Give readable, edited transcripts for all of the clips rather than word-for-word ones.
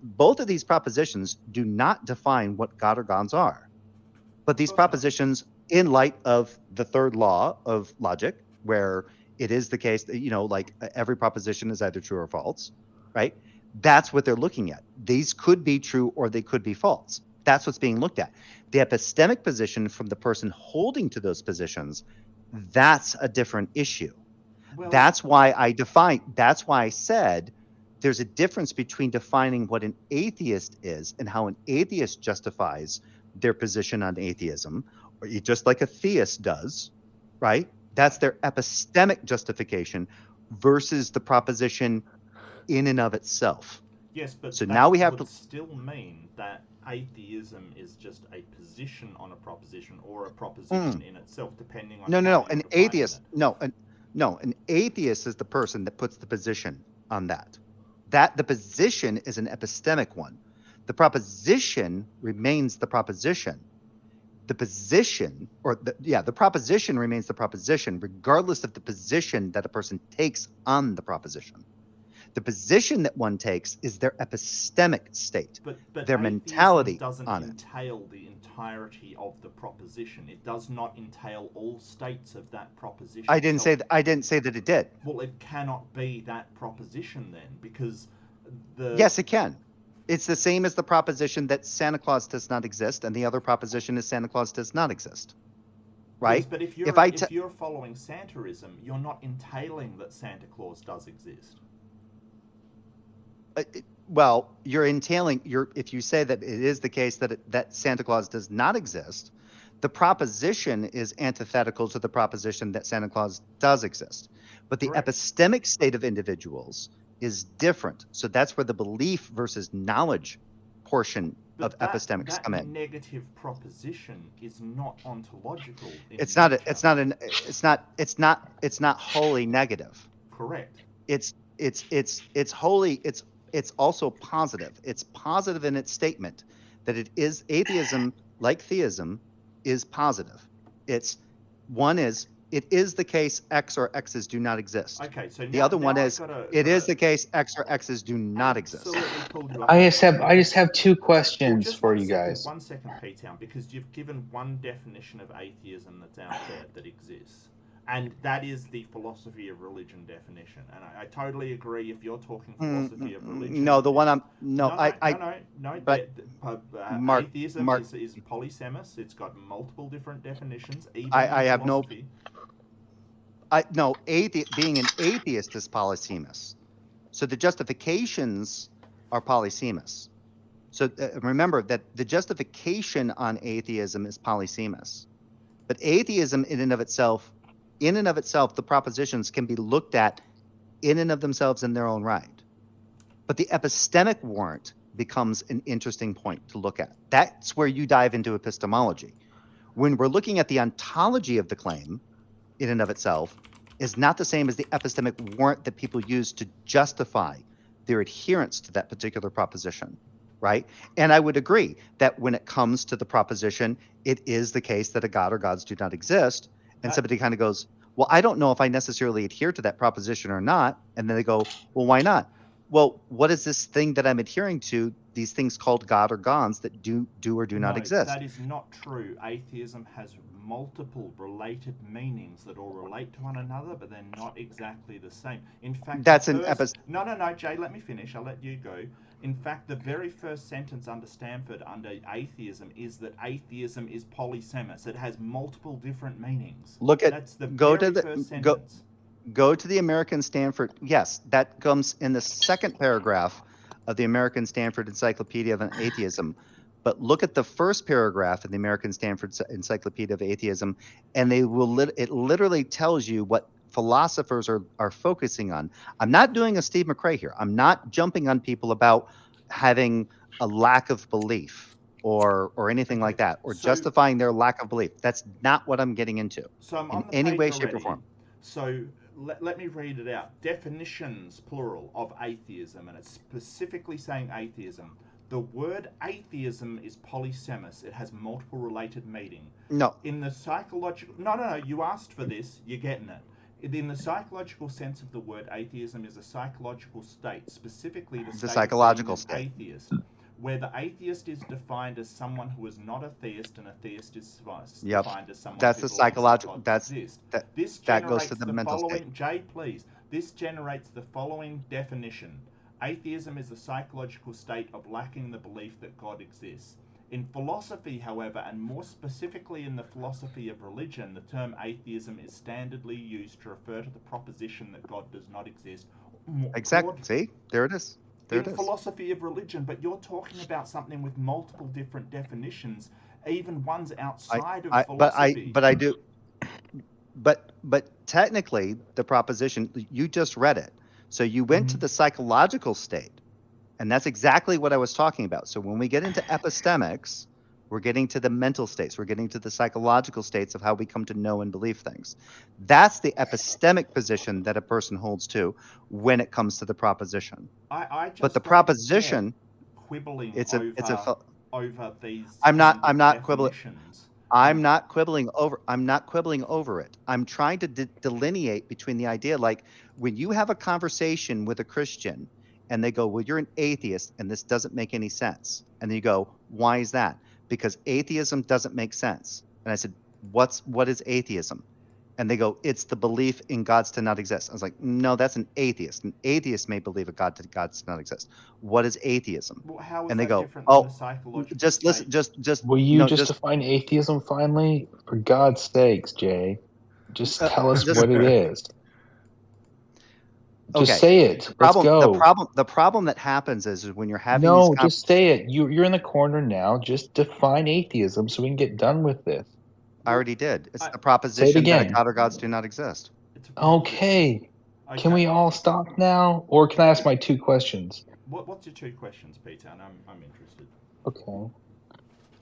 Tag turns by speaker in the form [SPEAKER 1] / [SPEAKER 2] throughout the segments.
[SPEAKER 1] both of these propositions do not define what God or gods are. But these propositions, in light of the third law of logic, where it is the case that, like every proposition is either true or false, right? That's what they're looking at. These could be true or they could be false. That's what's being looked at. The epistemic position from the person holding to those positions, that's a different issue. That's why I said there's a difference between defining what an atheist is and how an atheist justifies their position on atheism, or just like a theist does, right? That's their epistemic justification versus the proposition in and of itself.
[SPEAKER 2] Yes, but
[SPEAKER 1] so
[SPEAKER 2] that
[SPEAKER 1] now we have
[SPEAKER 2] would
[SPEAKER 1] to
[SPEAKER 2] still mean that atheism is just a position on a proposition or a proposition in itself, depending on
[SPEAKER 1] no.
[SPEAKER 2] how
[SPEAKER 1] An
[SPEAKER 2] you're defining
[SPEAKER 1] atheist,
[SPEAKER 2] it.
[SPEAKER 1] an atheist is the person that puts the position on that. That the position is an epistemic one. The proposition remains the proposition. The position, the proposition remains the proposition, regardless of the position that a person takes on the proposition. The position that one takes is their epistemic state,
[SPEAKER 2] but
[SPEAKER 1] their mentality
[SPEAKER 2] doesn't
[SPEAKER 1] on it.
[SPEAKER 2] entail the entirety of the proposition. It does not entail all states of that proposition.
[SPEAKER 1] I didn't say that it did.
[SPEAKER 2] Well, it cannot be that proposition then, because
[SPEAKER 1] Yes, it can. It's the same as the proposition that Santa Claus does not exist, and the other proposition is Santa Claus does not exist. Right?
[SPEAKER 2] Yes, but if you're following Santaism, you're not entailing that Santa Claus does exist.
[SPEAKER 1] Well, you're entailing if you say that it is the case that Santa Claus does not exist, the proposition is antithetical to the proposition that Santa Claus does exist. But the epistemic state of individuals is different. So that's where the belief versus knowledge portion of epistemics come in.
[SPEAKER 2] That negative proposition is not ontological.
[SPEAKER 1] It's not wholly negative.
[SPEAKER 2] Correct.
[SPEAKER 1] It's wholly it's also positive. It's positive in its statement that it is atheism, like theism, is positive. It is the case X or X's do not exist.
[SPEAKER 2] Okay, so
[SPEAKER 1] the other one is it is the case X or X's do not exist.
[SPEAKER 3] I just have two questions for you guys.
[SPEAKER 2] 1 second, P-Town, because you've given one definition of atheism that's out there that exists. And that is the philosophy of religion definition. And I totally agree if you're talking philosophy of religion.
[SPEAKER 1] No, the one I'm
[SPEAKER 2] but atheism is polysemous. It's got multiple different definitions. Even
[SPEAKER 1] I have
[SPEAKER 2] philosophy.
[SPEAKER 1] being an atheist is polysemous. So the justifications are polysemous. So remember that the justification on atheism is polysemous. But atheism in and of itself, the propositions can be looked at in and of themselves in their own right. But the epistemic warrant becomes an interesting point to look at. That's where you dive into epistemology. When we're looking at the ontology of the claim in and of itself is not the same as the epistemic warrant that people use to justify their adherence to that particular proposition, right? And I would agree that when it comes to the proposition, it is the case that a god or gods do not exist. And somebody kind of goes, well, I don't know if I necessarily adhere to that proposition or not. And then they go, well, why not? Well, what is this thing that I'm adhering to, these things called God or gods that do or do not exist?
[SPEAKER 2] That is not true. Atheism has multiple related meanings that all relate to one another, but they're not exactly the same. In fact, No, Jay, let me finish. I'll let you go. In fact, the very first sentence under Stanford, under atheism, is that atheism is polysemous. It has multiple different meanings. That's the first sentence.
[SPEAKER 1] Go to the American Stanford. Yes, that comes in the second paragraph of the American Stanford Encyclopedia of Atheism. But look at the first paragraph in the American Stanford Encyclopedia of Atheism, and it literally tells you what philosophers are focusing on. I'm not doing a Steve McRae here. I'm not jumping on people about having a lack of belief or anything like that, or justifying their lack of belief. That's not what I'm getting into in any way, shape, or form.
[SPEAKER 2] So let me read it out. Definitions, plural, of atheism, and it's specifically saying atheism. The word atheism is polysemous. It has multiple related meaning.
[SPEAKER 1] No.
[SPEAKER 2] In the psychological... No, you asked for this. You're getting it. in the psychological sense of the word, atheism is a psychological state, specifically the state
[SPEAKER 1] psychological
[SPEAKER 2] of being an atheist, where the atheist is defined as someone who is not a theist, and a theist is defined as someone
[SPEAKER 1] that's
[SPEAKER 2] who
[SPEAKER 1] the
[SPEAKER 2] believes
[SPEAKER 1] psychological.
[SPEAKER 2] that gods exist. This
[SPEAKER 1] that goes
[SPEAKER 2] generates
[SPEAKER 1] to the
[SPEAKER 2] the
[SPEAKER 1] mental
[SPEAKER 2] following.
[SPEAKER 1] state.
[SPEAKER 2] Jay, please. This generates the following definition: atheism is the psychological state of lacking the belief that God exists. In philosophy, however, and more specifically in the philosophy of religion, the term atheism is standardly used to refer to the proposition that God does not exist.
[SPEAKER 1] Exactly. See, there it is. There it is.
[SPEAKER 2] Philosophy of religion, but you're talking about something with multiple different definitions, even ones outside of philosophy.
[SPEAKER 1] But technically, the proposition, you just read it. So you went to the psychological state. And that's exactly what I was talking about. So when we get into epistemics, we're getting to the mental states. We're getting to the psychological states of how we come to know and believe things. That's the epistemic position that a person holds to when it comes to the proposition.
[SPEAKER 2] But the proposition, quibbling over these.
[SPEAKER 1] I'm not quibbling. I'm not quibbling over it. I'm trying to delineate between the idea, like when you have a conversation with a Christian and they go, well, you're an atheist and this doesn't make any sense. And then you go, why is that? Because atheism doesn't make sense. And I said, what is atheism? And they go, it's the belief in gods to not exist. I was like, no, that's an atheist. An atheist may believe gods to not exist. What is atheism?
[SPEAKER 2] Well, how is
[SPEAKER 1] and they
[SPEAKER 2] that
[SPEAKER 1] go,
[SPEAKER 2] different
[SPEAKER 1] oh,
[SPEAKER 2] than the psychological
[SPEAKER 1] just listen, just.
[SPEAKER 3] Will you just define atheism finally? For God's sakes, Jay, just tell us what it is. Just say it. Let's go.
[SPEAKER 1] The problem that happens is when you're having
[SPEAKER 3] just say it. You're in the corner now. Just define atheism so we can get done with this.
[SPEAKER 1] I already did. It's the proposition that God or gods do not exist.
[SPEAKER 3] Okay. Can we all stop now? Or can I ask my 2 questions?
[SPEAKER 2] What's your 2 questions, Peter? And I'm interested.
[SPEAKER 3] Okay.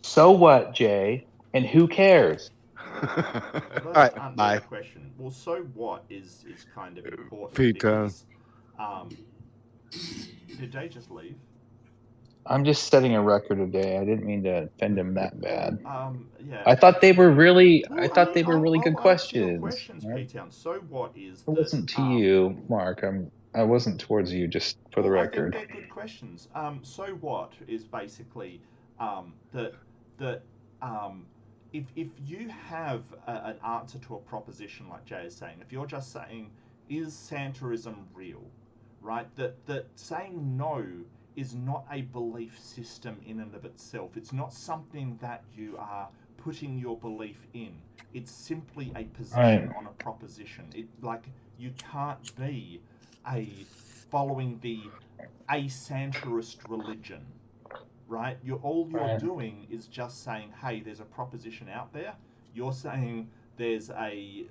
[SPEAKER 3] So what, Jay? And who cares?
[SPEAKER 1] All right, bye.
[SPEAKER 2] Question. Well, so what is kind of important.
[SPEAKER 4] Peter.
[SPEAKER 2] Did Jay just leave?
[SPEAKER 3] I'm just setting a record today. I didn't mean to offend him that bad.
[SPEAKER 2] Yeah.
[SPEAKER 3] I thought they were really. I thought they were really good questions.
[SPEAKER 2] Right? So what is?
[SPEAKER 3] It wasn't to you, Mark. I wasn't towards you. Just for the record.
[SPEAKER 2] I think they're good questions. So what is basically that if you have an answer to a proposition like Jay is saying, if you're just saying, is Santaism real, right? That saying no is not a belief system in and of itself. It's not something that you are putting your belief in. It's simply a position on a proposition. You can't be following a Santaist religion, right? All you're doing is just saying, hey, there's a proposition out there. You're saying there's a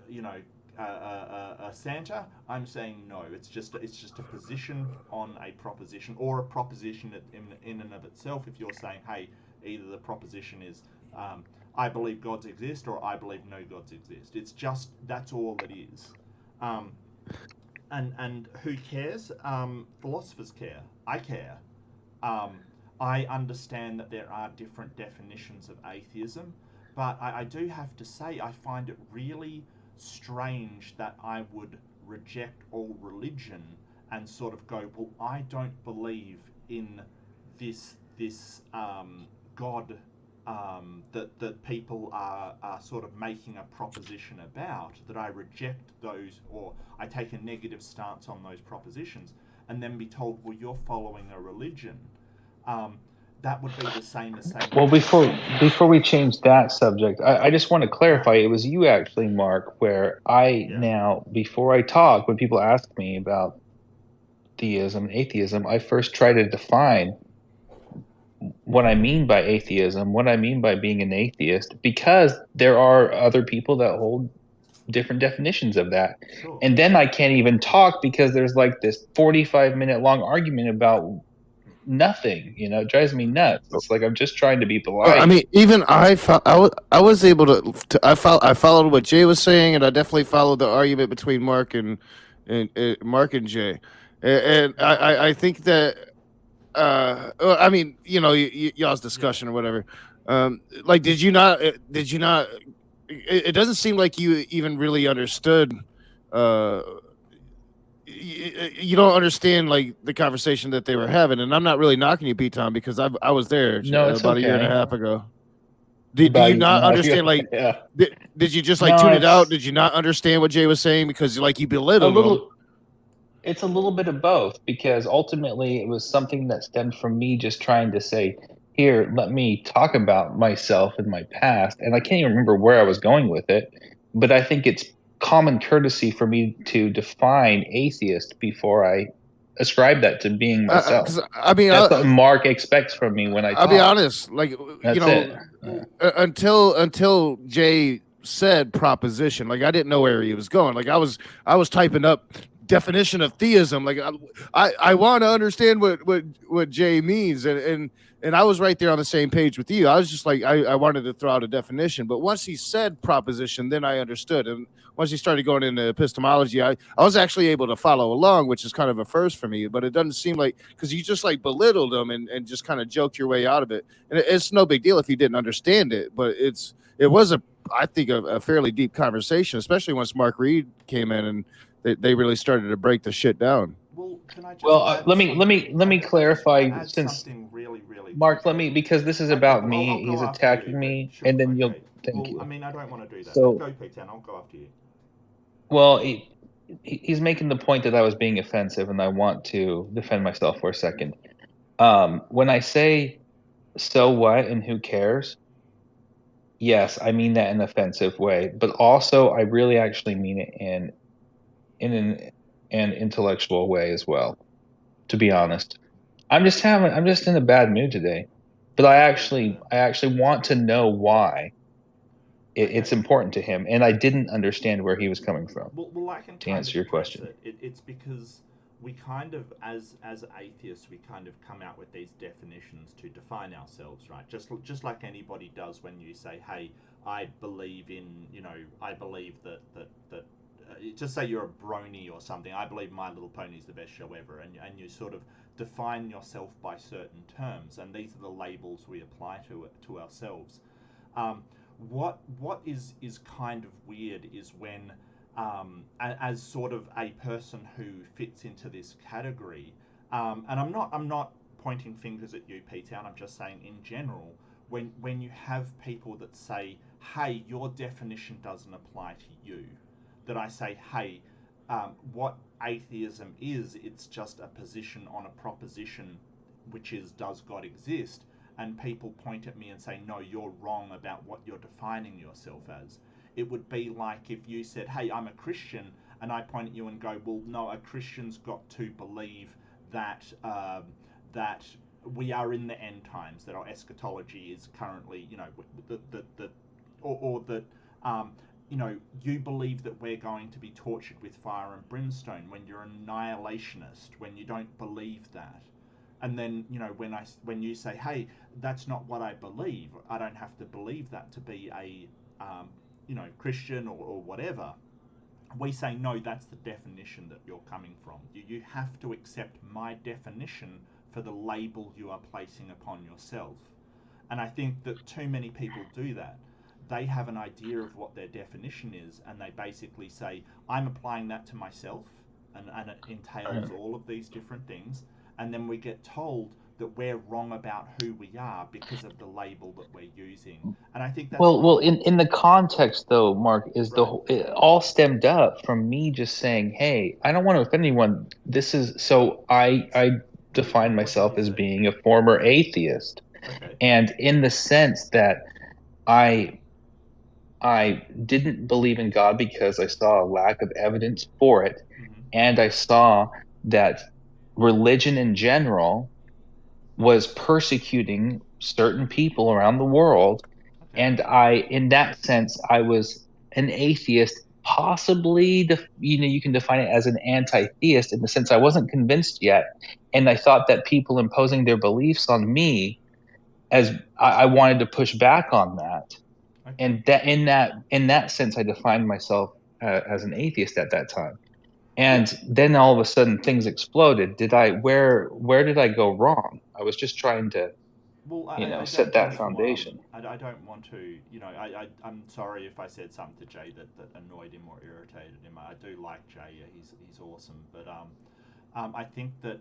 [SPEAKER 2] Santa. I'm saying no. It's just a position on a proposition, or a proposition in and of itself. If you're saying, hey, either the proposition is I believe gods exist, or I believe no gods exist. It's just, that's all it is. And who cares? Philosophers care. I care. I understand that there are different definitions of atheism, but I do have to say I find it really strange that I would reject all religion and sort of go, well, I don't believe in this God that people are sort of making a proposition about, that I reject those, or I take a negative stance on those propositions, and then be told, well, you're following a religion. That would be the same.
[SPEAKER 3] Well, before we change that subject, I just want to clarify. It was you actually, Mark, where now, before I talk, when people ask me about theism and atheism, I first try to define what I mean by atheism, what I mean by being an atheist, because there are other people that hold different definitions of that. Sure. And then I can't even talk because there's like this 45-minute long argument about nothing. It drives me nuts. It's like I'm just trying to be polite.
[SPEAKER 4] I mean, even I was able to I followed what Jay was saying, and I definitely followed the argument between Mark and Jay, and I think that I mean, y'all's discussion or whatever. Like, did you not? It doesn't seem like you even really understood you don't understand like the conversation that they were having, and I'm not really knocking you, Pete Tom, because I was there
[SPEAKER 3] No, it's
[SPEAKER 4] about a year and a
[SPEAKER 3] okay.
[SPEAKER 4] half ago. Do you not understand? Like,
[SPEAKER 3] Yeah.
[SPEAKER 4] did you just like
[SPEAKER 3] No,
[SPEAKER 4] tune it out?
[SPEAKER 3] it's
[SPEAKER 4] Did you not understand what Jay was saying because like you
[SPEAKER 3] a
[SPEAKER 4] belittled him?
[SPEAKER 3] little. It's a little bit of both, because ultimately it was something that stemmed from me just trying to say, here, let me talk about myself and my past. And I can't even remember where I was going with it, but I think it's common courtesy for me to define atheist before I ascribe that to being myself.
[SPEAKER 4] Because I mean,
[SPEAKER 3] That's what Mark expects from me when I
[SPEAKER 4] I'll
[SPEAKER 3] talk.
[SPEAKER 4] be honest, like
[SPEAKER 3] That's it.
[SPEAKER 4] until Jay said proposition, like I didn't know where he was going. Like I was typing up definition of theism. Like I want to understand what Jay means, and I was right there on the same page with you. I was just like I wanted to throw out a definition, but once he said proposition, then I understood. And once he started going into epistemology, I was actually able to follow along, which is kind of a first for me. But it doesn't seem like, because you just like belittled him and just kind of joked your way out of it. And it's no big deal if you didn't understand it, but it was I think a fairly deep conversation, especially once Mark Reid came in and they really started to break the shit down.
[SPEAKER 2] Well, can I just
[SPEAKER 3] let me clarify, since
[SPEAKER 2] really
[SPEAKER 3] Mark, because this is about me. He's attacking me,
[SPEAKER 2] sure,
[SPEAKER 3] and then
[SPEAKER 2] okay.
[SPEAKER 3] thank you.
[SPEAKER 2] I mean, I don't want to do that.
[SPEAKER 3] So,
[SPEAKER 2] go, Pete, and I'll go after you.
[SPEAKER 3] Well, he's making the point that I was being offensive, and I want to defend myself for a second. When I say "so what" and "who cares," yes, I mean that in an offensive way, but also I really actually mean it in an intellectual way as well. To be honest, I'm just in a bad mood today, but I actually want to know why it's important to him, and I didn't understand where he was coming from.
[SPEAKER 2] Well, I can
[SPEAKER 3] to answer your question.
[SPEAKER 2] It's because we kind of, as atheists, we kind of come out with these definitions to define ourselves, right? Just like anybody does when you say, "Hey, I believe in," I believe that just say you're a brony or something. I believe My Little Pony is the best show ever, and you sort of define yourself by certain terms, and these are the labels we apply to ourselves. What is kind of weird is when, as sort of a person who fits into this category, and I'm not pointing fingers at you, Peter, I'm just saying in general, when you have people that say, "Hey, your definition doesn't apply to you," that I say, "Hey, what atheism is, it's just a position on a proposition, which is, does God exist?" And people point at me and say, "No, you're wrong about what you're defining yourself as." It would be like if you said, "Hey, I'm a Christian," and I point at you and go, "Well, no, a Christian's got to believe that that we are in the end times, that our eschatology is currently, or that you believe that we're going to be tortured with fire and brimstone," when you're an annihilationist, when you don't believe that. And then, when you say, "Hey, that's not what I believe. I don't have to believe that to be a, Christian or whatever." We say, "No, that's the definition that you're coming from. You have to accept my definition for the label you are placing upon yourself." And I think that too many people do that. They have an idea of what their definition is, and they basically say, "I'm applying that to myself," and it entails all of these different things. And then we get told that we're wrong about who we are because of the label that we're using. And I think that's
[SPEAKER 3] well, in the context though, Mark, is
[SPEAKER 2] right.
[SPEAKER 3] It all stemmed up from me just saying, "Hey, I don't want to offend anyone. This is so I define myself as being a former atheist."
[SPEAKER 2] Okay.
[SPEAKER 3] And in the sense that I didn't believe in God because I saw a lack of evidence for it, and I saw that religion in general was persecuting certain people around the world.
[SPEAKER 2] Okay.
[SPEAKER 3] And in that sense, I was an atheist, possibly, you can define it as an anti-theist in the sense I wasn't convinced yet. And I thought that people imposing their beliefs on me, as I wanted to push back on that. Okay. And that in that sense, I defined myself as an atheist at that time. And then all of a sudden things exploded. Where did I go wrong? I was just trying to
[SPEAKER 2] Well,
[SPEAKER 3] set that foundation.
[SPEAKER 2] I don't want to, I'm sorry if I said something to Jay that annoyed him or irritated him. I do like Jay, he's awesome, but I think that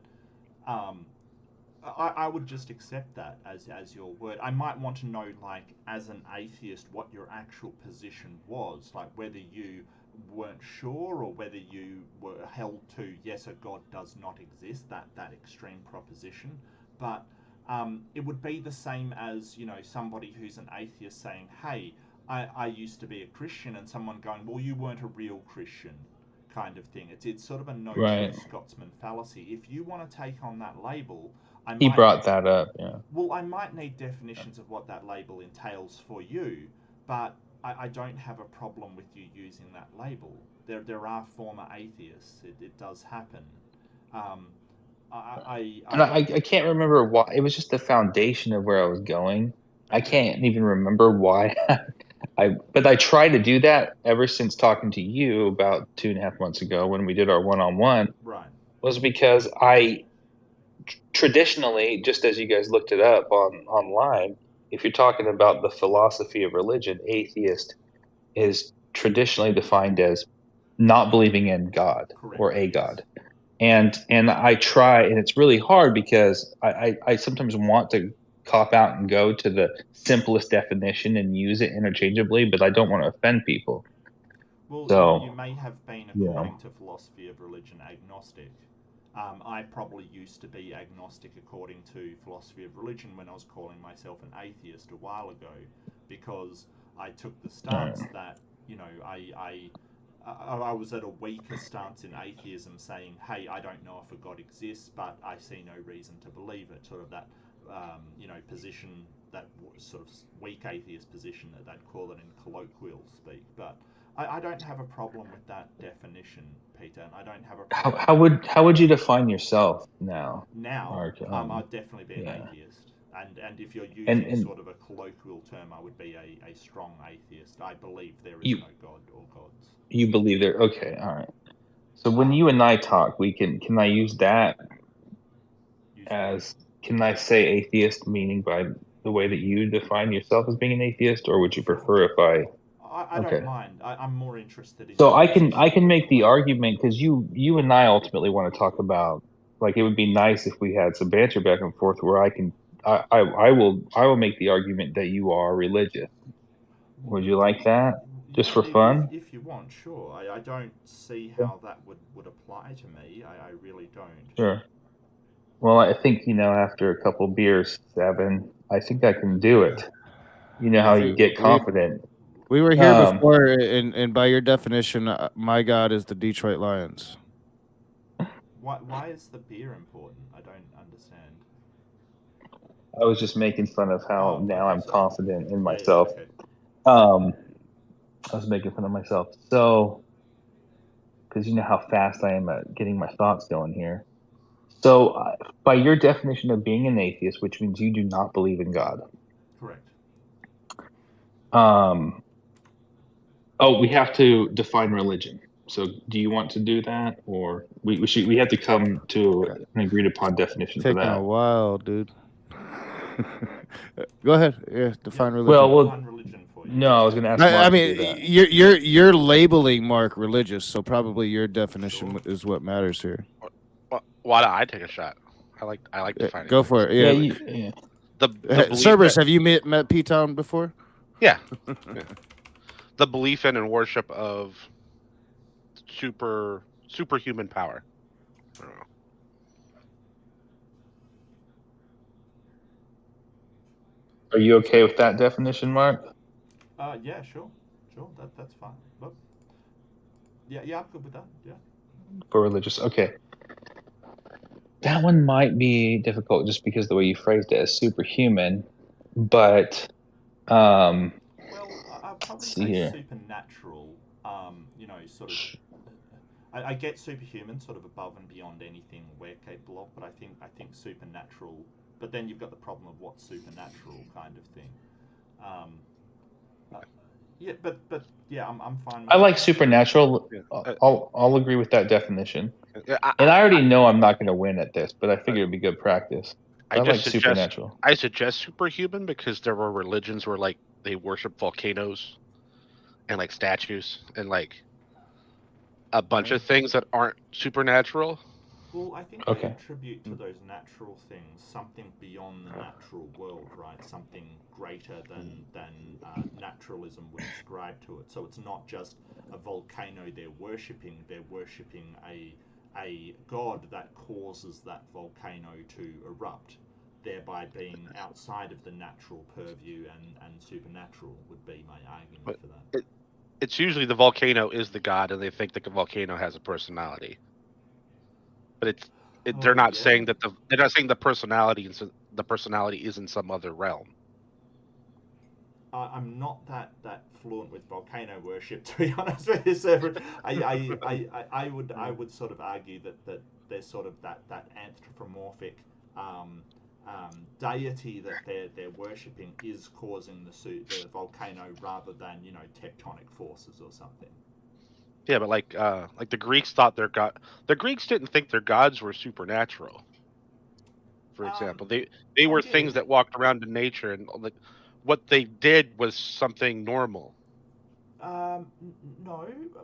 [SPEAKER 2] I would just accept that as your word. I might want to know, like, as an atheist, what your actual position was, like whether you weren't sure or whether you were held to, yes, a God does not exist, that extreme proposition. But it would be the same as, somebody who's an atheist saying, hey, I used to be a Christian, and someone going, well, you weren't a real Christian, kind of thing. It's sort of a no true Scotsman fallacy. If you want to take on that label,
[SPEAKER 3] he brought that up, yeah.
[SPEAKER 2] Well, I might need definitions of what that label entails for you, but I don't have a problem with you using that label. There are former atheists. It does happen.
[SPEAKER 3] I can't remember why. It was just the foundation of where I was going. I can't even remember why. But I try to do that ever since talking to you about 2.5 months ago when we did our one-on-one.
[SPEAKER 2] Right.
[SPEAKER 3] Was because I traditionally, just as you guys looked it up online, if you're talking about the philosophy of religion, atheist is traditionally defined as not believing in God. Correct. Or a God. And I try, and it's really hard because I sometimes want to cop out and go to the simplest definition and use it interchangeably, but I don't want to offend people.
[SPEAKER 2] Well, so, you may have been, according to philosophy of religion, agnostic. I probably used to be agnostic according to philosophy of religion when I was calling myself an atheist a while ago, because I took the stance that, I was at a weaker stance in atheism, saying, hey, I don't know if a God exists, but I see no reason to believe it. Sort of that, position, that sort of weak atheist position that they'd call it in colloquial speak. But I don't have a problem with that definition, Peter, and I don't have a problem.
[SPEAKER 3] How would you define yourself now?
[SPEAKER 2] I'd definitely be an atheist. And if you're using sort of a colloquial term, I would be a strong atheist. I believe there is no God or gods.
[SPEAKER 3] You believe there? Okay, all right. So when you and I talk, can I use that as, can I say atheist meaning by the way that you define yourself as being an atheist, or would you prefer if I
[SPEAKER 2] don't mind. I'm more interested in.
[SPEAKER 3] So I can make the argument, because you and I ultimately want to talk about, like, it would be nice if we had some banter back and forth where I will make the argument that you are religious. Would you like that? Just for fun?
[SPEAKER 2] If you want, sure. I don't see how that would apply to me. I really don't.
[SPEAKER 3] Sure. Well, I think, after a couple beers, 7, I think I can do it. You know how you get confident.
[SPEAKER 4] We were here before, and by your definition, my God is the Detroit Lions.
[SPEAKER 2] Why is the beer important? I don't understand.
[SPEAKER 3] I was just making fun of how I'm confident in myself.
[SPEAKER 2] Yeah, okay.
[SPEAKER 3] I was making fun of myself. So, because you know how fast I am at getting my thoughts going here. So, by your definition of being an atheist, which means you do not believe in God.
[SPEAKER 2] Correct.
[SPEAKER 3] We have to define religion. So, do you want to do that, or we have to come to an agreed upon definition for that?
[SPEAKER 4] Taking a while, dude. Go ahead. Yeah, define religion.
[SPEAKER 3] Well, no, I was going to ask Mark
[SPEAKER 4] I
[SPEAKER 3] to
[SPEAKER 4] mean,
[SPEAKER 3] do that.
[SPEAKER 4] you're labeling Mark religious, so probably your definition is what matters here.
[SPEAKER 5] Why don't I take a shot? I like defining.
[SPEAKER 4] Go for it. Yeah. Cerberus, have you met P-Town before?
[SPEAKER 5] Yeah. The belief in and worship of superhuman power. I don't know.
[SPEAKER 3] Are you okay with that definition, Mark?
[SPEAKER 2] Yeah, sure. That's fine. But yeah, I'm good with that. Yeah.
[SPEAKER 3] For religious, okay. That one might be difficult just because the way you phrased it as superhuman, but
[SPEAKER 2] well, I'll probably say supernatural. Sort of. I get superhuman, sort of above and beyond anything we're capable of, but I think supernatural. But then you've got the problem of what's supernatural, kind of thing. Yeah, but yeah, I'm fine.
[SPEAKER 3] I like supernatural. I'll agree with that definition. And I already know I'm not going to win at this, but I figure it'd be good practice. I like supernatural.
[SPEAKER 5] I suggest superhuman because there were religions where like they worship volcanoes and like statues and like a bunch of things that aren't supernatural.
[SPEAKER 2] Well, I think they attribute to those natural things something beyond the natural world, right? Something greater than naturalism would ascribe to it. So it's not just a volcano they're worshipping. They're worshipping a god that causes that volcano to erupt, thereby being outside of the natural purview, and supernatural would be my argument for that.
[SPEAKER 5] It's usually the volcano is the god, and they think that the volcano has a personality. But they're not saying that they're not saying the personality is in some other realm.
[SPEAKER 2] I'm not that fluent with volcano worship, to be honest with you, sir. I would sort of argue that there's sort of that anthropomorphic deity that they're worshipping is causing the volcano rather than tectonic forces or something.
[SPEAKER 5] Yeah, but like the Greeks thought their god. The Greeks didn't think their gods were supernatural. For example, they were things that walked around in nature, and like what they did was something normal.
[SPEAKER 2] No,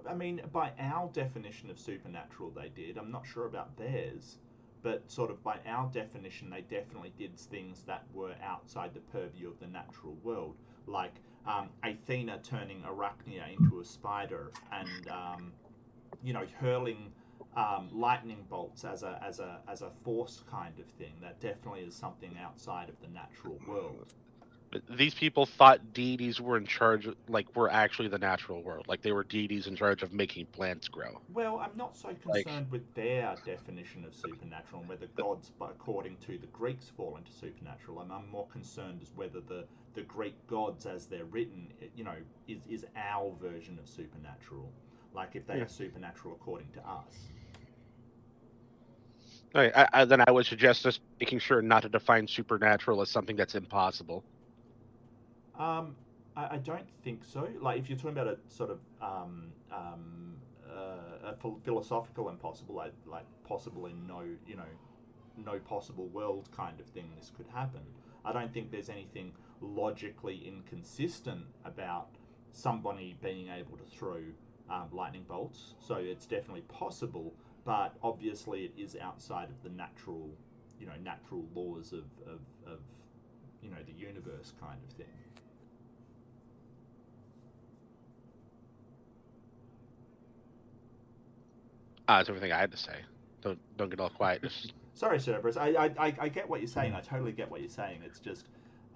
[SPEAKER 2] I mean by our definition of supernatural, they did. I'm not sure about theirs, but sort of by our definition, they definitely did things that were outside the purview of the natural world, like Athena turning Arachnia into a spider, and hurling lightning bolts as a force kind of thing. That definitely is something outside of the natural world.
[SPEAKER 5] But these people thought deities were in charge, like were actually the natural world, like they were deities in charge of making plants grow.
[SPEAKER 2] Well, I'm not so concerned with their definition of supernatural and whether gods, according to the Greeks, fall into supernatural. I'm more concerned as whether the Greek gods, as they're written, is our version of supernatural. Like if they are supernatural according to us.
[SPEAKER 5] Okay, then I would suggest just making sure not to define supernatural as something that's impossible.
[SPEAKER 2] I don't think so. Like if you're talking about a sort of a philosophical impossible, like possible in no possible world kind of thing, this could happen. I don't think there's anything logically inconsistent about somebody being able to throw lightning bolts. So it's definitely possible, but obviously it is outside of the natural laws of the universe kind of thing.
[SPEAKER 5] That's everything I had to say. Don't get all quiet. Just...
[SPEAKER 2] Sorry, Cerberus. I get what you're saying. I totally get what you're saying. It's just,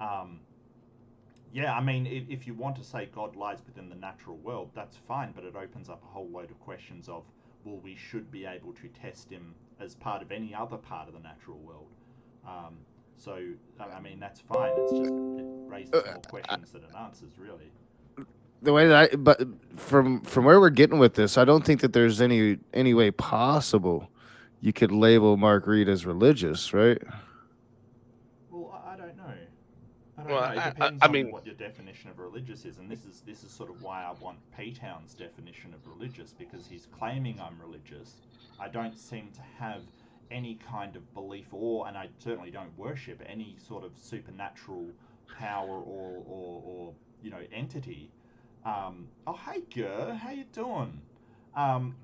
[SPEAKER 2] I mean, if you want to say God lies within the natural world, that's fine, but it opens up a whole load of questions of, well, we should be able to test him as part of any other part of the natural world. So, I mean, that's fine. It's just, it raises more questions than it answers, really.
[SPEAKER 4] The way that but from where we're getting with this, I don't think that there's any way possible you could label Mark Reid as religious, right?
[SPEAKER 2] Well, I don't know. I don't
[SPEAKER 5] Well,
[SPEAKER 2] know. It depends on what your definition of religious is, and this is sort of why I want P-Town's definition of religious, because he's claiming I'm religious. I don't seem to have any kind of belief, and I certainly don't worship any sort of supernatural power or entity. Oh, hey, Gur, how you doing?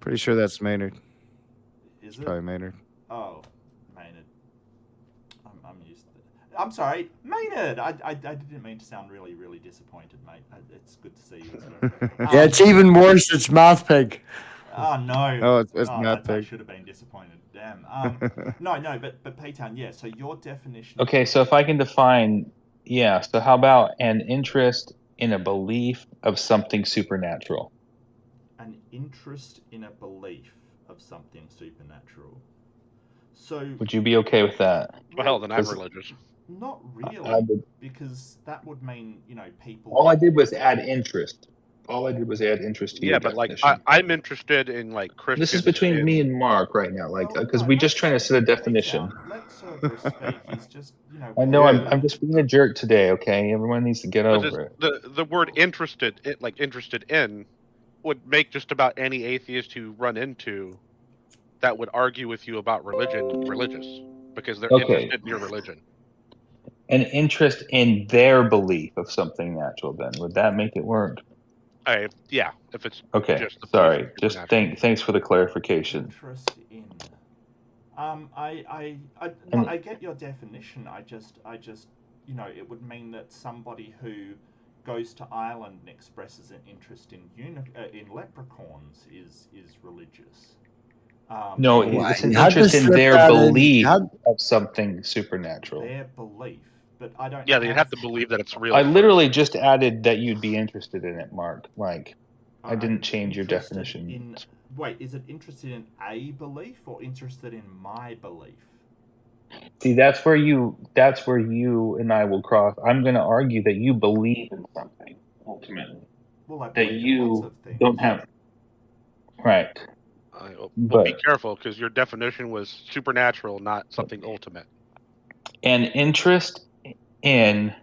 [SPEAKER 4] Pretty sure that's Maynard.
[SPEAKER 2] Is
[SPEAKER 4] it's
[SPEAKER 2] it?
[SPEAKER 4] Probably Maynard.
[SPEAKER 2] Oh, Maynard. I'm used to that. I'm sorry, Maynard. I didn't mean to sound really, really disappointed, mate. It's good to see you.
[SPEAKER 6] Yeah, it's even worse. It's Mouth Pig.
[SPEAKER 2] Oh no.
[SPEAKER 4] Oh, it's Mouth Pig.
[SPEAKER 2] I should have been disappointed. Damn. No, but P-Town, yeah. So your definition.
[SPEAKER 3] Okay, so if I can define, so how about an interest in a belief of something supernatural?
[SPEAKER 2] An interest in a belief of something supernatural. So
[SPEAKER 3] would you be okay with that?
[SPEAKER 5] Well, hell, then I'm religious.
[SPEAKER 2] Not really, because that would mean people.
[SPEAKER 3] All I did was add interest. To your
[SPEAKER 5] but
[SPEAKER 3] definition.
[SPEAKER 5] like I'm interested in like Christian.
[SPEAKER 3] This is between me and Mark right now, like because we're just trying to set a definition.
[SPEAKER 2] Let Cerberus speak. He's just
[SPEAKER 3] I know I'm just being a jerk today. Okay, everyone needs to get over it.
[SPEAKER 5] The word interested in would make just about any atheist you run into that would argue with you about religion religious, because they're interested in your religion.
[SPEAKER 3] An interest in their belief of something natural, then would that make it work?
[SPEAKER 5] Yeah, if it's
[SPEAKER 3] okay.
[SPEAKER 5] Just the
[SPEAKER 3] sorry,
[SPEAKER 5] belief of
[SPEAKER 3] just
[SPEAKER 5] supernatural.
[SPEAKER 3] thanks for the clarification.
[SPEAKER 2] Interest in. I get your definition. I just, you know, it would mean that somebody who goes to Ireland and expresses an interest in leprechauns is religious.
[SPEAKER 3] No, it's an
[SPEAKER 6] You had to
[SPEAKER 3] interest in
[SPEAKER 6] strip
[SPEAKER 3] their
[SPEAKER 6] that in.
[SPEAKER 3] belief
[SPEAKER 6] You had-
[SPEAKER 3] of something supernatural.
[SPEAKER 2] Their belief, but I don't.
[SPEAKER 5] Yeah,
[SPEAKER 2] know
[SPEAKER 5] they'd
[SPEAKER 2] how
[SPEAKER 5] have to believe that it's real.
[SPEAKER 3] I
[SPEAKER 5] first.
[SPEAKER 3] literally just added that you'd be interested in it, Mark. Like, I
[SPEAKER 2] I'm
[SPEAKER 3] didn't change your
[SPEAKER 2] interested
[SPEAKER 3] definition.
[SPEAKER 2] Wait, is it interested in a belief or interested in my belief?
[SPEAKER 3] See, that's where you and I will cross. I'm going to argue that you believe in something ultimately.
[SPEAKER 2] Well, I
[SPEAKER 3] That
[SPEAKER 2] believe in lots
[SPEAKER 3] you
[SPEAKER 2] of things.
[SPEAKER 3] don't have. Right.
[SPEAKER 5] Well,
[SPEAKER 3] But
[SPEAKER 5] be careful, because your definition was supernatural, not something ultimate.
[SPEAKER 3] an interest in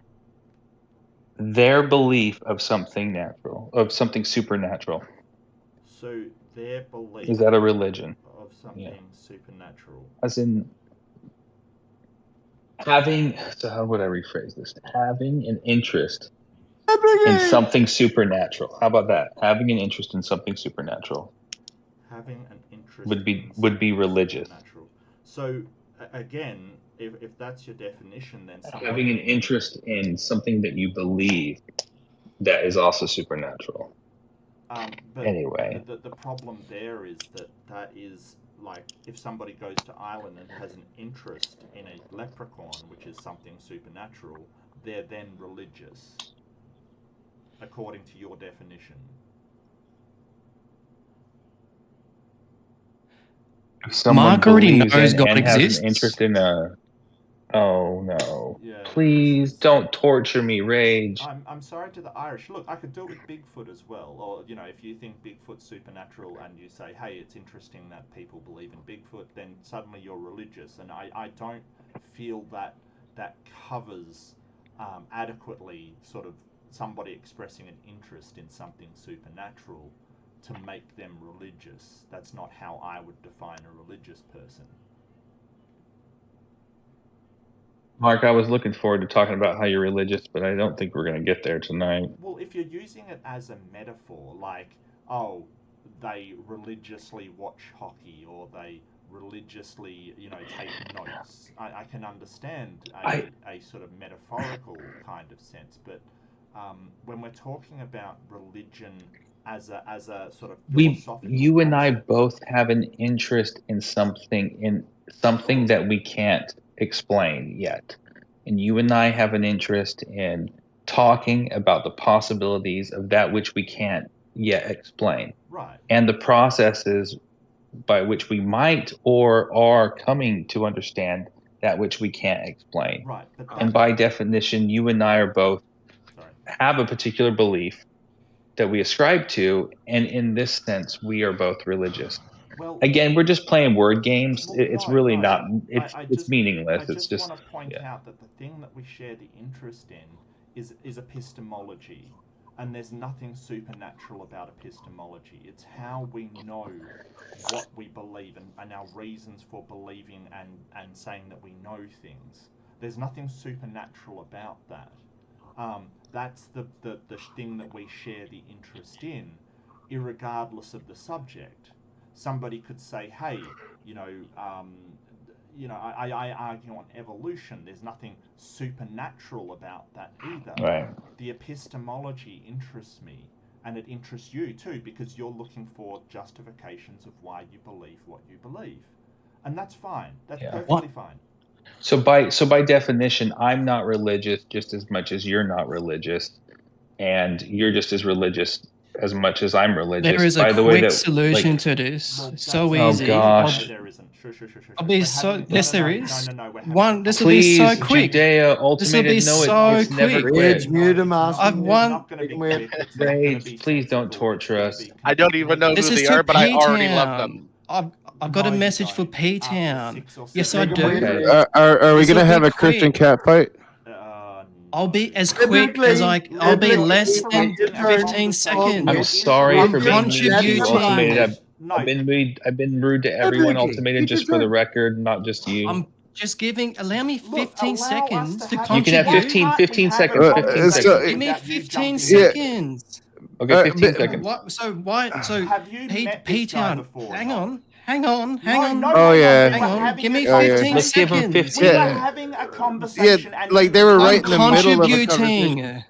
[SPEAKER 3] their belief of something natural, of something supernatural.
[SPEAKER 2] So their belief
[SPEAKER 3] Is that a religion?
[SPEAKER 2] of something supernatural.
[SPEAKER 3] As in having, so how would I rephrase this? Having an interest in something supernatural. How about that? Having an interest in something supernatural.
[SPEAKER 2] Having an interest
[SPEAKER 3] would be religious.
[SPEAKER 2] Supernatural. So again, if that's your definition, then
[SPEAKER 3] having an interest in something that you believe that is also supernatural.
[SPEAKER 2] But
[SPEAKER 3] anyway,
[SPEAKER 2] the problem there is that is like if somebody goes to Ireland and has an interest in a leprechaun, which is something supernatural, they're then religious, according to your definition.
[SPEAKER 3] If someone
[SPEAKER 7] Mark already
[SPEAKER 3] believes
[SPEAKER 7] knows
[SPEAKER 3] in
[SPEAKER 7] God
[SPEAKER 3] and has
[SPEAKER 7] exists.
[SPEAKER 3] an interest in a, oh no!
[SPEAKER 2] Yeah,
[SPEAKER 3] please don't torture me, Rage.
[SPEAKER 2] I'm sorry to the Irish. Look, I could do it with Bigfoot as well. Or, you know, if you think Bigfoot's supernatural and you say, hey, it's interesting that people believe in Bigfoot, then suddenly you're religious. And I don't feel that covers adequately sort of somebody expressing an interest in something supernatural to make them religious. That's not how I would define a religious person.
[SPEAKER 3] Mark, I was looking forward to talking about how you're religious, but I don't think we're going to get there tonight.
[SPEAKER 2] Well, if you're using it as a metaphor, like, oh, they religiously watch hockey or they religiously, you know, take notes, I can understand a sort of metaphorical kind of sense, but when we're talking about religion as a sort of philosophical
[SPEAKER 3] you and I
[SPEAKER 2] concept,
[SPEAKER 3] both have an interest in something that we can't explain yet, and you and I have an interest in talking about the possibilities of that which we can't yet explain,
[SPEAKER 2] right?
[SPEAKER 3] And the processes by which we might or are coming to understand that which we can't explain,
[SPEAKER 2] right?
[SPEAKER 3] And by definition, you and I are both have a particular belief that we ascribe to, and in this sense, we are both religious.
[SPEAKER 2] Well,
[SPEAKER 3] again, we're just playing word games.
[SPEAKER 2] Well,
[SPEAKER 3] it's really not.
[SPEAKER 2] I
[SPEAKER 3] It's meaningless.
[SPEAKER 2] I
[SPEAKER 3] it's
[SPEAKER 2] just want to point out that the thing that we share the interest in is epistemology, and there's nothing supernatural about epistemology. It's how we know what we believe and our reasons for believing and saying that we know things. There's nothing supernatural about that. That's the thing that we share the interest in, irregardless of the subject. Somebody could say, hey, I argue on evolution. There's nothing supernatural about that either.
[SPEAKER 3] Right.
[SPEAKER 2] The epistemology interests me, and it interests you too, because you're looking for justifications of why you believe what you believe. And that's fine. That's perfectly fine.
[SPEAKER 3] So by definition, I'm not religious just as much as you're not religious, and you're just as religious as much as I'm religious.
[SPEAKER 7] There is a quick solution to this.
[SPEAKER 2] Well,
[SPEAKER 7] so
[SPEAKER 3] oh
[SPEAKER 7] easy.
[SPEAKER 3] gosh.
[SPEAKER 2] There isn't. Sure.
[SPEAKER 7] I'll be so. Yes, there is.
[SPEAKER 2] No.
[SPEAKER 7] One. This will be so quick.
[SPEAKER 3] Judea, Ultimated,
[SPEAKER 7] this will be so
[SPEAKER 3] it's never
[SPEAKER 7] quick.
[SPEAKER 3] quick.
[SPEAKER 6] Mute him,
[SPEAKER 7] I've won.
[SPEAKER 3] Rage, please don't torture us.
[SPEAKER 5] I don't even know
[SPEAKER 7] This
[SPEAKER 5] who
[SPEAKER 7] is
[SPEAKER 5] they
[SPEAKER 7] to
[SPEAKER 5] are, but I already love them.
[SPEAKER 7] I've got a message for P-Town. Yes, I do.
[SPEAKER 3] Okay.
[SPEAKER 4] Are we gonna have a Christian cat fight?
[SPEAKER 7] I'll be as quick as I'll be less than 15 seconds.
[SPEAKER 3] I'm sorry for being mean to you,
[SPEAKER 7] contributing.
[SPEAKER 3] Ultimated. I've been rude to everyone, Ultimated, just for the record, not just you.
[SPEAKER 7] just allow me 15
[SPEAKER 2] allow us
[SPEAKER 7] seconds
[SPEAKER 2] to
[SPEAKER 7] to
[SPEAKER 2] have-
[SPEAKER 3] You can have
[SPEAKER 7] contribute.
[SPEAKER 3] 15
[SPEAKER 2] Why can't
[SPEAKER 3] seconds.
[SPEAKER 2] we have a
[SPEAKER 3] 15
[SPEAKER 4] so-
[SPEAKER 3] seconds.
[SPEAKER 7] Give me
[SPEAKER 2] without you
[SPEAKER 7] 15
[SPEAKER 2] jumping in?
[SPEAKER 7] seconds.
[SPEAKER 3] Okay, 15
[SPEAKER 4] but-
[SPEAKER 3] seconds.
[SPEAKER 7] What? So why? So
[SPEAKER 2] Have you met this guy
[SPEAKER 7] P-Town,
[SPEAKER 2] before?
[SPEAKER 7] hang
[SPEAKER 2] No.
[SPEAKER 7] on, hang on.
[SPEAKER 4] Oh, yeah.
[SPEAKER 2] We
[SPEAKER 7] Hang
[SPEAKER 2] were
[SPEAKER 7] on,
[SPEAKER 2] having
[SPEAKER 7] give
[SPEAKER 2] a
[SPEAKER 7] me
[SPEAKER 4] Oh, yeah.
[SPEAKER 7] 15
[SPEAKER 3] Let's give him
[SPEAKER 7] seconds.
[SPEAKER 3] 15.
[SPEAKER 2] We were
[SPEAKER 4] Yeah.
[SPEAKER 2] having a conversation, and
[SPEAKER 4] like
[SPEAKER 2] you
[SPEAKER 4] they were
[SPEAKER 2] were
[SPEAKER 4] right in the middle of a
[SPEAKER 7] contributing.
[SPEAKER 4] conversation.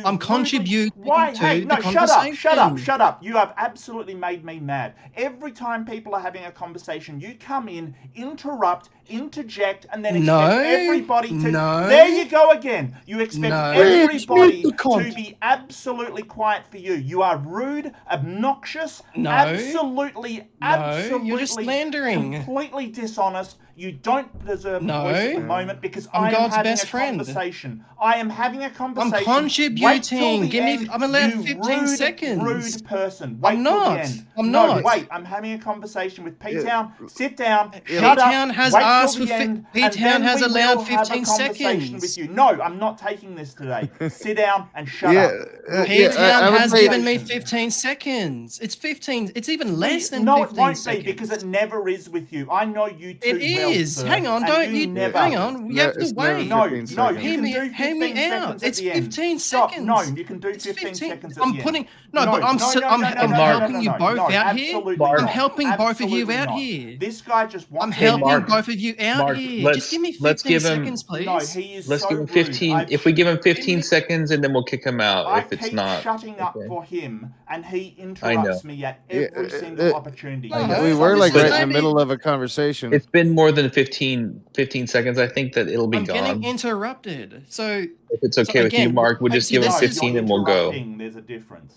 [SPEAKER 7] I'm contributing
[SPEAKER 2] Why?
[SPEAKER 7] to
[SPEAKER 2] Hey,
[SPEAKER 7] the
[SPEAKER 2] no, shut up, shut up,
[SPEAKER 7] conversation.
[SPEAKER 2] shut up. You have absolutely made me mad. Every time people are having a conversation, you come in, interrupt, interject, and then expect
[SPEAKER 7] No,
[SPEAKER 2] everybody to...
[SPEAKER 7] no.
[SPEAKER 2] There you go again. You expect
[SPEAKER 7] No.
[SPEAKER 2] everybody
[SPEAKER 6] Mute the cunt.
[SPEAKER 2] to be absolutely quiet for you. You are rude, obnoxious,
[SPEAKER 7] No.
[SPEAKER 2] absolutely,
[SPEAKER 7] You're just slandering.
[SPEAKER 2] completely dishonest. You don't deserve
[SPEAKER 7] No.
[SPEAKER 2] a voice at the moment because
[SPEAKER 7] I'm
[SPEAKER 2] I am
[SPEAKER 7] God's
[SPEAKER 2] having
[SPEAKER 7] best
[SPEAKER 2] a
[SPEAKER 7] friend.
[SPEAKER 2] conversation. I am having a conversation.
[SPEAKER 7] I'm contributing.
[SPEAKER 2] Wait till the
[SPEAKER 7] Give me-
[SPEAKER 2] end,
[SPEAKER 7] I'm allowed
[SPEAKER 2] you
[SPEAKER 7] 15
[SPEAKER 2] rude,
[SPEAKER 7] seconds.
[SPEAKER 2] Rude person. Wait
[SPEAKER 7] I'm
[SPEAKER 2] till
[SPEAKER 7] not.
[SPEAKER 2] the end.
[SPEAKER 7] I'm
[SPEAKER 2] no,
[SPEAKER 7] not.
[SPEAKER 2] wait. I'm having a conversation with P-Town. Sit down.
[SPEAKER 4] Yeah.
[SPEAKER 2] Shut up.
[SPEAKER 7] P-Town has
[SPEAKER 2] wait till
[SPEAKER 7] asked
[SPEAKER 2] the
[SPEAKER 7] for
[SPEAKER 2] end, and
[SPEAKER 7] P-Town
[SPEAKER 2] then
[SPEAKER 7] has
[SPEAKER 2] we
[SPEAKER 7] allowed
[SPEAKER 2] will have a
[SPEAKER 7] 15
[SPEAKER 2] conversation
[SPEAKER 7] seconds.
[SPEAKER 2] with you. No, I'm not taking this today. Sit down and shut
[SPEAKER 4] Yeah,
[SPEAKER 2] up.
[SPEAKER 7] P-Town
[SPEAKER 4] I would
[SPEAKER 7] has
[SPEAKER 4] say-
[SPEAKER 7] given me 15 seconds. It's 15. It's even less than 15
[SPEAKER 2] No, it won't
[SPEAKER 7] seconds.
[SPEAKER 2] be because it never is with you. I know you too
[SPEAKER 7] It
[SPEAKER 2] well,
[SPEAKER 7] is.
[SPEAKER 2] sir,
[SPEAKER 7] Hang on,
[SPEAKER 2] and
[SPEAKER 7] don't you?
[SPEAKER 2] never.
[SPEAKER 7] Hang on. You
[SPEAKER 4] No,
[SPEAKER 7] have to
[SPEAKER 4] it's never
[SPEAKER 7] wait.
[SPEAKER 2] No,
[SPEAKER 4] 15
[SPEAKER 2] no,
[SPEAKER 4] seconds.
[SPEAKER 2] you can do 15
[SPEAKER 7] Hear me
[SPEAKER 2] seconds
[SPEAKER 7] out.
[SPEAKER 2] at
[SPEAKER 7] It's
[SPEAKER 2] the end.
[SPEAKER 7] 15
[SPEAKER 2] Stop.
[SPEAKER 7] seconds.
[SPEAKER 2] No, you can do
[SPEAKER 7] It's
[SPEAKER 2] 15 seconds at
[SPEAKER 7] I'm
[SPEAKER 2] the
[SPEAKER 7] putting.
[SPEAKER 2] end.
[SPEAKER 7] No, but I'm helping you both out
[SPEAKER 2] absolutely
[SPEAKER 7] here.
[SPEAKER 2] not.
[SPEAKER 7] I'm helping both of you
[SPEAKER 2] Absolutely
[SPEAKER 7] out
[SPEAKER 2] not.
[SPEAKER 7] here.
[SPEAKER 2] This guy just wants
[SPEAKER 7] I'm
[SPEAKER 2] to
[SPEAKER 7] helping
[SPEAKER 3] Mark,
[SPEAKER 7] both of you out
[SPEAKER 3] Mark,
[SPEAKER 7] here. Just give me 15
[SPEAKER 3] let's give him-
[SPEAKER 7] seconds, please.
[SPEAKER 2] No, he is
[SPEAKER 3] Let's
[SPEAKER 2] so
[SPEAKER 3] give him
[SPEAKER 2] rude.
[SPEAKER 3] 15. If we give him 15
[SPEAKER 7] me-
[SPEAKER 3] seconds, and then we'll kick him out
[SPEAKER 2] I
[SPEAKER 3] if it's
[SPEAKER 2] keep
[SPEAKER 3] not.
[SPEAKER 2] shutting up
[SPEAKER 3] okay.
[SPEAKER 2] for him, and he
[SPEAKER 3] I
[SPEAKER 2] interrupts
[SPEAKER 3] know.
[SPEAKER 2] me at
[SPEAKER 4] Yeah,
[SPEAKER 2] every single opportunity.
[SPEAKER 7] I
[SPEAKER 2] He
[SPEAKER 7] know.
[SPEAKER 4] We
[SPEAKER 2] is
[SPEAKER 4] were
[SPEAKER 2] so
[SPEAKER 4] like
[SPEAKER 7] This is
[SPEAKER 4] right in the
[SPEAKER 7] maybe-
[SPEAKER 4] middle of a conversation.
[SPEAKER 3] It's been more than 15 seconds. I think that it'll be
[SPEAKER 7] I'm getting
[SPEAKER 3] gone.
[SPEAKER 7] interrupted. So
[SPEAKER 3] If it's okay with you,
[SPEAKER 7] again,
[SPEAKER 3] Mark, we'll just
[SPEAKER 7] see,
[SPEAKER 3] give him
[SPEAKER 7] this is-
[SPEAKER 3] 15 and we'll go.
[SPEAKER 2] There's a difference.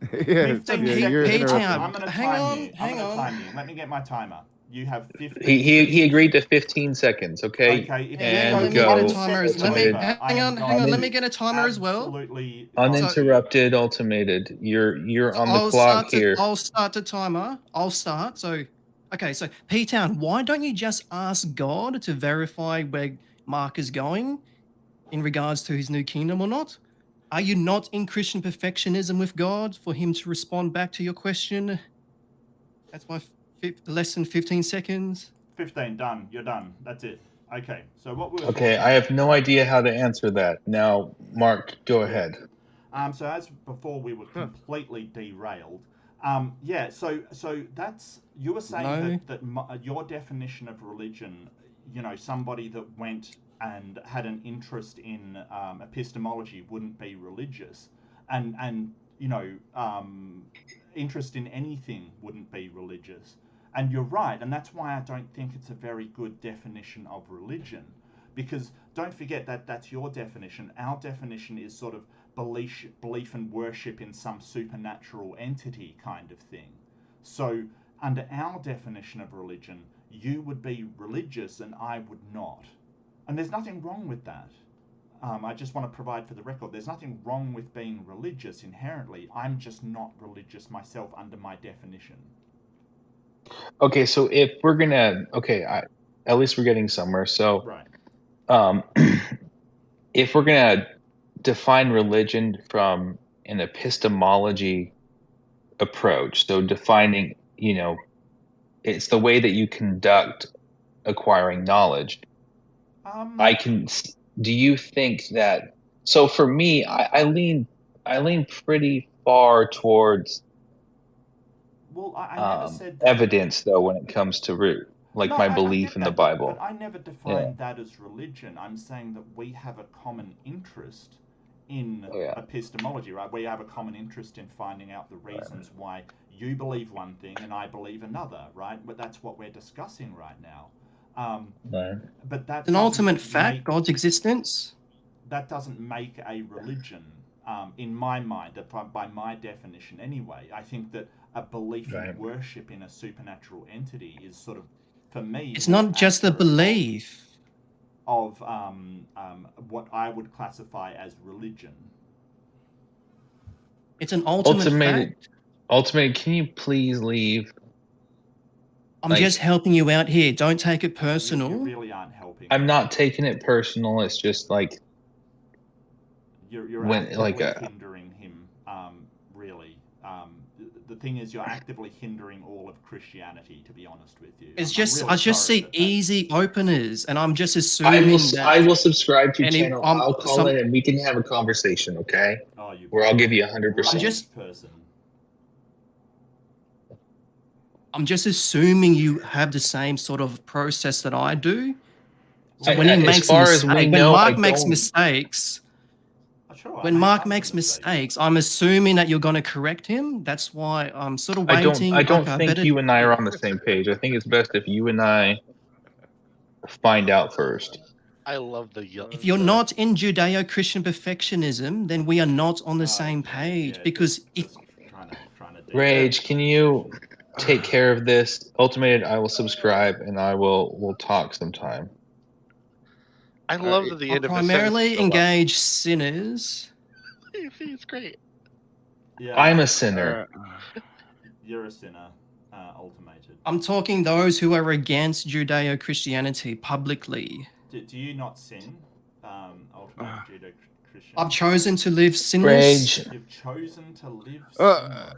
[SPEAKER 4] yeah,
[SPEAKER 2] 15
[SPEAKER 7] yeah,
[SPEAKER 2] seconds.
[SPEAKER 7] you're interrupting.
[SPEAKER 2] I'm going to
[SPEAKER 7] Hang
[SPEAKER 2] time
[SPEAKER 7] on,
[SPEAKER 2] you.
[SPEAKER 7] hang on.
[SPEAKER 2] Time you. Let me get my timer. You have 15.
[SPEAKER 3] He agreed to 15 seconds. Okay,
[SPEAKER 2] Okay, if you
[SPEAKER 7] Hang
[SPEAKER 3] and
[SPEAKER 7] on, let me
[SPEAKER 3] go.
[SPEAKER 7] get a timer. Let me
[SPEAKER 3] Ultimated.
[SPEAKER 7] hang on. Let me get a timer as well.
[SPEAKER 2] Absolutely.
[SPEAKER 3] Uninterrupted, ultimated. You're on the
[SPEAKER 7] I'll
[SPEAKER 3] clock
[SPEAKER 7] start
[SPEAKER 3] here.
[SPEAKER 7] I'll start the timer. I'll start. So, okay. So, P-Town, why don't you just ask God to verify where Mark is going in regards to his new kingdom or not? Are you not in Christian perfectionism with God for him to respond back to your question? That's my less than 15 seconds.
[SPEAKER 2] 15, done. You're done. That's it. Okay, so what we were
[SPEAKER 3] Okay,
[SPEAKER 2] talking
[SPEAKER 3] I have no idea how to answer that. Now, Mark, go ahead.
[SPEAKER 2] So as before, we were completely derailed. So that's you were saying that your definition of religion, somebody that went and had an interest in epistemology wouldn't be religious, and interest in anything wouldn't be religious. And you're right, and that's why I don't think it's a very good definition of religion, because don't forget that that's your definition. Our definition is sort of belief and worship in some supernatural entity kind of thing. So under our definition of religion, you would be religious and I would not. And there's nothing wrong with that. I just want to provide for the record, there's nothing wrong with being religious inherently. I'm just not religious myself under my definition.
[SPEAKER 3] Okay, so if we're gonna, at least we're getting somewhere. So,
[SPEAKER 2] right.
[SPEAKER 3] If we're gonna define religion from an epistemology approach, so defining, it's the way that you conduct acquiring knowledge. Do you think that? So for me, I lean pretty far towards.
[SPEAKER 2] Well, I never said that.
[SPEAKER 3] Evidence, though, when it comes to my belief in the Bible.
[SPEAKER 2] But I never defined that as religion. I'm saying that we have a common interest in epistemology, right? We have a common interest in finding out the reasons why you believe one thing and I believe another, right? But that's what we're discussing right now. But that's
[SPEAKER 7] an ultimate fact, God's existence.
[SPEAKER 2] That doesn't make a religion, in my mind, by my definition anyway. I think that a belief and worship in a supernatural entity is sort of, for me,
[SPEAKER 7] it's not just a belief
[SPEAKER 2] of what I would classify as religion.
[SPEAKER 7] It's an ultimate fact.
[SPEAKER 3] Ultimated, can you please leave?
[SPEAKER 7] I'm just helping you out here. Don't take it personal.
[SPEAKER 2] You really aren't helping.
[SPEAKER 3] I'm not taking it personal. It's just like
[SPEAKER 2] you're hindering him. Really, the thing is, you're actively hindering all of Christianity. To be honest with you,
[SPEAKER 7] It's
[SPEAKER 2] I'm
[SPEAKER 7] just
[SPEAKER 2] really
[SPEAKER 7] I just
[SPEAKER 2] sorry
[SPEAKER 7] see
[SPEAKER 2] that
[SPEAKER 7] easy openers, and I'm just
[SPEAKER 3] I
[SPEAKER 7] assuming
[SPEAKER 3] will
[SPEAKER 7] that
[SPEAKER 3] I will subscribe to your
[SPEAKER 7] any
[SPEAKER 3] channel. I'll call
[SPEAKER 7] some
[SPEAKER 3] in and we can have a conversation, okay?
[SPEAKER 2] Oh, you
[SPEAKER 3] Where I'll give you
[SPEAKER 7] I'm
[SPEAKER 3] 100%.
[SPEAKER 7] just
[SPEAKER 2] person.
[SPEAKER 7] I'm just assuming you have the same sort of process that I do. So
[SPEAKER 3] I-
[SPEAKER 7] when he
[SPEAKER 3] as
[SPEAKER 7] makes a
[SPEAKER 3] far as we
[SPEAKER 7] mistake, when
[SPEAKER 3] know, I
[SPEAKER 7] Mark makes
[SPEAKER 3] don't.
[SPEAKER 7] mistakes,
[SPEAKER 2] Oh, sure, I
[SPEAKER 7] when
[SPEAKER 2] make
[SPEAKER 7] Mark
[SPEAKER 2] tons of
[SPEAKER 7] makes
[SPEAKER 2] mistakes.
[SPEAKER 7] mistakes, I'm assuming that you're going to correct him. That's why I'm sort of
[SPEAKER 3] I
[SPEAKER 7] waiting.
[SPEAKER 3] don't
[SPEAKER 7] Okay, I
[SPEAKER 3] think
[SPEAKER 7] better.
[SPEAKER 3] you and I are on the same page. I think it's best if you and I find out first.
[SPEAKER 5] I love the
[SPEAKER 7] If you're not in Judeo-Christian perfectionism, then we are not on the same page.
[SPEAKER 2] Yeah,
[SPEAKER 7] Because
[SPEAKER 2] just trying to do
[SPEAKER 3] Rage, can you take care of this? Ultimated, I will subscribe and we'll talk sometime.
[SPEAKER 5] I love that the
[SPEAKER 7] I
[SPEAKER 5] end of his
[SPEAKER 7] primarily
[SPEAKER 5] sentence.
[SPEAKER 7] engage sinners.
[SPEAKER 5] It's great.
[SPEAKER 2] Yeah,
[SPEAKER 3] I'm a sinner.
[SPEAKER 2] you're a sinner, Ultimated.
[SPEAKER 7] I'm talking those who are against Judeo-Christianity publicly.
[SPEAKER 2] Do you not sin, Ultimated Judeo-Christian?
[SPEAKER 7] I've chosen to live sinless.
[SPEAKER 3] Rage.
[SPEAKER 2] You've chosen to live
[SPEAKER 4] I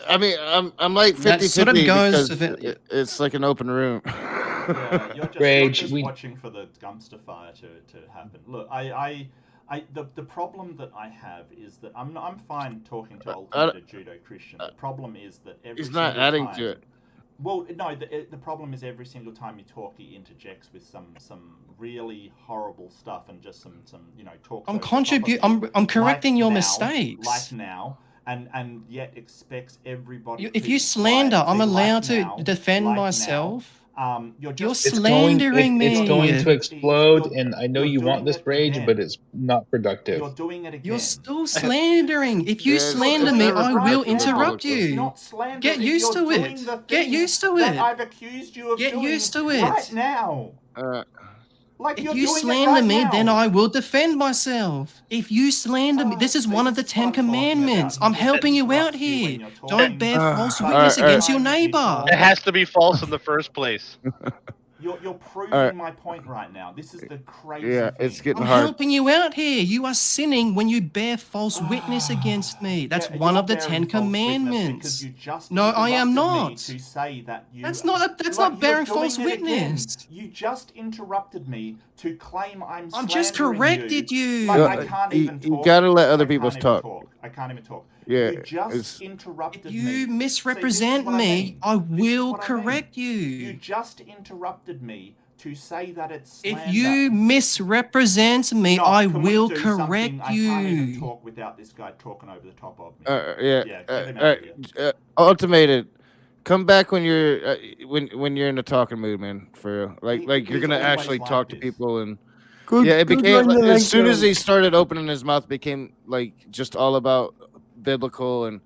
[SPEAKER 2] sinless.
[SPEAKER 4] mean, I'm like 50-50
[SPEAKER 7] That sort of goes
[SPEAKER 4] because it's like an open room.
[SPEAKER 2] Yeah, you're
[SPEAKER 3] Rage,
[SPEAKER 2] just watching for the dumpster fire to happen. Look, the problem that I have is that I'm fine talking to Ultimated Judeo-Christian. The problem is that every
[SPEAKER 4] He's not
[SPEAKER 2] single
[SPEAKER 4] adding
[SPEAKER 2] time,
[SPEAKER 4] to it.
[SPEAKER 2] Well, no, the problem is every single time you talk, he interjects with some really horrible stuff and just some talk.
[SPEAKER 7] I'm correcting your mistakes.
[SPEAKER 2] Like now. And yet expects everybody.
[SPEAKER 7] If you slander, I'm allowed to defend myself. You're slandering me.
[SPEAKER 3] It's going to explode, and I know you want this rage, but it's not productive.
[SPEAKER 2] You're doing it again.
[SPEAKER 7] You're still slandering. If you slander me, I will interrupt you.
[SPEAKER 2] It's not slander.
[SPEAKER 7] Get used to it. Get used to it.
[SPEAKER 2] I've accused you of
[SPEAKER 7] Get used to it.
[SPEAKER 2] Right now. Like
[SPEAKER 7] if you slander me, then I will defend myself. If you slander me, this is one of the 10 Commandments. I'm helping you out here. Don't bear false witness against your neighbor.
[SPEAKER 5] It has to be false in the first place.
[SPEAKER 2] You're proving my point right now. This is the crazy thing.
[SPEAKER 4] It's getting
[SPEAKER 7] I'm
[SPEAKER 4] hard.
[SPEAKER 7] helping you out here. You are sinning when you bear false witness against me. That's one of the 10 Commandments. No, I am not.
[SPEAKER 2] To say that
[SPEAKER 7] that's not bearing false witness.
[SPEAKER 2] You just interrupted me to claim I'm
[SPEAKER 7] just corrected you.
[SPEAKER 2] Like, I can't even talk.
[SPEAKER 4] You gotta let other people talk.
[SPEAKER 2] I can't even talk.
[SPEAKER 4] Yeah,
[SPEAKER 2] you just interrupted me.
[SPEAKER 7] If you misrepresent me, I will correct you.
[SPEAKER 2] You just interrupted me to say that it's slander.
[SPEAKER 7] If you misrepresent me, I will correct you.
[SPEAKER 2] I can't even talk without this guy talking over the top of me.
[SPEAKER 4] Ultimated. Come back when you're when you're in a talking mood, man. For real. Like you're gonna actually talk to people and. It became as soon as he started opening his mouth, it became like just all about biblical, and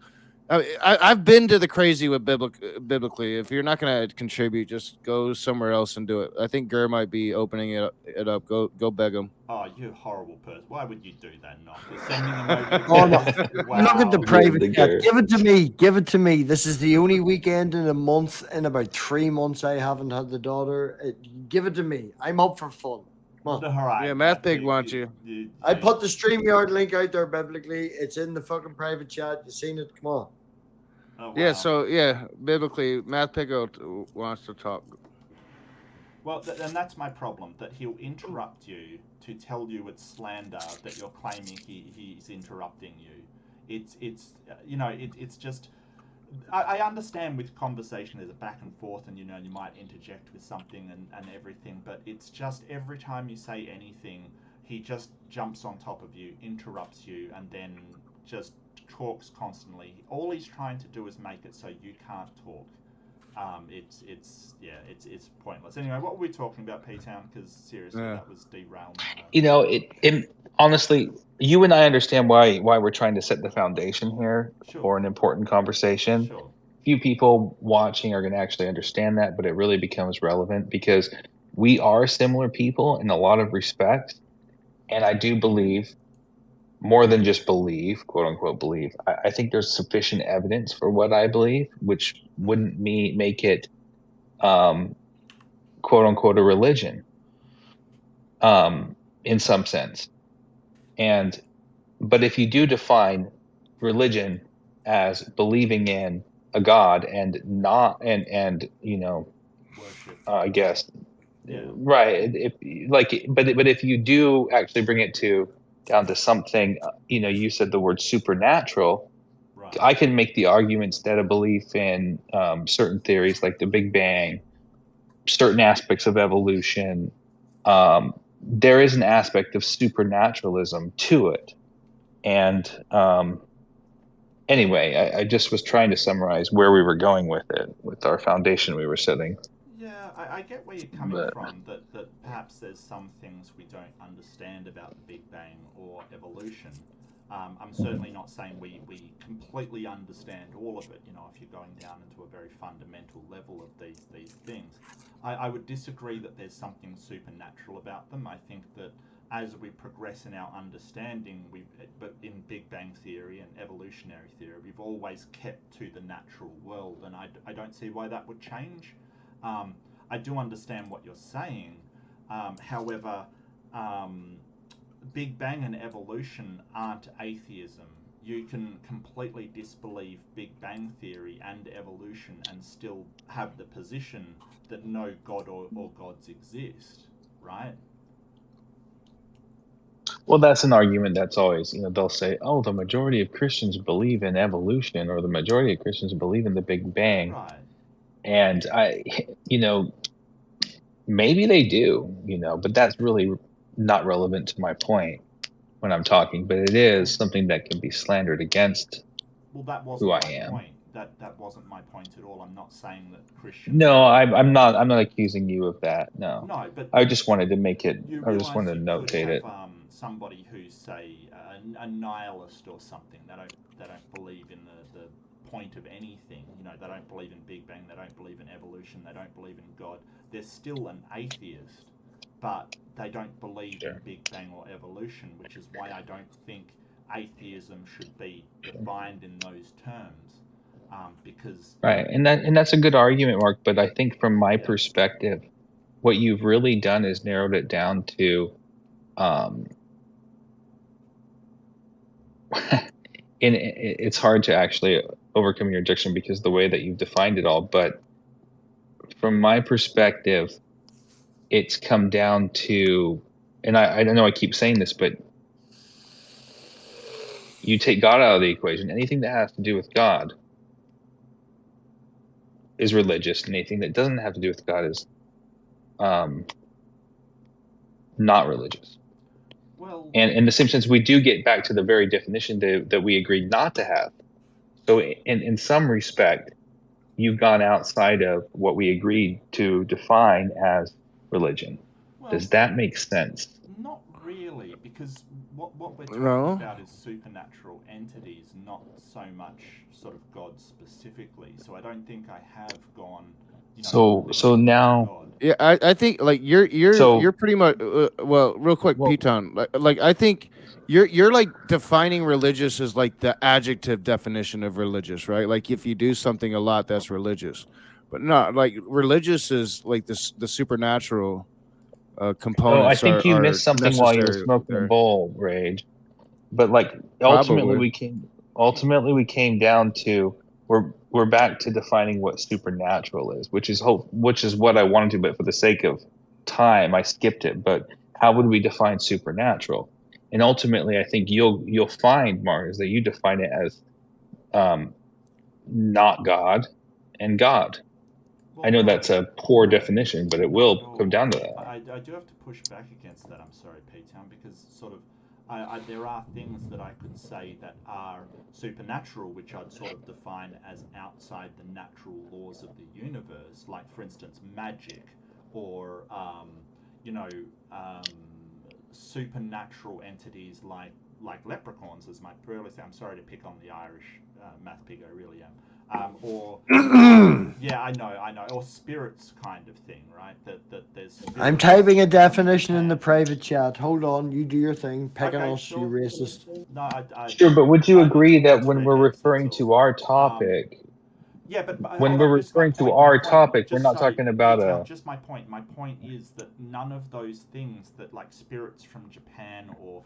[SPEAKER 4] I've been to the crazy with biblically. If you're not going to contribute, just go somewhere else and do it. I think Gur might be opening it up. Go beg him.
[SPEAKER 2] Oh, you horrible person! Why would you do that? You're sending them over.
[SPEAKER 6] Oh no! Wow. Look at the private chat. Give it to me. Give it to me. This is the only weekend in a month, in about 3 months, I haven't had the daughter. Give it to me. I'm up for fun.
[SPEAKER 2] Right,
[SPEAKER 4] Math Pig wants you.
[SPEAKER 6] I put the StreamYard link out there biblically. It's in the fucking private chat. You seen it? Come on.
[SPEAKER 2] Oh,
[SPEAKER 4] wow. Biblically, Math Pig wants to talk.
[SPEAKER 2] Well, and that's my problem, that he'll interrupt you to tell you it's slander that you're claiming he's interrupting you. It's just... I understand with conversation there's a back and forth and you might interject with something and everything, but it's just every time you say anything, he just jumps on top of you, interrupts you, and then just talks constantly. All he's trying to do is make it so you can't talk. It's pointless. Anyway, what were we talking about, P-Town? Because seriously, that was derailing.
[SPEAKER 3] Honestly, you and I understand why we're trying to set the foundation here for an important conversation.
[SPEAKER 2] Sure.
[SPEAKER 3] Few people watching are going to actually understand that, but it really becomes relevant because we are similar people in a lot of respects, and I do believe, more than just believe, quote unquote believe, I think there's sufficient evidence for what I believe, which wouldn't make it quote unquote a religion in some sense. But if you do define religion as believing in a God and not and
[SPEAKER 2] Worship.
[SPEAKER 3] I guess
[SPEAKER 2] Yeah.
[SPEAKER 3] right. But if you do actually bring it down to something, you said the word supernatural.
[SPEAKER 2] Right.
[SPEAKER 3] I can make the argument instead of belief in certain theories like the Big Bang, certain aspects of evolution. There is an aspect of supernaturalism to it, and anyway, I just was trying to summarize where we were going with it, with our foundation we were setting.
[SPEAKER 2] Yeah, I get where you're coming
[SPEAKER 3] But-
[SPEAKER 2] from, that perhaps there's some things we don't understand about the Big Bang or evolution. I'm certainly not saying we completely understand all of it, if you're going down into a very fundamental level of these things. I would disagree that there's something supernatural about them. I think that as we progress in our understanding, but in Big Bang theory and evolutionary theory, we've always kept to the natural world, and I don't see why that would change. I do understand what you're saying. However, Big Bang and evolution aren't atheism. You can completely disbelieve Big Bang theory and evolution and still have the position that no God or gods exist, right?
[SPEAKER 3] Well, that's an argument that's always, they'll say, oh, the majority of Christians believe in evolution, or the majority of Christians believe in the Big Bang.
[SPEAKER 2] Right.
[SPEAKER 3] And maybe they do, but that's really not relevant to my point when I'm talking, but it is something that can be slandered against
[SPEAKER 2] Well, that wasn't
[SPEAKER 3] who I
[SPEAKER 2] my
[SPEAKER 3] am.
[SPEAKER 2] point. That wasn't my point at all. I'm not saying that Christians.
[SPEAKER 3] No, I'm not accusing you of that. No.
[SPEAKER 2] No, but
[SPEAKER 3] I just wanted to make it.
[SPEAKER 2] You
[SPEAKER 3] I just
[SPEAKER 2] realise
[SPEAKER 3] wanted to
[SPEAKER 2] you
[SPEAKER 3] notate
[SPEAKER 2] could
[SPEAKER 3] it.
[SPEAKER 2] have somebody who's, say, a nihilist or something. They don't believe in the point of anything. They don't believe in Big Bang. They don't believe in evolution. They don't believe in God. They're still an atheist, but they don't believe in Big Bang or evolution, which is why I don't think atheism should be defined in those terms. Because
[SPEAKER 3] Right, and that's a good argument, Mark. But I think from my perspective, what you've really done is narrowed it down to, and it's hard to actually overcome your objection because the way that you've defined it all. But from my perspective, it's come down to, and I know I keep saying this, but you take God out of the equation. Anything that has to do with God is religious, and anything that doesn't have to do with God is not religious.
[SPEAKER 2] Well,
[SPEAKER 3] and in the same sense, we do get back to the very definition that we agreed not to have. So in some respect, you've gone outside of what we agreed to define as religion.
[SPEAKER 2] Well,
[SPEAKER 3] does that make sense?
[SPEAKER 2] Not really, because what we're talking
[SPEAKER 4] No.
[SPEAKER 2] about is supernatural entities, not so much sort of God specifically. So I don't think I have gone.
[SPEAKER 3] So now,
[SPEAKER 2] God.
[SPEAKER 4] Yeah, I think like you're pretty much well, real quick,
[SPEAKER 3] Well-
[SPEAKER 4] Piton. Like I think you're like defining religious as like the adjective definition of religious, right? Like if you do something a lot, that's religious. But no, like religious is like the supernatural components.
[SPEAKER 3] Oh, I think you
[SPEAKER 4] are
[SPEAKER 3] missed something while you were
[SPEAKER 4] necessary
[SPEAKER 3] smoking a
[SPEAKER 4] there.
[SPEAKER 3] bowl, Rage. But like
[SPEAKER 4] Probably.
[SPEAKER 3] ultimately we came down to we're back to defining what supernatural is, which is what I wanted to, but for the sake of time, I skipped it. But how would we define supernatural? And ultimately, I think you'll find, Mars, that you define it as not God and God.
[SPEAKER 2] Well,
[SPEAKER 3] I know
[SPEAKER 2] no,
[SPEAKER 3] that's a poor
[SPEAKER 2] no,
[SPEAKER 3] definition, but it
[SPEAKER 2] not
[SPEAKER 3] will
[SPEAKER 2] at all.
[SPEAKER 3] come down to that.
[SPEAKER 2] I do have to push back against that. I'm sorry, P-Town, because sort of there are things that I could say that are supernatural, which I'd sort of define as outside the natural laws of the universe, like, for instance, magic, or supernatural entities like leprechauns, as my pluralist. I'm sorry to pick on the Irish math pig, I really am. Or yeah, I know, or spirits kind of thing, right? That there's.
[SPEAKER 6] I'm typing a definition in the private chat. Hold on, you do your thing. Pick on
[SPEAKER 2] Okay,
[SPEAKER 6] us,
[SPEAKER 2] sure.
[SPEAKER 6] you racist.
[SPEAKER 2] No,
[SPEAKER 3] Sure, but would you
[SPEAKER 2] I look
[SPEAKER 3] agree that
[SPEAKER 2] towards
[SPEAKER 3] when we're
[SPEAKER 2] redheads,
[SPEAKER 3] referring
[SPEAKER 2] that's all.
[SPEAKER 3] to our topic,
[SPEAKER 2] Yeah, but
[SPEAKER 3] when
[SPEAKER 2] hold
[SPEAKER 3] we're
[SPEAKER 2] on, just my
[SPEAKER 3] referring to
[SPEAKER 2] point,
[SPEAKER 3] our
[SPEAKER 2] my point,
[SPEAKER 3] topic, we're
[SPEAKER 2] just
[SPEAKER 3] not
[SPEAKER 2] sorry,
[SPEAKER 3] talking about
[SPEAKER 2] P-Town,
[SPEAKER 3] a.
[SPEAKER 2] just my point. My point is that none of those things that, like, spirits from Japan or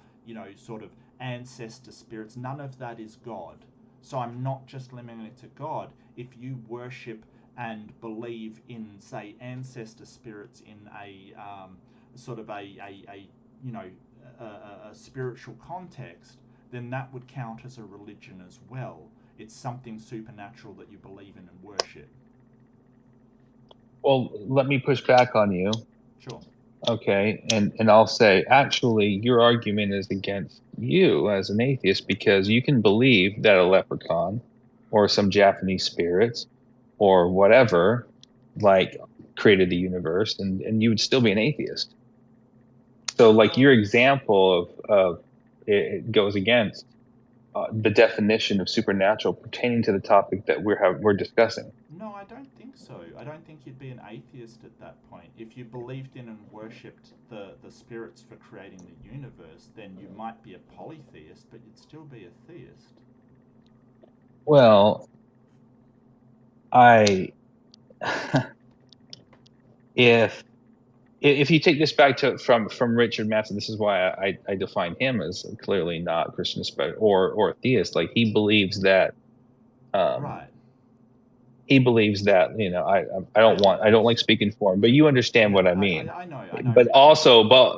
[SPEAKER 2] sort of ancestor spirits, none of that is God. So I'm not just limiting it to God. If you worship and believe in, say, ancestor spirits in a sort of a spiritual context, then that would count as a religion as well. It's something supernatural that you believe in and worship.
[SPEAKER 3] Well, let me push back on you.
[SPEAKER 2] Sure.
[SPEAKER 3] Okay, and I'll say, actually, your argument is against you as an atheist, because you can believe that a leprechaun or some Japanese spirits or whatever, like, created the universe, and you would still be an atheist. So, like, your example of it goes against the definition of supernatural pertaining to the topic that we're discussing.
[SPEAKER 2] No, I don't think so. I don't think you'd be an atheist at that point. If you believed in and worshipped the spirits for creating the universe, then you might be a polytheist, but you'd still be a theist.
[SPEAKER 3] Well, if you take this back to from Richard Matheson, this is why I define him as clearly not Christian or a theist. Like, he believes that
[SPEAKER 2] Right.
[SPEAKER 3] he believes that, I don't like speaking for him, but you understand what I mean.
[SPEAKER 2] I know.
[SPEAKER 3] But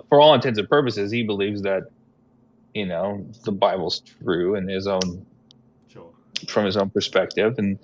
[SPEAKER 3] for all intents and purposes, he believes that the Bible's true in his own from his own perspective, and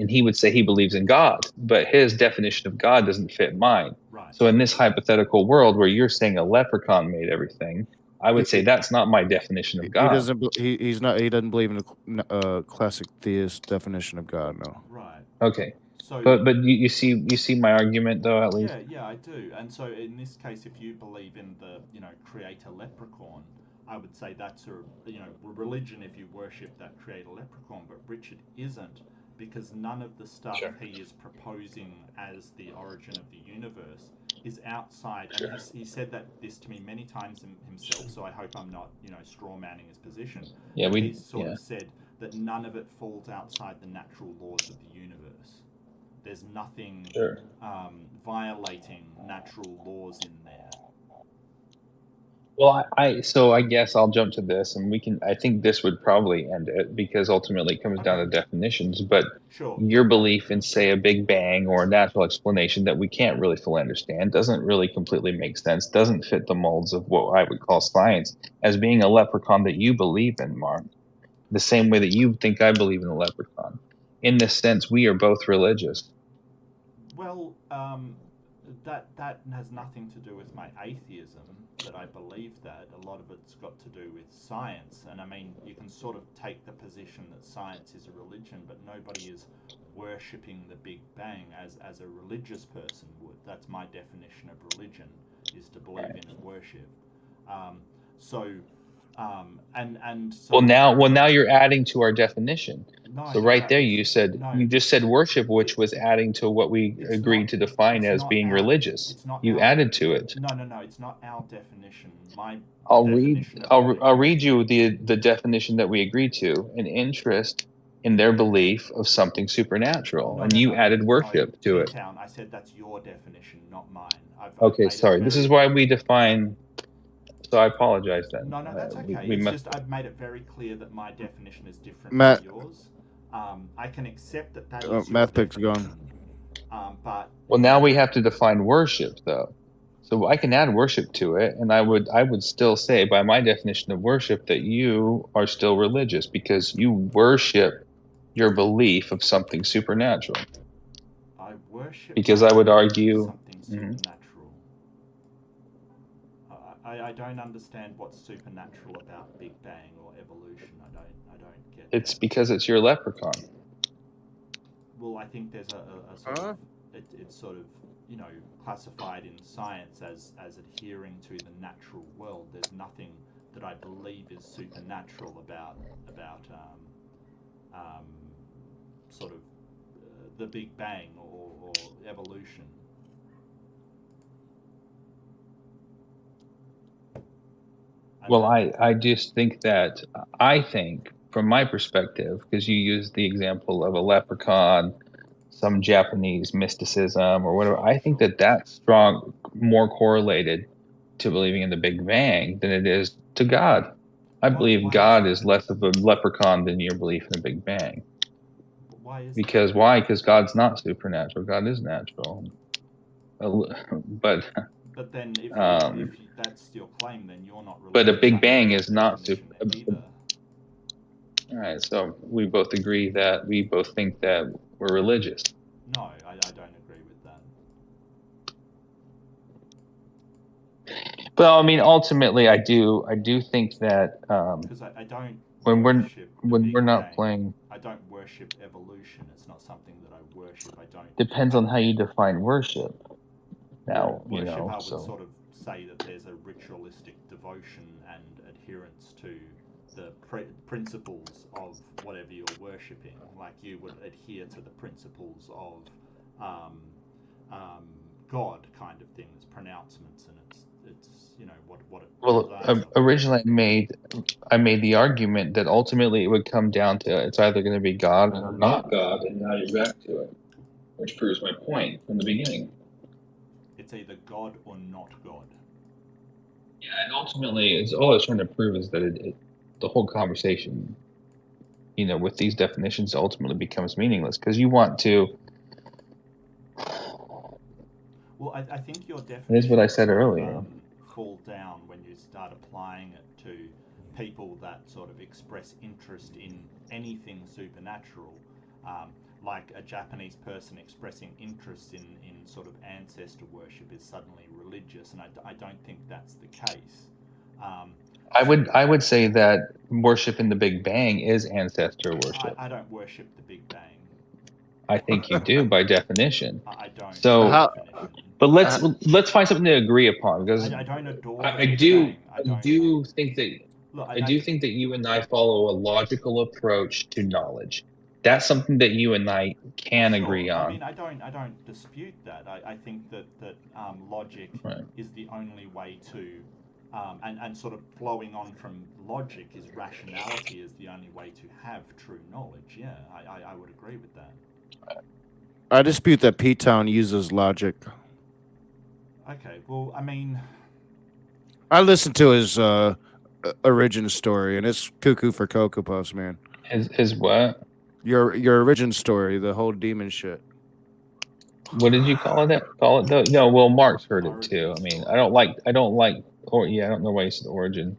[SPEAKER 3] he would say he believes in God, but his definition of God doesn't fit mine.
[SPEAKER 2] Right.
[SPEAKER 3] So in this hypothetical world where you're saying a leprechaun made everything, I would say that's not my definition of God.
[SPEAKER 4] He doesn't believe in a classic theist definition of God. No.
[SPEAKER 2] Right.
[SPEAKER 3] Okay.
[SPEAKER 2] So,
[SPEAKER 3] but you see my argument, though, at least.
[SPEAKER 2] Yeah, I do. And so in this case, if you believe in the create a leprechaun, I would say that's a religion if you worship that create a leprechaun. But Richard isn't, because none of the stuff he is proposing as the origin of the universe is outside. And he said this to me many times himself. So I hope I'm not straw manning his position.
[SPEAKER 3] Yeah,
[SPEAKER 2] he sort of said that none of it falls outside the natural laws of the universe. There's nothing violating natural laws in there.
[SPEAKER 3] Well, I guess I'll jump to this, and I think this would probably end it, because ultimately it comes down to definitions. But your belief in, say, a Big Bang or a natural explanation that we can't really fully understand doesn't really completely make sense, doesn't fit the molds of what I would call science, as being a leprechaun that you believe in, Mark. The same way that you think I believe in a leprechaun. In this sense, we are both religious.
[SPEAKER 2] Well, that has nothing to do with my atheism, that I believe that. A lot of it's got to do with science. And I mean, you can sort of take the position that science is a religion, but nobody is worshipping the Big Bang as a religious person would. That's my definition of religion, is to believe in and worship.
[SPEAKER 3] Well, now you're adding to our definition. So right there, you just said worship, which was adding to what we agreed to define as being religious. You added to it.
[SPEAKER 2] No, it's not our definition.
[SPEAKER 3] I'll read you the definition that we agreed to: an interest in their belief of something supernatural, and you added worship to it.
[SPEAKER 2] I said that's your definition, not mine.
[SPEAKER 3] Okay, sorry. This is why we define. So I apologize then.
[SPEAKER 2] No, that's okay. Just I've made it very clear that my definition is different
[SPEAKER 4] from
[SPEAKER 2] yours. I can accept that is
[SPEAKER 4] your math pick's gone.
[SPEAKER 2] But
[SPEAKER 3] now we have to define worship, though. So I can add worship to it, and I would still say, by my definition of worship, that you are still religious, because you worship your belief of something supernatural.
[SPEAKER 2] I worship
[SPEAKER 3] because I would argue
[SPEAKER 2] something supernatural. I don't understand what's supernatural about Big Bang or evolution. I don't get.
[SPEAKER 3] It's because it's your leprechaun.
[SPEAKER 2] Well, I think there's a sort of it's sort of classified in science as adhering to the natural world. There's nothing that I believe is supernatural about sort of the Big Bang or evolution.
[SPEAKER 3] Well, I just think that, from my perspective, because you used the example of a leprechaun, some Japanese mysticism or whatever, I think that's more correlated to believing in the Big Bang than it is to God. I believe God is less of a leprechaun than your belief in the Big Bang.
[SPEAKER 2] Why is
[SPEAKER 3] Because
[SPEAKER 2] that?
[SPEAKER 3] why? Because God's not supernatural. God is natural. But
[SPEAKER 2] then, if that's your claim, then you're not really.
[SPEAKER 3] But a Big Bang is not
[SPEAKER 2] definition either.
[SPEAKER 3] All right, so we both agree that we both think that we're religious.
[SPEAKER 2] No, I don't agree with that.
[SPEAKER 3] But I mean, ultimately, I do think that
[SPEAKER 2] because I don't.
[SPEAKER 3] When we're not playing,
[SPEAKER 2] I don't worship evolution. It's not something that I worship. I don't.
[SPEAKER 3] Depends on how you define worship. Now,
[SPEAKER 2] worship, I would sort of say that there's a ritualistic devotion and adherence to the principles of whatever you're worshipping. Like you would adhere to the principles of God, kind of thing. It's pronouncements, and it's what it.
[SPEAKER 3] Well, originally I made the argument that ultimately it would come down to it's either going to be God or not God, and now you're back to it, which proves my point from the beginning.
[SPEAKER 2] It's either God or not God.
[SPEAKER 3] Yeah, and ultimately, it's all I was trying to prove is that the whole conversation, with these definitions, ultimately becomes meaningless because you want to.
[SPEAKER 2] Well, I think your definition
[SPEAKER 3] is what I said earlier.
[SPEAKER 2] Fall down when you start applying it to people that sort of express interest in anything supernatural. Like a Japanese person expressing interest in sort of ancestor worship is suddenly religious, and I don't think that's the case.
[SPEAKER 3] I would say that worship in the Big Bang is ancestor worship.
[SPEAKER 2] I don't worship the Big Bang.
[SPEAKER 3] I think you do by definition.
[SPEAKER 2] I don't.
[SPEAKER 3] So, but let's find something to agree upon because
[SPEAKER 2] I don't adore.
[SPEAKER 3] I do think that you and I follow a logical approach to knowledge. That's something that you and I can agree on.
[SPEAKER 2] I mean, I don't dispute that. I think that logic is the only way to, and sort of flowing on from logic is rationality is the only way to have true knowledge. Yeah, I would agree with that.
[SPEAKER 4] I dispute that P-Town uses logic.
[SPEAKER 2] Okay, well, I mean,
[SPEAKER 4] I listened to his origin story, and it's cuckoo for Cocoa Puffs, man.
[SPEAKER 3] His what?
[SPEAKER 4] Your origin story, the whole demon shit.
[SPEAKER 3] What did you call it? No, well, Mark's heard it too. I mean, I don't like, I don't know why you said origin.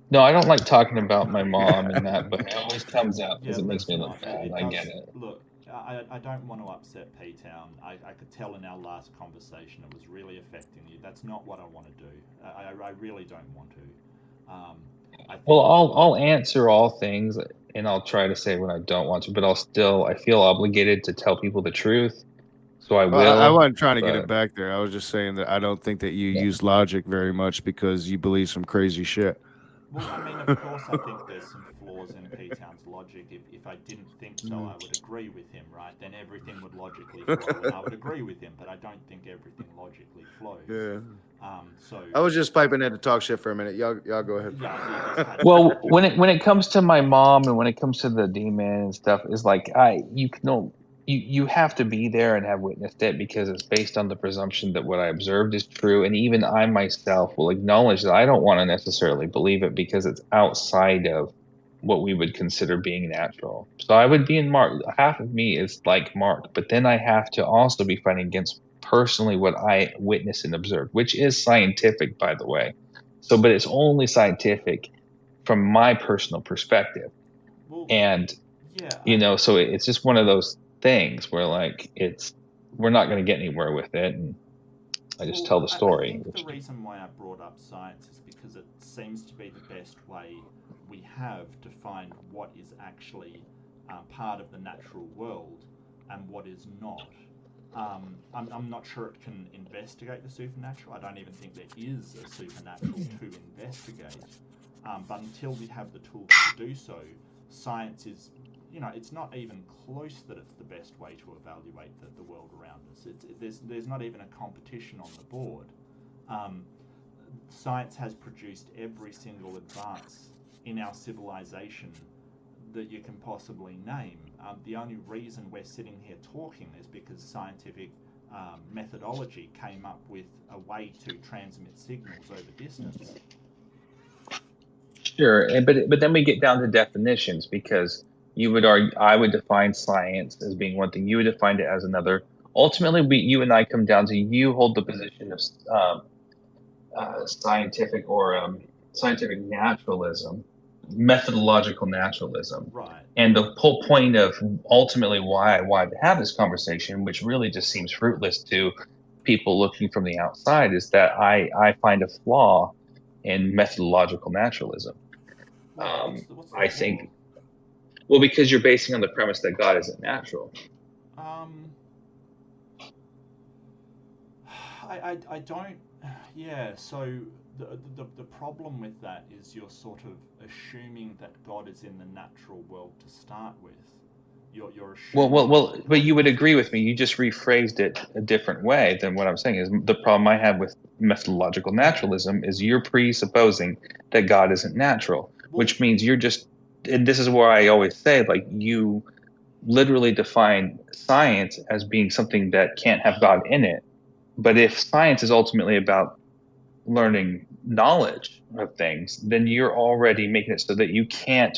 [SPEAKER 3] No, I don't like talking about my mom and that, but it always comes out because it makes me look bad. I get it.
[SPEAKER 2] Look, I don't want to upset P-Town. I could tell in our last conversation it was really affecting you. That's not what I want to do. I really don't want to.
[SPEAKER 3] Well, I'll answer all things, and I'll try to say when I don't want to, but I feel obligated to tell people the truth. So I will.
[SPEAKER 4] I wasn't trying to get it back there. I was just saying that I don't think that you use logic very much because you believe some crazy shit.
[SPEAKER 2] Well, I mean, of course, I think there's some flaws in P-Town's logic. If I didn't think so, I would agree with him, right? Then everything would logically flow, and I would agree with him. But I don't think everything logically flows.
[SPEAKER 4] Yeah.
[SPEAKER 2] So
[SPEAKER 4] I was just piping in to talk shit for a minute. Y'all go ahead.
[SPEAKER 3] Well, when it comes to my mom and when it comes to the demon and stuff, is like you have to be there and have witnessed it because it's based on the presumption that what I observed is true, and even I myself will acknowledge that I don't want to necessarily believe it because it's outside of what we would consider being natural. So I would be in Mark. Half of me is like Mark, but then I have to also be fighting against personally what I witnessed and observed, which is scientific, by the way. So, but it's only scientific from my personal perspective, and so it's just one of those things where like we're not going to get anywhere with it, and I just tell the story.
[SPEAKER 2] I think the reason why I brought up science is because it seems to be the best way we have to find what is actually part of the natural world and what is not. I'm not sure it can investigate the supernatural. I don't even think there is a supernatural to investigate. But until we have the tools to do so, science is, it's not even close that it's the best way to evaluate the world around us. There's not even a competition on the board. Science has produced every single advance in our civilization that you can possibly name. The only reason we're sitting here talking is because scientific methodology came up with a way to transmit signals over distance.
[SPEAKER 3] Sure, but then we get down to definitions, because you would argue, I would define science as being one thing, you would define it as another. Ultimately, you and I come down to, you hold the position of scientific scientific naturalism, methodological naturalism.
[SPEAKER 2] Right.
[SPEAKER 3] And the whole point of ultimately why I have this conversation, which really just seems fruitless to people looking from the outside, is that I find a flaw in methodological naturalism.
[SPEAKER 2] What's the
[SPEAKER 3] I
[SPEAKER 2] flaw?
[SPEAKER 3] think, well, because you're basing on the premise that God isn't natural.
[SPEAKER 2] I don't. Yeah. So the problem with that is you're sort of assuming that God is in the natural world to start with. You're assuming.
[SPEAKER 3] Well, but you would agree with me. You just rephrased it a different way than what I'm saying. Is the problem I have with methodological naturalism is you're presupposing that God isn't natural, which means you're just. And this is where I always say, like, you literally define science as being something that can't have God in it. But if science is ultimately about learning knowledge of things, then you're already making it so that you can't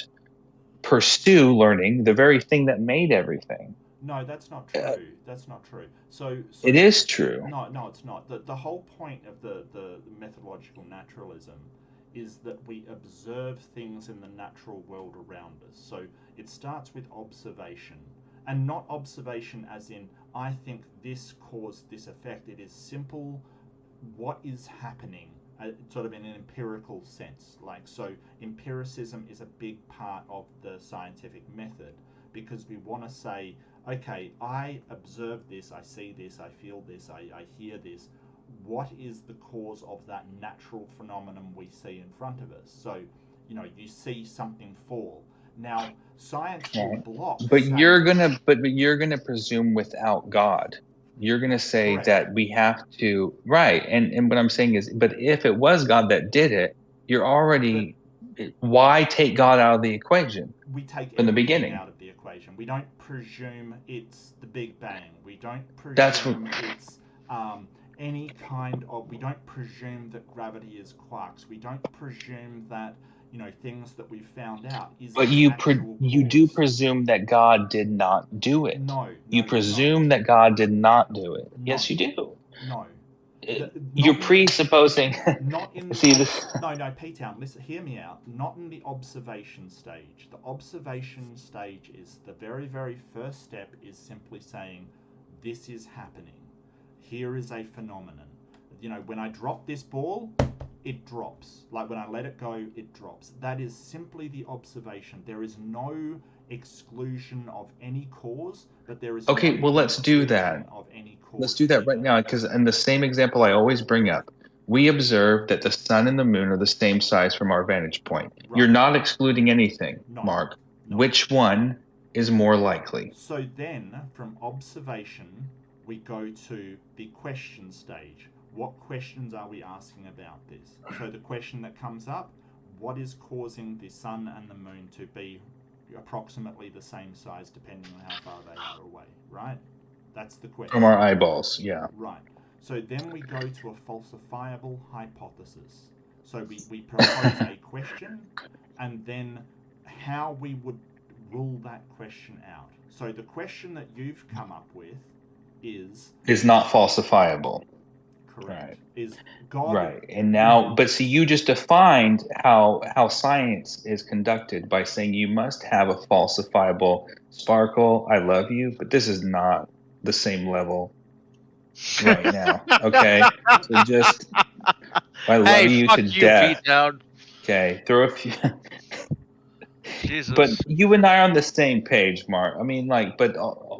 [SPEAKER 3] pursue learning the very thing that made everything.
[SPEAKER 2] No, that's not true. That's not true. So
[SPEAKER 3] it is true.
[SPEAKER 2] No, it's not. The whole point of the methodological naturalism is that we observe things in the natural world around us. So it starts with observation, and not observation as in, I think this caused this effect. It is simple, what is happening, sort of in an empirical sense. Like, so empiricism is a big part of the scientific method, because we want to say, okay, I observe this, I see this, I feel this, I hear this. What is the cause of that natural phenomenon we see in front of us? So, you see something fall. Now, science will block.
[SPEAKER 3] But you're gonna presume without God. You're gonna say
[SPEAKER 2] Correct.
[SPEAKER 3] that we have to, right? And what I'm saying is, but if it was God that did it, you're already. Why take God out of the equation?
[SPEAKER 2] We take
[SPEAKER 3] from the beginning
[SPEAKER 2] out of the equation. We don't presume it's the Big Bang. We don't presume it's any kind of. We don't presume that gravity is quarks. We don't presume that things that we've found out is.
[SPEAKER 3] But you do presume that God did not do it.
[SPEAKER 2] No.
[SPEAKER 3] You presume that God did not do it. No. Yes, you do.
[SPEAKER 2] No.
[SPEAKER 3] You're presupposing.
[SPEAKER 2] Not in the.
[SPEAKER 3] See this?
[SPEAKER 2] No, P-Town. Listen, hear me out. Not in the observation stage. The observation stage is the very, very first step. Is simply saying, this is happening. Here is a phenomenon. When I drop this ball, it drops. Like when I let it go, it drops. That is simply the observation. There is no exclusion of any cause, but there is.
[SPEAKER 3] Okay, well, let's do that.
[SPEAKER 2] Of any cause.
[SPEAKER 3] Let's do that right now, because in the same example I always bring up, we observe that the sun and the moon are the same size from our vantage point. Right. You're not excluding anything, no. Mark. No. Which one is more likely?
[SPEAKER 2] So then, from observation, we go to the question stage. What questions are we asking about this? So the question that comes up, what is causing the sun and the moon to be approximately the same size depending on how far they are away, right? That's the question.
[SPEAKER 3] From our eyeballs, yeah.
[SPEAKER 2] Right. So then we go to a falsifiable hypothesis. So we propose a question, and then how we would rule that question out. So the question that you've come up with is
[SPEAKER 3] not falsifiable.
[SPEAKER 2] Correct. Right. Is God
[SPEAKER 3] right? And now, but see, you just defined how science is conducted by saying you must have a falsifiable sparkle. I love you, but this is not the same level right now. Okay, so just I love you to death. Okay, throw a few.
[SPEAKER 8] Jesus.
[SPEAKER 3] But you and I are on the same page, Mark. I mean, but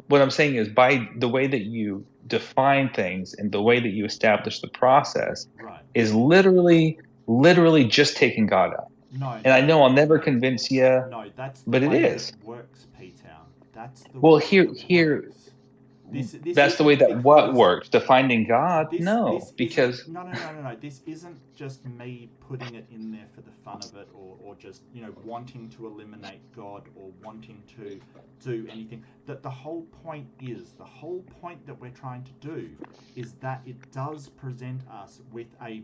[SPEAKER 3] what I'm saying is, by the way that you define things and the way that you establish the process,
[SPEAKER 2] right.
[SPEAKER 3] is literally just taking God out.
[SPEAKER 2] No.
[SPEAKER 3] And I know I'll never convince you.
[SPEAKER 2] No, that's the
[SPEAKER 3] but
[SPEAKER 2] way
[SPEAKER 3] it is.
[SPEAKER 2] It works, P-Town. That's the
[SPEAKER 3] well,
[SPEAKER 2] way
[SPEAKER 3] here.
[SPEAKER 2] Works. This
[SPEAKER 3] that's the way that what works. Defining God? Because
[SPEAKER 2] no. This isn't just me putting it in there for the fun of it, or just wanting to eliminate God or wanting to do anything. That the whole point that we're trying to do is that it does present us with a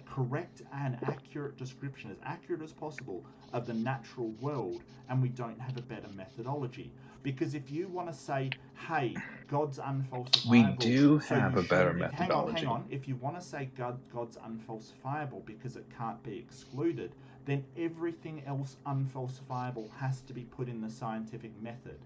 [SPEAKER 2] correct and accurate description, as accurate as possible, of the natural world, and we don't have a better methodology. Because if you want to say, hey, God's unfalsifiable,
[SPEAKER 3] we do
[SPEAKER 2] so
[SPEAKER 3] have
[SPEAKER 2] you
[SPEAKER 3] a better
[SPEAKER 2] shouldn't-
[SPEAKER 3] methodology.
[SPEAKER 2] Hang on. If you want to say God's unfalsifiable because it can't be excluded, then everything else unfalsifiable has to be put in the scientific method.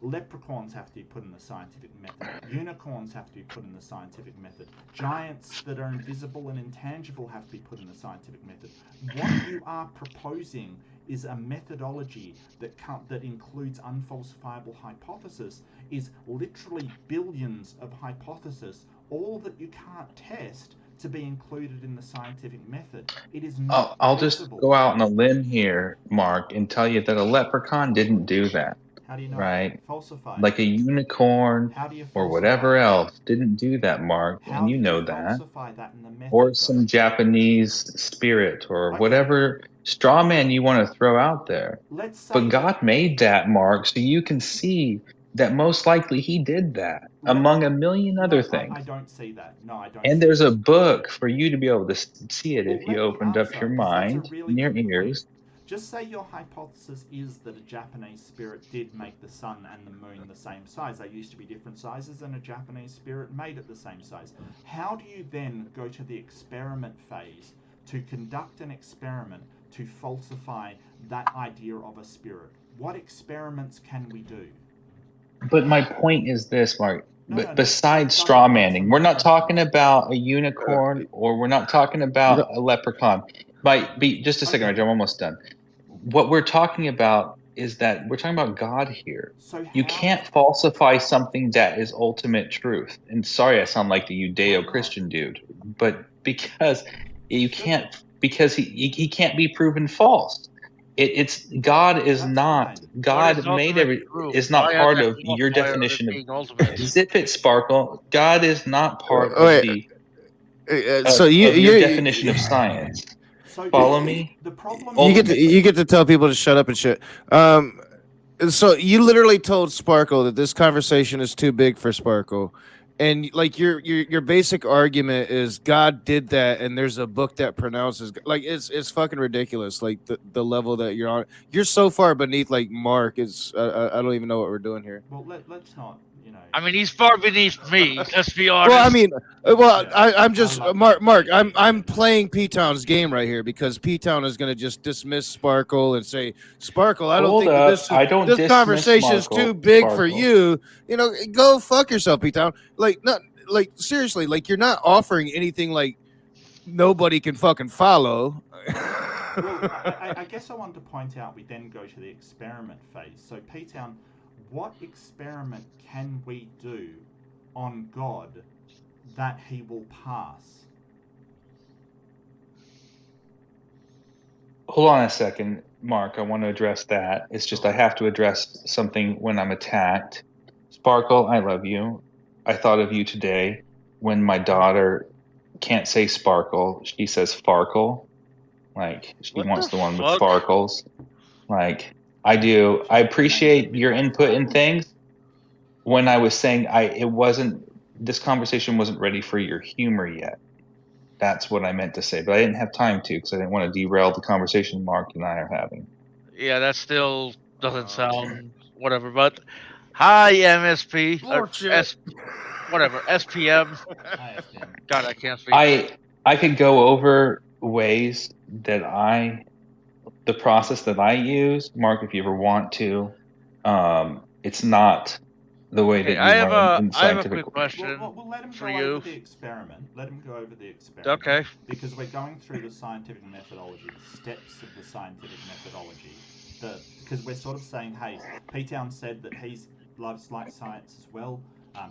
[SPEAKER 2] Leprechauns have to be put in the scientific method. Unicorns have to be put in the scientific method. Giants that are invisible and intangible have to be put in the scientific method. What you are proposing is a methodology that includes unfalsifiable hypothesis, is literally billions of hypotheses, all that you can't test, to be included in the scientific method. It is not
[SPEAKER 3] I'll
[SPEAKER 2] possible.
[SPEAKER 3] just go out on a limb here, Mark, and tell you that a leprechaun didn't do that.
[SPEAKER 2] How do you know?
[SPEAKER 3] Right?
[SPEAKER 2] Falsify.
[SPEAKER 3] Like a unicorn
[SPEAKER 2] How do you
[SPEAKER 3] or
[SPEAKER 2] falsify
[SPEAKER 3] whatever
[SPEAKER 2] that?
[SPEAKER 3] else didn't do that, Mark,
[SPEAKER 2] How
[SPEAKER 3] and you
[SPEAKER 2] do
[SPEAKER 3] know
[SPEAKER 2] you
[SPEAKER 3] that.
[SPEAKER 2] falsify that in the method?
[SPEAKER 3] Or some Japanese spirit or whatever straw man you want to throw out there.
[SPEAKER 2] Let's say
[SPEAKER 3] But God made that, Mark, so you can see that most likely he did that, among a million other things.
[SPEAKER 2] I don't see that. No, I don't.
[SPEAKER 3] And there's a book for you to be able to see it if you
[SPEAKER 2] let me
[SPEAKER 3] opened up
[SPEAKER 2] answer,
[SPEAKER 3] your
[SPEAKER 2] 'cause that's a
[SPEAKER 3] mind
[SPEAKER 2] really
[SPEAKER 3] and your
[SPEAKER 2] good point.
[SPEAKER 3] ears.
[SPEAKER 2] Just say your hypothesis is that a Japanese spirit did make the sun and the moon the same size. They used to be different sizes, and a Japanese spirit made it the same size. How do you then go to the experiment phase to conduct an experiment to falsify that idea of a spirit? What experiments can we do?
[SPEAKER 3] But my point is this, Mark. Besides straw manning, we're not talking about a unicorn or we're not talking about a leprechaun. Just a second, Roger, I'm almost done. What we're talking about is that we're talking about God here. You can't falsify something that is ultimate truth. And sorry, I sound like the Judeo-Christian dude, but because you can't, because he can't be proven false. It's God is not God made is not part of your definition of zip it, Sparkle. God is not part of the
[SPEAKER 4] so
[SPEAKER 3] your definition of science. Follow me?
[SPEAKER 2] The problem
[SPEAKER 4] you get to tell people to shut up and shit. So you literally told Sparkle that this conversation is too big for Sparkle. And like your basic argument is God did that, and there's a book that pronounces like it's fucking ridiculous. Like the level that you're on, you're so far beneath like Mark. It's I don't even know what we're doing here.
[SPEAKER 2] Well, let's not, you know.
[SPEAKER 8] I mean, he's far beneath me. Let's be honest.
[SPEAKER 4] Well, I mean, I'm just Mark. I'm playing P-Town's game right here because P-Town is gonna just dismiss Sparkle and say, Sparkle, I don't think that this conversation is too big for you. You know, go fuck yourself, P-Town. Like seriously, like you're not offering anything like nobody can fucking follow.
[SPEAKER 2] Well, I guess I want to point out we then go to the experiment phase. So, P-Town, what experiment can we do on God that he will pass?
[SPEAKER 3] Hold on a second, Mark. I want to address that. It's just I have to address something when I'm attacked. Sparkle, I love you. I thought of you today when my daughter can't say Sparkle. She says Farkle. Like, she wants the one with sparkles. Like, I do. I appreciate your input in things. When I was saying this conversation wasn't ready for your humor yet. That's what I meant to say, but I didn't have time to because I didn't want to derail the conversation Mark and I are having.
[SPEAKER 8] Yeah, that still doesn't sound whatever, but hi, MSP. SPM. God, I can't speak.
[SPEAKER 3] I could go over ways that the process that I use, Mark, if you ever want to. It's not the way that you learn in scientific.
[SPEAKER 8] I have a quick question
[SPEAKER 2] we'll let him
[SPEAKER 8] for
[SPEAKER 2] go
[SPEAKER 8] you.
[SPEAKER 2] over the experiment. Let him go over the experiment.
[SPEAKER 8] Okay.
[SPEAKER 2] Because we're going through the scientific methodology, the steps of the scientific methodology. Because we're sort of saying, hey, P-Town said that he loves light science as well.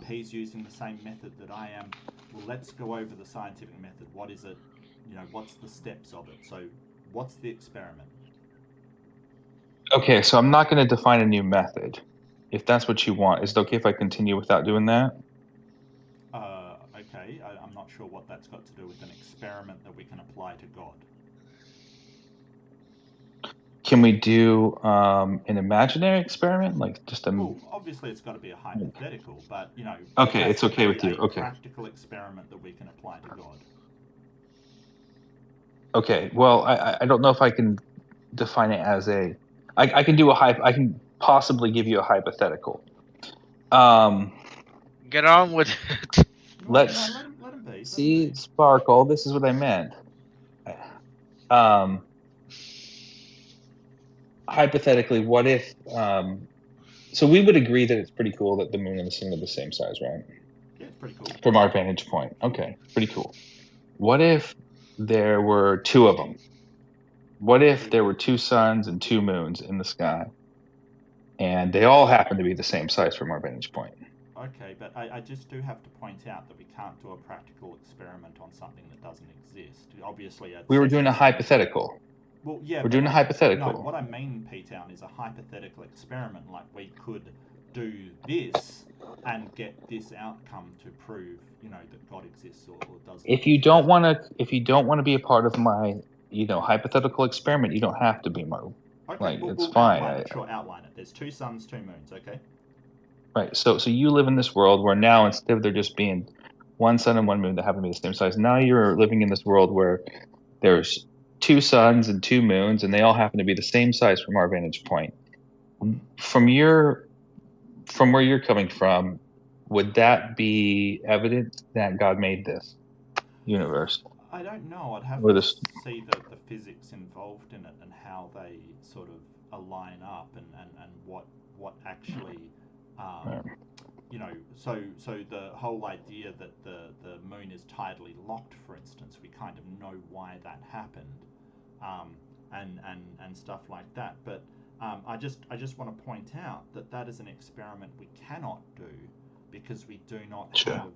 [SPEAKER 2] He's using the same method that I am. Well, let's go over the scientific method. What is it? You know, what's the steps of it? So, what's the experiment?
[SPEAKER 3] Okay, so I'm not going to define a new method. If that's what you want, is it okay if I continue without doing that?
[SPEAKER 2] Okay. I'm not sure what that's got to do with an experiment that we can apply to God.
[SPEAKER 3] Can we do an imaginary experiment, like just a?
[SPEAKER 2] Well, obviously it's got to be a hypothetical, but you know.
[SPEAKER 3] Okay, it's okay with you. Okay.
[SPEAKER 2] Practical experiment that we can apply to God.
[SPEAKER 3] Okay, well, I don't know if I can define it as a. I can do I can possibly give you a hypothetical.
[SPEAKER 8] Get on with it.
[SPEAKER 3] Let's
[SPEAKER 2] let him be.
[SPEAKER 3] see, Sparkle. This is what I meant. Hypothetically, what if? So we would agree that it's pretty cool that the moon and the sun are the same size, right?
[SPEAKER 2] Yeah, it's pretty cool.
[SPEAKER 3] From our vantage point. Okay, pretty cool. What if there were two of them? What if there were two suns and two moons in the sky, and they all happen to be the same size from our vantage point?
[SPEAKER 2] Okay, but I just do have to point out that we can't do a practical experiment on something that doesn't exist. Obviously,
[SPEAKER 3] we were doing a hypothetical.
[SPEAKER 2] Well, yeah.
[SPEAKER 3] We're doing a hypothetical.
[SPEAKER 2] No, what I mean, P-Town, is a hypothetical experiment. Like, we could do this and get this outcome to prove, that God exists or doesn't.
[SPEAKER 3] If you don't want to be a part of my, hypothetical experiment, you don't have to be, Mark.
[SPEAKER 2] Okay,
[SPEAKER 3] it's fine.
[SPEAKER 2] Outline it. There's two suns, two moons. Okay.
[SPEAKER 3] Right. So you live in this world where now, instead of there just being one sun and one moon that happen to be the same size, now you're living in this world where there's two suns and two moons, and they all happen to be the same size from our vantage point. From where you're coming from, would that be evident that God made this universe?
[SPEAKER 2] I don't know. I'd have to see the physics involved in it and how they sort of align up and what actually, so the whole idea that the moon is tidally locked, for instance, we kind of know why that happened, and stuff like that. But I just want to point out that is an experiment we cannot do because we do not have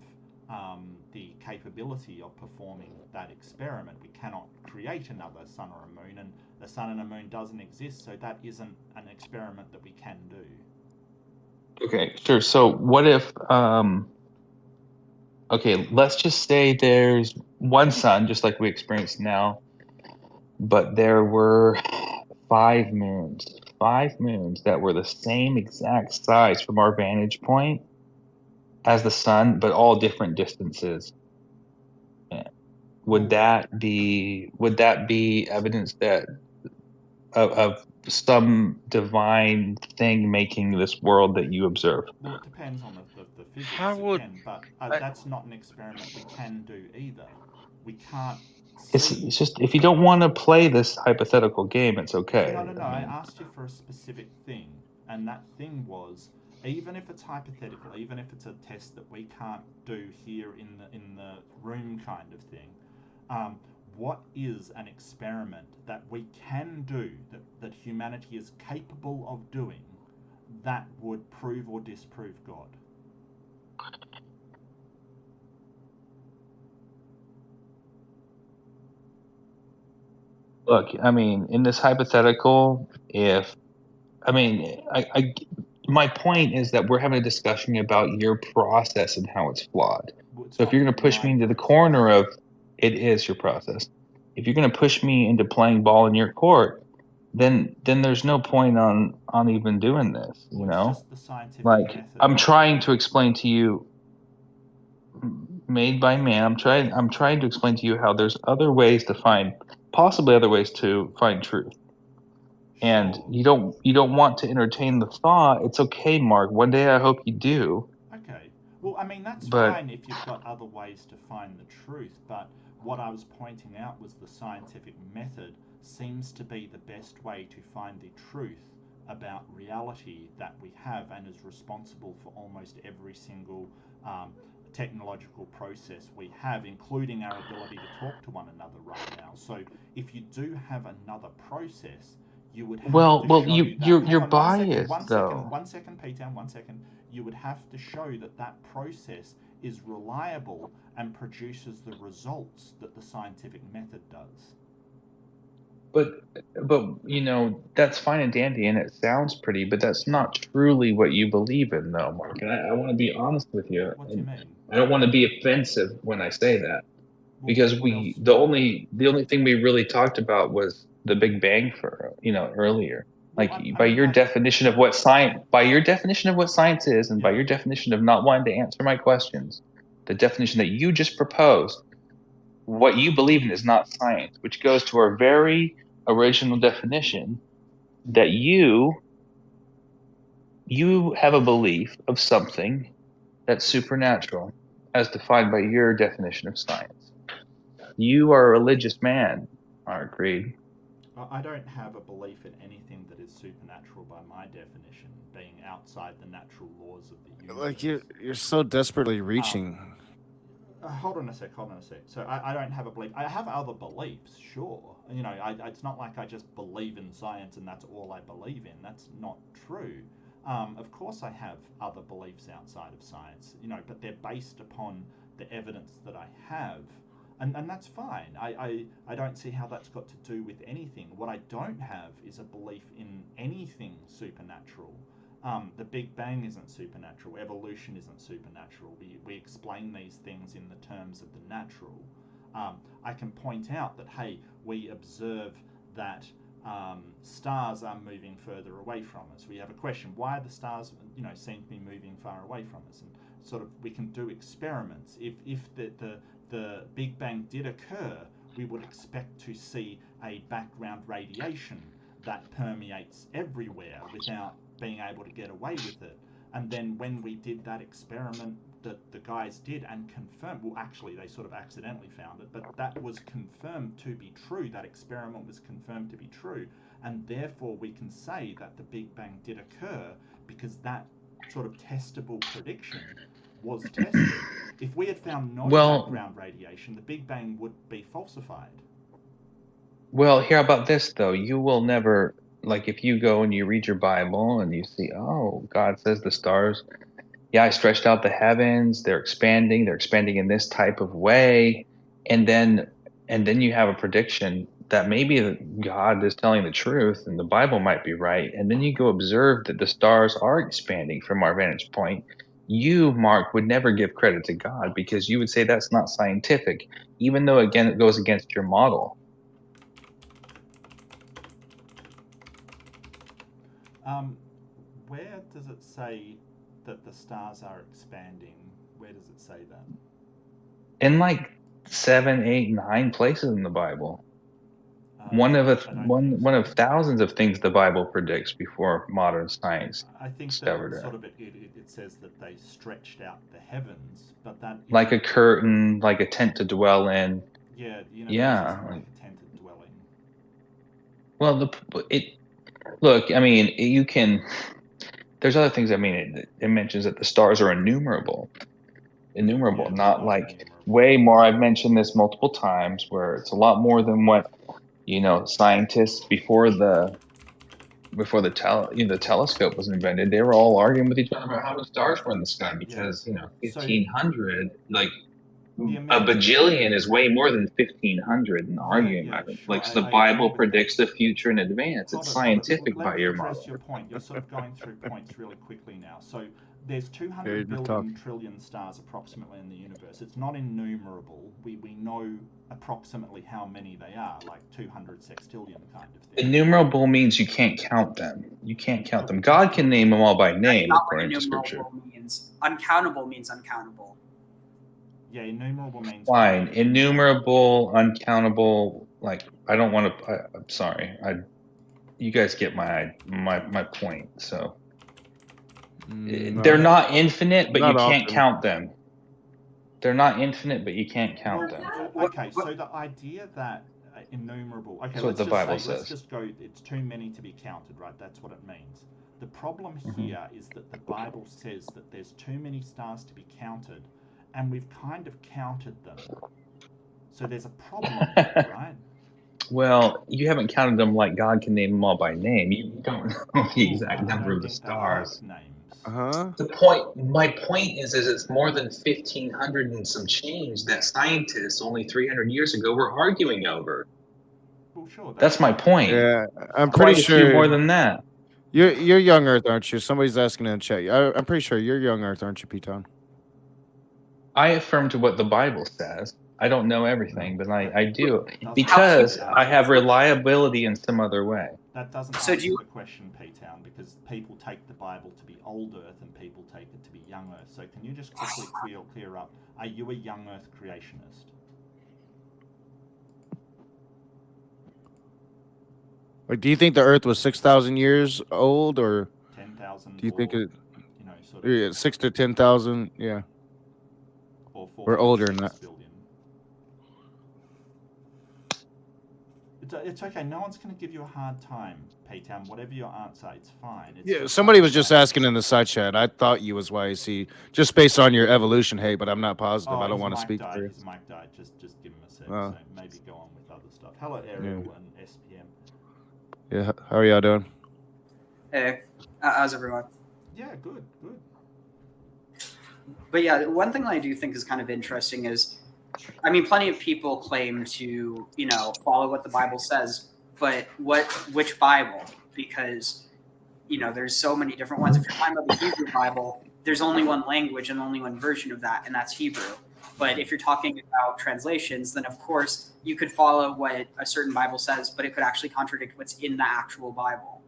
[SPEAKER 2] the capability of performing that experiment. We cannot create another sun or a moon, and the sun and a moon doesn't exist, so that isn't an experiment that we can do.
[SPEAKER 3] Okay, sure. So what if, let's just say there's one sun, just like we experience now, but there were five moons that were the same exact size from our vantage point as the sun, but all different distances. Would that be evidence that of some divine thing making this world that you observe?
[SPEAKER 2] Well, it depends on the physics, but that's not an experiment we can do either. We can't.
[SPEAKER 3] It's just, if you don't want to play this hypothetical game, it's okay.
[SPEAKER 2] No. I asked you for a specific thing, and that thing was, even if it's hypothetical, even if it's a test that we can't do here in the room kind of thing, what is an experiment that we can do, that humanity is capable of doing, that would prove or disprove God?
[SPEAKER 3] Look, I mean, in this hypothetical, my point is that we're having a discussion about your process and how it's flawed. So if you're going to push me into the corner of it is your process, if you're going to push me into playing ball in your court, then there's no point on even doing this. Like, I'm trying to explain to you, made by man. I'm trying to explain to you how there's possibly other ways to find truth. And you don't want to entertain the thought. It's okay, Mark. One day I hope you do.
[SPEAKER 2] Okay. Well, I mean, that's fine if you've got other ways to find the truth. But what I was pointing out was the scientific method seems to be the best way to find the truth about reality that we have, and is responsible for almost every single technological process we have, including our ability to talk to one another right now. So if you do have another process, you would have
[SPEAKER 3] you're biased, though.
[SPEAKER 2] One second, P-Town, 1 second. You would have to show that process is reliable and produces the results that the scientific method does.
[SPEAKER 3] But that's fine and dandy, and it sounds pretty, but that's not truly what you believe in, though, Mark. And I want to be honest with you.
[SPEAKER 2] What do you mean?
[SPEAKER 3] I don't want to be offensive when I say that, because the only thing we really talked about was the Big Bang earlier. Like, by your definition of what science is, and by your definition of not wanting to answer my questions, the definition that you just proposed, what you believe in is not science, which goes to our very original definition that you have a belief of something that's supernatural, as defined by your definition of science. You are a religious man, Mark Reid.
[SPEAKER 2] I don't have a belief in anything that is supernatural by my definition, being outside the natural laws of the universe.
[SPEAKER 4] Like you're so desperately reaching.
[SPEAKER 2] Hold on a sec. So I don't have a belief. I have other beliefs, sure. You know, it's not like I just believe in science and that's all I believe in. That's not true. Of course, I have other beliefs outside of science, you know, but they're based upon the evidence that I have. And that's fine. I don't see how that's got to do with anything. What I don't have is a belief in anything supernatural. The Big Bang isn't supernatural. Evolution isn't supernatural. We explain these things in the terms of the natural. I can point out that, hey, we observe that stars are moving further away from us. We have a question: why the stars, you know, seem to be moving far away from us? And sort of we can do experiments. If the Big Bang did occur, we would expect to see a background radiation that permeates everywhere without being able to get away with it. And then when we did that experiment that the guys did and confirmed, well, actually they sort of accidentally found it, but that was confirmed to be true. That experiment was confirmed to be true, and therefore we can say that the Big Bang did occur because that sort of testable prediction was tested. If we had found no background radiation, the Big Bang would be falsified.
[SPEAKER 3] Well, hear about this though. You will never, like, if you go and you read your Bible and you see, oh, God says the stars, yeah, I stretched out the heavens, they're expanding in this type of way, and then you have a prediction that maybe God is telling the truth and the Bible might be right, and then you go observe that the stars are expanding from our vantage point. You, Mark, would never give credit to God because you would say that's not scientific, even though, again, it goes against your model.
[SPEAKER 2] Where does it say that the stars are expanding? Where does it say that?
[SPEAKER 3] In like 7, 8, 9 places in the Bible. One of thousands of things the Bible predicts before modern science discovered it.
[SPEAKER 2] Sort of it says that they stretched out the heavens, but that
[SPEAKER 3] like a curtain, like a tent to dwell in.
[SPEAKER 2] Yeah, the universe isn't like a tent to dwell in.
[SPEAKER 3] Well, look, I mean, you can. There's other things. I mean, it mentions that the stars are innumerable, not like way more. I've mentioned this multiple times, where it's a lot more than what scientists before the telescope was invented. They were all arguing with each other about how many stars were in the sky because 1,500, like a bajillion, is way more than 1,500, and arguing about it. Like, so the Bible predicts the future in advance. It's scientific by your model.
[SPEAKER 2] Your point. You're sort of going through points really quickly now. So there's 200 billion trillion stars approximately in the universe. It's not innumerable. We know approximately how many they are, like 200 sextillion kind of thing.
[SPEAKER 3] Innumerable means you can't count them. You can't count them. God can name them all by name, according to Scripture.
[SPEAKER 9] Means uncountable means uncountable.
[SPEAKER 2] Yeah, innumerable means
[SPEAKER 3] fine. Innumerable, uncountable. Like, I don't want to. I'm sorry. You guys get my point. So they're not infinite, but you can't count them. They're not infinite, but you can't count them.
[SPEAKER 2] Okay, so the idea that innumerable. Okay,
[SPEAKER 3] that's what the Bible says.
[SPEAKER 2] Let's just go. It's too many to be counted, right? That's what it means. The problem here is that the Bible says that there's too many stars to be counted, and we've kind of counted them. So there's a problem there, right?
[SPEAKER 3] Well, you haven't counted them like God can name them all by name. You don't know the exact number of the stars. My point is it's more than 1,500 and some change that scientists only 300 years ago were arguing over.
[SPEAKER 2] Well, sure.
[SPEAKER 3] That's my point.
[SPEAKER 4] Yeah, I'm pretty sure
[SPEAKER 3] more than that.
[SPEAKER 4] You're young Earth, aren't you? Somebody's asking in the chat. I'm pretty sure you're young Earth, aren't you, P-Town?
[SPEAKER 3] I affirm to what the Bible says. I don't know everything, but I do, because I have reliability in some other way.
[SPEAKER 2] That doesn't answer the question, P-Town, because people take the Bible to be old Earth and people take it to be young Earth. So can you just quickly clear up, are you a young Earth creationist?
[SPEAKER 4] Like, do you think the Earth was 6,000 years old, or
[SPEAKER 2] 10,000?
[SPEAKER 4] do you think it?
[SPEAKER 2] Sort of,
[SPEAKER 4] Yeah, 6 to 10,000. Yeah.
[SPEAKER 2] Or
[SPEAKER 4] we're older than that.
[SPEAKER 2] billion. It's okay. No one's going to give you a hard time, P-Town. Whatever your answer, it's fine.
[SPEAKER 4] Yeah, somebody was just asking in the side chat. I thought you was YAC, just based on your evolution hate, but I'm not positive. I don't want to speak for you.
[SPEAKER 2] His mic died. Just give him a sec. So maybe go on with other stuff. Hello, Ariel and SPM.
[SPEAKER 4] Yeah, how are y'all doing?
[SPEAKER 9] Hey, how's everyone?
[SPEAKER 2] Yeah, good.
[SPEAKER 9] But yeah, one thing that I do think is kind of interesting is, I mean, plenty of people claim to, follow what the Bible says, but which Bible? Because, there's so many different ones. If you're talking about the Hebrew Bible, there's only one language and only one version of that, and that's Hebrew. But if you're talking about translations, then of course you could follow what a certain Bible says, but it could actually contradict what's in the actual Bible.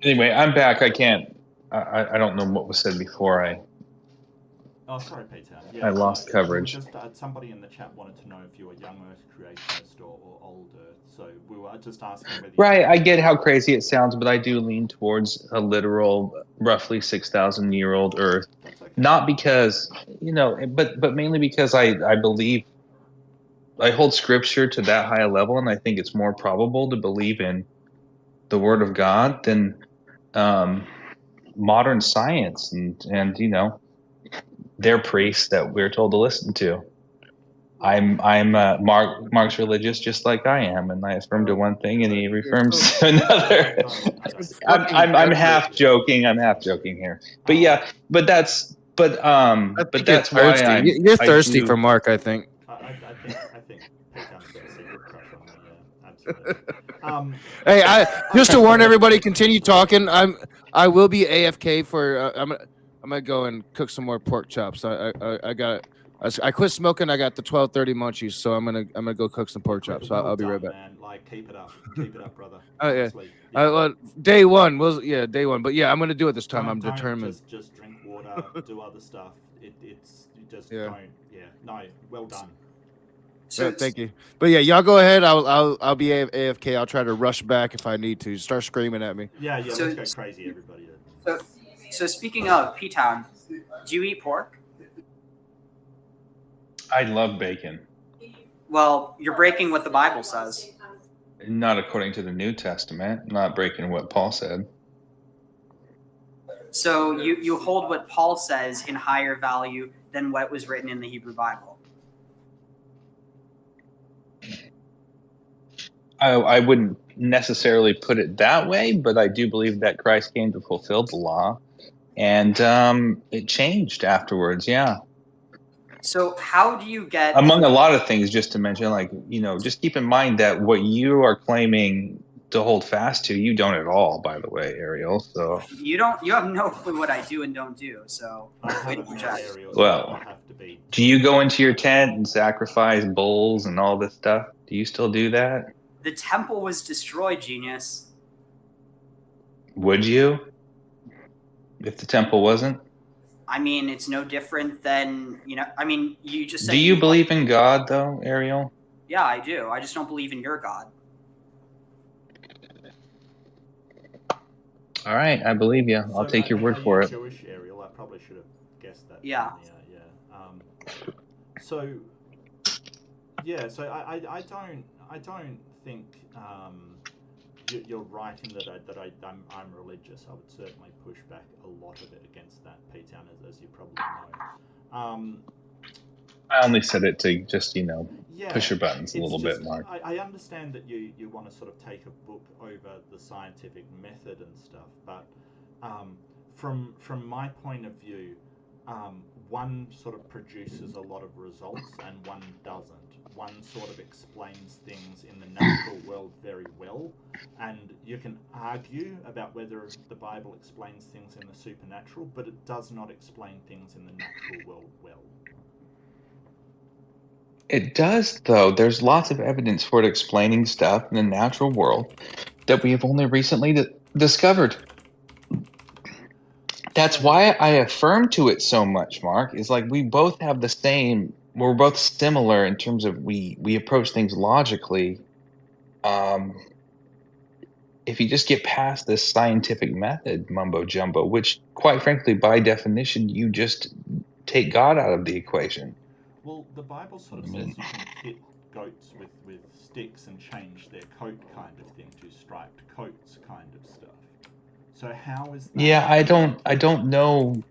[SPEAKER 3] Anyway, I'm back. I can't. I don't know what was said before.
[SPEAKER 2] Oh, sorry, Peter. Yeah,
[SPEAKER 3] I lost coverage.
[SPEAKER 2] Just somebody in the chat wanted to know if you were young Earth creationist or old Earth. So we were just asking whether.
[SPEAKER 3] Right. I get how crazy it sounds, but I do lean towards a literal, roughly 6,000-year-old Earth. Okay. Not because but mainly because I believe. I hold Scripture to that high a level, and I think it's more probable to believe in the Word of God than modern science and their priests that we're told to listen to. I'm Mark's religious just like I am, and I affirm to one thing and he affirms to another. I'm half joking. I'm half joking here, but yeah, but that's why
[SPEAKER 4] you're thirsty for Mark. I think.
[SPEAKER 2] I think Peyton's got a secret crush on me. Yeah, absolutely.
[SPEAKER 4] Hey, just to warn everybody, continue talking. I will be AFK for. I'm gonna go and cook some more pork chops. I quit smoking. I got the 12:30 munchies, so I'm gonna go cook some pork chops. So I'll be right back.
[SPEAKER 2] Man. Like, keep it up, brother.
[SPEAKER 4] Oh yeah. Day one was day one, but yeah, I'm gonna do it this time. I'm determined.
[SPEAKER 2] Just drink water, do other stuff. It's you just don't. Yeah, no, well done.
[SPEAKER 4] Thank you. But yeah, y'all go ahead. I'll be AFK. I'll try to rush back if I need to. Start screaming at me.
[SPEAKER 2] Yeah. Let's go crazy, everybody.
[SPEAKER 9] So speaking of P-Town, do you eat pork?
[SPEAKER 3] I love bacon.
[SPEAKER 9] Well, you're breaking what the Bible says.
[SPEAKER 3] Not according to the New Testament. Not breaking what Paul said.
[SPEAKER 9] So you hold what Paul says in higher value than what was written in the Hebrew Bible.
[SPEAKER 3] I wouldn't necessarily put it that way, but I do believe that Christ came to fulfill the law, and it changed afterwards. Yeah.
[SPEAKER 9] So how do you get...
[SPEAKER 3] Among a lot of things, just to mention, just keep in mind that what you are claiming to hold fast to, you don't at all, by the way, Ariel. So
[SPEAKER 9] you have no clue what I do and don't do. So
[SPEAKER 3] well, do you go into your tent and sacrifice bulls and all this stuff? Do you still do that?
[SPEAKER 9] The temple was destroyed, genius.
[SPEAKER 3] Would you? If the temple wasn't?
[SPEAKER 9] I mean, it's no different than, you just said...
[SPEAKER 3] Do you believe in God, though, Ariel?
[SPEAKER 9] Yeah, I do. I just don't believe in your God.
[SPEAKER 3] All right, I believe you. I'll take your word for it.
[SPEAKER 2] Jewish, Ariel? I probably should have guessed that.
[SPEAKER 9] Yeah.
[SPEAKER 2] So I don't think you're right in that I'm religious. I would certainly push back a lot of it against that, P-Town, as you probably know.
[SPEAKER 3] I only said it to just, push your buttons a little bit, Mark.
[SPEAKER 2] I understand that you want to sort of take a book over the scientific method and stuff, but from my point of view, one sort of produces a lot of results and one doesn't. One sort of explains things in the natural world very well, and you can argue about whether the Bible explains things in the supernatural, but it does not explain things in the natural world well.
[SPEAKER 3] It does, though. There's lots of evidence for it explaining stuff in the natural world that we have only recently discovered. That's why I affirm to it so much, Mark. Is like we both have the same we're both similar in terms of we approach things logically. If you just get past this scientific method mumbo jumbo, which quite frankly, by definition, you just take God out of the equation.
[SPEAKER 2] Well, the Bible sort of says you can hit goats with sticks and change their coat kind of thing to striped coats kind of stuff. So how is that?
[SPEAKER 3] Yeah, I don't know.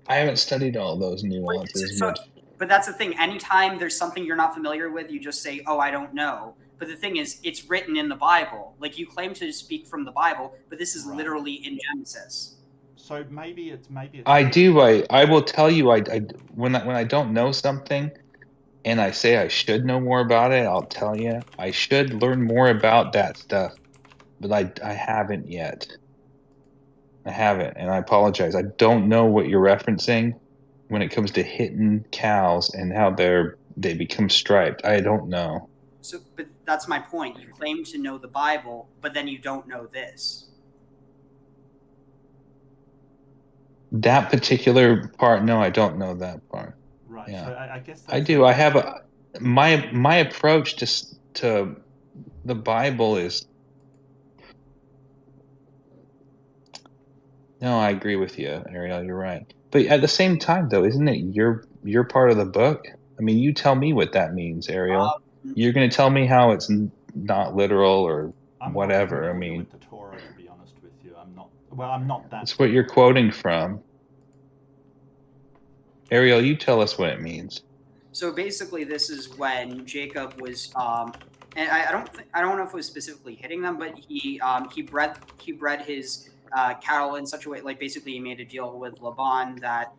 [SPEAKER 3] I haven't studied all those nuances.
[SPEAKER 9] But that's the thing. Anytime there's something you're not familiar with, you just say, "Oh, I don't know." But the thing is, it's written in the Bible. Like, you claim to speak from the Bible, but this is literally in Genesis.
[SPEAKER 2] So maybe it's
[SPEAKER 3] I do. I will tell you. When I don't know something, and I say I should know more about it, I'll tell you I should learn more about that stuff, but I haven't yet. I haven't, and I apologize. I don't know what you're referencing when it comes to hitting cows and how they become striped. I don't know.
[SPEAKER 9] So, but that's my point. You claim to know the Bible, but then you don't know this.
[SPEAKER 3] That particular part, no, I don't know that part.
[SPEAKER 2] Right.
[SPEAKER 3] Yeah.
[SPEAKER 2] So I guess
[SPEAKER 3] I do. I have my approach to the Bible is. No, I agree with you, Ariel. You're right. But at the same time, though, isn't it your part of the book? I mean, you tell me what that means, Ariel. You're going to tell me how it's not literal or whatever. I mean,
[SPEAKER 2] with the Torah, to be honest with you, I'm not. Well, I'm not that.
[SPEAKER 3] That's what you're quoting from. Ariel, you tell us what it means.
[SPEAKER 9] So basically, this is when Jacob was, and I don't know if it was specifically hitting them, but he bred his cattle in such a way, like basically he made a deal with Laban that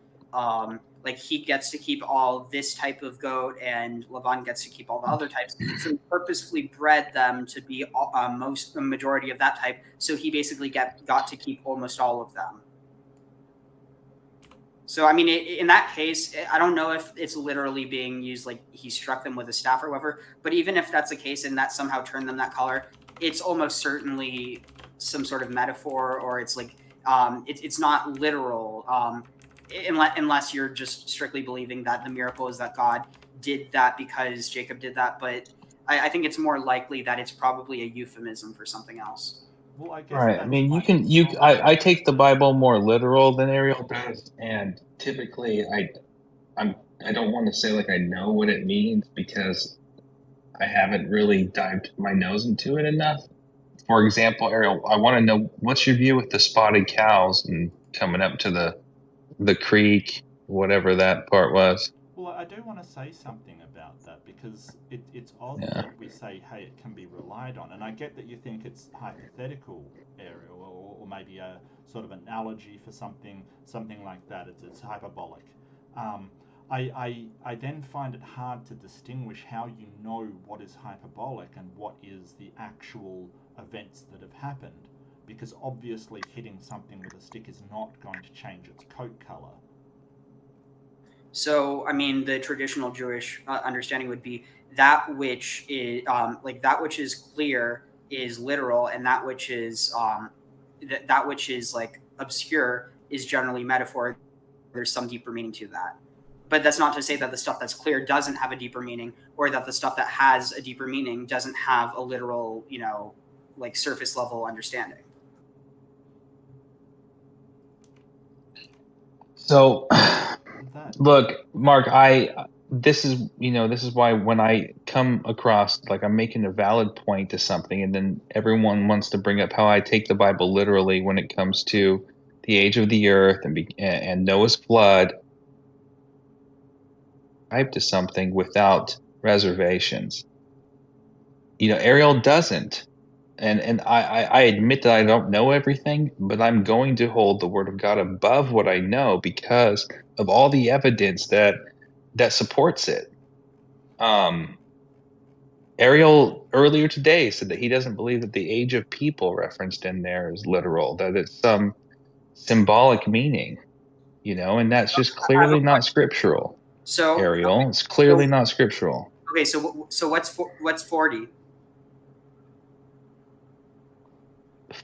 [SPEAKER 9] like he gets to keep all this type of goat and Laban gets to keep all the other types. So he purposefully bred them to be a majority of that type. So he basically got to keep almost all of them. So, I mean, in that case, I don't know if it's literally being used like he struck them with a staff or whatever, but even if that's the case and that somehow turned them that color, it's almost certainly some sort of metaphor, or it's like, it's not literal, unless you're just strictly believing that the miracle is that God did that because Jacob did that. But I think it's more likely that it's probably a euphemism for something else.
[SPEAKER 2] Well, I guess
[SPEAKER 3] right. I mean, I take the Bible more literal than Ariel does, and typically I don't want to say like I know what it means because I haven't really dived my nose into it enough. For example, Ariel, I want to know what's your view with the spotted cows and coming up to the creek, whatever that part was.
[SPEAKER 2] Well, I do want to say something about that because it's odd that we say, hey, it can be relied on. And I get that you think it's hypothetical, Ariel, or maybe a sort of analogy for something like that. It's hyperbolic. I then find it hard to distinguish how you know what is hyperbolic and what is the actual events that have happened. Because obviously hitting something with a stick is not going to change its coat color.
[SPEAKER 9] So, I mean, the traditional Jewish understanding would be that which is that which is clear is literal, and that which is like obscure is generally metaphor. There's some deeper meaning to that, but that's not to say that the stuff that's clear doesn't have a deeper meaning, or that the stuff that has a deeper meaning doesn't have a literal, like surface level understanding.
[SPEAKER 3] So. Look, Mark, this is why when I come across, like, I'm making a valid point to something, and then everyone wants to bring up how I take the Bible literally when it comes to the age of the earth and Noah's flood, type to something without reservations. Ariel doesn't. And I admit that I don't know everything, but I'm going to hold the Word of God above what I know because of all the evidence that supports it. Ariel earlier today said that he doesn't believe that the age of people referenced in there is literal, that it's some symbolic meaning, and that's just clearly not scriptural.
[SPEAKER 9] So,
[SPEAKER 3] Ariel, it's clearly not scriptural.
[SPEAKER 9] Okay, so what's 40?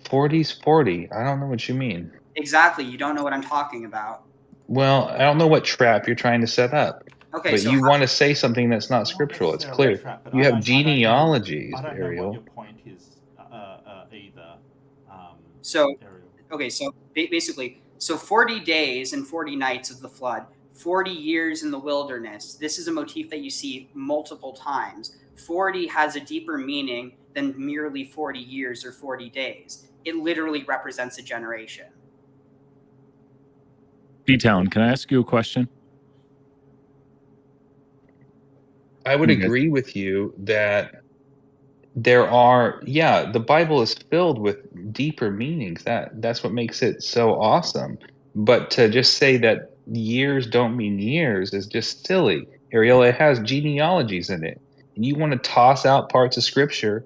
[SPEAKER 3] 40's 40. I don't know what you mean.
[SPEAKER 9] Exactly. You don't know what I'm talking about.
[SPEAKER 3] Well, I don't know what trap you're trying to set up.
[SPEAKER 9] Okay,
[SPEAKER 3] but
[SPEAKER 9] so
[SPEAKER 3] you want to say something that's not scriptural. It's clear. You have genealogies,
[SPEAKER 2] I don't know
[SPEAKER 3] Ariel.
[SPEAKER 2] what your point is either.
[SPEAKER 9] So,
[SPEAKER 2] Ariel.
[SPEAKER 9] okay, so basically, so 40 days and 40 nights of the flood, 40 years in the wilderness. This is a motif that you see multiple times. 40 has a deeper meaning than merely 40 years or 40 days. It literally represents a generation.
[SPEAKER 10] P-Town, can I ask you a question?
[SPEAKER 3] I would agree with you that there are, the Bible is filled with deeper meanings. That's what makes it so awesome. But to just say that years don't mean years is just silly. Ariel, it has genealogies in it. And you want to toss out parts of scripture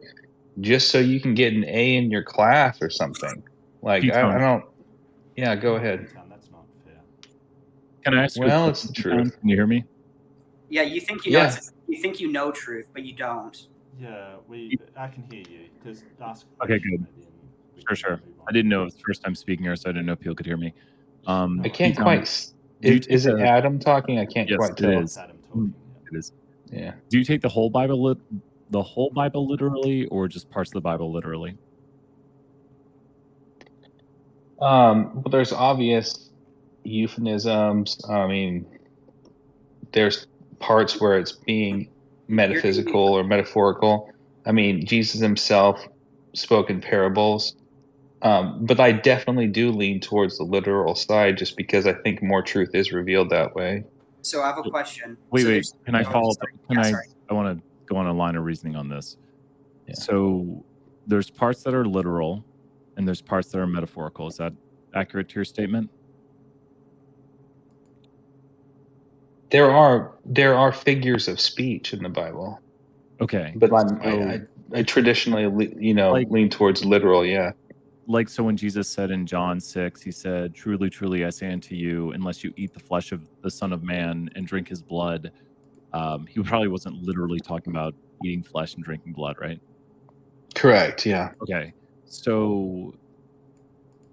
[SPEAKER 3] just so you can get an A in your class or something. Like, I don't, go ahead.
[SPEAKER 2] That's not fair.
[SPEAKER 10] Can I ask you a
[SPEAKER 3] Well,
[SPEAKER 10] question,
[SPEAKER 3] it's the
[SPEAKER 10] P-Town?
[SPEAKER 3] truth.
[SPEAKER 10] Can you hear me?
[SPEAKER 9] Yeah, you think you know you think you know truth, but you don't.
[SPEAKER 2] Yeah, I can hear you. Just ask.
[SPEAKER 10] Okay, good. Sure. I didn't know it was the first time speaking here, so I didn't know if people could hear me.
[SPEAKER 3] I can't quite. Is it Adam talking? I can't quite tell.
[SPEAKER 10] It is. It is.
[SPEAKER 3] Yeah.
[SPEAKER 10] Do you take the whole Bible, literally, or just parts of the Bible literally?
[SPEAKER 3] Well, there's obvious euphemisms. I mean, there's parts where it's being metaphysical or metaphorical. I mean, Jesus himself spoke in parables. But I definitely do lean towards the literal side just because I think more truth is revealed that way.
[SPEAKER 9] So I have a question.
[SPEAKER 10] Wait. Can I follow up? I want to go on a line of reasoning on this. Yeah. So there's parts that are literal and there's parts that are metaphorical. Is that accurate to your statement?
[SPEAKER 3] There are figures of speech in the Bible.
[SPEAKER 10] Okay.
[SPEAKER 3] But I traditionally, lean towards literal, yeah.
[SPEAKER 10] Like, so when Jesus said in John 6, he said, "Truly, truly, I say unto you, unless you eat the flesh of the Son of Man and drink his blood," he probably wasn't literally talking about eating flesh and drinking blood, right?
[SPEAKER 3] Correct, yeah.
[SPEAKER 10] Okay. So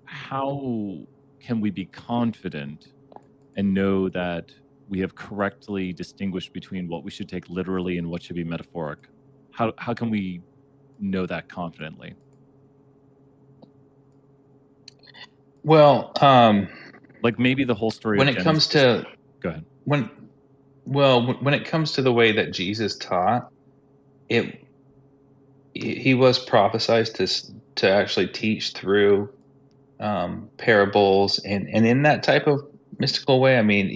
[SPEAKER 10] how can we be confident and know that we have correctly distinguished between what we should take literally and what should be metaphoric? How can we know that confidently?
[SPEAKER 3] Well,
[SPEAKER 10] like maybe the whole story.
[SPEAKER 3] When it comes to,
[SPEAKER 10] go ahead.
[SPEAKER 3] When it comes to the way that Jesus taught, he was prophesized to actually teach through parables and in that type of mystical way. I mean,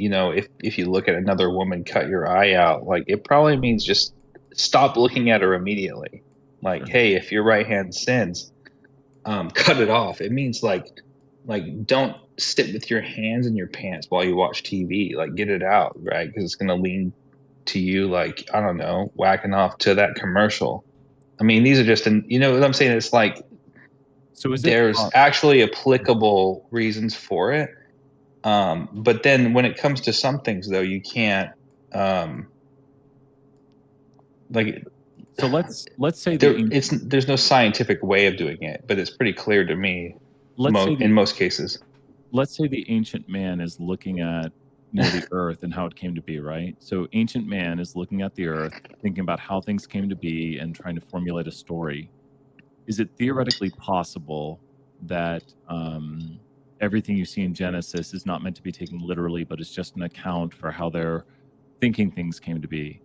[SPEAKER 3] if you look at another woman cut your eye out, like it probably means just stop looking at her immediately. Like, hey, if your right hand sins, cut it off. It means like don't sit with your hands in your pants while you watch TV. Like, get it out, right? Because it's going to lean to you, like, I don't know, whacking off to that commercial. I mean, these are just, what I'm saying? It's like,
[SPEAKER 10] so
[SPEAKER 3] there's actually applicable reasons for it. But then when it comes to some things, though, you can't,
[SPEAKER 10] so let's say
[SPEAKER 3] there's no scientific way of doing it, but it's pretty clear to me. In most cases,
[SPEAKER 10] let's say the ancient man is looking at the earth and how it came to be, right? So ancient man is looking at the earth, thinking about how things came to be and trying to formulate a story. Is it theoretically possible that everything you see in Genesis is not meant to be taken literally, but it's just an account for how they're thinking things came to be?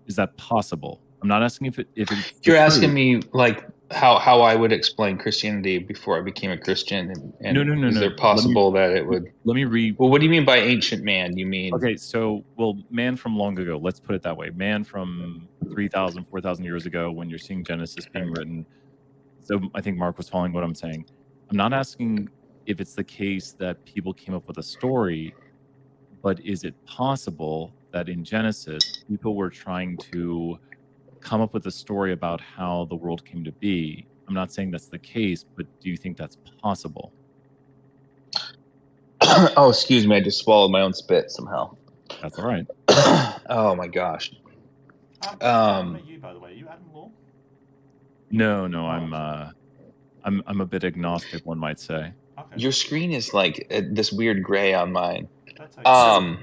[SPEAKER 10] Is that possible? I'm not asking if it's
[SPEAKER 3] you're asking me like how I would explain Christianity before I became a Christian, and
[SPEAKER 10] no.
[SPEAKER 3] Is there possible that it would?
[SPEAKER 10] Let me read.
[SPEAKER 3] Well, what do you mean by ancient man? You mean
[SPEAKER 10] okay? So, man from long ago. Let's put it that way. Man from 3,000, 4,000 years ago, when you're seeing Genesis being written. So, I think Mark was following what I'm saying. I'm not asking if it's the case that people came up with a story, but is it possible that in Genesis people were trying to come up with a story about how the world came to be? I'm not saying that's the case, but do you think that's possible?
[SPEAKER 3] Oh, excuse me. I just swallowed my own spit somehow.
[SPEAKER 10] That's all right.
[SPEAKER 3] Oh my gosh.
[SPEAKER 2] You, by the way, you Adam Law?
[SPEAKER 10] No. I'm a bit agnostic, one might say.
[SPEAKER 2] Okay.
[SPEAKER 3] Your screen is like this weird gray on mine.
[SPEAKER 2] That's okay.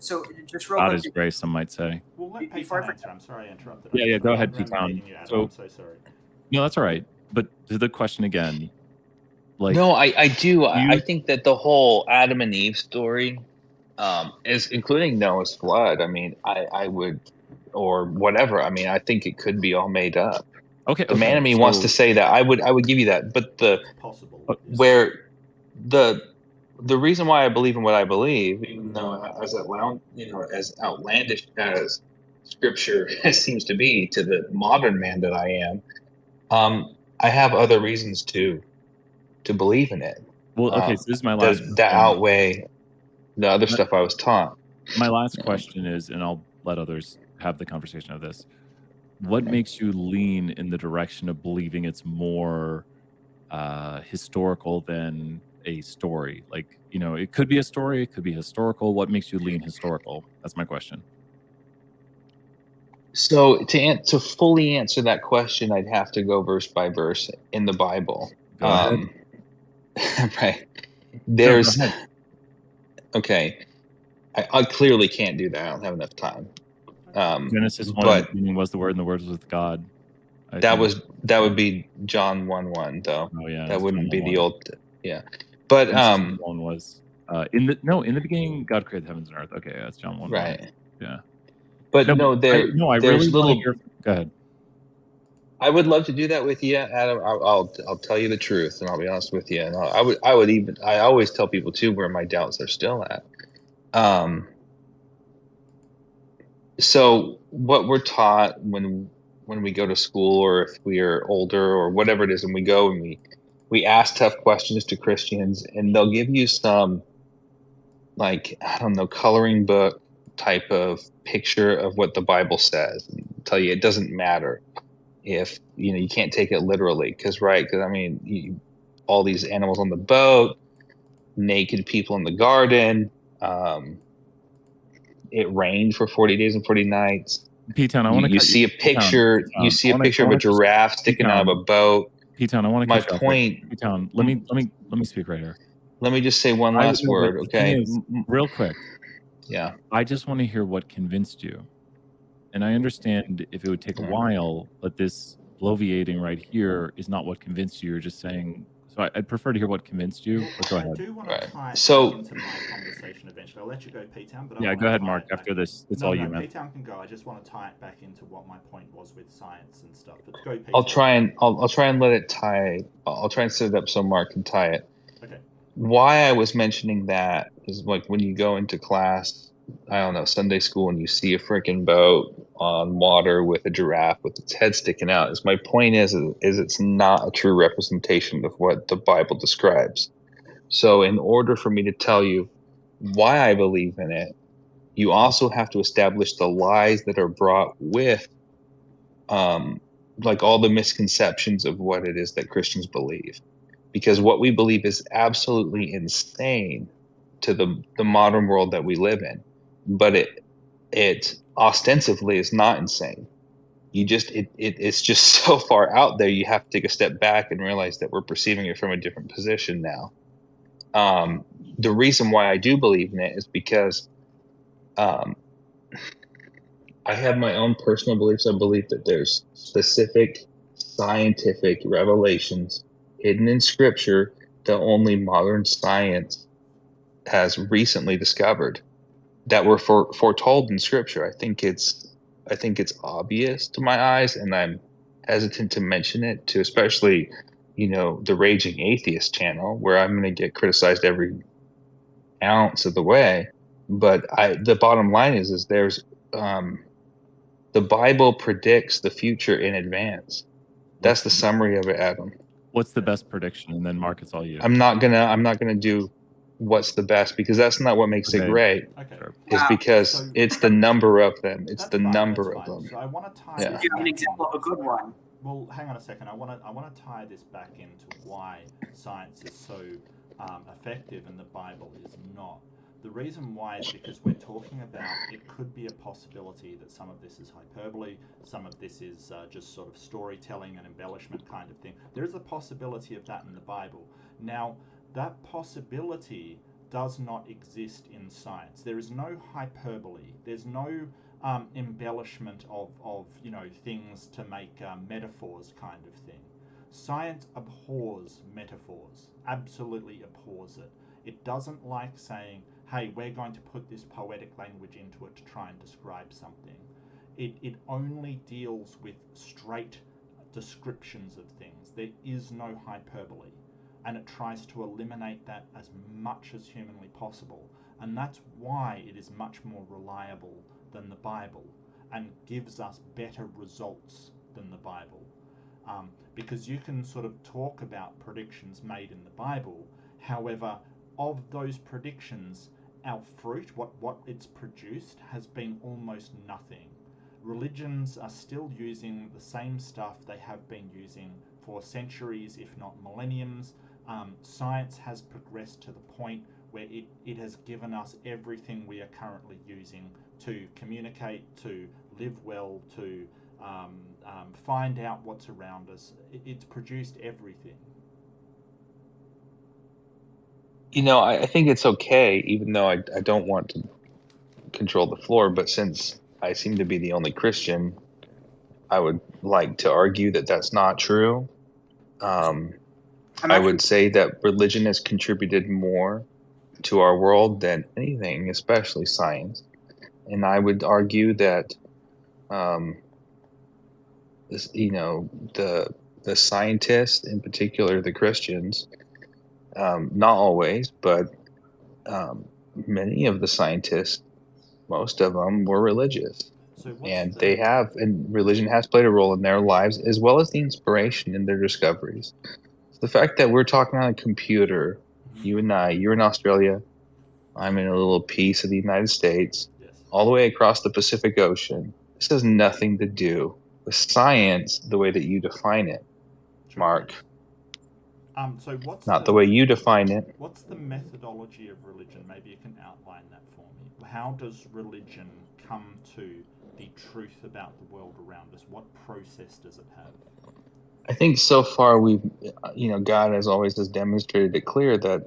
[SPEAKER 9] So just real
[SPEAKER 10] God
[SPEAKER 9] quick.
[SPEAKER 10] is grace, some might say.
[SPEAKER 2] Well, let Pete answer. I'm sorry I interrupted.
[SPEAKER 10] Yeah, go ahead, Pete.
[SPEAKER 2] I'm so sorry.
[SPEAKER 10] No, that's all right. But to the question again, like,
[SPEAKER 3] no, I do. I think that the whole Adam and Eve story, is including Noah's flood. I mean, I would, or whatever. I mean, I think it could be all made up.
[SPEAKER 10] Okay.
[SPEAKER 3] The man in me wants to say that. I would give you that. But where the reason why I believe in what I believe, even though as outlandish as Scripture seems to be to the modern man that I am, I have other reasons to believe in it.
[SPEAKER 10] Well, okay, so this is my last
[SPEAKER 3] that outweigh the other stuff I was taught.
[SPEAKER 10] My last question is, and I'll let others have the conversation of this. What makes you lean in the direction of believing it's more historical than a story? Like, it could be a story, it could be historical. What makes you lean historical? That's my question.
[SPEAKER 3] So to fully answer that question, I'd have to go verse by verse in the Bible.
[SPEAKER 10] Go ahead.
[SPEAKER 3] Right.
[SPEAKER 10] There's
[SPEAKER 3] okay. I clearly can't do that. I don't have enough time.
[SPEAKER 10] Genesis 1 in the beginning was the Word, and the Word was with God.
[SPEAKER 3] That would be John 1:1 though.
[SPEAKER 10] Oh yeah,
[SPEAKER 3] that wouldn't be
[SPEAKER 10] 1:1.
[SPEAKER 3] the old. Yeah, but
[SPEAKER 10] one was in the beginning God created the heavens and earth. Okay, that's John 1:1.
[SPEAKER 3] Right.
[SPEAKER 10] Yeah.
[SPEAKER 3] But
[SPEAKER 10] I
[SPEAKER 3] there's
[SPEAKER 10] really
[SPEAKER 3] little.
[SPEAKER 10] Go ahead.
[SPEAKER 3] I would love to do that with you, Adam. I'll tell you the truth, and I'll be honest with you. And I always tell people too where my doubts are still at. So what we're taught when we go to school, or if we are older, or whatever it is, and we go and we ask tough questions to Christians, and they'll give you some, like, I don't know, coloring book type of picture of what the Bible says, and tell you it doesn't matter if you can't take it literally, because I mean, all these animals on the boat, naked people in the garden, it rained for 40 days and 40 nights.
[SPEAKER 10] P-Town, I want to.
[SPEAKER 3] You see a picture. You see a picture of a giraffe sticking out of a boat.
[SPEAKER 10] P-Town, I want to.
[SPEAKER 3] My point.
[SPEAKER 10] P-Town, let me speak right here.
[SPEAKER 3] Let me just say one last word, okay?
[SPEAKER 10] Real quick.
[SPEAKER 3] Yeah.
[SPEAKER 10] I just want to hear what convinced you, and I understand if it would take a while, but this bloviating right here is not what convinced you. You're just saying. So I'd prefer to hear what convinced you. But go ahead.
[SPEAKER 2] I do want to tie it into my conversation eventually. I'll let you go, P-Town. But
[SPEAKER 10] go ahead, Mark. After this, it's all you, man.
[SPEAKER 2] P-Town can go. I just want to tie it back into what my point was with science and stuff. But go, P-Town.
[SPEAKER 3] I'll try and let it tie. I'll try and set it up so Mark can tie it.
[SPEAKER 2] Okay.
[SPEAKER 3] Why I was mentioning that is, like, when you go into class, I don't know, Sunday school, and you see a freaking boat on water with a giraffe with its head sticking out. My point is it's not a true representation of what the Bible describes. So in order for me to tell you why I believe in it, you also have to establish the lies that are brought with, like, all the misconceptions of what it is that Christians believe. Because what we believe is absolutely insane to the modern world that we live in. But it ostensively is not insane. It's just so far out there, you have to take a step back and realize that we're perceiving it from a different position now. The reason why I do believe in it is because I have my own personal beliefs. I believe that there's specific scientific revelations hidden in Scripture that only modern science has recently discovered, that were foretold in Scripture. I think it's obvious to my eyes, and I'm hesitant to mention it to especially, the Raging Atheist channel, where I'm going to get criticized every ounce of the way. But the bottom line is there's the Bible predicts the future in advance. That's the summary of it, Adam.
[SPEAKER 10] What's the best prediction? And then Mark, it's all you.
[SPEAKER 3] I'm not gonna do what's the best, because that's not what makes it great.
[SPEAKER 2] Okay.
[SPEAKER 3] It's because it's the number of them. It's the number of them.
[SPEAKER 2] So I want to tie
[SPEAKER 9] give you an example of a good one.
[SPEAKER 2] Well, hang on a second. I want to tie this back into why science is so effective and the Bible is not. The reason why is because we're talking about it could be a possibility that some of this is hyperbole, some of this is just sort of storytelling and embellishment kind of thing. There is a possibility of that in the Bible. Now, that possibility does not exist in science. There is no hyperbole. There's no embellishment of things to make metaphors kind of thing. Science abhors metaphors, absolutely abhors it. It doesn't like saying, hey, we're going to put this poetic language into it to try and describe something. It only deals with straight descriptions of things. There is no hyperbole, and it tries to eliminate that as much as humanly possible. And that's why it is much more reliable than the Bible and gives us better results than the Bible. Because you can sort of talk about predictions made in the Bible. However, of those predictions, our fruit, what it's produced, has been almost nothing. Religions are still using the same stuff they have been using for centuries, if not millenniums. Science has progressed to the point where it has given us everything we are currently using to communicate, to live well, to find out what's around us. It's produced everything.
[SPEAKER 3] I think it's okay, even though I don't want to control the floor, but since I seem to be the only Christian, I would like to argue that that's not true. I would say that religion has contributed more to our world than anything, especially science. And I would argue that, the scientists, in particular the Christians, not always, but many of the scientists, most of them were religious. And religion has played a role in their lives, as well as the inspiration in their discoveries. The fact that we're talking on a computer, you and I, you're in Australia, I'm in a little piece of the United States, all the way across the Pacific Ocean. This has nothing to do with science the way that you define it, Mark.
[SPEAKER 2] So what's
[SPEAKER 3] not the way you define it.
[SPEAKER 2] What's the methodology of religion? Maybe you can outline that for me. How does religion come to the truth about the world around us? What process does it have?
[SPEAKER 3] I think so far God has always has demonstrated it clear that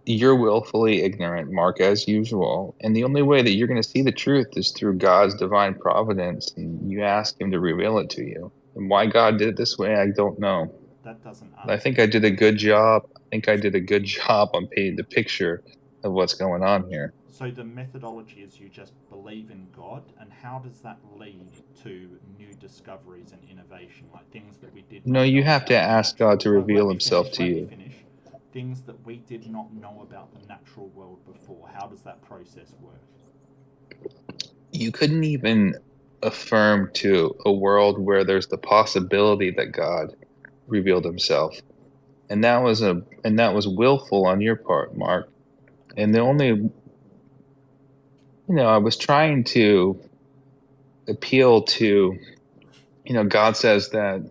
[SPEAKER 3] you're willfully ignorant, Mark, as usual. And the only way that you're going to see the truth is through God's divine providence. And you ask him to reveal it to you. And why God did it this way, I don't know.
[SPEAKER 2] That doesn't
[SPEAKER 3] I think I did a good job. on painting the picture of what's going on here.
[SPEAKER 2] So the methodology is you just believe in God, and how does that lead to new discoveries and innovation, like things that we did not know?
[SPEAKER 3] You have to ask God to reveal himself to you.
[SPEAKER 2] Things that we did not know about the natural world before. How does that process work?
[SPEAKER 3] You couldn't even affirm to a world where there's the possibility that God revealed himself. And that was willful on your part, Mark. And the only I was trying to appeal to God says that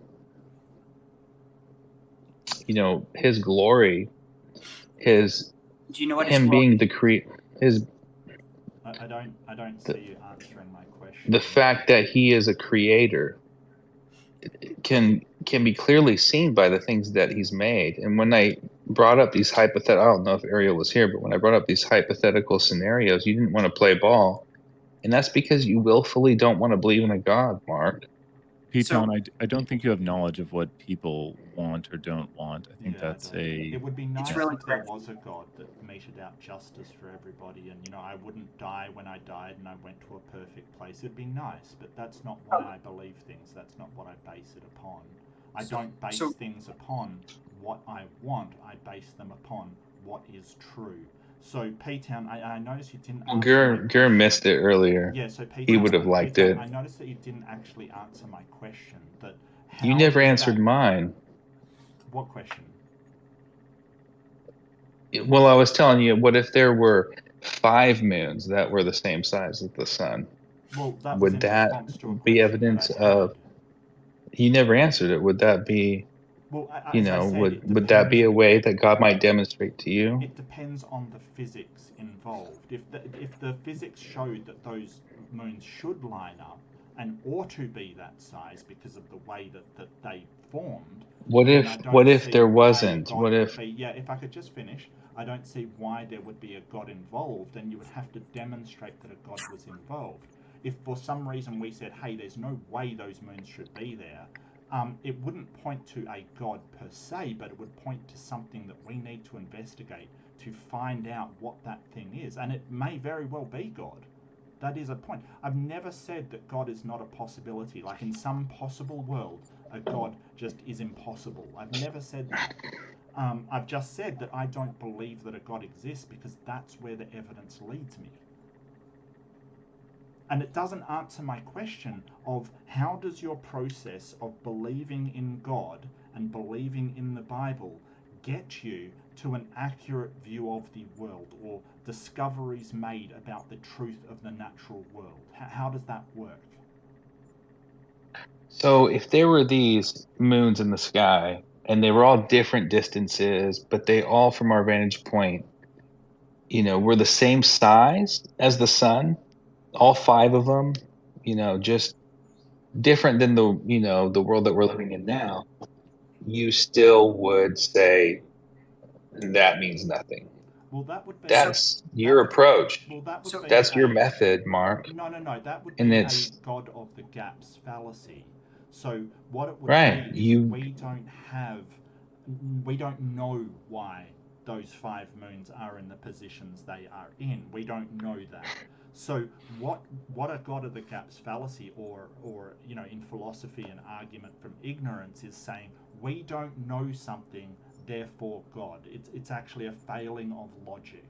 [SPEAKER 3] his glory,
[SPEAKER 9] do you know what
[SPEAKER 3] him being the
[SPEAKER 2] I don't see you answering my question.
[SPEAKER 3] The fact that he is a creator can be clearly seen by the things that he's made. And when I brought up these I don't know if Ariel was here, but when I brought up these hypothetical scenarios, you didn't want to play ball. And that's because you willfully don't want to believe in a God, Mark.
[SPEAKER 10] P-Town, I don't think you have knowledge of what people want or don't want. I think
[SPEAKER 2] It would be nice if there was a God that meted out justice for everybody, and I wouldn't die when I died and I went to a perfect place. It'd be nice, but that's not why I believe things. That's not what I base it upon. I don't base things upon what I want. I base them upon what is true. So, P-Town, I noticed you didn't answer
[SPEAKER 3] Gur missed it earlier.
[SPEAKER 2] Yeah, so P-Town,
[SPEAKER 3] he would have liked it.
[SPEAKER 2] I noticed that you didn't actually answer my question.
[SPEAKER 3] You never answered mine.
[SPEAKER 2] What question?
[SPEAKER 3] Well, I was telling you, what if there were 5 moons that were the same size as the sun?
[SPEAKER 2] Well, that
[SPEAKER 3] would that be evidence of... You never answered it. Would that be... Well, would that be a way that God might demonstrate to you?
[SPEAKER 2] It depends on the physics involved. If the physics showed that those moons should line up and ought to be that size because of the way that they formed,
[SPEAKER 3] What if there wasn't? What if?
[SPEAKER 2] Yeah, if I could just finish, I don't see why there would be a God involved, and you would have to demonstrate that a God was involved. If for some reason we said, hey, there's no way those moons should be there, it wouldn't point to a God per se, but it would point to something that we need to investigate to find out what that thing is. And it may very well be God. That is a point. I've never said that God is not a possibility. Like in some possible world, a God just is impossible. I've never said that. I've just said that I don't believe that a God exists because that's where the evidence leads me. And it doesn't answer my question of how does your process of believing in God and believing in the Bible get you to an accurate view of the world or discoveries made about the truth of the natural world. How does that work?
[SPEAKER 3] So if there were these moons in the sky and they were all different distances, but they all, from our vantage point, were the same size as the sun, all 5 of them, just different than the world that we're living in now, you still would say that means nothing.
[SPEAKER 2] Well, that would be
[SPEAKER 3] that's your approach.
[SPEAKER 2] Well, that would be
[SPEAKER 3] that's your method, Mark.
[SPEAKER 2] No, that would be a God of the gaps fallacy. So what it would be is we don't know why those 5 moons are in the positions they are in. We don't know that. So what a God of the gaps fallacy or in philosophy an argument from ignorance is saying we don't know something, therefore God. It's actually a failing of logic.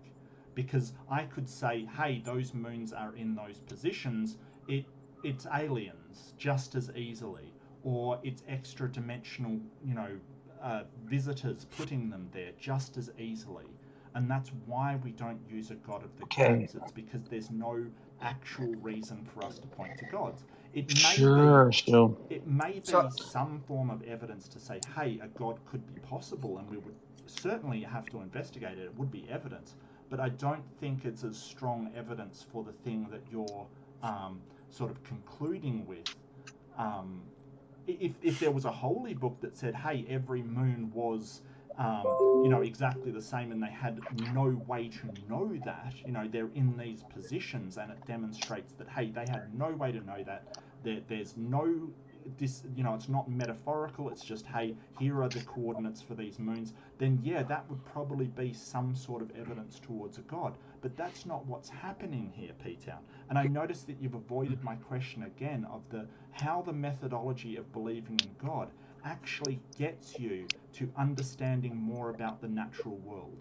[SPEAKER 2] Because I could say, hey, those moons are in those positions, it's aliens just as easily, or it's extra dimensional, visitors putting them there just as easily. And that's why we don't use a God of the gaps. It's because there's no actual reason for us to point to gods. It may be some form of evidence to say, hey, a God could be possible, and we would certainly have to investigate it. It would be evidence. But I don't think it's as strong evidence for the thing that you're sort of concluding with. If there was a holy book that said, hey, every moon was exactly the same, and they had no way to know that, they're in these positions, and it demonstrates that, hey, they had no way to know that. There's no, it's not metaphorical, it's just, hey, here are the coordinates for these moons, then yeah, that would probably be some sort of evidence towards a God. But that's not what's happening here, P-Town. And I noticed that you've avoided my question again of how the methodology of believing in God actually gets you to understanding more about the natural world.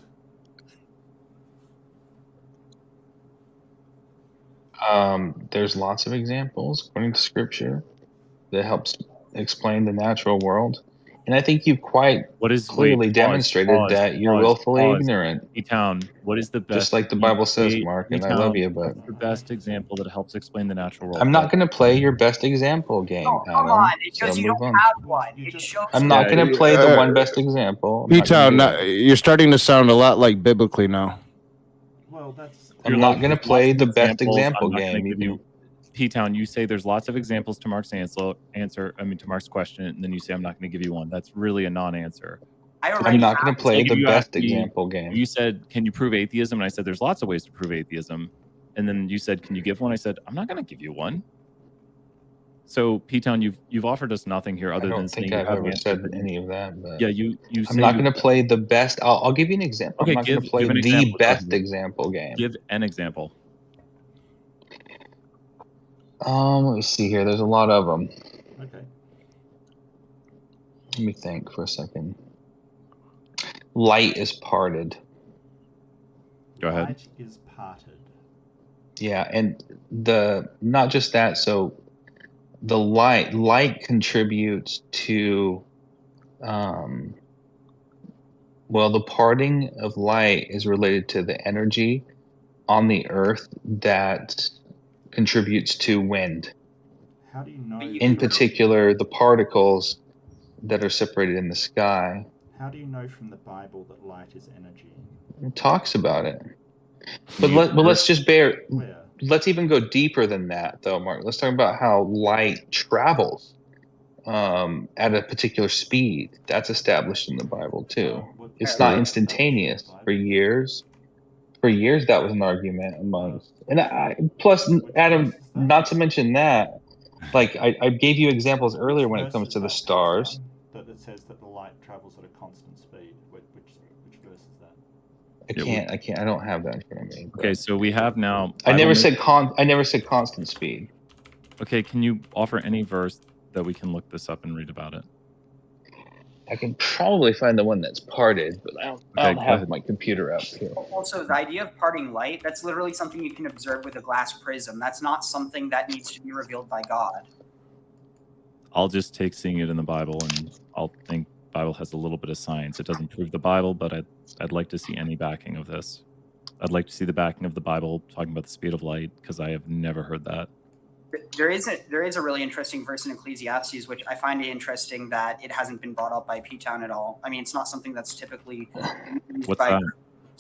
[SPEAKER 3] There's lots of examples according to Scripture that helps explain the natural world, and I think you've quite clearly demonstrated that you're willfully ignorant.
[SPEAKER 10] E-Town, what is the best?
[SPEAKER 3] Just like the Bible says, Mark, and I love you, but
[SPEAKER 10] what's the best example that helps explain the natural world?
[SPEAKER 3] I'm not going to play your best example game, Adam.
[SPEAKER 9] Come on, because you don't have one.
[SPEAKER 3] I'm not going to play the one best example.
[SPEAKER 4] P-Town, you're starting to sound a lot like biblically now.
[SPEAKER 2] Well, that's.
[SPEAKER 3] I'm not going to play the best example game.
[SPEAKER 10] P-Town, you say there's lots of examples to Mark's to Mark's question, and then you say I'm not going to give you one. That's really a non-answer.
[SPEAKER 3] I'm not going to play the best example game.
[SPEAKER 10] You said, can you prove atheism? And I said, there's lots of ways to prove atheism. And then you said, can you give one? I said, I'm not going to give you one. So, P-Town, you've offered us nothing here other than saying
[SPEAKER 3] I've ever said any of that. But
[SPEAKER 10] yeah, you.
[SPEAKER 3] I'm not going to play the best. I'll give you an example.
[SPEAKER 10] Okay,
[SPEAKER 3] I'm not going to play the best example game.
[SPEAKER 10] Give an example.
[SPEAKER 3] Let me see here. There's a lot of them.
[SPEAKER 2] Okay.
[SPEAKER 3] Let me think for a second. Light is parted.
[SPEAKER 10] Go ahead.
[SPEAKER 2] Light is parted.
[SPEAKER 3] Yeah, and not just that. So the light contributes to, the parting of light is related to the energy on the earth that contributes to wind.
[SPEAKER 2] How do you know?
[SPEAKER 3] In particular, the particles that are separated in the sky.
[SPEAKER 2] How do you know from the Bible that light is energy?
[SPEAKER 3] It talks about it. But let's just let's even go deeper than that, though, Mark. Let's talk about how light travels. at a particular speed. That's established in the Bible too. It's not instantaneous. For years, that was an argument amongst. And plus, Adam, not to mention that, like I gave you examples earlier when it comes to the stars.
[SPEAKER 2] That says that the light travels at a constant speed. Which verse is that?
[SPEAKER 3] I can't. I don't have that in front of me.
[SPEAKER 10] Okay, so we have now.
[SPEAKER 3] I never said constant speed.
[SPEAKER 10] Okay, can you offer any verse that we can look this up and read about it?
[SPEAKER 3] I can probably find the one that's parted, but I don't have my computer up here.
[SPEAKER 9] Also, the idea of parting light, that's literally something you can observe with a glass prism. That's not something that needs to be revealed by God.
[SPEAKER 10] I'll just take seeing it in the Bible, and I'll think Bible has a little bit of science. It doesn't prove the Bible, but I'd like to see any backing of this. I'd like to see the backing of the Bible talking about the speed of light, because I have never heard that.
[SPEAKER 9] There is a really interesting verse in Ecclesiastes, which I find it interesting that it hasn't been brought up by P-Town at all. I mean, it's not something that's typically used.
[SPEAKER 10] What's that?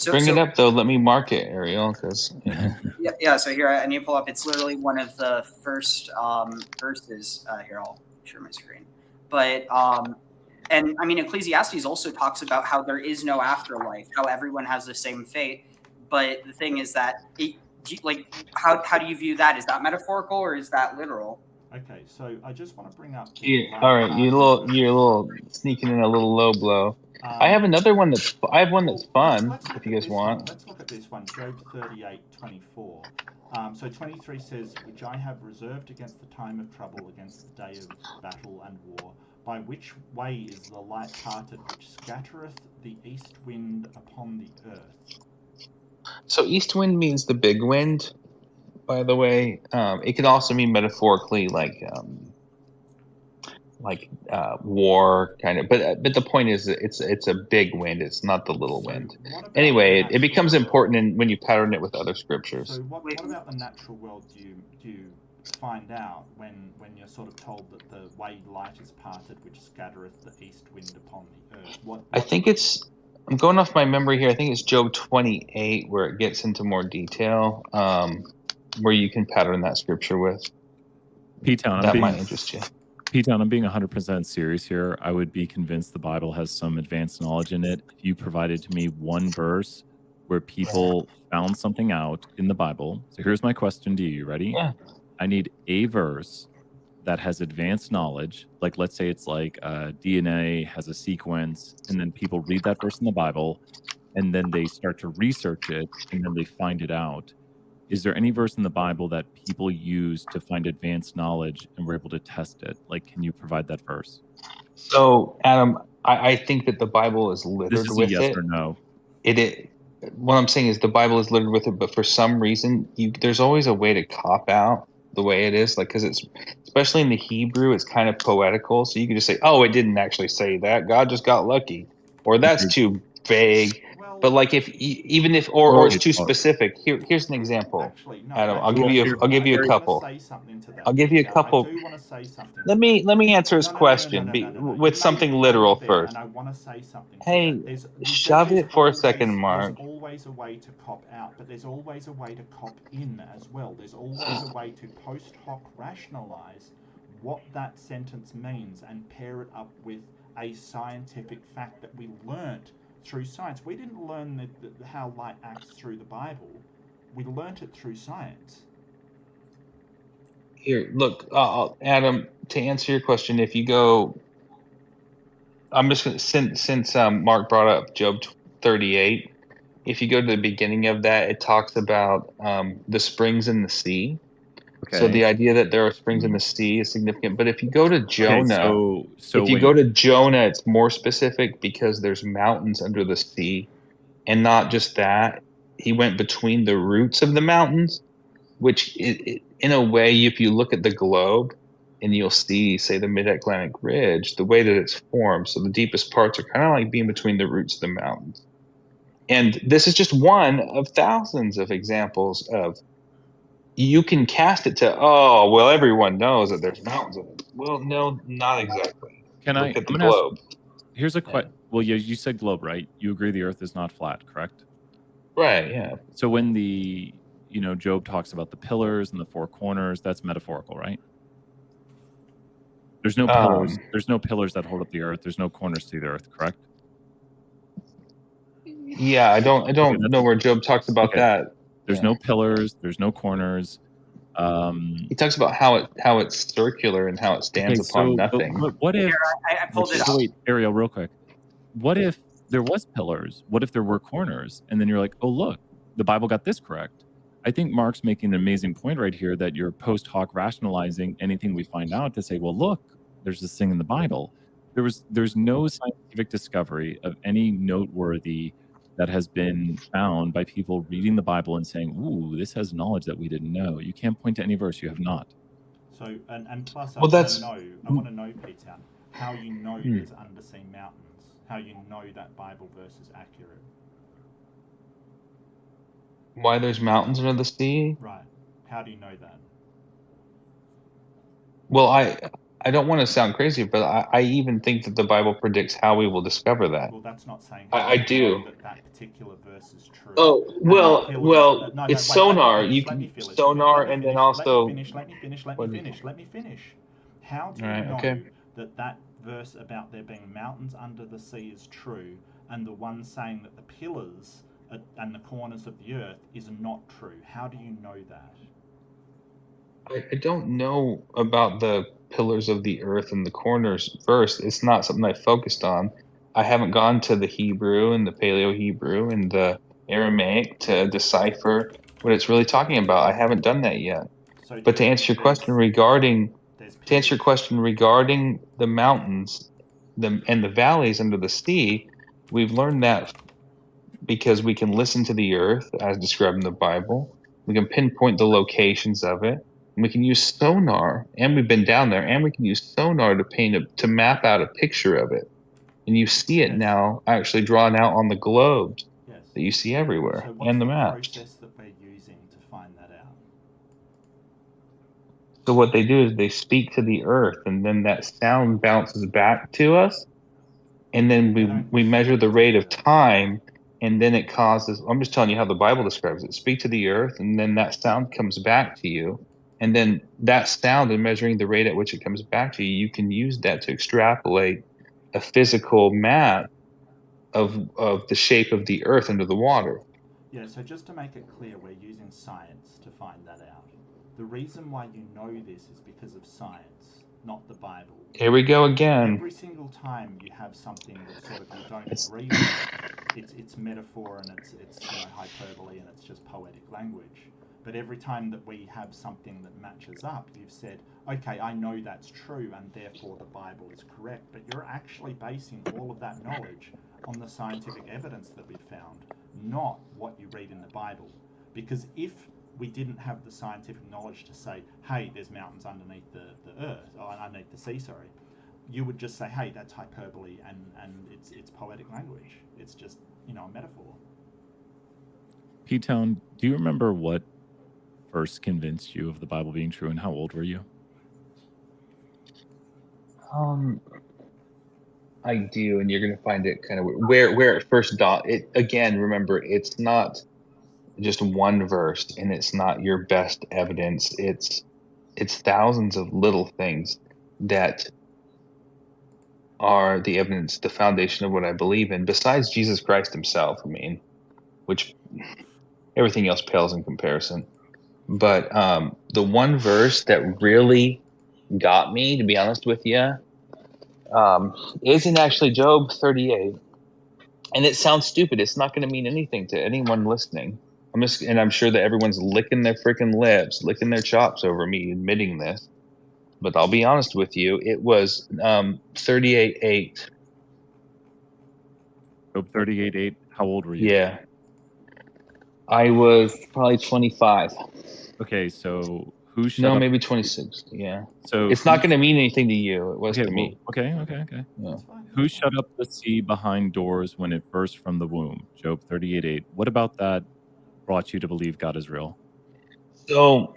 [SPEAKER 3] Bring it up, though. Let me mark it, Ariel, because...
[SPEAKER 9] Yeah, so here, I need to pull up. It's literally one of the first verses. Here, I'll share my screen. But, and I mean, Ecclesiastes also talks about how there is no afterlife, how everyone has the same fate. But the thing is that... how do you view that? Is that metaphorical or is that literal?
[SPEAKER 2] Okay, so I just want to bring up.
[SPEAKER 3] All right, you're a little sneaking in a little low blow. I have another one that's. I have one that's fun. If you guys want.
[SPEAKER 2] Let's look at this one. Job 38:24. So 23 says, "Which I have reserved against the time of trouble, against the day of battle and war. By which way is the light parted, which scattereth the east wind upon the earth?"
[SPEAKER 3] So east wind means the big wind, by the way. It could also mean metaphorically like war kind of. But the point is that it's a big wind. It's not the little wind. Anyway, it becomes important when you pattern it with other scriptures.
[SPEAKER 2] So what about the natural world do you find out when you're sort of told that the way light is parted, which scattereth the east wind upon the earth?
[SPEAKER 3] I think it's. I'm going off my memory here. I think it's Job 28 where it gets into more detail, where you can pattern that scripture with.
[SPEAKER 10] P-Town,
[SPEAKER 3] that might interest you.
[SPEAKER 10] P-Town, I'm being 100% serious here. I would be convinced the Bible has some advanced knowledge in it if you provided to me one verse where people found something out in the Bible. So here's my question to you. You ready?
[SPEAKER 3] Yeah.
[SPEAKER 10] I need a verse that has advanced knowledge, like let's say it's like DNA has a sequence, and then people read that verse in the Bible, and then they start to research it, and then they find it out. Is there any verse in the Bible that people use to find advanced knowledge and we're able to test it? Like, can you provide that verse?
[SPEAKER 3] So, Adam, I think that the Bible is littered
[SPEAKER 10] this is
[SPEAKER 3] with
[SPEAKER 10] a yes
[SPEAKER 3] it.
[SPEAKER 10] Or no?
[SPEAKER 3] What I'm saying is the Bible is littered with it, but for some reason, there's always a way to cop out the way it is, like, because it's, especially in the Hebrew, it's kind of poetical, so you can just say, oh, it didn't actually say that, God just got lucky, or that's too vague. But like if it's too specific, here's an example. Adam, I'll give you a couple. I'll give you a couple. Let me answer his question with something literal first. Hey, shove it for a second, Mark.
[SPEAKER 2] There's always a way to cop out, but there's always a way to cop in as well. There's always a way to post hoc rationalize what that sentence means and pair it up with a scientific fact that we learnt through science. We didn't learn how light acts through the Bible. We learnt it through science.
[SPEAKER 3] Here, look, Adam, to answer your question, if you go, I'm just going to, since Mark brought up Job 38, if you go to the beginning of that, it talks about the springs in the sea. Okay. So the idea that there are springs in the sea is significant. But if you go to Jonah, go to Jonah, it's more specific because there's mountains under the sea. And not just that, he went between the roots of the mountains, which in a way, if you look at the globe and you'll see, say, the mid-Atlantic ridge, the way that it's formed. So the deepest parts are kind of like being between the roots of the mountains. And this is just one of thousands of examples of, you can cast it to, oh, well, everyone knows that there's mountains in it. Well, no, not exactly. Look at the globe.
[SPEAKER 10] Here's a question. Well, you said globe, right? You agree the Earth is not flat, correct?
[SPEAKER 3] Right, yeah.
[SPEAKER 10] So when Job talks about the pillars and the four corners, that's metaphorical, right? There's no pillars. There's no pillars that hold up the earth. There's no corners to the earth, correct?
[SPEAKER 3] Yeah, I don't know where Job talks about that.
[SPEAKER 10] There's no pillars. There's no corners.
[SPEAKER 3] He talks about how it's circular and how it stands upon nothing.
[SPEAKER 10] But what if?
[SPEAKER 9] I pulled it up.
[SPEAKER 10] Wait, Ariel, real quick. What if there was pillars? What if there were corners? And then you're like, oh look, the Bible got this correct. I think Mark's making an amazing point right here that you're post hoc rationalizing anything we find out to say, well, look, there's this thing in the Bible. There's no scientific discovery of any noteworthy that has been found by people reading the Bible and saying, ooh, this has knowledge that we didn't know. You can't point to any verse you have not.
[SPEAKER 2] So, and plus, I want to know, Peter, how you know there's undersea mountains, how you know that Bible verse is accurate.
[SPEAKER 3] Why there's mountains under the sea?
[SPEAKER 2] Right. How do you know that?
[SPEAKER 3] Well, I don't want to sound crazy, but I even think that the Bible predicts how we will discover that.
[SPEAKER 2] Well, that's not saying
[SPEAKER 3] I do.
[SPEAKER 2] That particular verse is true.
[SPEAKER 3] Oh, well, it's sonar. You can sonar and then also.
[SPEAKER 2] Let me finish. How do you know that verse about there being mountains under the sea is true, and the one saying that the pillars and the corners of the earth is not true? How do you know that?
[SPEAKER 3] I don't know about the pillars of the earth and the corners verse. It's not something I focused on. I haven't gone to the Hebrew and the Paleo-Hebrew and the Aramaic to decipher what it's really talking about. I haven't done that yet. But to answer your question regarding the mountains and the valleys under the sea, we've learned that because we can listen to the earth as described in the Bible. We can pinpoint the locations of it. And we can use sonar, and we've been down there, and we can use sonar to map out a picture of it. And you see it now actually drawn out on the globes that you see everywhere, and the maps.
[SPEAKER 2] Process that we're using to find that out?
[SPEAKER 3] So what they do is they speak to the earth, and then that sound bounces back to us, and then we measure the rate of time, and then it causes. I'm just telling you how the Bible describes it. Speak to the earth, and then that sound comes back to you. And then that sound and measuring the rate at which it comes back to you, you can use that to extrapolate a physical map of the shape of the earth under the water.
[SPEAKER 2] Yeah, so just to make it clear, we're using science to find that out. The reason why you know this is because of science, not the Bible.
[SPEAKER 3] Here we go again.
[SPEAKER 2] Every single time you have something that sort of you don't agree with, it's metaphor and it's hyperbole and it's just poetic language. But every time that we have something that matches up, you've said, okay, I know that's true and therefore the Bible is correct. But you're actually basing all of that knowledge on the scientific evidence that we've found, not what you read in the Bible. Because if we didn't have the scientific knowledge to say, hey, there's mountains underneath the earth, or underneath the sea, sorry, you would just say, hey, that's hyperbole and it's poetic language. It's just, a metaphor.
[SPEAKER 10] P-Town, do you remember what first convinced you of the Bible being true, and how old were you?
[SPEAKER 3] I do, and you're going to find it kind of where it first dawned. It again, remember, it's not just one verse, and it's not your best evidence. It's thousands of little things that are the evidence, the foundation of what I believe in. Besides Jesus Christ Himself, which everything else pales in comparison. But the one verse that really got me, to be honest with you, isn't actually Job 38. And it sounds stupid. It's not going to mean anything to anyone listening. I'm sure that everyone's licking their freaking lips, licking their chops over me admitting this. But I'll be honest with you, it was 38:8.
[SPEAKER 10] Job 38:8. How old were you?
[SPEAKER 3] Yeah. I was probably 25.
[SPEAKER 10] Okay, so who shut
[SPEAKER 3] No,
[SPEAKER 10] up?
[SPEAKER 3] maybe 26. Yeah.
[SPEAKER 10] So
[SPEAKER 3] it's not going to mean anything to you. It was to me.
[SPEAKER 10] Okay.
[SPEAKER 3] Yeah.
[SPEAKER 10] Who shut up the sea behind doors when it burst from the womb? Job 38:8. What about that brought you to believe God is real?
[SPEAKER 3] So,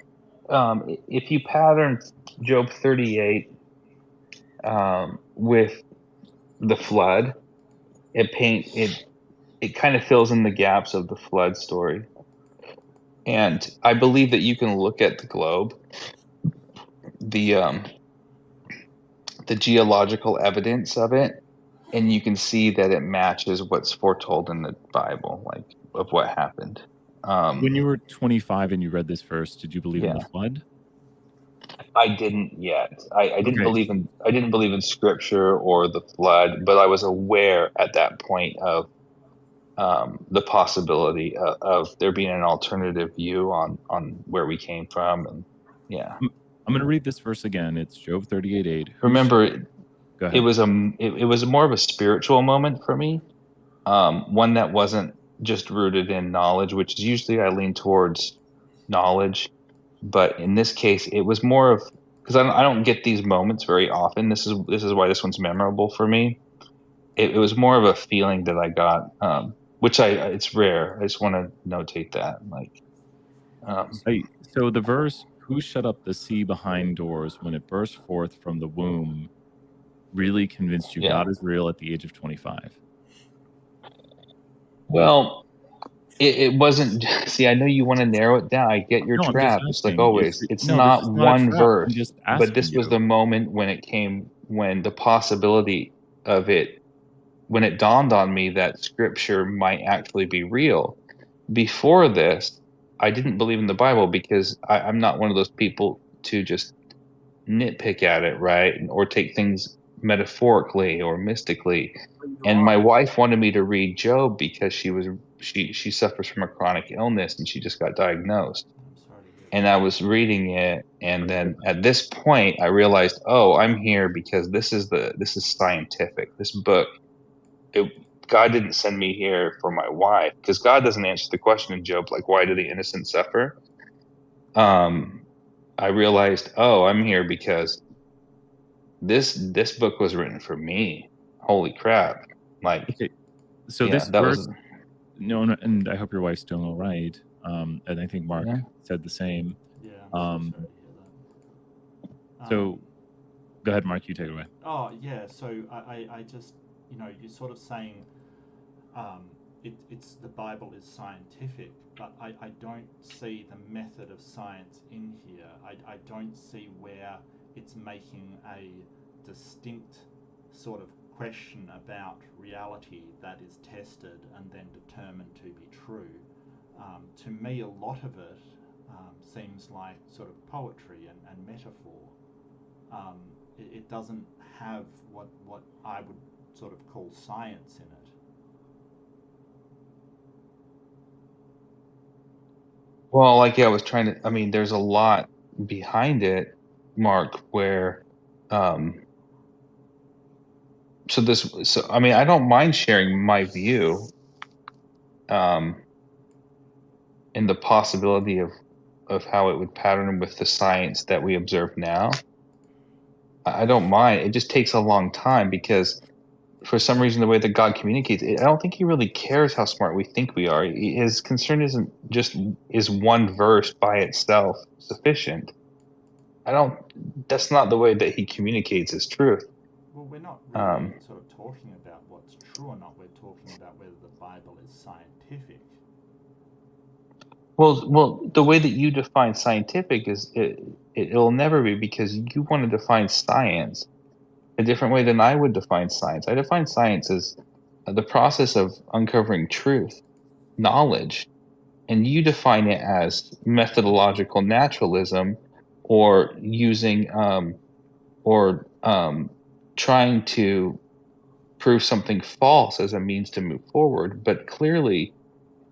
[SPEAKER 3] if you pattern Job 38 with the flood, it kind of fills in the gaps of the flood story. And I believe that you can look at the globe, the the geological evidence of it, and you can see that it matches what's foretold in the Bible, like of what happened.
[SPEAKER 10] When you were 25 and you read this verse, did you believe in the flood?
[SPEAKER 3] I didn't yet. I didn't
[SPEAKER 10] Okay.
[SPEAKER 3] believe in scripture or the flood, but I was aware at that point of the possibility of there being an alternative view on where we came from, and
[SPEAKER 10] I'm going to read this verse again. It's Job 38:8.
[SPEAKER 3] Remember,
[SPEAKER 10] Go ahead.
[SPEAKER 3] it was more of a spiritual moment for me, one that wasn't just rooted in knowledge, which is usually I lean towards knowledge, but in this case, it was more of, because I don't get these moments very often. This is why this one's memorable for me. It was more of a feeling that I got, which it's rare. I just want to notate that, like.
[SPEAKER 10] So the verse, "Who shut up the sea behind doors when it burst forth from the womb," really convinced you God is real at the age of 25?
[SPEAKER 3] Well, it wasn't. See, I know you want to narrow it down. I get your
[SPEAKER 10] No, I'm just
[SPEAKER 3] trap. It's like
[SPEAKER 10] asking.
[SPEAKER 3] always. It's
[SPEAKER 10] No, this
[SPEAKER 3] not
[SPEAKER 10] is not a
[SPEAKER 3] one
[SPEAKER 10] trap.
[SPEAKER 3] verse,
[SPEAKER 10] I'm just
[SPEAKER 3] but this
[SPEAKER 10] asking
[SPEAKER 3] was
[SPEAKER 10] you.
[SPEAKER 3] the moment when the possibility of it, when it dawned on me that scripture might actually be real. Before this, I didn't believe in the Bible because I'm not one of those people to just nitpick at it, right? Or take things metaphorically or mystically. And my wife wanted me to read Job because she suffers from a chronic illness and she just got diagnosed. And I was reading it, and then at this point I realized, oh, I'm here because this is scientific. This book, God didn't send me here for my wife, because God doesn't answer the question in Job, like, why do the innocent suffer? I realized, oh, I'm here because this book was written for me. Holy crap. Like,
[SPEAKER 10] okay. So this verse, and I hope your wife's doing all right. And I think Mark said the same. So go ahead, Mark, you take it away.
[SPEAKER 2] Oh, yeah. So I just, you're sort of saying it's the Bible is scientific, but I don't see the method of science in here. I don't see where it's making a distinct sort of question about reality that is tested and then determined to be true. To me, a lot of it seems like sort of poetry and metaphor. It doesn't have what I would sort of call science in it.
[SPEAKER 3] Well, like, I was trying to, I mean, there's a lot behind it, Mark, where, I mean, I don't mind sharing my view, and the possibility of how it would pattern with the science that we observe now. I don't mind. It just takes a long time because for some reason, the way that God communicates, I don't think he really cares how smart we think we are. His concern isn't just, is one verse by itself sufficient? That's not the way that he communicates his truth.
[SPEAKER 2] Well, we're not really sort of talking about what's true or not. We're talking about whether the Bible is scientific.
[SPEAKER 3] Well, the way that you define scientific is it'll never be, because you want to define science a different way than I would define science. I define science as the process of uncovering truth, knowledge, and you define it as methodological naturalism, or using trying to prove something false as a means to move forward. But clearly,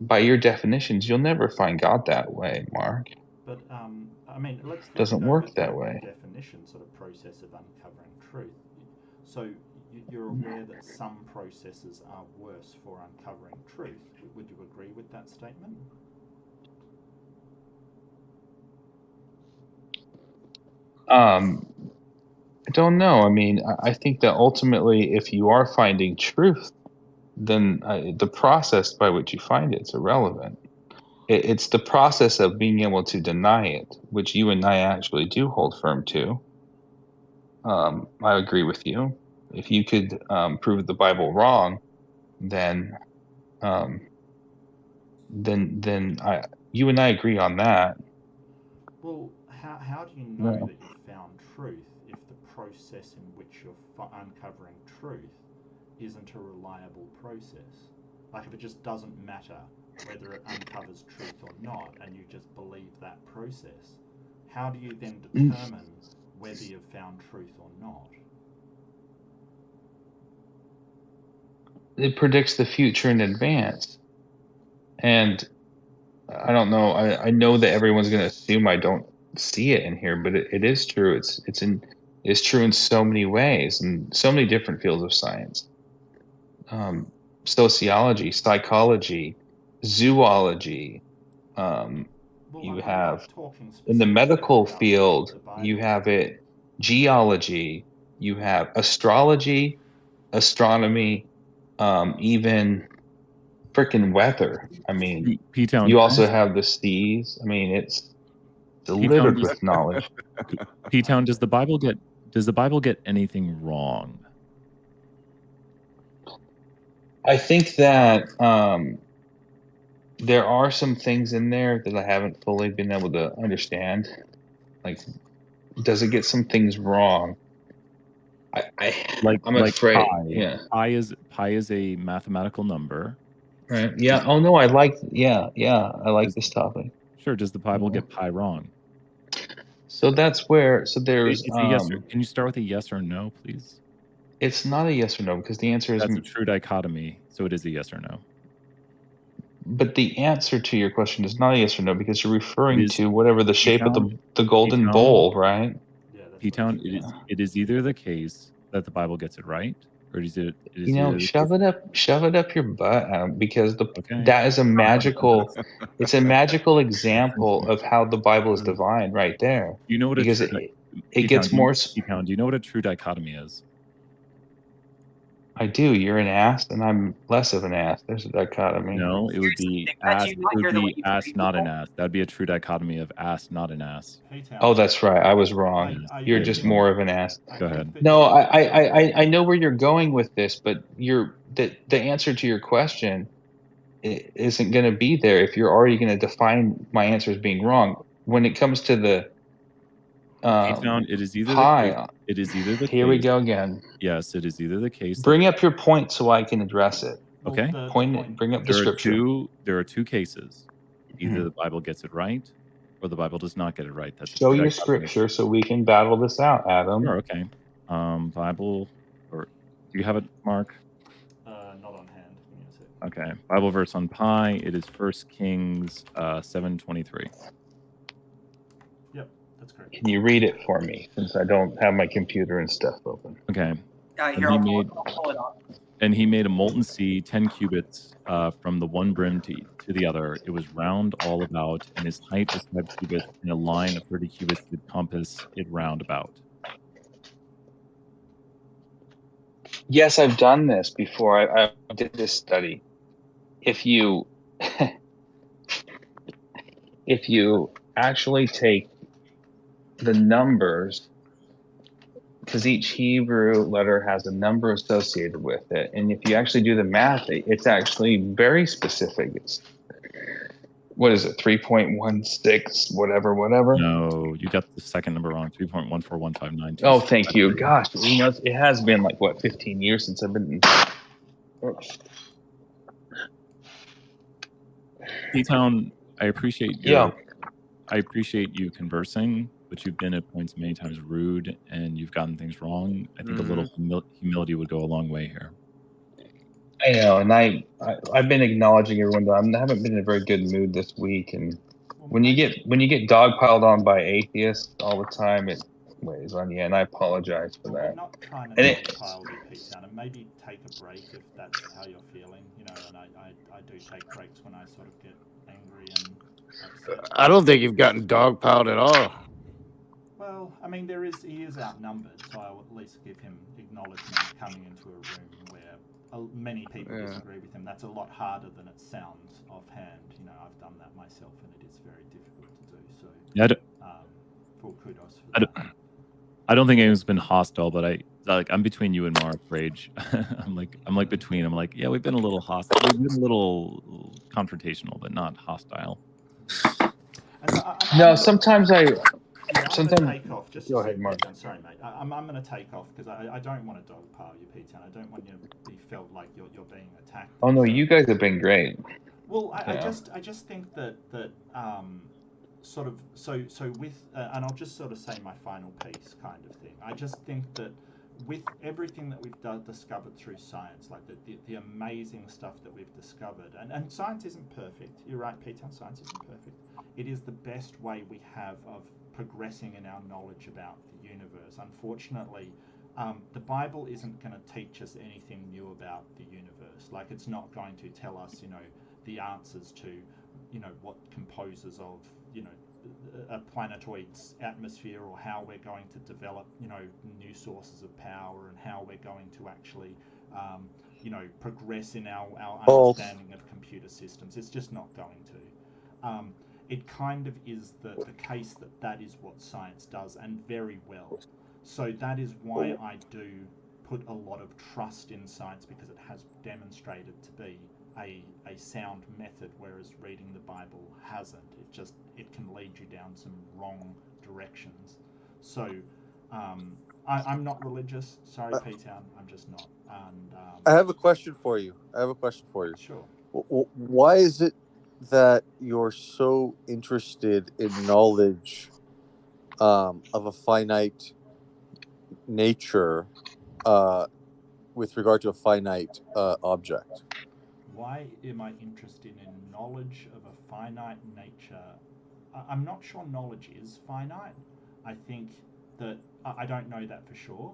[SPEAKER 3] by your definitions, you'll never find God that way, Mark.
[SPEAKER 2] But I mean, let's
[SPEAKER 3] doesn't
[SPEAKER 2] go
[SPEAKER 3] work
[SPEAKER 2] with
[SPEAKER 3] that
[SPEAKER 2] the
[SPEAKER 3] way.
[SPEAKER 2] definition sort of process of uncovering truth. So you're aware that some processes are worse for uncovering truth. Would you agree with that statement?
[SPEAKER 3] I don't know. I mean, I think that ultimately, if you are finding truth, then the process by which you find it's irrelevant. It's the process of being able to deny it, which you and I actually do hold firm to. I agree with you. If you could prove the Bible wrong, then you and I agree on that.
[SPEAKER 2] Well, how do you know that you've found truth if the process in which you're uncovering truth isn't a reliable process. Like if it just doesn't matter whether it uncovers truth or not, and you just believe that process, how do you then determine whether you've found truth or not?
[SPEAKER 3] It predicts the future in advance. And I don't know. I know that everyone's going to assume I don't see it in here, but it is true. It's true in so many ways, in so many different fields of science. Sociology, psychology, zoology. You have in the medical field, you have it geology, you have astrology, astronomy, even freaking weather. I mean,
[SPEAKER 10] P-Town,
[SPEAKER 3] you also have the seas. I mean, it's littered with knowledge.
[SPEAKER 10] P-Town, does the Bible get anything wrong?
[SPEAKER 3] I think that there are some things in there that I haven't fully been able to understand. Like, does it get some things wrong? I'm afraid.
[SPEAKER 10] Pi.
[SPEAKER 3] Yeah.
[SPEAKER 10] Pi is a mathematical number.
[SPEAKER 3] Right. Yeah. Oh no, I like. Yeah. I like this topic.
[SPEAKER 10] Sure. Does the Bible get pi wrong?
[SPEAKER 3] So that's where. So there's.
[SPEAKER 10] It's a yes. Can you start with a yes or no, please?
[SPEAKER 3] It's not a yes or no because the answer is.
[SPEAKER 10] That's a true dichotomy. So it is a yes or no.
[SPEAKER 3] But the answer to your question is not a yes or no because you're referring to whatever the shape of the golden bowl, right?
[SPEAKER 10] P-Town, it is either the case that the Bible gets it right, or is it?
[SPEAKER 3] Shove it up your butt, because that is a magical. It's a magical example of how the Bible is divine, right there.
[SPEAKER 10] You know what?
[SPEAKER 3] Because it gets more.
[SPEAKER 10] P-Town, do you know what a true dichotomy is?
[SPEAKER 3] I do. You're an ass, and I'm less of an ass. There's a dichotomy.
[SPEAKER 10] No, it would be ass. It would be ass, not an ass. That'd be a true dichotomy of ass, not an ass.
[SPEAKER 3] Oh, that's right. I was wrong. You're just more of an ass.
[SPEAKER 10] Go ahead.
[SPEAKER 3] No, I know where you're going with this, but the answer to your question isn't going to be there if you're already going to define my answer as being wrong. When it comes to the
[SPEAKER 10] it is either it is either the
[SPEAKER 3] Here
[SPEAKER 10] case.
[SPEAKER 3] we go again.
[SPEAKER 10] Yes, it is either the case.
[SPEAKER 3] Bring up your point so I can address it.
[SPEAKER 10] Okay.
[SPEAKER 3] Bring up the scripture.
[SPEAKER 10] There are two cases. Either the Bible gets it right, or the Bible does not get it right. That's
[SPEAKER 3] Show your scripture so we can battle this out, Adam.
[SPEAKER 10] Sure, okay. Bible, or do you have it, Mark?
[SPEAKER 2] Not on hand. Give me a sec.
[SPEAKER 10] Okay. Bible verse on pi. It is 1 Kings 7:23.
[SPEAKER 2] Yep, that's correct.
[SPEAKER 3] Can you read it for me since I don't have my computer and stuff open?
[SPEAKER 10] Okay.
[SPEAKER 9] Here, I'll pull it up.
[SPEAKER 10] And he made a molten sea 10 cubits from the one brim to the other. It was round all about, and his height was 5 cubits, and a line of 30 cubits did compass it round about.
[SPEAKER 3] Yes, I've done this before. I did this study. If you actually take the numbers, because each Hebrew letter has a number associated with it, and if you actually do the math, it's actually very specific. It's, what is it, 3.16, whatever?
[SPEAKER 10] No, you got the second number wrong, 3.14159.
[SPEAKER 3] Oh, thank you. Gosh, it has been 15 years since I've been.
[SPEAKER 10] P-Town, I appreciate you conversing, but you've been at points many times rude, and you've gotten things wrong. I think a little humility would go a long way here.
[SPEAKER 3] I know, and I've been acknowledging everyone, but I haven't been in a very good mood this week. And when you get dogpiled on by atheists all the time, it weighs on you, and I apologize for that.
[SPEAKER 2] We're not trying to dogpile you, P-Town, and maybe take a break if that's how you're feeling. And I do take breaks when I sort of get angry and upset.
[SPEAKER 4] I don't think you've gotten dogpiled at all.
[SPEAKER 2] Well, I mean, he is outnumbered, so I will at least give him acknowledgement coming into a room where many people disagree with him. That's a lot harder than it sounds offhand. I've done that myself, and it is very difficult to do. So,
[SPEAKER 10] yeah,
[SPEAKER 2] full kudos for that.
[SPEAKER 10] I don't think anyone's been hostile, but I'm between you and Mark, Rage. I'm like between. I'm like, yeah, we've been a little hostile. We've been a little confrontational, but not hostile.
[SPEAKER 3] No, sometimes
[SPEAKER 2] Yeah, I'm going to take off. Just
[SPEAKER 3] Go
[SPEAKER 2] a
[SPEAKER 3] ahead,
[SPEAKER 2] sec,
[SPEAKER 3] Mark.
[SPEAKER 2] P-Town. Sorry, mate. I'm going to take off because I don't want to dogpile you, P-Town. I don't want you to be felt like you're being attacked.
[SPEAKER 3] Oh no, you guys have been great.
[SPEAKER 2] Well, I just think that sort of so with and I'll just sort of say my final piece kind of thing. I just think that with everything that we've discovered through science, like the amazing stuff that we've discovered, and science isn't perfect. You're right, Peter. Science isn't perfect. It is the best way we have of progressing in our knowledge about the universe. Unfortunately, the Bible isn't going to teach us anything new about the universe. Like, it's not going to tell us, the answers to, what composes of, a planetoid's atmosphere, or how we're going to develop, new sources of power, and how we're going to actually, progress in our understanding of computer systems. It's just not going to. It kind of is the case that is what science does, and very well. So that is why I do put a lot of trust in science, because it has demonstrated to be a sound method, whereas reading the Bible hasn't. It can lead you down some wrong directions. So I'm not religious. Sorry, P-Town, I'm just not. And
[SPEAKER 11] I have a question for you.
[SPEAKER 2] Sure.
[SPEAKER 11] Why is it that you're so interested in knowledge of a finite nature with regard to a finite object?
[SPEAKER 2] Why am I interested in knowledge of a finite nature? I'm not sure knowledge is finite. I think that I don't know that for sure.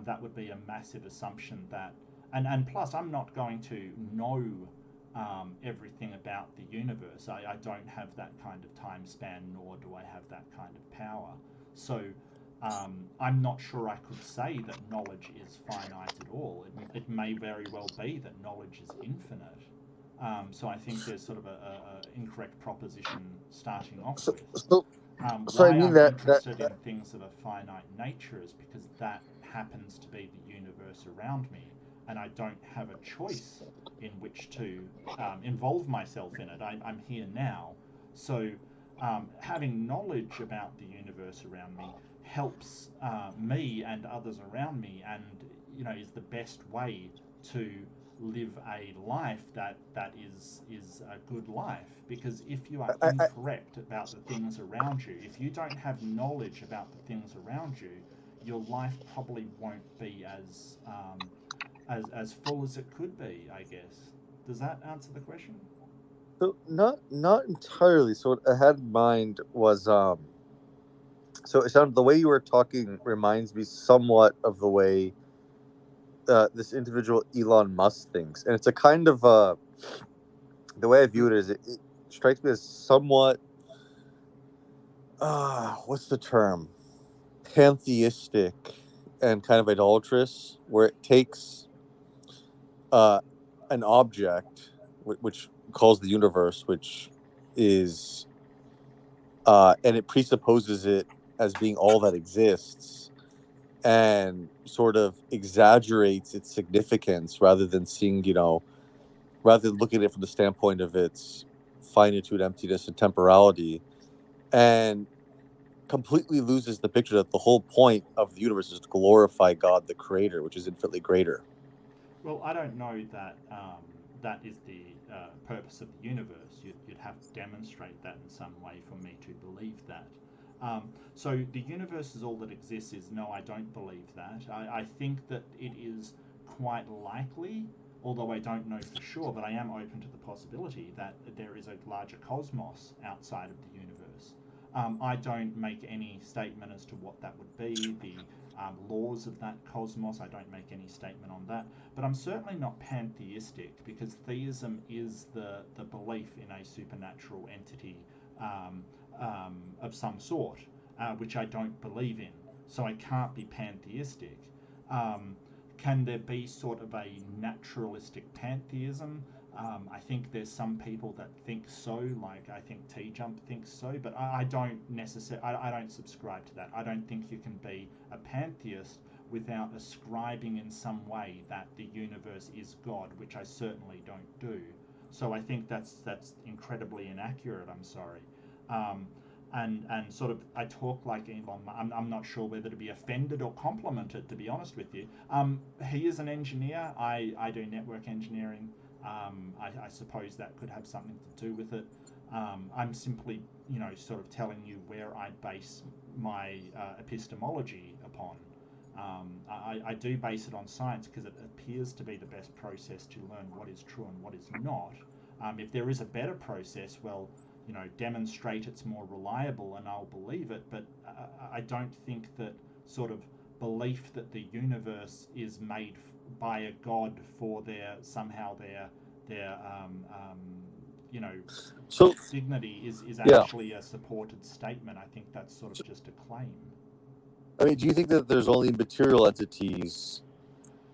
[SPEAKER 2] That would be a massive assumption that, and plus I'm not going to know everything about the universe. I don't have that kind of time span, nor do I have that kind of power. So I'm not sure I could say that knowledge is finite at all. It may very well be that knowledge is infinite. So I think there's sort of a incorrect proposition starting off with. Why I'm interested in things of a finite nature is because that happens to be the universe around me, and I don't have a choice in which to involve myself in it. I'm here now. So having knowledge about the universe around me helps me and others around me, and is the best way to live a life that is a good life. Because if you are incorrect about the things around you, if you don't have knowledge about the things around you, your life probably won't be as full as it could be, I guess. Does that answer the question?
[SPEAKER 11] So not entirely. So what I had in mind was so it sounded, the way you were talking reminds me somewhat of the way this individual Elon Musk thinks, and it's a kind of the way I view it is it strikes me as somewhat what's the term, pantheistic and kind of idolatrous, where it takes an object which calls the universe, which is and it presupposes it as being all that exists, and sort of exaggerates its significance rather than seeing, rather than looking at it from the standpoint of its finitude, emptiness, and temporality, and completely loses the picture that the whole point of the universe is to glorify God, the creator, which is infinitely greater.
[SPEAKER 2] Well, I don't know that that is the purpose of the universe. You'd have to demonstrate that in some way for me to believe that. So the universe is all that exists is, no, I don't believe that. I think that it is quite likely, although I don't know for sure, but I am open to the possibility that there is a larger cosmos outside of the universe. I don't make any statement as to what that would be, the laws of that cosmos. I don't make any statement on that. But I'm certainly not pantheistic, because theism is the belief in a supernatural entity of some sort, which I don't believe in. So I can't be pantheistic. Can there be sort of a naturalistic pantheism? I think there's some people that think so, like I think T-Jump thinks so, but I don't necessarily, I don't subscribe to that. I don't think you can be a pantheist without ascribing in some way that the universe is God, which I certainly don't do. So I think that's incredibly inaccurate, I'm sorry. and sort of I talk like Elon. I'm not sure whether to be offended or complimented, to be honest with you. He is an engineer. I do network engineering. I suppose that could have something to do with it. I'm simply, sort of telling you where I base my epistemology upon. I do base it on science because it appears to be the best process to learn what is true and what is not. If there is a better process, well, demonstrate it's more reliable and I'll believe it. But I don't think that sort of belief that the universe is made by a god for their
[SPEAKER 11] so
[SPEAKER 2] dignity is
[SPEAKER 11] yeah.
[SPEAKER 2] actually a supported statement. I think that's sort of just a claim.
[SPEAKER 11] I mean, do you think that there's only material entities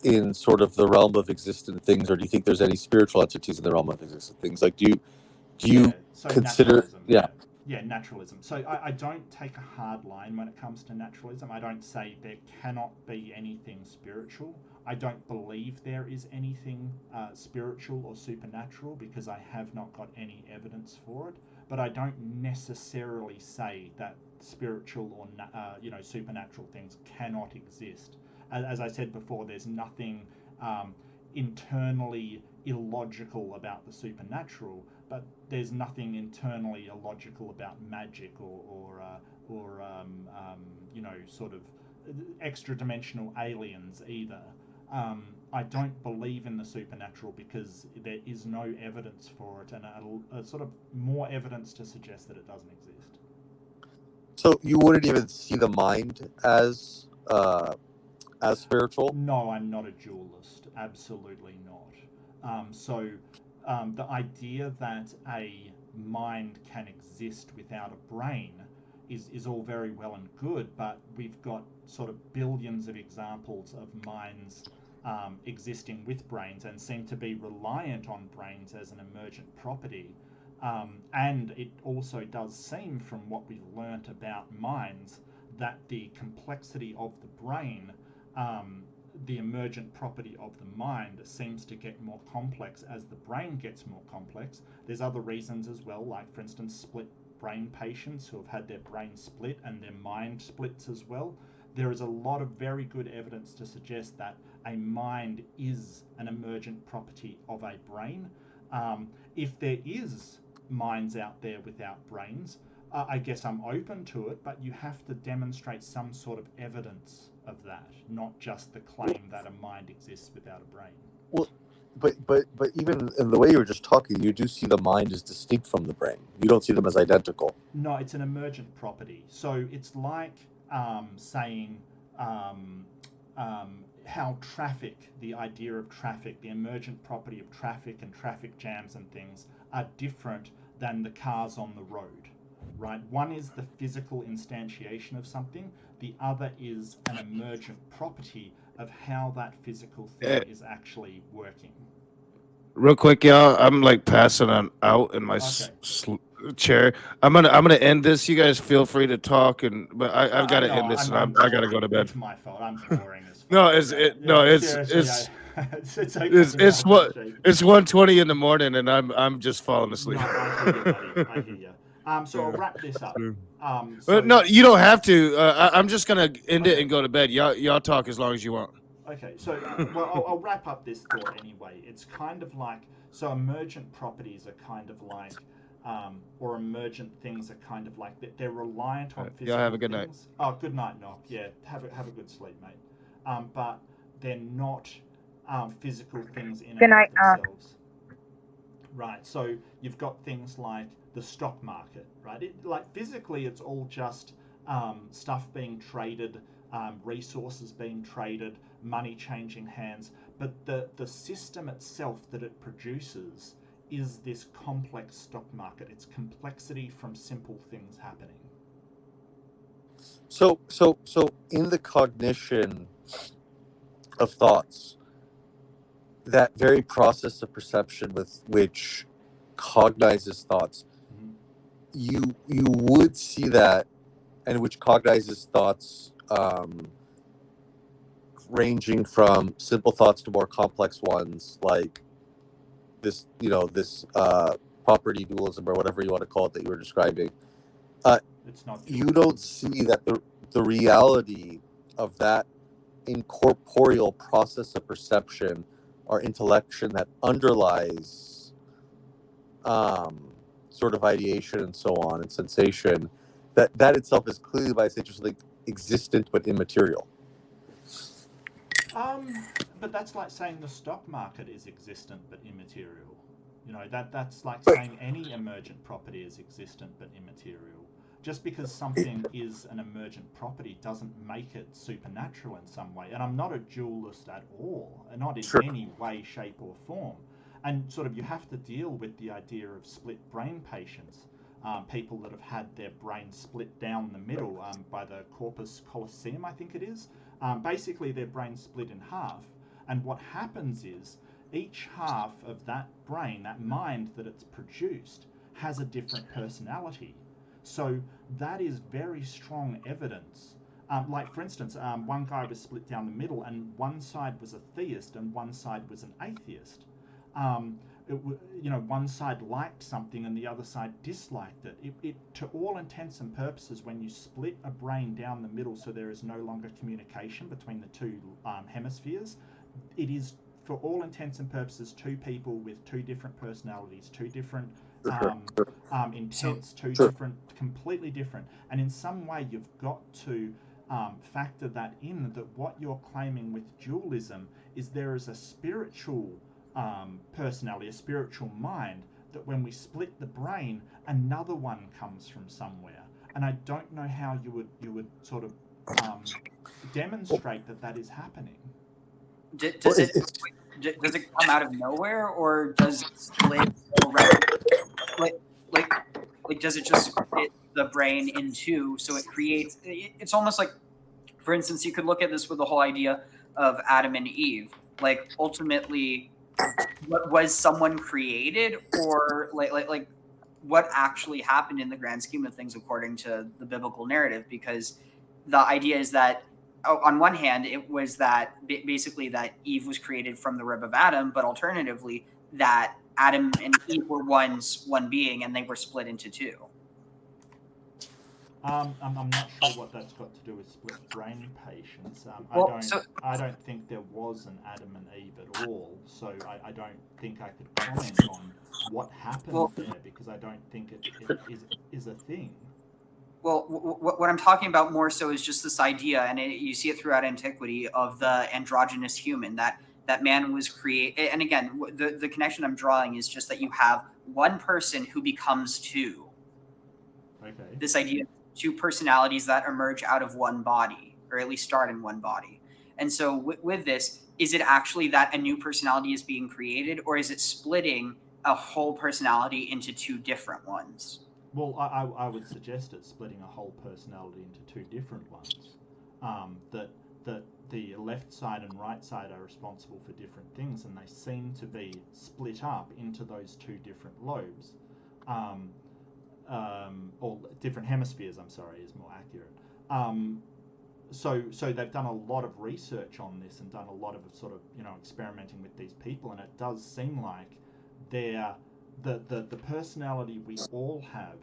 [SPEAKER 11] in sort of the realm of existent things, or do you think there's any spiritual entities in the realm of existent things? Like, do you consider
[SPEAKER 2] naturalism. So I don't take a hard line when it comes to naturalism. I don't say there cannot be anything spiritual. I don't believe there is anything spiritual or supernatural because I have not got any evidence for it. But I don't necessarily say that spiritual or supernatural things cannot exist. As I said before, there's nothing internally illogical about the supernatural, but there's nothing internally illogical about magic or sort of extra-dimensional aliens either. I don't believe in the supernatural because there is no evidence for it, and a sort of more evidence to suggest that it doesn't exist.
[SPEAKER 11] So you wouldn't even see the mind as spiritual?
[SPEAKER 2] No, I'm not a dualist. Absolutely not. The idea that a mind can exist without a brain is all very well and good, but we've got sort of billions of examples of minds existing with brains and seem to be reliant on brains as an emergent property. And it also does seem, from what we've learnt about minds, that the complexity of the brain, the emergent property of the mind, seems to get more complex as the brain gets more complex. There's other reasons as well, like for instance split brain patients who have had their brain split and their mind splits as well. There is a lot of very good evidence to suggest that a mind is an emergent property of a brain. If there is minds out there without brains, I guess I'm open to it, but you have to demonstrate some sort of evidence of that, not just the claim that a mind exists without a brain.
[SPEAKER 11] Well, but even in the way you were just talking, you do see the mind as distinct from the brain. You don't see them as identical.
[SPEAKER 2] No, it's an emergent property. So it's like saying how traffic, the idea of traffic, the emergent property of traffic and traffic jams and things are different than the cars on the road. Right? One is the physical instantiation of something. The other is an emergent property of how that physical thing is actually working.
[SPEAKER 4] Real quick, y'all, I'm like passing on out in my chair. I'm gonna end this. You guys feel free to talk, but I've got to end this, and I got to go to bed.
[SPEAKER 2] It's my fault. I'm boring as fuck.
[SPEAKER 4] It's 1:20 in the morning, and I'm just falling asleep.
[SPEAKER 2] No, I hear you. So I'll wrap this up.
[SPEAKER 4] No, you don't have to. I'm just gonna end it and go to bed. Y'all talk as long as you want.
[SPEAKER 2] Okay, so I'll wrap up this thought anyway. It's kind of like, so emergent properties are kind of like, or emergent things are kind of like, they're reliant on physical
[SPEAKER 4] y'all have a good
[SPEAKER 2] things.
[SPEAKER 4] night.
[SPEAKER 2] Oh, good night, Nock. Yeah, have a good sleep, mate. But they're not physical things in and of themselves. Right, so you've got things like the stock market, right? Like physically, it's all just stuff being traded, resources being traded, money changing hands. But the system itself that it produces is this complex stock market. It's complexity from simple things happening.
[SPEAKER 11] So in the cognition of thoughts, that very process of perception with which cognizes thoughts, you would see that, and which cognizes thoughts ranging from simple thoughts to more complex ones, like this property dualism or whatever you want to call it that you were describing.
[SPEAKER 2] It's not.
[SPEAKER 11] You don't see that the reality of that incorporeal process of perception or intellection that underlies sort of ideation and so on and sensation, that itself is clearly by its nature something existent but immaterial.
[SPEAKER 2] But that's like saying the stock market is existent but immaterial. You know, that's like saying any emergent property is existent but immaterial. Just because something is an emergent property doesn't make it supernatural in some way. And I'm not a dualist at all, not in any way, shape, or form. And sort of you have to deal with the idea of split brain patients, people that have had their brain split down the middle by the corpus callosum, I think it is. Basically, their brain split in half. And what happens is each half of that brain, that mind that it's produced, has a different personality. So that is very strong evidence. Like, for instance, one guy was split down the middle, and one side was a theist and one side was an atheist. One side liked something and the other side disliked it. It, to all intents and purposes, when you split a brain down the middle so there is no longer communication between the two hemispheres, it is, for all intents and purposes, two people with two different personalities, two different intents, two different, completely different. And in some way, you've got to factor that in, that what you're claiming with dualism is there is a spiritual personality, a spiritual mind, that when we split the brain, another one comes from somewhere. And I don't know how you would sort of demonstrate that is happening.
[SPEAKER 9] Does it come out of nowhere, or does it split around? Like does it just split the brain in two? So it creates. It's almost like, for instance, you could look at this with the whole idea of Adam and Eve. Like, ultimately, was someone created, or like what actually happened in the grand scheme of things according to the biblical narrative? Because the idea is that, on one hand, it was that basically that Eve was created from the rib of Adam, but alternatively that Adam and Eve were once one being and they were split into two.
[SPEAKER 2] I'm not sure what that's got to do with split brain patients. I don't think there was an Adam and Eve at all, so I don't think I could comment on what happened there, because I don't think it is a thing.
[SPEAKER 9] Well, what I'm talking about more so is just this idea, and you see it throughout antiquity, of the androgynous human, that man was created. And again, the connection I'm drawing is just that you have one person who becomes two.
[SPEAKER 2] Okay.
[SPEAKER 9] This idea of two personalities that emerge out of one body, or at least start in one body. And so with this, is it actually that a new personality is being created, or is it splitting a whole personality into two different ones?
[SPEAKER 2] Well, I would suggest it's splitting a whole personality into two different ones. That the left side and right side are responsible for different things, and they seem to be split up into those two different lobes, or different hemispheres. I'm sorry, is more accurate. So they've done a lot of research on this and done a lot of sort of experimenting with these people, and it does seem like they're the personality we all have,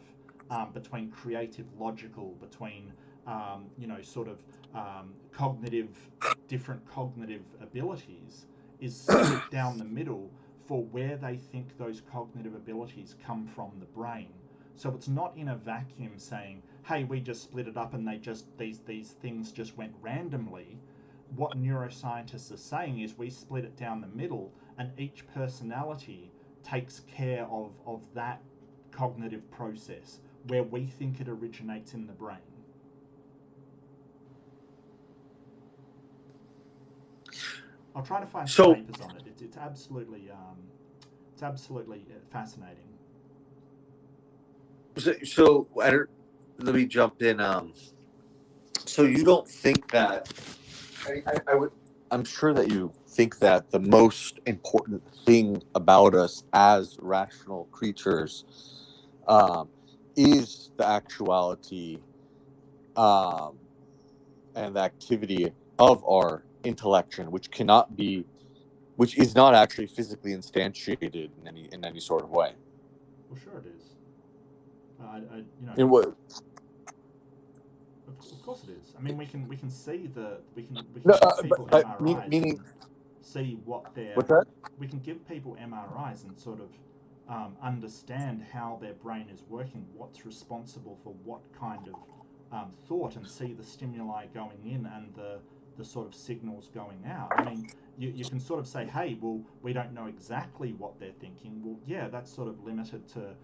[SPEAKER 2] between creative, logical, between different cognitive abilities, is split down the middle for where they think those cognitive abilities come from the brain. So it's not in a vacuum saying, hey, we just split it up and these things just went randomly. What neuroscientists are saying is we split it down the middle, and each personality takes care of that cognitive process where we think it originates in the brain. I'll try to find some papers on it. It's absolutely fascinating.
[SPEAKER 11] So let me jump in. So you don't think that? I'm sure that you think that the most important thing about us as rational creatures is the actuality and the activity of our intellection, which is not actually physically instantiated in any sort of way.
[SPEAKER 2] Well, sure it is.
[SPEAKER 11] In what?
[SPEAKER 2] Of course it is. I mean, we can see we can
[SPEAKER 11] No,
[SPEAKER 2] give people MRIs
[SPEAKER 11] meaning
[SPEAKER 2] and see what their
[SPEAKER 11] what's that?
[SPEAKER 2] we can give people MRIs and sort of understand how their brain is working, what's responsible for what kind of thought, and see the stimuli going in and the sort of signals going out. I mean, you can sort of say, hey, well, we don't know exactly what they're thinking. Well, yeah, that's sort of limited to,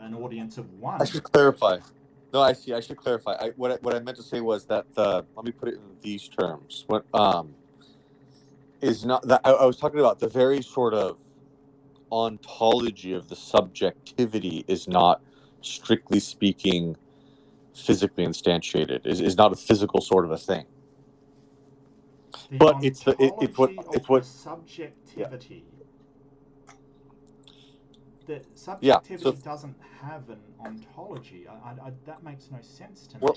[SPEAKER 2] an audience of one.
[SPEAKER 11] I should clarify. No, I see. I should clarify. What I meant to say was that let me put it in these terms. What is not that I was talking about the very sort of ontology of the subjectivity is not, strictly speaking, physically instantiated. Is not a physical sort of a thing. But it's what
[SPEAKER 2] subjectivity.
[SPEAKER 11] Yeah.
[SPEAKER 2] The subjectivity doesn't have an ontology. That makes no sense to me.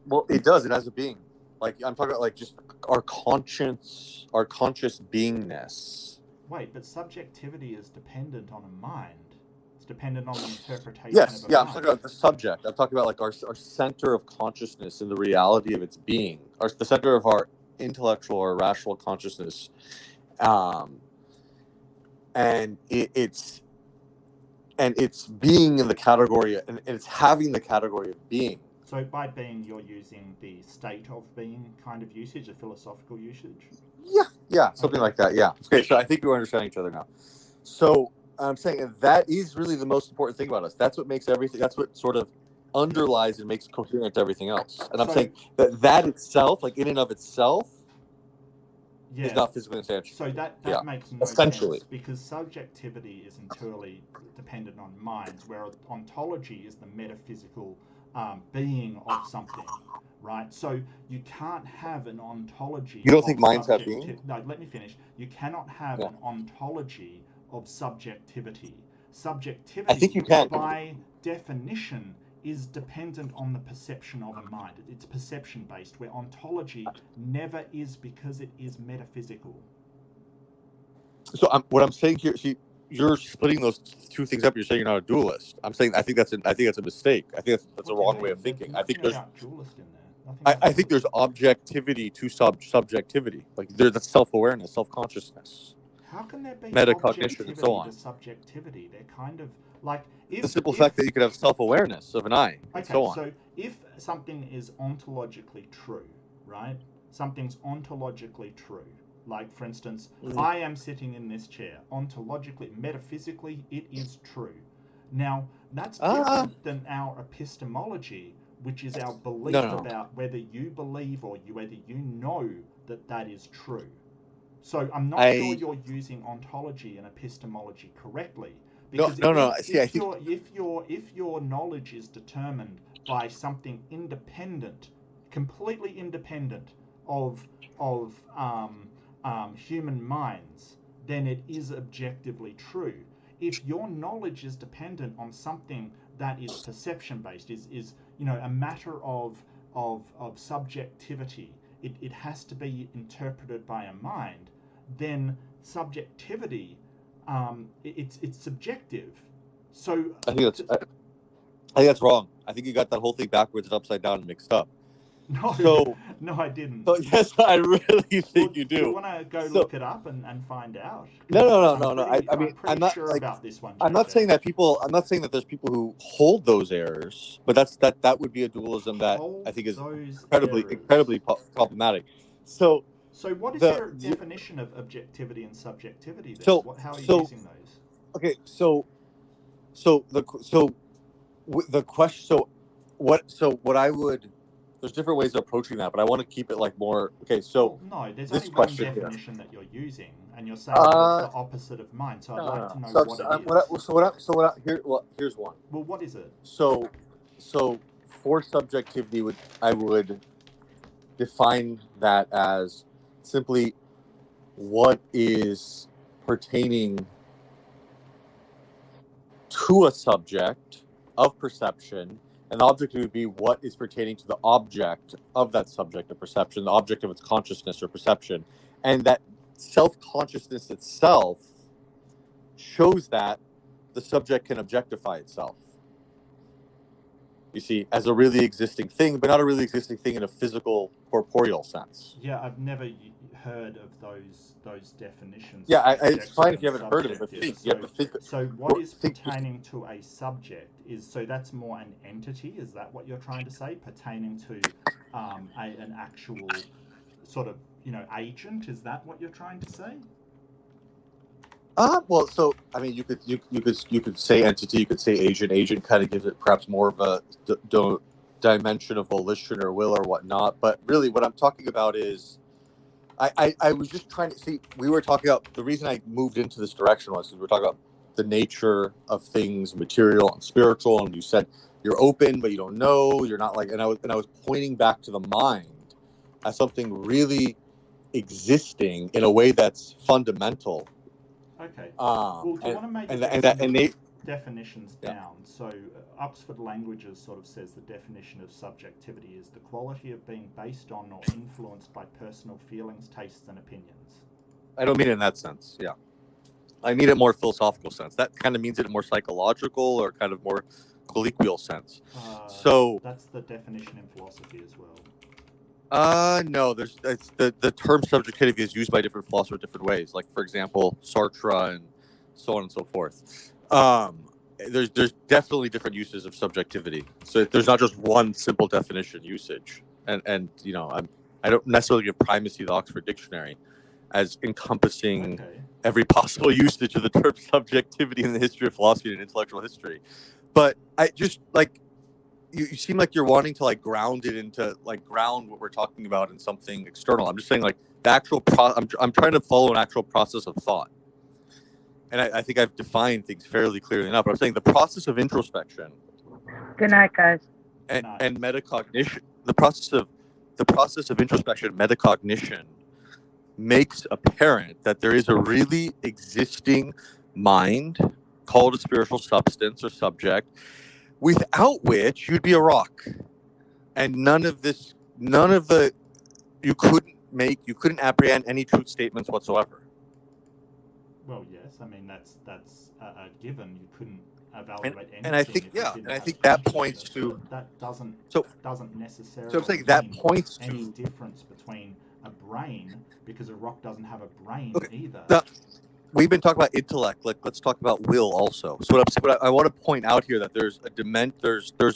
[SPEAKER 11] Well, it does. It has a being. Like I'm talking about, like just our conscious beingness.
[SPEAKER 2] Wait, but subjectivity is dependent on a mind. It's dependent on the interpretation.
[SPEAKER 11] Yes,
[SPEAKER 2] of a
[SPEAKER 11] yeah.
[SPEAKER 2] mind.
[SPEAKER 11] I'm talking about the subject. I'm talking about like our center of consciousness and the reality of its being, or the center of our intellectual or rational consciousness, and it's being in the category, and it's having the category of being.
[SPEAKER 2] So by being, you're using the state of being kind of usage, a philosophical usage?
[SPEAKER 11] Yeah, something like that, yeah. Okay, so I think we're understanding each other now. So I'm saying that is really the most important thing about us. That's what makes everything, that's what sort of underlies and makes coherent everything else. And I'm saying that itself, like in and of itself, is not physically instantiated.
[SPEAKER 2] So that makes no sense, because subjectivity is entirely dependent on minds, whereas ontology is the metaphysical being of something, right? So you can't have an ontology.
[SPEAKER 11] You don't think minds have being?
[SPEAKER 2] No, let me finish. You cannot have an ontology of subjectivity. Subjectivity,
[SPEAKER 11] I think you can.
[SPEAKER 2] By definition, is dependent on the perception of a mind. It's perception based, where ontology never is, because it is metaphysical.
[SPEAKER 11] So what I'm saying here, see, you're splitting those two things up. You're saying you're not a dualist. I'm saying I think that's a mistake. I think that's a wrong way of thinking. I think there's
[SPEAKER 2] dualist in there.
[SPEAKER 11] I think there's objectivity to subjectivity. Like there's self-awareness, self-consciousness.
[SPEAKER 2] How can there be
[SPEAKER 11] metacognition and so on?
[SPEAKER 2] To subjectivity? They're kind of like
[SPEAKER 11] the simple fact that you could have self-awareness of an eye, and so on.
[SPEAKER 2] So if something is ontologically true, right? Something's ontologically true. Like, for instance, I am sitting in this chair. Ontologically, metaphysically, it is true. Now, that's different than our epistemology, which is our belief about whether you believe or whether you know that is true. So I'm not sure you're using ontology and epistemology correctly. Because if your knowledge is determined by something independent, completely independent of human minds, then it is objectively true. If your knowledge is dependent on something that is perception based, is a matter of subjectivity, it has to be interpreted by a mind, then subjectivity, it's subjective. So
[SPEAKER 11] I think that's wrong. I think you got that whole thing backwards and upside down and mixed up.
[SPEAKER 2] No, I didn't.
[SPEAKER 11] So yes, I really think you do.
[SPEAKER 2] You want to go look it up and find out?
[SPEAKER 11] No. I'm not
[SPEAKER 2] sure about this one.
[SPEAKER 11] I'm not saying that there's people who hold those errors, but that would be a dualism that I think is incredibly problematic. So
[SPEAKER 2] what is your definition of objectivity and subjectivity then? How are you using those?
[SPEAKER 11] Okay, what I would, there's different ways of approaching that, but I want to keep it like more. Okay, so
[SPEAKER 2] no, there's only one definition that you're using, and you're saying it's the opposite of mine. So I'd like to know what it is.
[SPEAKER 11] Here's one.
[SPEAKER 2] Well, what is it?
[SPEAKER 11] So for subjectivity, I would define that as simply what is pertaining to a subject of perception, and the object would be what is pertaining to the object of that subject of perception, the object of its consciousness or perception, and that self-consciousness itself shows that the subject can objectify itself. You see, as a really existing thing, but not a really existing thing in a physical, corporeal sense.
[SPEAKER 2] Yeah, I've never heard of those definitions.
[SPEAKER 11] Yeah, it's fine if you haven't heard of it, but think.
[SPEAKER 2] So,
[SPEAKER 11] you have to think.
[SPEAKER 2] So what is pertaining to a subject is, so that's more an entity, is that what you're trying to say? Pertaining to an actual sort of, agent, is that what you're trying to say?
[SPEAKER 11] Well, so I mean, you could say entity, you could say agent. Agent kind of gives it perhaps more of a dimension of volition or will or whatnot. But really, what I'm talking about is, I was just trying to see. We were talking about, the reason I moved into this direction was because we were talking about the nature of things, material and spiritual, and you said you're open, but you don't know. You're not like, and I was pointing back to the mind as something really existing in a way that's fundamental.
[SPEAKER 2] Okay. Well, do you want to make definitions down? So Oxford Languages sort of says the definition of subjectivity is the quality of being based on or influenced by personal feelings, tastes, and opinions.
[SPEAKER 11] I don't mean it in that sense. Yeah, I mean it more philosophical sense. That kind of means it in more psychological or kind of more colloquial sense. So
[SPEAKER 2] that's the definition in philosophy as well.
[SPEAKER 11] No, the term subjectivity is used by different philosophers different ways. Like, for example, Sartre and so on and so forth. There's definitely different uses of subjectivity. So there's not just one simple definition usage. And I don't necessarily give primacy to the Oxford Dictionary as encompassing every possible usage of the term subjectivity in the history of philosophy and intellectual history. But I just like, you seem like you're wanting to ground it into ground what we're talking about in something external. I'm just saying the actual I'm trying to follow an actual process of thought, and I think I've defined things fairly clearly enough. But I'm saying the process of introspection.
[SPEAKER 12] Good night, guys.
[SPEAKER 11] And metacognition. The process of introspection, metacognition, makes apparent that there is a really existing mind called a spiritual substance or subject, without which you'd be a rock, and you couldn't apprehend any truth statements whatsoever.
[SPEAKER 2] Well, yes, I mean that's a given. You couldn't evaluate anything.
[SPEAKER 11] And I think that points to
[SPEAKER 2] that doesn't necessarily.
[SPEAKER 11] So I'm saying that points to
[SPEAKER 2] any difference between a brain, because a rock doesn't have a brain either.
[SPEAKER 11] We've been talking about intellect. Let's talk about will also. So what I want to point out here, that there's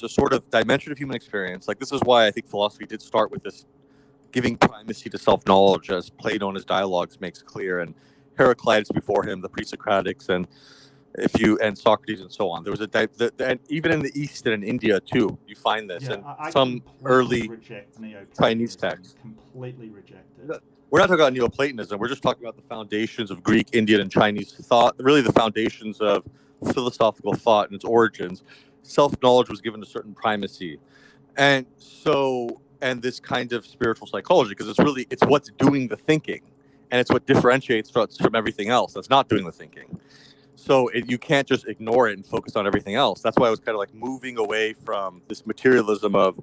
[SPEAKER 11] a sort of dimension of human experience. This is why I think philosophy did start with this giving primacy to self-knowledge, as Plato in his dialogues makes clear, and Heraclitus before him, the pre-Socratics, and Socrates and so on. There was and even in the East and in India too, you find this, and some early Chinese texts.
[SPEAKER 2] Completely reject it.
[SPEAKER 11] We're not talking about Neoplatonism. We're just talking about the foundations of Greek, Indian, and Chinese thought, really the foundations of philosophical thought and its origins. Self-knowledge was given a certain primacy. And this kind of spiritual psychology, because it's what's doing the thinking, and it's what differentiates from everything else that's not doing the thinking. So you can't just ignore it and focus on everything else. That's why I was kind of moving away from this materialism of,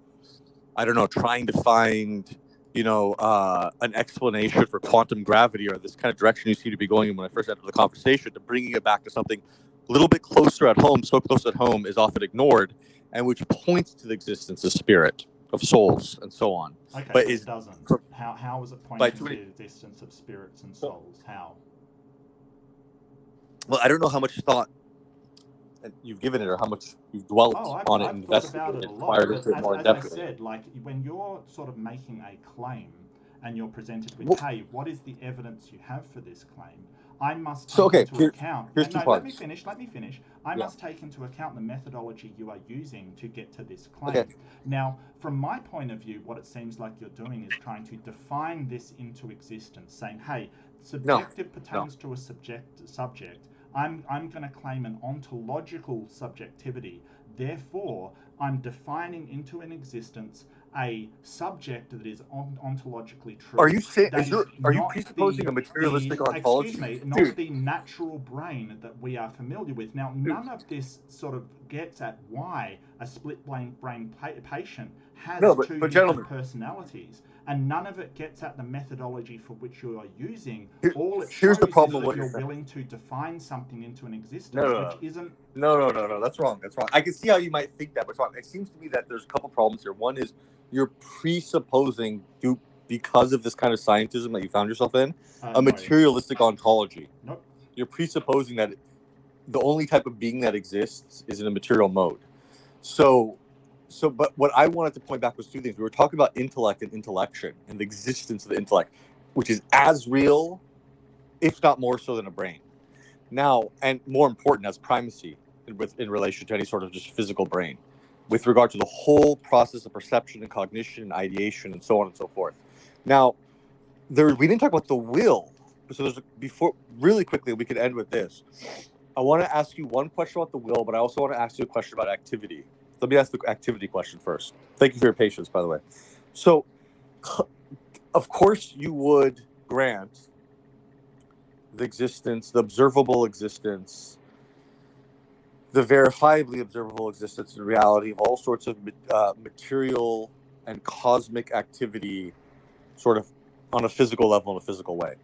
[SPEAKER 11] I don't know, trying to find an explanation for quantum gravity, or this kind of direction you seem to be going in when I first entered the conversation, to bringing it back to something a little bit closer at home. So close at home is often ignored, and which points to the existence of spirit, of souls, and so on.
[SPEAKER 2] Okay,
[SPEAKER 11] but
[SPEAKER 2] it doesn't. How is it pointing to the existence of spirits and souls? How?
[SPEAKER 11] Well, I don't know how much thought you've given it, or how much you've dwelt on it and investigated it prior to it more in-depth.
[SPEAKER 2] As I said, when you're sort of making a claim and you're presented with, hey, what is the evidence you have for this claim? I must take into account. Let me finish. I must take into account the methodology you are using to get to this claim.
[SPEAKER 11] Okay.
[SPEAKER 2] Now, from my point of view, what it seems like you're doing is trying to define this into existence, saying, hey, subjective pertains to a subject. I'm going to claim an ontological subjectivity. Therefore, I'm defining into an existence a subject that is ontologically true.
[SPEAKER 11] Are you saying? Are you presupposing a materialistic ontology?
[SPEAKER 2] Excuse me, not the natural brain that we are familiar with. Now, none of this sort of gets at why a split brain patient has two different personalities. and none of it gets at the methodology for which you are using. All it
[SPEAKER 11] Here's
[SPEAKER 2] shows
[SPEAKER 11] the problem
[SPEAKER 2] is
[SPEAKER 11] with
[SPEAKER 2] that
[SPEAKER 11] what
[SPEAKER 2] you're
[SPEAKER 11] you're
[SPEAKER 2] willing to define something into an existence,
[SPEAKER 11] No.
[SPEAKER 2] which isn't.
[SPEAKER 11] No. That's wrong. I can see how you might think that, but it's wrong. It seems to me that there's a couple problems here. One is you're presupposing, because of this kind of scientism that you found yourself in, a materialistic ontology.
[SPEAKER 2] Nope.
[SPEAKER 11] You're presupposing that the only type of being that exists is in a material mode. But what I wanted to point back was two things. We were talking about intellect and intellection and the existence of the intellect, which is as real, if not more so, than a brain. Now, and more important, as primacy in relation to any sort of just physical brain, with regard to the whole process of perception and cognition and ideation and so on and so forth. Now, we didn't talk about the will. So really quickly, we could end with this. I want to ask you one question about the will, but I also want to ask you a question about activity. Let me ask the activity question first. Thank you for your patience, by the way. So, of course, you would grant the existence, the observable existence, the verifiably observable existence in reality of all sorts of material and cosmic activity, sort of on a physical level, in a physical way.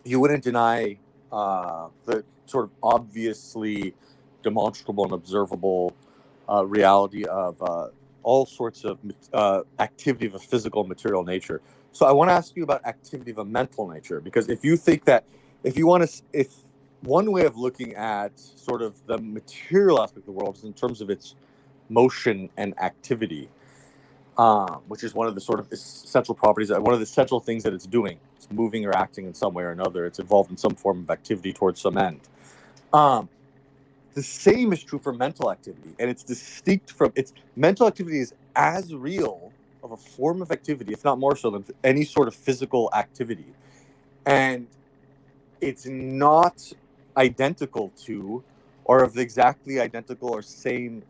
[SPEAKER 11] You wouldn't deny the sort of obviously demonstrable and observable reality of all sorts of activity of a physical and material nature. So I want to ask you about activity of a mental nature, because if you think that, if one way of looking at sort of the material aspect of the world is in terms of its motion and activity, which is one of the sort of essential properties, one of the essential things that it's doing. It's moving or acting in some way or another. It's involved in some form of activity towards some end. The same is true for mental activity, and it's distinct from mental activity is as real of a form of activity, if not more so, than any sort of physical activity. And it's not identical to, or of the exactly identical or same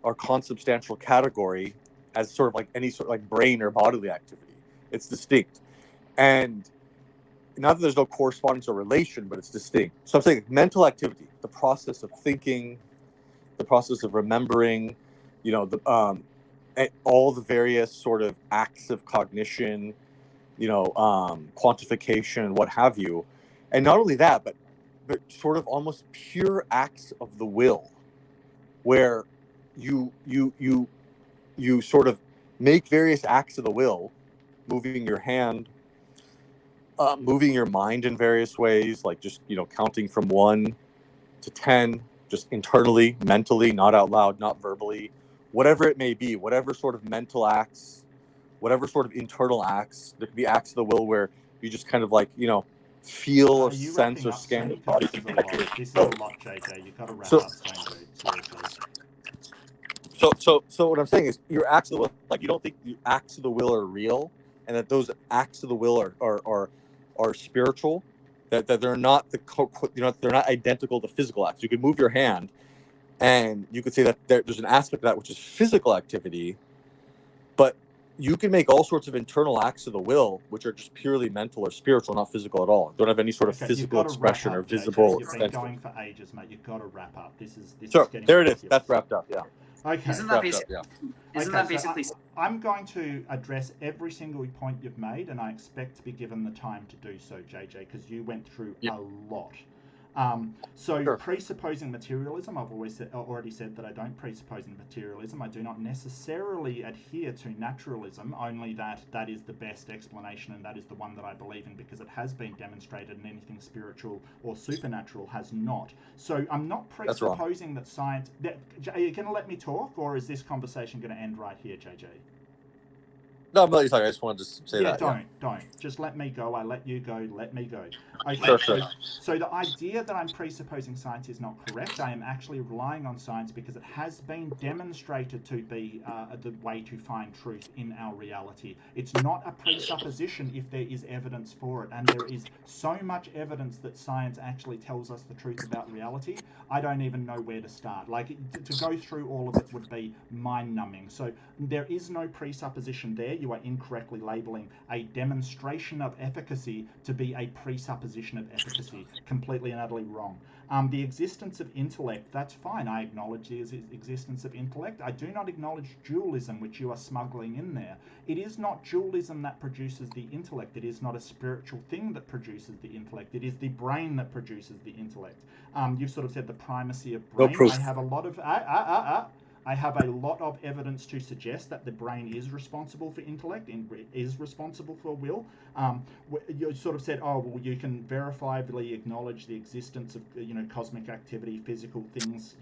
[SPEAKER 11] or consubstantial category as sort of like any sort of like brain or bodily activity. It's distinct. And not that there's no correspondence or relation, but it's distinct. So I'm saying mental activity, the process of thinking, the process of remembering, all the various sort of acts of cognition, quantification, what have you. And not only that, but sort of almost pure acts of the will, where you sort of make various acts of the will, moving your hand, moving your mind in various ways, like just counting from 1 to 10, just internally, mentally, not out loud, not verbally, whatever it may be, whatever sort of mental acts, whatever sort of internal acts. There could be acts of the will where you just kind of like feel or sense or scan your body.
[SPEAKER 2] This is a lot, JJ. You've got to wrap up soon, dude. Seriously.
[SPEAKER 11] So what I'm saying is, your acts of the will, like, you don't think the acts of the will are real, and that those acts of the will are spiritual, that they're not they're not identical to physical acts. You could move your hand, and you could say that there's an aspect of that which is physical activity, but you can make all sorts of internal acts of the will which are just purely mental or spiritual, not physical at all. Don't have any sort of physical expression or visible
[SPEAKER 2] extension. You've been going for ages, mate. You've got to wrap up. This is getting
[SPEAKER 11] there it is. That's wrapped up. Yeah.
[SPEAKER 2] Okay.
[SPEAKER 9] Isn't that basically?
[SPEAKER 2] I'm going to address every single point you've made, and I expect to be given the time to do so, JJ, because you went through a lot. Presupposing materialism, I've already said that I don't presuppose materialism. I do not necessarily adhere to naturalism, only that is the best explanation, and that is the one that I believe in because it has been demonstrated, and anything spiritual or supernatural has not. So I'm not presupposing that science... Are you going to let me talk, or is this conversation going to end right here, JJ?
[SPEAKER 11] No, I'm not you talking. I just wanted to say that.
[SPEAKER 2] Don't. Just let me go. I let you go. Let me go. Okay.
[SPEAKER 11] Sure.
[SPEAKER 2] So the idea that I'm presupposing science is not correct. I am actually relying on science because it has been demonstrated to be the way to find truth in our reality. It's not a presupposition if there is evidence for it, and there is so much evidence that science actually tells us the truth about reality. I don't even know where to start. Like, to go through all of it would be mind-numbing. So there is no presupposition there. you are incorrectly labeling a demonstration of efficacy to be a presupposition of efficacy. Completely and utterly wrong. The existence of intellect, that's fine. I acknowledge the existence of intellect. I do not acknowledge dualism, which you are smuggling in there. It is not dualism that produces the intellect. It is not a spiritual thing that produces the intellect. It is the brain that produces the intellect. You've sort of said the primacy of brain.
[SPEAKER 11] No proof.
[SPEAKER 2] I have a lot of evidence to suggest that the brain is responsible for intellect and is responsible for will. You sort of said, oh, well, you can verifiably acknowledge the existence of, cosmic activity, physical things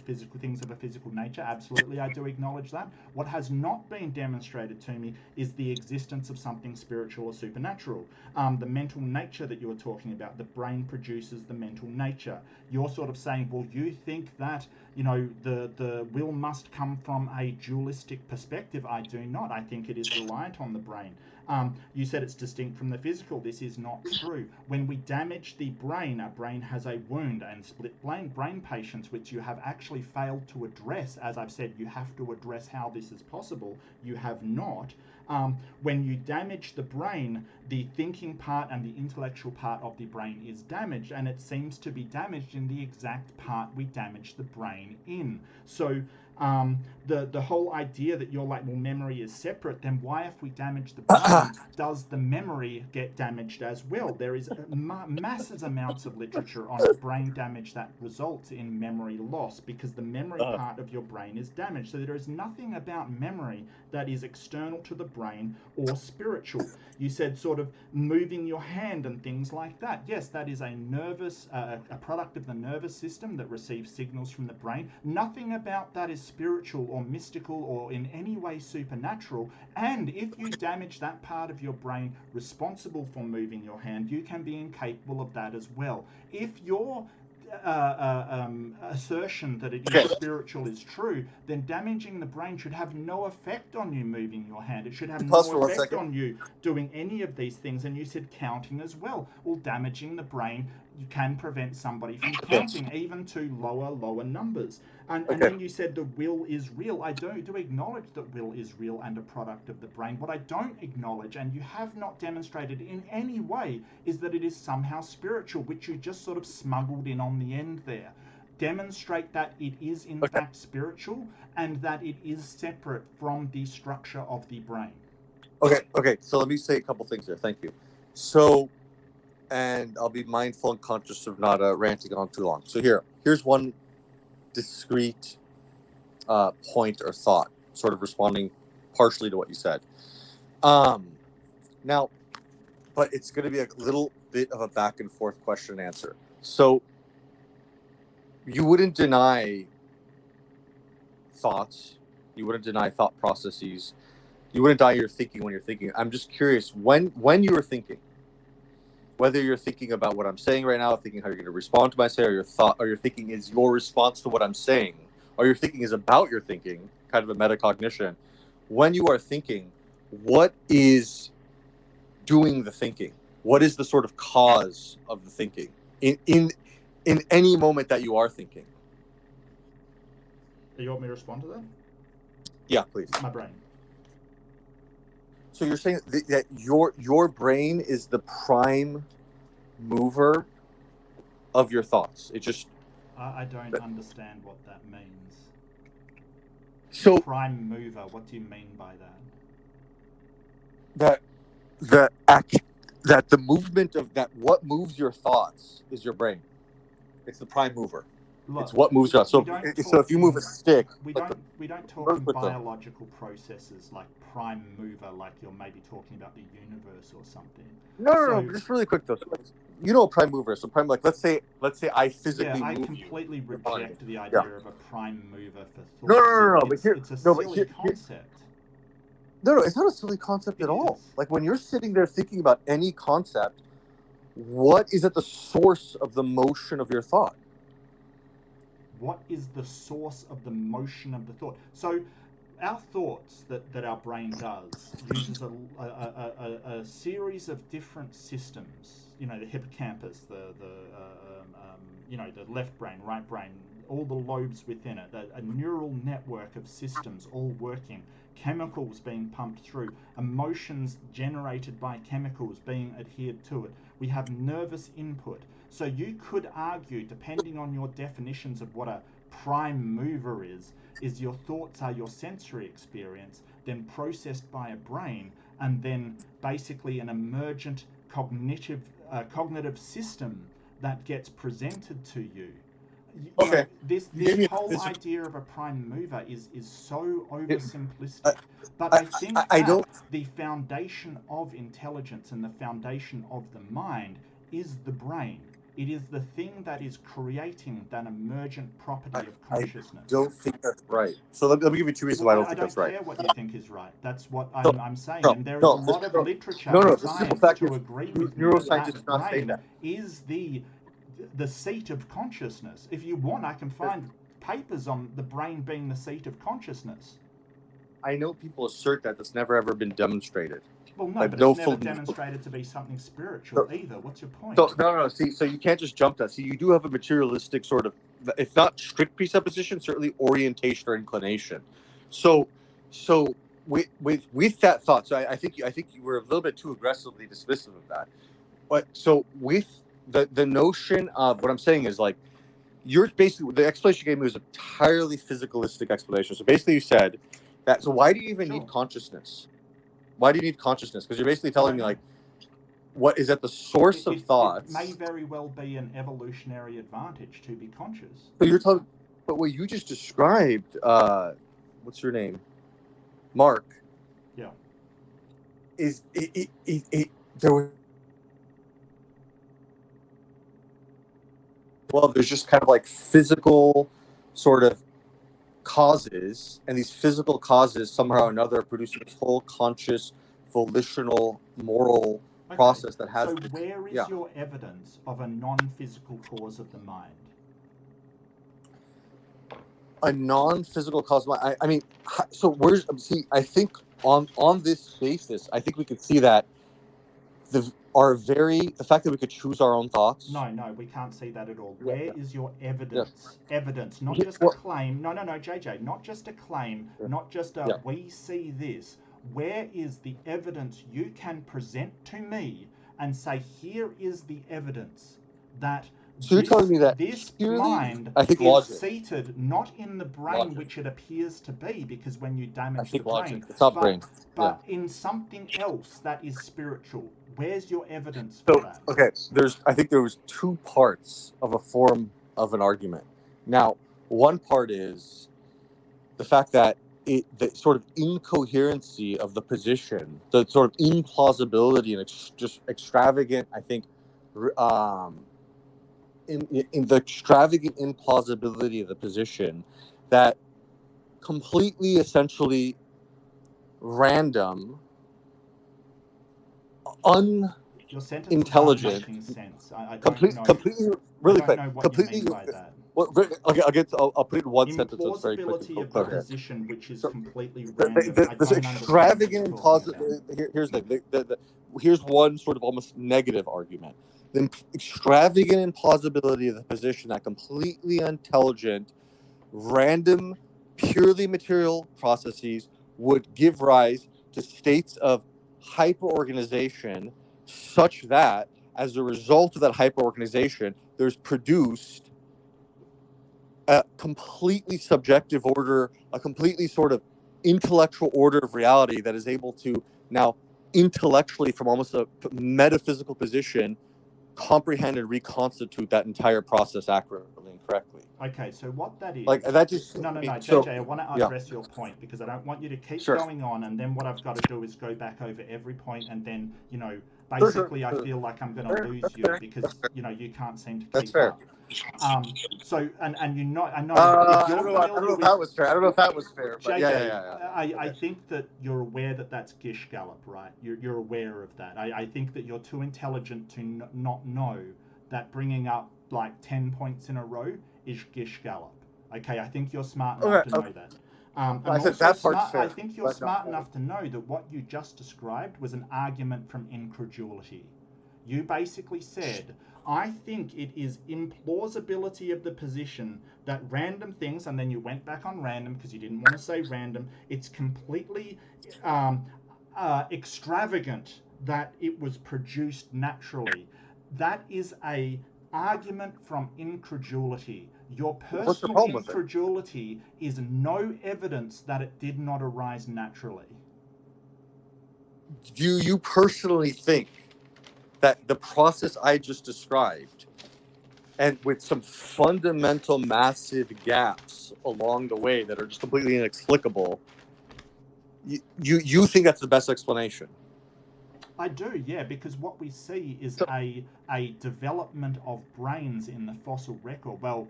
[SPEAKER 2] of a physical nature. Absolutely, I do acknowledge that. What has not been demonstrated to me is the existence of something spiritual or supernatural. The mental nature that you were talking about, the brain produces the mental nature. You're sort of saying, well, you think that, the will must come from a dualistic perspective. I do not. I think it is reliant on the brain. You said it's distinct from the physical. This is not true. When we damage the brain, our brain has a wound, and split brain patients, which you have actually failed to address. As I've said, you have to address how this is possible. You have not. When you damage the brain, the thinking part and the intellectual part of the brain is damaged, and it seems to be damaged in the exact part we damage the brain in. So the whole idea that you're like, well, memory is separate, then why, if we damage the brain, does the memory get damaged as well? There is massive amounts of literature on brain damage that results in memory loss, because the memory part of your brain is damaged. So there is nothing about memory that is external to the brain or spiritual. You said sort of moving your hand and things like that. Yes, that is a product of the nervous system that receives signals from the brain. Nothing about that is spiritual or mystical or in any way supernatural. And if you damage that part of your brain responsible for moving your hand, you can be incapable of that as well. If your assertion that it is spiritual is true, then damaging the brain should have no effect on you moving your hand. It should have no effect on you doing any of these things. And you said counting as well. Well, damaging the brain, you can prevent somebody from counting, even to lower numbers. And then you said the will is real. I do acknowledge that will is real and a product of the brain. What I don't acknowledge, and you have not demonstrated in any way, is that it is somehow spiritual, which you just sort of smuggled in on the end there. Demonstrate that it is in fact spiritual and that it is separate from the structure of the brain.
[SPEAKER 11] Okay. So let me say a couple things there. Thank you. So, and I'll be mindful and conscious of not ranting on too long. So here's one discrete point or thought, sort of responding partially to what you said. Now, but it's going to be a little bit of a back and forth question and answer. So you wouldn't deny thoughts, you wouldn't deny thought processes, you wouldn't deny your thinking when you're thinking. I'm just curious, when you are thinking, whether you're thinking about what I'm saying right now, thinking how you're going to respond to my say, or your thinking is your response to what I'm saying, or your thinking is about your thinking, kind of a metacognition. When you are thinking, what is doing the thinking? What is the sort of cause of the thinking in any moment that you are thinking?
[SPEAKER 2] You want me to respond to that?
[SPEAKER 11] Yeah, please.
[SPEAKER 2] My brain.
[SPEAKER 11] So you're saying that your brain is the prime mover of your thoughts. It just...
[SPEAKER 2] I don't understand what that means.
[SPEAKER 11] So
[SPEAKER 2] prime mover, what do you mean by that?
[SPEAKER 11] That the movement of that, what moves your thoughts is your brain. It's the prime mover. Look, it's what moves your thoughts. So if you move a stick,
[SPEAKER 2] we don't talk in biological processes like prime mover, like you're maybe talking about the universe or something.
[SPEAKER 11] No. Just really quick though. You know a prime mover. So prime, like let's say I physically.
[SPEAKER 2] Yeah, I
[SPEAKER 11] move
[SPEAKER 2] completely
[SPEAKER 11] you.
[SPEAKER 2] reject the idea of a prime mover for thoughts.
[SPEAKER 11] No.
[SPEAKER 2] It's a silly concept.
[SPEAKER 11] No, it's not a silly concept at all. Like when you're sitting there thinking about any concept, what is at the source of the motion of your thought?
[SPEAKER 2] What is the source of the motion of the thought? So our thoughts that our brain does uses a series of different systems. The hippocampus, the left brain, right brain, all the lobes within it, a neural network of systems all working, chemicals being pumped through, emotions generated by chemicals being adhered to it. We have nervous input. So you could argue, depending on your definitions of what a prime mover is your thoughts are your sensory experience, then processed by a brain, and then basically an emergent cognitive system that gets presented to you.
[SPEAKER 11] Okay.
[SPEAKER 2] This whole idea of a prime mover is so oversimplistic. But I think that the foundation of intelligence and the foundation of the mind is the brain. It is the thing that is creating that emergent property of consciousness.
[SPEAKER 11] I don't think that's right. So let me give you two reasons why I don't think that's right.
[SPEAKER 2] I don't care what you think is right. That's what I'm saying. And there is a lot of literature and science to agree with me that brain is the seat of consciousness. If you want, I can find papers on the brain being the seat of consciousness.
[SPEAKER 11] I know people assert that that's never ever been demonstrated.
[SPEAKER 2] Well, no, but it's never demonstrated to be something spiritual either. What's your point?
[SPEAKER 11] No. See, so you can't just jump that. See, you do have a materialistic sort of, if not strict presupposition, certainly orientation or inclination. So with that thought, so I think you were a little bit too aggressively dismissive of that. But so with the notion of what I'm saying is like, you're basically, the explanation you gave me was an entirely physicalistic explanation. So basically you said that, so why do you even need consciousness? Why do you need consciousness? Because you're basically telling me like, what is at the source of thoughts?
[SPEAKER 2] It may very well be an evolutionary advantage to be conscious.
[SPEAKER 11] But you're talking, but what you just described, what's your name? Mark.
[SPEAKER 2] Yeah.
[SPEAKER 11] Is there was, well, there's just kind of like physical sort of causes, and these physical causes somehow or another produce this whole conscious, volitional, moral process that has.
[SPEAKER 2] So where is your evidence of a non-physical cause of the mind?
[SPEAKER 11] A non-physical cause. I mean, so where's, see, I think on this basis, I think we could see that the fact that we could choose our own thoughts.
[SPEAKER 2] No, we can't see that at all. Where is your evidence? Yes. Evidence, not just a claim. No, JJ, not just a claim, not just a we see this. Where is the evidence you can present to me and say, here is the evidence that
[SPEAKER 11] so you're telling me that
[SPEAKER 2] this mind is seated not in the brain which it appears to be, because when you damage the brain,
[SPEAKER 11] it's not brain,
[SPEAKER 2] but in something else that is spiritual. Where's your evidence for that?
[SPEAKER 11] Okay, I think there was two parts of a form of an argument. Now, one part is the fact that the sort of incoherency of the position, the sort of implausibility and just extravagant, I think, in the extravagant implausibility of the position, that completely, essentially random, unintelligent, completely, really quick, completely. Well, okay, I'll put it in one sentence. That's very quick.
[SPEAKER 2] Of the position, which is completely random.
[SPEAKER 11] This extravagant implausibility. Here's one sort of almost negative argument. The extravagant implausibility of the position that completely intelligent, random, purely material processes would give rise to states of hyperorganization, such that as a result of that hyperorganization, there's produced a completely subjective order, a completely sort of intellectual order of reality that is able to now intellectually, from almost a metaphysical position, comprehend and reconstitute that entire process accurately and correctly.
[SPEAKER 2] Okay, so what that is...
[SPEAKER 11] Like, that just...
[SPEAKER 2] No, JJ, I want to address your point, because I don't want you to keep going on, and then what I've got to do is go back over every point, and then, basically I feel like I'm going to lose you, because, you can't seem to keep up. So, and I know...
[SPEAKER 11] I don't know if that was fair. I don't know if that was fair, but
[SPEAKER 2] JJ, I think that you're aware that that's Gish Gallop, right? You're aware of that. I think that you're too intelligent to not know that bringing up, 10 points in a row is Gish Gallop. Okay, I think you're smart enough to know that. I think you're smart enough to know that what you just described was an argument from incredulity. You basically said, I think it is implausibility of the position that random things, and then you went back on random because you didn't want to say random. It's completely extravagant that it was produced naturally. That is a argument from incredulity. Your personal incredulity is no evidence that it did not arise naturally.
[SPEAKER 11] Do you personally think that the process I just described, and with some fundamental massive gaps along the way that are just completely inexplicable, you think that's the best explanation?
[SPEAKER 2] I do, yeah, because what we see is a development of brains in the fossil record. Well,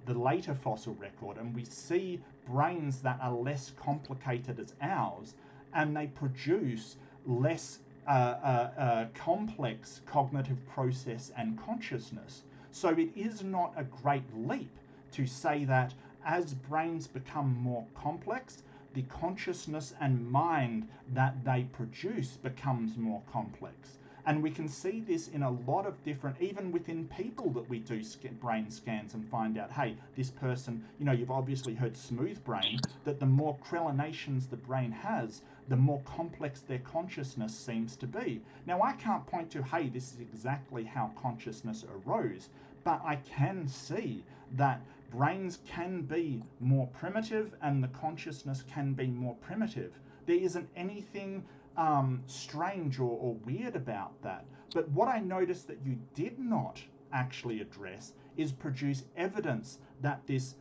[SPEAKER 2] the later fossil record, and we see brains that are less complicated as ours, and they produce less complex cognitive process and consciousness. So it is not a great leap to say that as brains become more complex, the consciousness and mind that they produce becomes more complex. And we can see this in a lot of different, even within people that we do brain scans and find out, hey, this person, you've obviously heard smooth brain, that the more chrelinations the brain has, the more complex their consciousness seems to be. Now, I can't point to, hey, this is exactly how consciousness arose, but I can see that brains can be more primitive and the consciousness can be more primitive. There isn't anything strange or weird about that. But what I noticed that you did not actually address is produce evidence that this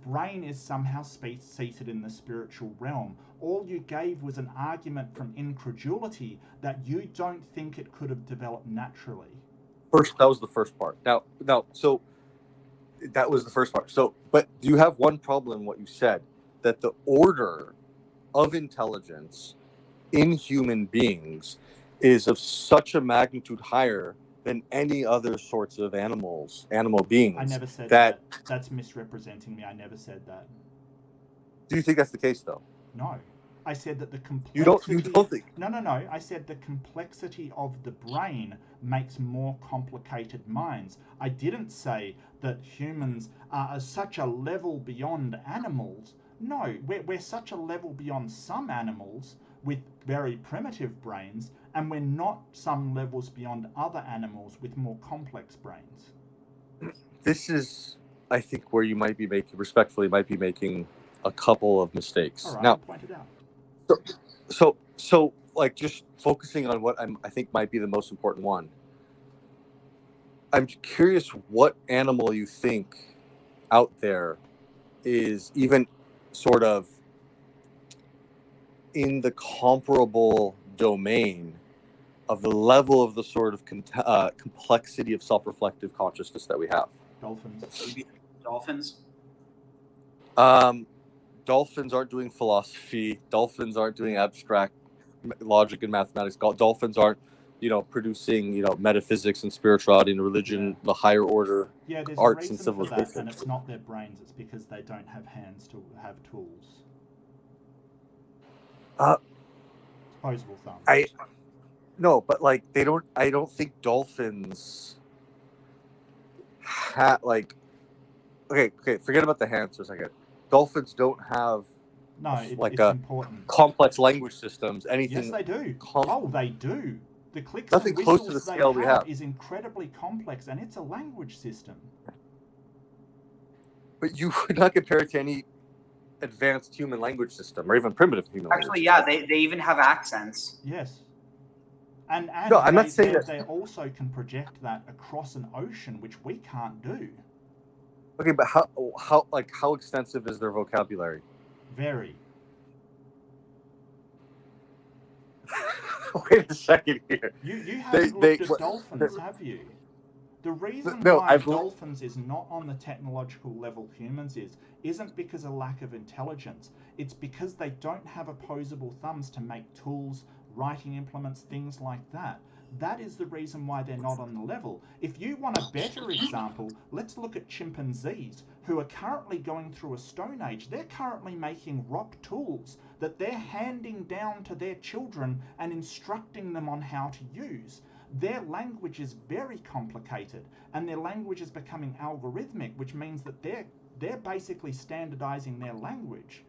[SPEAKER 2] brain is somehow seated in the spiritual realm. All you gave was an argument from incredulity that you don't think it could have developed naturally.
[SPEAKER 11] That was the first part. Now, so that was the first part. So, but you have one problem in what you said, that the order of intelligence in human beings is of such a magnitude higher than any other sorts of animal beings.
[SPEAKER 2] I never said that. That's misrepresenting me. I never said that.
[SPEAKER 11] Do you think that's the case, though?
[SPEAKER 2] No. I said that the complexity...
[SPEAKER 11] You don't think...
[SPEAKER 2] No. I said the complexity of the brain makes more complicated minds. I didn't say that humans are such a level beyond animals. No, we're such a level beyond some animals with very primitive brains, and we're not some levels beyond other animals with more complex brains.
[SPEAKER 11] This is, I think, where you might be making a couple of mistakes.
[SPEAKER 2] All right,
[SPEAKER 11] now,
[SPEAKER 2] point it out.
[SPEAKER 11] So, like, just focusing on what I think might be the most important one. I'm curious what animal you think out there is even sort of in the comparable domain of the level of the sort of complexity of self-reflective consciousness that we have.
[SPEAKER 9] Dolphins.
[SPEAKER 11] Dolphins aren't doing philosophy. Dolphins aren't doing abstract logic and mathematics. Dolphins aren't, producing, metaphysics and spirituality and religion, the higher order arts and civilization.
[SPEAKER 2] And it's not their brains. It's because they don't have hands to have tools. Opposable thumbs.
[SPEAKER 11] No, but like they don't. I don't think dolphins Okay, forget about the hands for a second. Dolphins don't have
[SPEAKER 2] it's important.
[SPEAKER 11] Complex language systems. Anything?
[SPEAKER 2] Yes, they do. They do. The clicks
[SPEAKER 11] nothing
[SPEAKER 2] and
[SPEAKER 11] close to the scale we have
[SPEAKER 2] is incredibly complex, and it's a language system.
[SPEAKER 11] But you would not compare it to any advanced human language system, or even primitive human.
[SPEAKER 9] Actually, yeah, they even have accents.
[SPEAKER 2] Yes. And
[SPEAKER 11] no, I'm not saying that
[SPEAKER 2] they also can project that across an ocean, which we can't do.
[SPEAKER 11] Okay, but how extensive is their vocabulary?
[SPEAKER 2] Very.
[SPEAKER 11] Wait a second here.
[SPEAKER 2] You haven't looked at dolphins, have you? The reason why dolphins is not on the technological level humans isn't because of lack of intelligence. It's because they don't have opposable thumbs to make tools, writing implements, things like that. That is the reason why they're not on the level. If you want a better example, let's look at chimpanzees, who are currently going through a stone age. They're currently making rock tools that they're handing down to their children and instructing them on how to use. their language is very complicated, and their language is becoming algorithmic, which means that they're basically standardizing their language.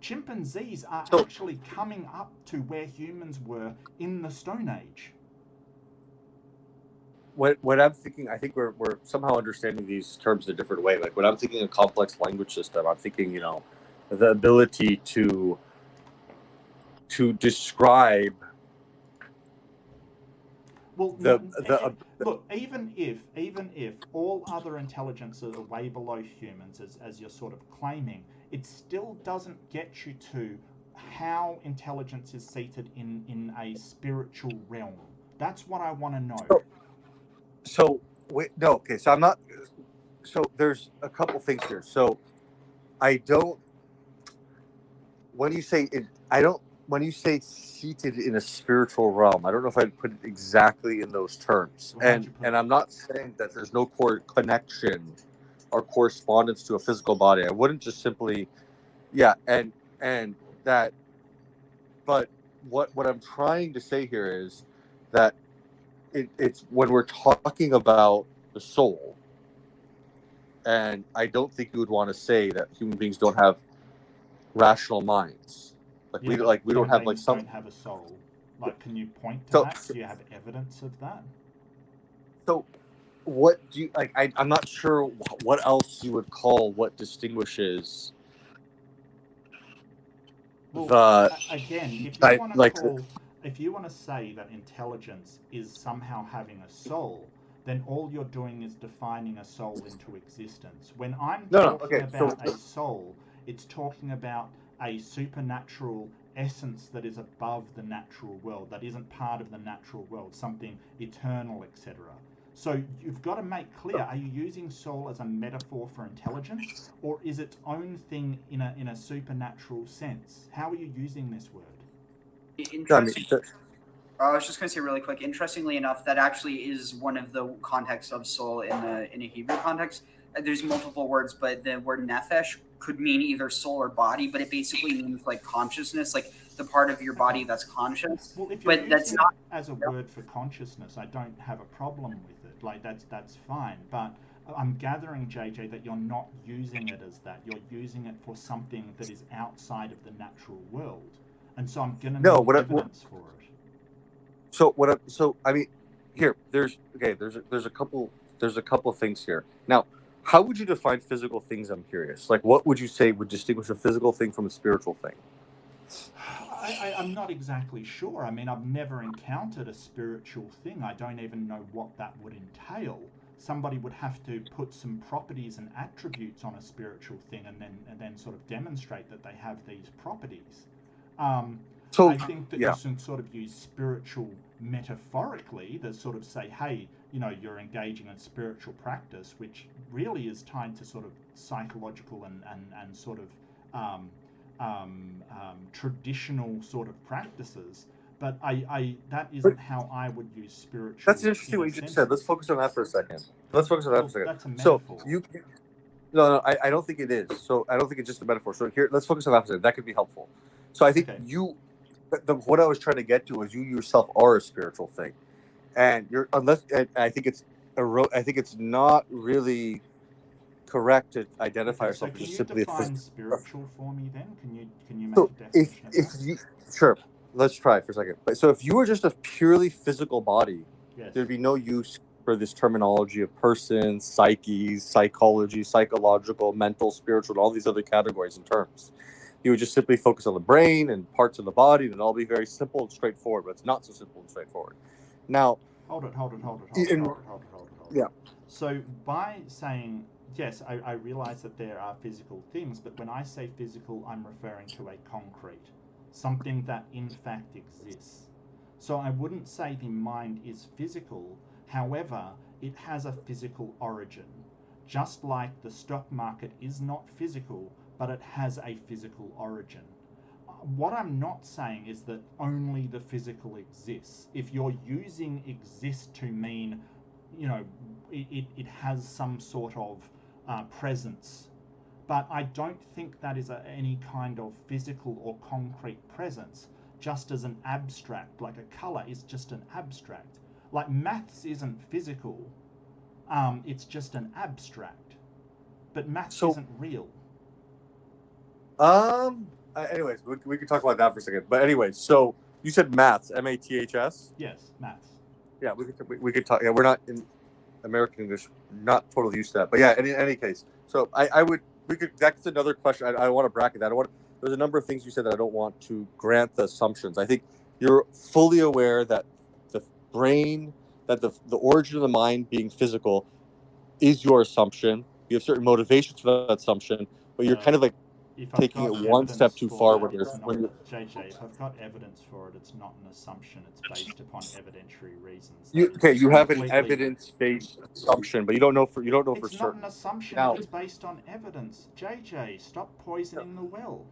[SPEAKER 2] Chimpanzees are actually coming up to where humans were in the Stone Age.
[SPEAKER 11] What I'm thinking, I think we're somehow understanding these terms in a different way. Like when I'm thinking a complex language system, I'm thinking, the ability to describe.
[SPEAKER 2] Well, look, even if all other intelligences are way below humans, as you're sort of claiming, it still doesn't get you to how intelligence is seated in a spiritual realm. That's what I want to know.
[SPEAKER 11] So wait, no, okay. So I'm not. So there's a couple things here. So I don't. When you say it, I don't. When you say seated in a spiritual realm, I don't know if I'd put it exactly in those terms. And I'm not saying that there's no connection or correspondence to a physical body. I wouldn't just simply, and that. But what I'm trying to say here is that it's when we're talking about the soul, and I don't think you would want to say that human beings don't have rational minds. We don't have
[SPEAKER 2] don't have a soul. Like, can you point to that? Do you have evidence of that?
[SPEAKER 11] So, what do you like? I'm not sure what else you would call what distinguishes.
[SPEAKER 2] Well, again, if you want to say that intelligence is somehow having a soul, then all you're doing is defining a soul into existence. When I'm talking about a soul, it's talking about a supernatural essence that is above the natural world, that isn't part of the natural world, something eternal, etc. So you've got to make clear, are you using soul as a metaphor for intelligence, or is its own thing in a supernatural sense? How are you using this word?
[SPEAKER 9] Interesting. I was just going to say really quick, interestingly enough, that actually is one of the contexts of soul in a Hebrew context. There's multiple words, but the word nephesh could mean either soul or body, but it basically means like consciousness, like the part of your body that's conscious.
[SPEAKER 2] Well, if you're using it as a word for consciousness, I don't have a problem with it. Like that's fine. But I'm gathering, JJ, that you're not using it as that. You're using it for something that is outside of the natural world, and so I'm going to need evidence for it.
[SPEAKER 11] So I mean, here there's a couple things here. Now, how would you define physical things? I'm curious. Like, what would you say would distinguish a physical thing from a spiritual thing?
[SPEAKER 2] I'm not exactly sure. I mean, I've never encountered a spiritual thing. I don't even know what that would entail. Somebody would have to put some properties and attributes on a spiritual thing, and then sort of demonstrate that they have these properties. I think that you should sort of use spiritual metaphorically, that sort of say, hey, you're engaging in spiritual practice, which really is tied to sort of psychological and sort of traditional sort of practices. But that isn't how I would use spiritual.
[SPEAKER 11] That's interesting what you just said. Let's focus on that for a second. That's
[SPEAKER 2] a metaphor.
[SPEAKER 11] So No, I don't think it is. So I don't think it's just a metaphor. So here, let's focus on that for a second. That could be helpful. So I think what I was trying to get to is you yourself are a spiritual thing, and I think it's not really correct to identify yourself as just simply
[SPEAKER 2] define spiritual for me then? Can you make a definition
[SPEAKER 11] if you sure, let's try it for a second. So if you were just a purely physical body, there'd be no use for this terminology of person, psyche, psychology, psychological, mental, spiritual, and all these other categories and terms. You would just simply focus on the brain and parts of the body, and it'll all be very simple and straightforward, but it's not so simple and straightforward. Now,
[SPEAKER 2] hold it.
[SPEAKER 11] Yeah.
[SPEAKER 2] So by saying, yes, I realize that there are physical things, but when I say physical, I'm referring to a concrete, something that in fact exists. So I wouldn't say the mind is physical. However, it has a physical origin. Just like the stock market is not physical, but it has a physical origin. What I'm not saying is that only the physical exists. If you're using exist to mean, it has some sort of presence, but I don't think that is any kind of physical or concrete presence, just as an abstract, like a color is just an abstract. Like maths isn't physical. It's just an abstract. But maths isn't real.
[SPEAKER 11] Anyways, we could talk about that for a second. But anyways, so you said maths, M-A-T-H-S?
[SPEAKER 2] Yes, maths.
[SPEAKER 11] Yeah, we could talk. Yeah, we're not in American English, not totally used to that. But yeah, in any case, so that's another question. I want to bracket that. There's a number of things you said that I don't want to grant the assumptions. I think you're fully aware that the brain, that the origin of the mind being physical is your assumption. You have certain motivations for that assumption, but you're kind of like taking it one step too far when you're
[SPEAKER 2] JJ, if I've got evidence for it, it's not an assumption. It's based upon evidentiary reasons.
[SPEAKER 11] You have an evidence-based assumption, but you don't know for certain.
[SPEAKER 2] It's not an assumption. Now, it's based on evidence. JJ, stop poisoning the well.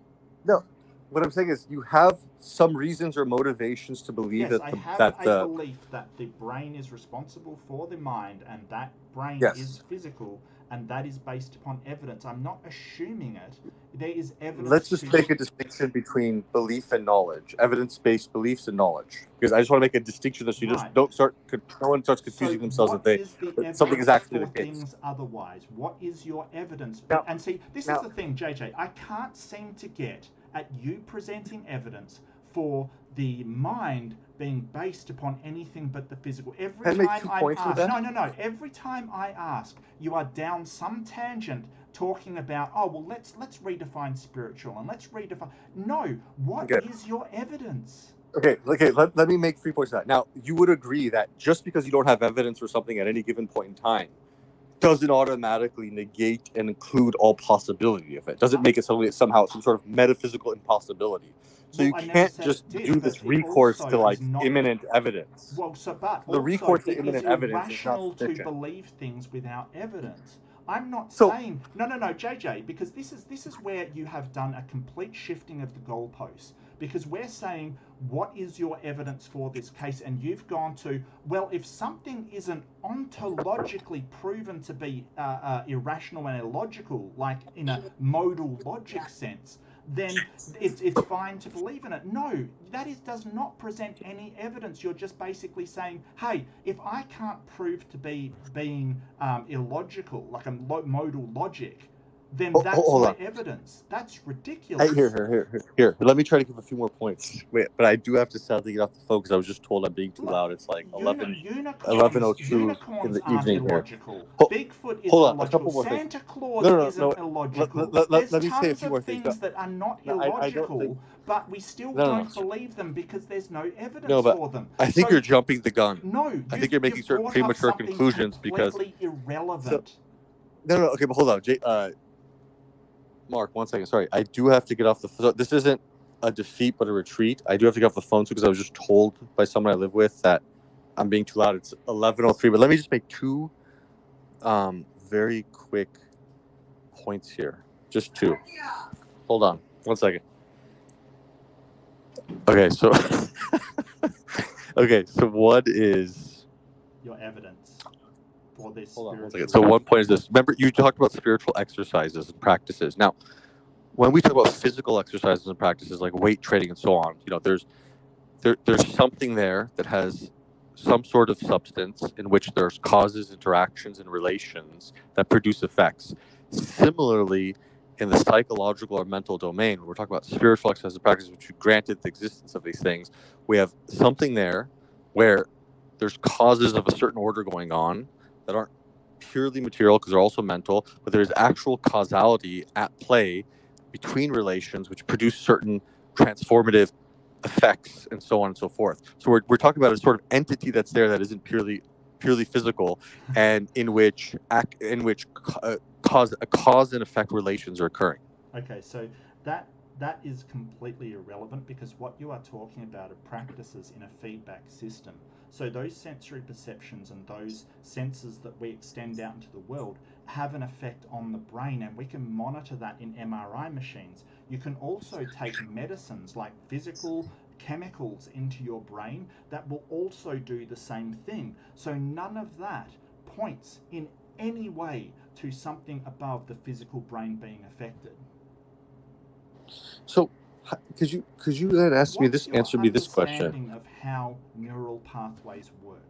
[SPEAKER 11] No, what I'm saying is you have some reasons or motivations to believe
[SPEAKER 2] yes,
[SPEAKER 11] that
[SPEAKER 2] I have a belief that the brain is responsible for the mind, and that brain is physical. And that is based upon evidence. I'm not assuming it. There is evidence.
[SPEAKER 11] Let's just make a distinction between belief and knowledge, evidence-based beliefs and knowledge. Because I just want to make a distinction that you just don't start. No one starts confusing themselves that something is actually the case.
[SPEAKER 2] Things otherwise. What is your evidence? And see, this is the thing, JJ. I can't seem to get at you presenting evidence for the mind being based upon anything but the physical. Every time I ask, every time I ask, you are down some tangent talking about, let's redefine spiritual and let's redefine. No, what is your evidence?
[SPEAKER 11] Okay. Let me make 3 points to that. Now, you would agree that just because you don't have evidence for something at any given point in time doesn't automatically negate and include all possibility of it. Doesn't make it somehow some sort of metaphysical impossibility. So you can't just do this recourse to like imminent evidence.
[SPEAKER 2] The
[SPEAKER 11] recourse to imminent evidence is not sufficient.
[SPEAKER 2] To believe things without evidence. I'm not saying no, JJ, because this is where you have done a complete shifting of the goalposts. Because we're saying, what is your evidence for this case? And you've gone to, well, if something isn't ontologically proven to be irrational and illogical, like in a modal logic sense, then it's fine to believe in it. No, that does not present any evidence. You're just basically saying, hey, if I can't prove to be being illogical, like a modal logic, then that's my evidence. That's ridiculous.
[SPEAKER 11] Here. Let me try to give a few more points. Wait, but I do have to sadly get off the phone because I was just told I'm being too loud. It's like 11:02 in the evening here.
[SPEAKER 2] Bigfoot is
[SPEAKER 11] hold on,
[SPEAKER 2] illogical.
[SPEAKER 11] a couple more
[SPEAKER 2] Santa
[SPEAKER 11] things.
[SPEAKER 2] Claus isn't illogical.
[SPEAKER 11] Let me say a few more things.
[SPEAKER 2] There's tons of things that are not illogical, but we still don't believe them because there's no evidence for them.
[SPEAKER 11] I think you're jumping the gun.
[SPEAKER 2] No,
[SPEAKER 11] I think you're making certain premature conclusions because
[SPEAKER 2] irrelevant.
[SPEAKER 11] No. Okay, but hold on, Mark, 1 second. Sorry, I do have to get off the phone. This isn't a defeat, but a retreat. I do have to get off the phone because I was just told by someone I live with that I'm being too loud. It's 11:03, but let me just make 2 very quick points here. Just 2. Hold on, 1 second. Okay, so what is
[SPEAKER 2] your evidence for this?
[SPEAKER 11] Hold on 1 second. So 1 point is this. Remember, you talked about spiritual exercises and practices. Now, when we talk about physical exercises and practices like weight training and so on, there's something there that has some sort of substance in which there's causes, interactions, and relations that produce effects. Similarly, in the psychological or mental domain, when we're talking about spiritual exercises and practices, which granted the existence of these things, we have something there where there's causes of a certain order going on that aren't purely material because they're also mental, but there's actual causality at play between relations which produce certain transformative effects and so on and so forth. So we're talking about a sort of entity that's there that isn't purely physical, and in which cause and effect relations are occurring.
[SPEAKER 2] Okay, so that is completely irrelevant because what you are talking about are practices in a feedback system. So those sensory perceptions and those senses that we extend out into the world have an effect on the brain, and we can monitor that in MRI machines. You can also take medicines like physical chemicals into your brain that will also do the same thing. So none of that points in any way to something above the physical brain being affected.
[SPEAKER 11] So could you then answer me this question?
[SPEAKER 2] Of how neural pathways work?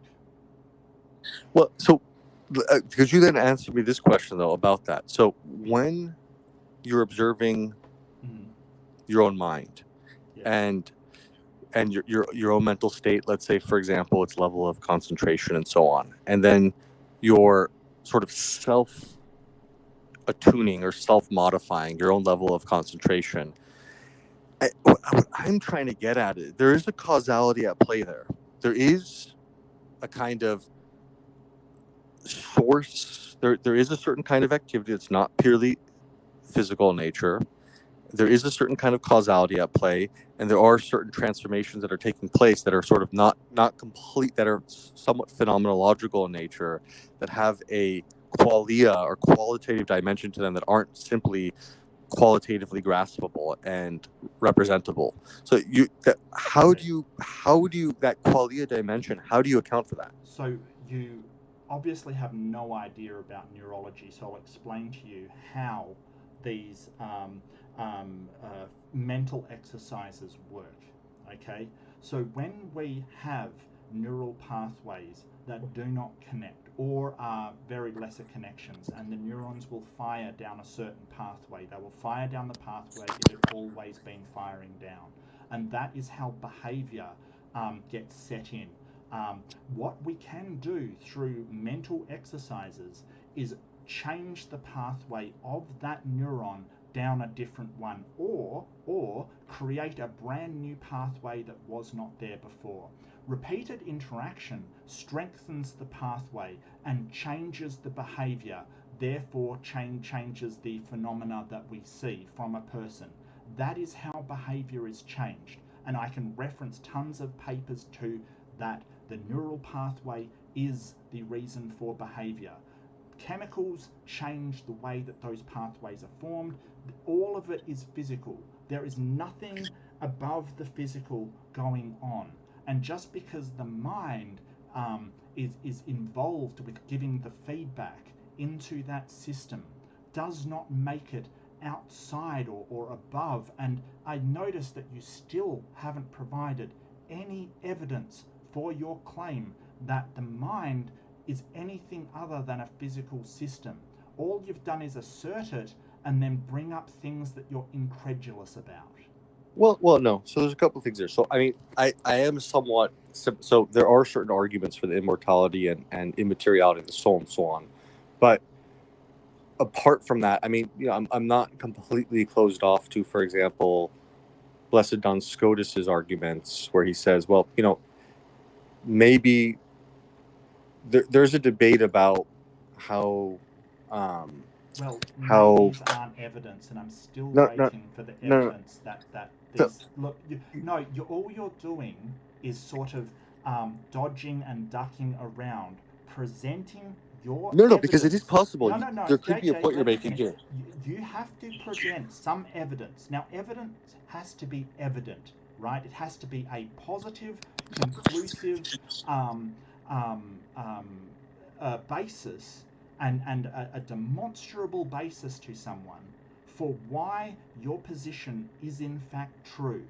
[SPEAKER 11] Well, so could you then answer me this question though about that? So when you're observing your own mind and your own mental state, let's say for example its level of concentration and so on, and then your sort of self attuning or self modifying your own level of concentration, what I'm trying to get at it, there is a causality at play there. There is a kind of source. There is a certain kind of activity that's not purely physical in nature. There is a certain kind of causality at play, and there are certain transformations that are taking place that are sort of not complete, that are somewhat phenomenological in nature, that have a qualia or qualitative dimension to them that aren't simply qualitatively graspable and representable. So how do you that qualia dimension, how do you account for that?
[SPEAKER 2] So you obviously have no idea about neurology, so I'll explain to you how these mental exercises work. Okay, so when we have neural pathways that do not connect or are very lesser connections, and the neurons will fire down a certain pathway, they will fire down the pathway it had always been firing down, and that is how behavior gets set in. What we can do through mental exercises is change the pathway of that neuron down a different one, or create a brand new pathway that was not there before. Repeated interaction strengthens the pathway and changes the behavior, therefore changes the phenomena that we see from a person. That is how behavior is changed, and I can reference tons of papers to that. The neural pathway is the reason for behavior. Chemicals change the way that those pathways are formed. All of it is physical. There is nothing above the physical going on. And just because the mind is involved with giving the feedback into that system does not make it outside or above. And I notice that you still haven't provided any evidence for your claim that the mind is anything other than a physical system. All you've done is assert it and then bring up things that you're incredulous about.
[SPEAKER 11] Well, no. So there's a couple of things there. So I mean, I am somewhat. So there are certain arguments for the immortality and immateriality of the soul and so on, but apart from that, I mean, you know, I'm not completely closed off to, for example, Blessed Duns Scotus's arguments where he says, well, you know, maybe there's a debate about how.
[SPEAKER 2] Well,
[SPEAKER 11] how
[SPEAKER 2] these aren't evidence, and I'm still waiting for the evidence that this. Look, all you're doing is sort of dodging and ducking around, presenting your
[SPEAKER 11] No,
[SPEAKER 2] evidence.
[SPEAKER 11] because it is possible.
[SPEAKER 2] No.
[SPEAKER 11] There could be a point you're making here.
[SPEAKER 2] You have to present some evidence. Now, evidence has to be evident, right? It has to be a positive, conclusive basis. And a demonstrable basis to someone for why your position is in fact true.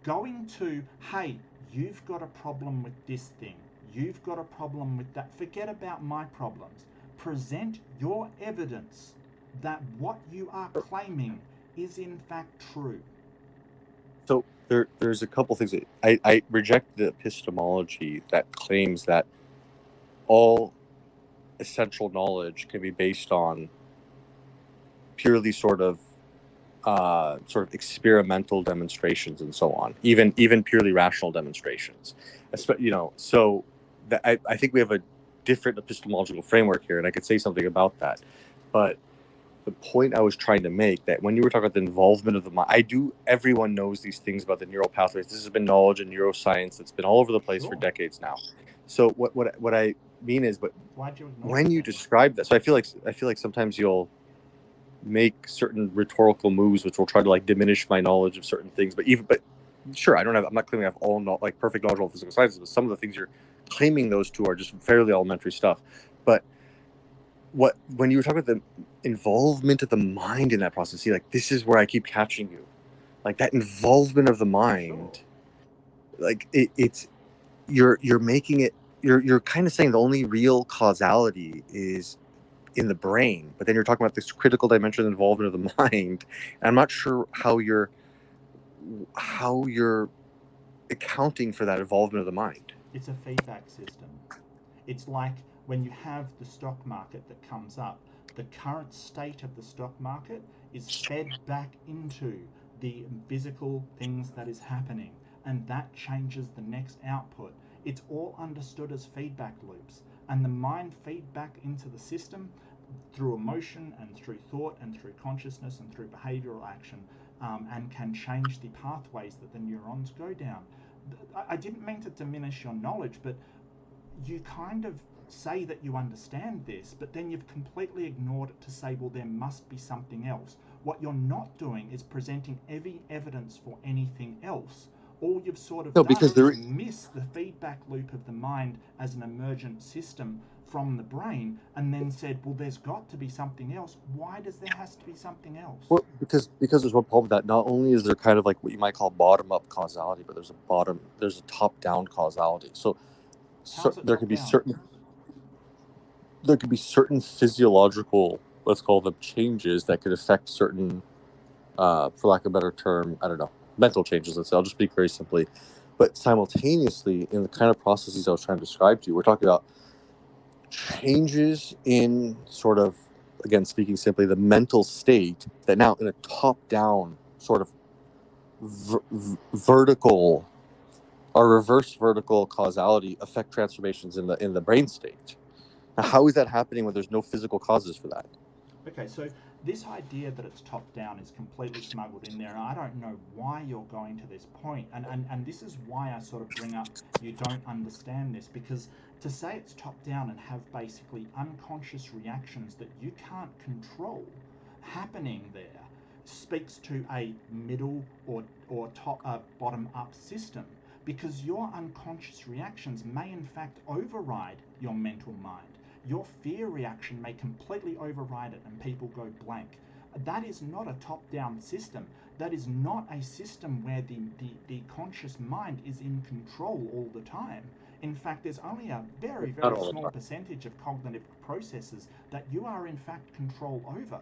[SPEAKER 2] Going to, hey, you've got a problem with this thing, you've got a problem with that, forget about my problems. Present your evidence that what you are claiming is in fact true.
[SPEAKER 11] So there's a couple things that I reject the epistemology that claims that all essential knowledge can be based on purely sort of experimental demonstrations and so on, even purely rational demonstrations. You know, so that I think we have a different epistemological framework here, and I could say something about that. But the point I was trying to make, that when you were talking about the involvement of the mind, everyone knows these things about the neural pathways. This has been knowledge in neuroscience that's been all over the place for decades now. So what I mean is, but when you describe that, so I feel like sometimes you'll make certain rhetorical moves which will try to like diminish my knowledge of certain things, but sure, I'm not claiming I have all perfect knowledge of all physical sciences, but some of the things you're claiming those two are just fairly elementary stuff. But when you were talking about the involvement of the mind in that process, see, like, this is where I keep catching you, like that involvement of the mind, like it's you're making it you're kind of saying the only real causality is in the brain, but then you're talking about this critical dimension involvement of the mind. And I'm not sure how you're accounting for that involvement of the mind.
[SPEAKER 2] It's a feedback system. It's like when you have the stock market that comes up, the current state of the stock market is fed back into the physical things that is happening, and that changes the next output. It's all understood as feedback loops, and the mind feed back into the system through emotion and through thought and through consciousness and through behavioral action, and can change the pathways that the neurons go down. I didn't mean to diminish your knowledge, but you kind of say that you understand this, but then you've completely ignored it to say, well, there must be something else. What you're not doing is presenting every evidence for anything else. All you've sort of done is miss the feedback loop of the mind as an emergent system from the brain, and then said, well, there's got to be something else. Why does there has to be something else?
[SPEAKER 11] Well, because there's one problem with that. Not only is there kind of like what you might call bottom-up causality, but there's a top-down causality. So there could be certain physiological, let's call them changes, that could affect certain, for lack of a better term, I don't know, mental changes, let's say. I'll just speak very simply. But simultaneously, in the kind of processes I was trying to describe to you, we're talking about changes in sort of, again, speaking simply, the mental state that now in a top-down sort of vertical or reverse vertical causality affect transformations in the brain state. Now, how is that happening when there's no physical causes for that?
[SPEAKER 2] Okay, so this idea that it's top-down is completely smuggled in there, and I don't know why you're going to this point. And this is why I sort of bring up you don't understand this, because to say it's top-down and have basically unconscious reactions that you can't control happening there speaks to a middle or top bottom-up system, because your unconscious reactions may in fact override your mental mind. Your fear reaction may completely override it and people go blank. That is not a top-down system. That is not a system where the conscious mind is in control all the time. In fact, there's only a very, very small percentage of cognitive processes that you are in fact control over.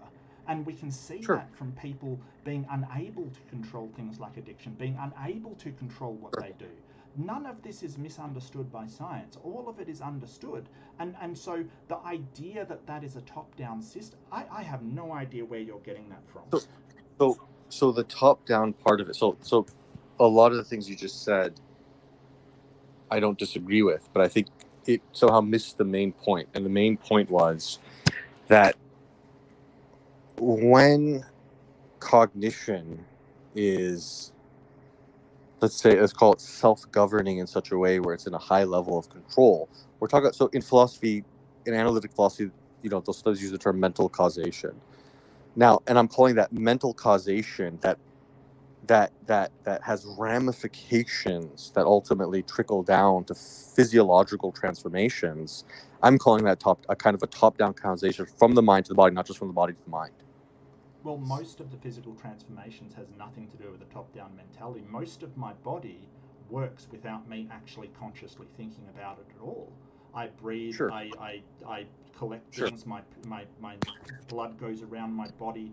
[SPEAKER 2] And we can see that from people being unable to control things like addiction, being unable to control what they do. None of this is misunderstood by science. All of it is understood. And so the idea that that is a top-down system, I have no idea where you're getting that from.
[SPEAKER 11] So the top-down part of it, so a lot of the things you just said, I don't disagree with, but I think it somehow missed the main point. And the main point was that when cognition is, let's call it self-governing in such a way where it's in a high level of control. We're talking about, so in philosophy, in analytic philosophy, those studies use the term mental causation. Now, and I'm calling that mental causation that has ramifications that ultimately trickle down to physiological transformations. I'm calling that a kind of a top-down causation from the mind to the body, not just from the body to the mind.
[SPEAKER 2] Well, most of the physical transformations has nothing to do with the top-down mentality. Most of my body works without me actually consciously thinking about it at all. I breathe, I collect things, my blood goes around my body,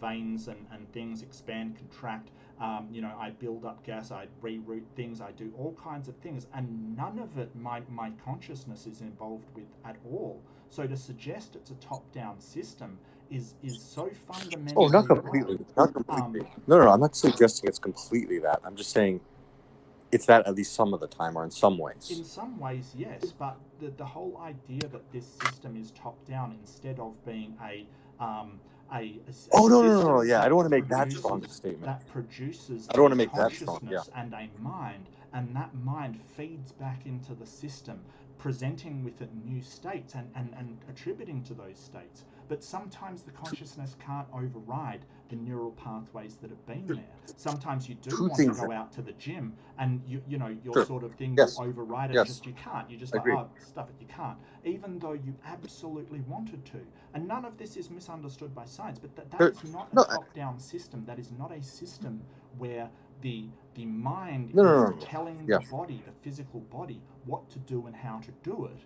[SPEAKER 2] veins and things expand, contract, I build up gas, I reroute things, I do all kinds of things, and none of it my consciousness is involved with at all. So to suggest it's a top-down system is so fundamentally
[SPEAKER 11] Oh, not completely. Not completely. No, I'm not suggesting it's completely that. I'm just saying it's that at least some of the time, or in some ways.
[SPEAKER 2] In some ways, yes, but the whole idea that this system is top-down instead of being a
[SPEAKER 11] no. Yeah, I don't want to make that strong statement.
[SPEAKER 2] That produces
[SPEAKER 11] I don't want to make that strong. Yeah.
[SPEAKER 2] And a mind, and that mind feeds back into the system, presenting with it new states and attributing to those states. But sometimes the consciousness can't override the neural pathways that have been there. Sometimes you do want to go out to the gym, and your sort of thing will override it. Just you can't. You just stuff it. You can't, even though you absolutely wanted to. And none of this is misunderstood by science. But that is not a top-down system. That is not a system where The mind
[SPEAKER 11] No.
[SPEAKER 2] is telling
[SPEAKER 11] Yeah.
[SPEAKER 2] the body, the physical body, what to do and how to do it.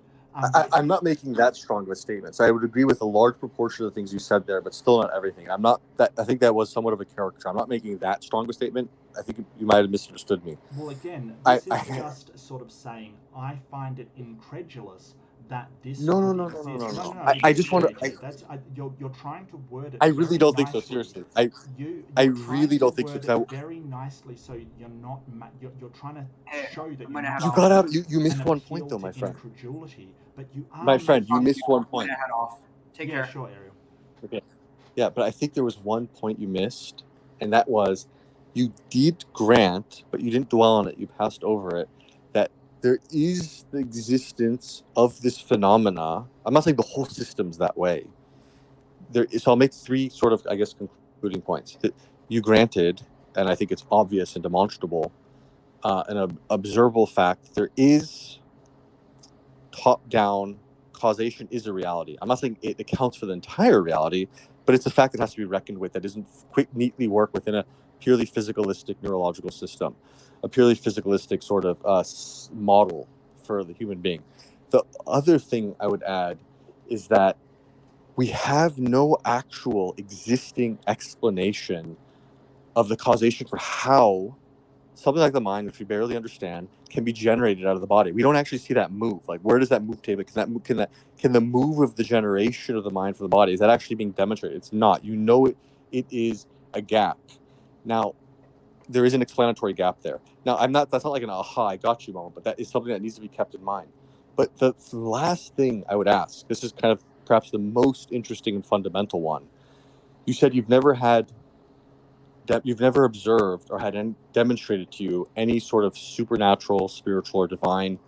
[SPEAKER 11] I'm not making that strong of a statement. So I would agree with a large proportion of the things you said there, but still not everything. I'm not that. I think that was somewhat of a caricature. I'm not making that strong of a statement. I think you might have misunderstood me.
[SPEAKER 2] Well, again, this is just sort of saying I find it incredulous that this
[SPEAKER 11] No. I just want to.
[SPEAKER 2] You're trying to word it.
[SPEAKER 11] I really don't think so.
[SPEAKER 2] Nicely.
[SPEAKER 11] Seriously, I really don't think so.
[SPEAKER 2] Very nicely, so you're not. You're trying to show that
[SPEAKER 11] you got out. You missed one point though, my friend.
[SPEAKER 2] Incredulity, but you are.
[SPEAKER 11] My friend, you missed one point.
[SPEAKER 9] Head off. Take care.
[SPEAKER 2] Sure, Ariel.
[SPEAKER 11] Okay. Yeah, but I think there was one point you missed, and that was you did grant, but you didn't dwell on it. You passed over it. That there is the existence of this phenomena. I'm not saying the whole system's that way. So I'll make three sort of, I guess, concluding points. That you granted, and I think it's obvious and demonstrable, an observable fact. There is top-down causation is a reality. I'm not saying it accounts for the entire reality, but it's a fact that has to be reckoned with that doesn't neatly work within a purely physicalistic neurological system, a purely physicalistic sort of model for the human being. The other thing I would add is that we have no actual existing explanation of the causation for how something like the mind, which we barely understand, can be generated out of the body. We don't actually see that move. Like, where does that move take place? Can the move of the generation of the mind for the body, is that actually being demonstrated? It's not. You know it is a gap. Now, there is an explanatory gap there. Now, that's not like an aha, I got you moment, but that is something that needs to be kept in mind. But the last thing I would ask, this is kind of perhaps the most interesting and fundamental one. You said you've never observed or had demonstrated to you any sort of supernatural, spiritual, or divine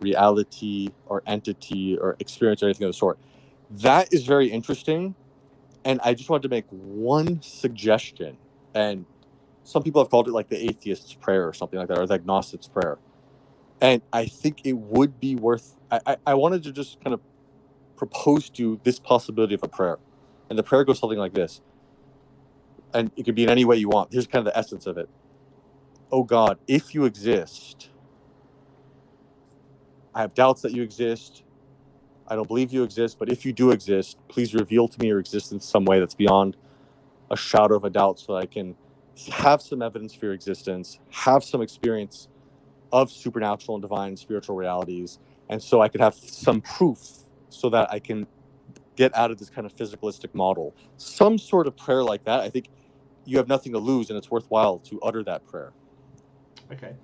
[SPEAKER 11] reality or entity or experience or anything of the sort. That is very interesting. And I just wanted to make one suggestion. And some people have called it like the atheist's prayer or something like that, or the agnostic's prayer. And I think it would be worth... I wanted to just kind of propose to you this possibility of a prayer. And the prayer goes something like this. And it could be in any way you want. Here's kind of the essence of it. Oh God, if you exist, I have doubts that you exist. I don't believe you exist, but if you do exist, please reveal to me your existence some way that's beyond a shadow of a doubt so that I can have some evidence for your existence, have some experience of supernatural and divine spiritual realities, and so I could have some proof so that I can get out of this kind of physicalistic model. Some sort of prayer like that, I think you have nothing to lose, and it's worthwhile to utter that prayer.
[SPEAKER 2] Okay.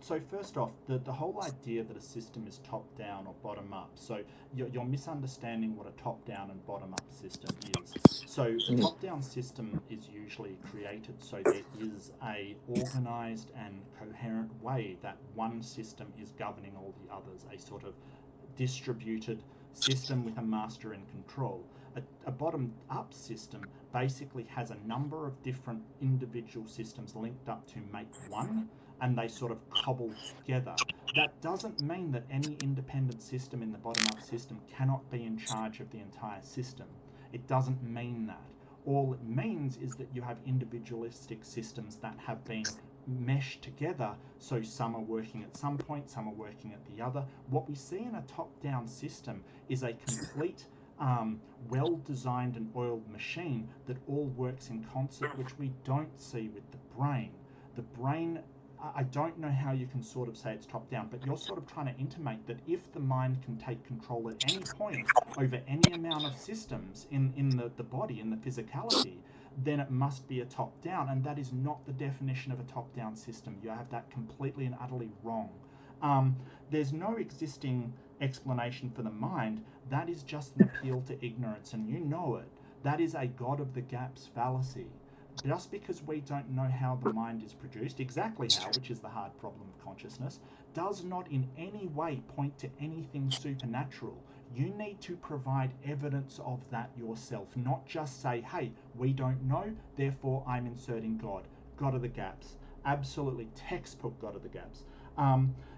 [SPEAKER 2] So first off, the whole idea that a system is top-down or bottom-up. So you're misunderstanding what a top-down and bottom-up system is. So a top-down system is usually created so there is a organized and coherent way that one system is governing all the others, a sort of distributed system with a master in control. A bottom-up system basically has a number of different individual systems linked up to make one, and they sort of cobble together. That doesn't mean that any independent system in the bottom-up system cannot be in charge of the entire system. It doesn't mean that. All it means is that you have individualistic systems that have been meshed together, so some are working at some point, some are working at the other. What we see in a top-down system is a complete well-designed and oiled machine that all works in concert, which we don't see with the brain. The brain, I don't know how you can sort of say it's top-down, but you're sort of trying to intimate that if the mind can take control at any point over any amount of systems in the body, in the physicality, then it must be a top-down, and that is not the definition of a top-down system. You have that completely and utterly wrong. There's no existing explanation for the mind. That is just an appeal to ignorance, and you know it. That is a God of the gaps fallacy. Just because we don't know how the mind is produced, exactly how, which is the hard problem of consciousness, does not in any way point to anything supernatural. You need to provide evidence of that yourself, not just say, hey, we don't know, therefore I'm inserting God. God of the gaps. Absolutely textbook God of the gaps.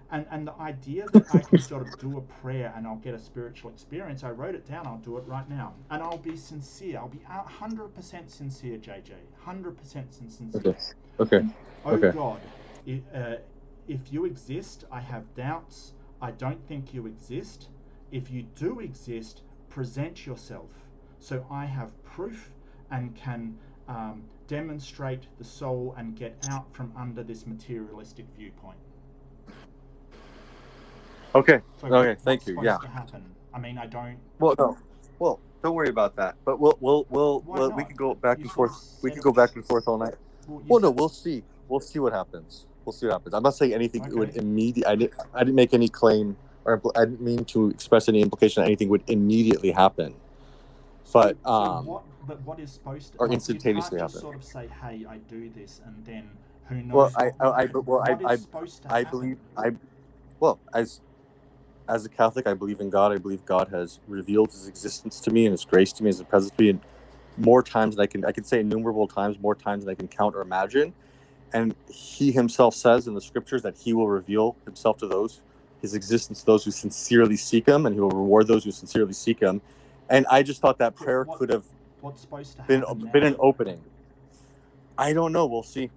[SPEAKER 2] And the idea that I can sort of do a prayer and I'll get a spiritual experience, I wrote it down, I'll do it right now. And I'll be sincere. I'll be 100% sincere, JJ. 100% sincere.
[SPEAKER 11] Okay. Okay.
[SPEAKER 2] Oh God, if you exist, I have doubts. I don't think you exist. If you do exist, present yourself, so I have proof and can demonstrate the soul and get out from under this materialistic viewpoint.
[SPEAKER 11] Okay.
[SPEAKER 2] So
[SPEAKER 11] Okay. Thank
[SPEAKER 2] what's
[SPEAKER 11] you.
[SPEAKER 2] supposed
[SPEAKER 11] Yeah.
[SPEAKER 2] to happen? I mean, I don't.
[SPEAKER 11] Well, no. Well, don't worry about that. But we
[SPEAKER 2] not?
[SPEAKER 11] can go back
[SPEAKER 2] You
[SPEAKER 11] and
[SPEAKER 2] sort
[SPEAKER 11] forth.
[SPEAKER 2] of
[SPEAKER 11] We
[SPEAKER 2] said
[SPEAKER 11] can
[SPEAKER 2] it
[SPEAKER 11] go back
[SPEAKER 2] was-
[SPEAKER 11] and forth all night.
[SPEAKER 2] Well, you
[SPEAKER 11] Well, no,
[SPEAKER 2] said-
[SPEAKER 11] we'll see. We'll see what happens. We'll see what happens. I'm not saying anything would
[SPEAKER 2] Okay.
[SPEAKER 11] immediately. I didn't make any claim, or I didn't mean to express any implication that anything would immediately happen. But
[SPEAKER 2] what is supposed to?
[SPEAKER 11] or
[SPEAKER 2] Like,
[SPEAKER 11] instantaneously
[SPEAKER 2] you can't just
[SPEAKER 11] happen.
[SPEAKER 2] sort of say, "Hey, I do this," and then who knows?
[SPEAKER 11] Well,
[SPEAKER 2] what is supposed to happen?
[SPEAKER 11] As a Catholic, I believe in God. I believe God has revealed His existence to me and His grace to me, His presence to me, and more times than I can say innumerable times, more times than I can count or imagine. And He Himself says in the Scriptures that He will reveal Himself to those, His existence to those who sincerely seek Him, and He will reward those who sincerely seek Him. And I just thought that prayer could have
[SPEAKER 2] What's supposed to
[SPEAKER 11] been
[SPEAKER 2] happen
[SPEAKER 11] an opening. I don't know. We'll see.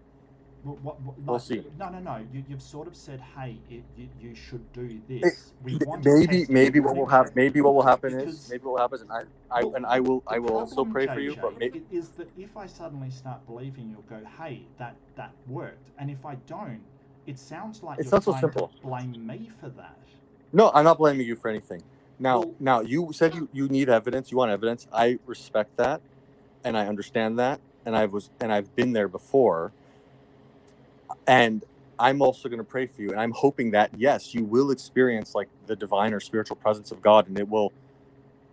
[SPEAKER 11] We'll see.
[SPEAKER 2] No. You've sort of said, "Hey, you should do this."
[SPEAKER 11] Maybe what will happen. Maybe what will happen is, and I will also pray for you. But maybe
[SPEAKER 2] is that if I suddenly start believing, you'll go, "Hey, that worked," and if I don't, it sounds like
[SPEAKER 11] it's
[SPEAKER 2] you're
[SPEAKER 11] not so
[SPEAKER 2] trying
[SPEAKER 11] simple.
[SPEAKER 2] to blame me for that.
[SPEAKER 11] No, I'm not blaming you for anything. Now you said you need evidence. You want evidence. I respect that, and I understand that, and I've been there before. And I'm also going to pray for you, and I'm hoping that yes, you will experience like the divine or spiritual presence of God, and it will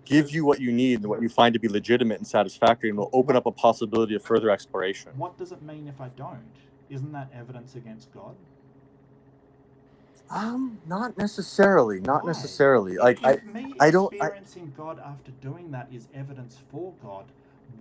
[SPEAKER 11] give you what you need and what you find to be legitimate and satisfactory, and will open up a possibility of further exploration.
[SPEAKER 2] What does it mean if I don't? Isn't that evidence against God?
[SPEAKER 11] Not necessarily. Not
[SPEAKER 2] Why?
[SPEAKER 11] necessarily. Like
[SPEAKER 2] I don't. Experiencing God after doing that is evidence for God.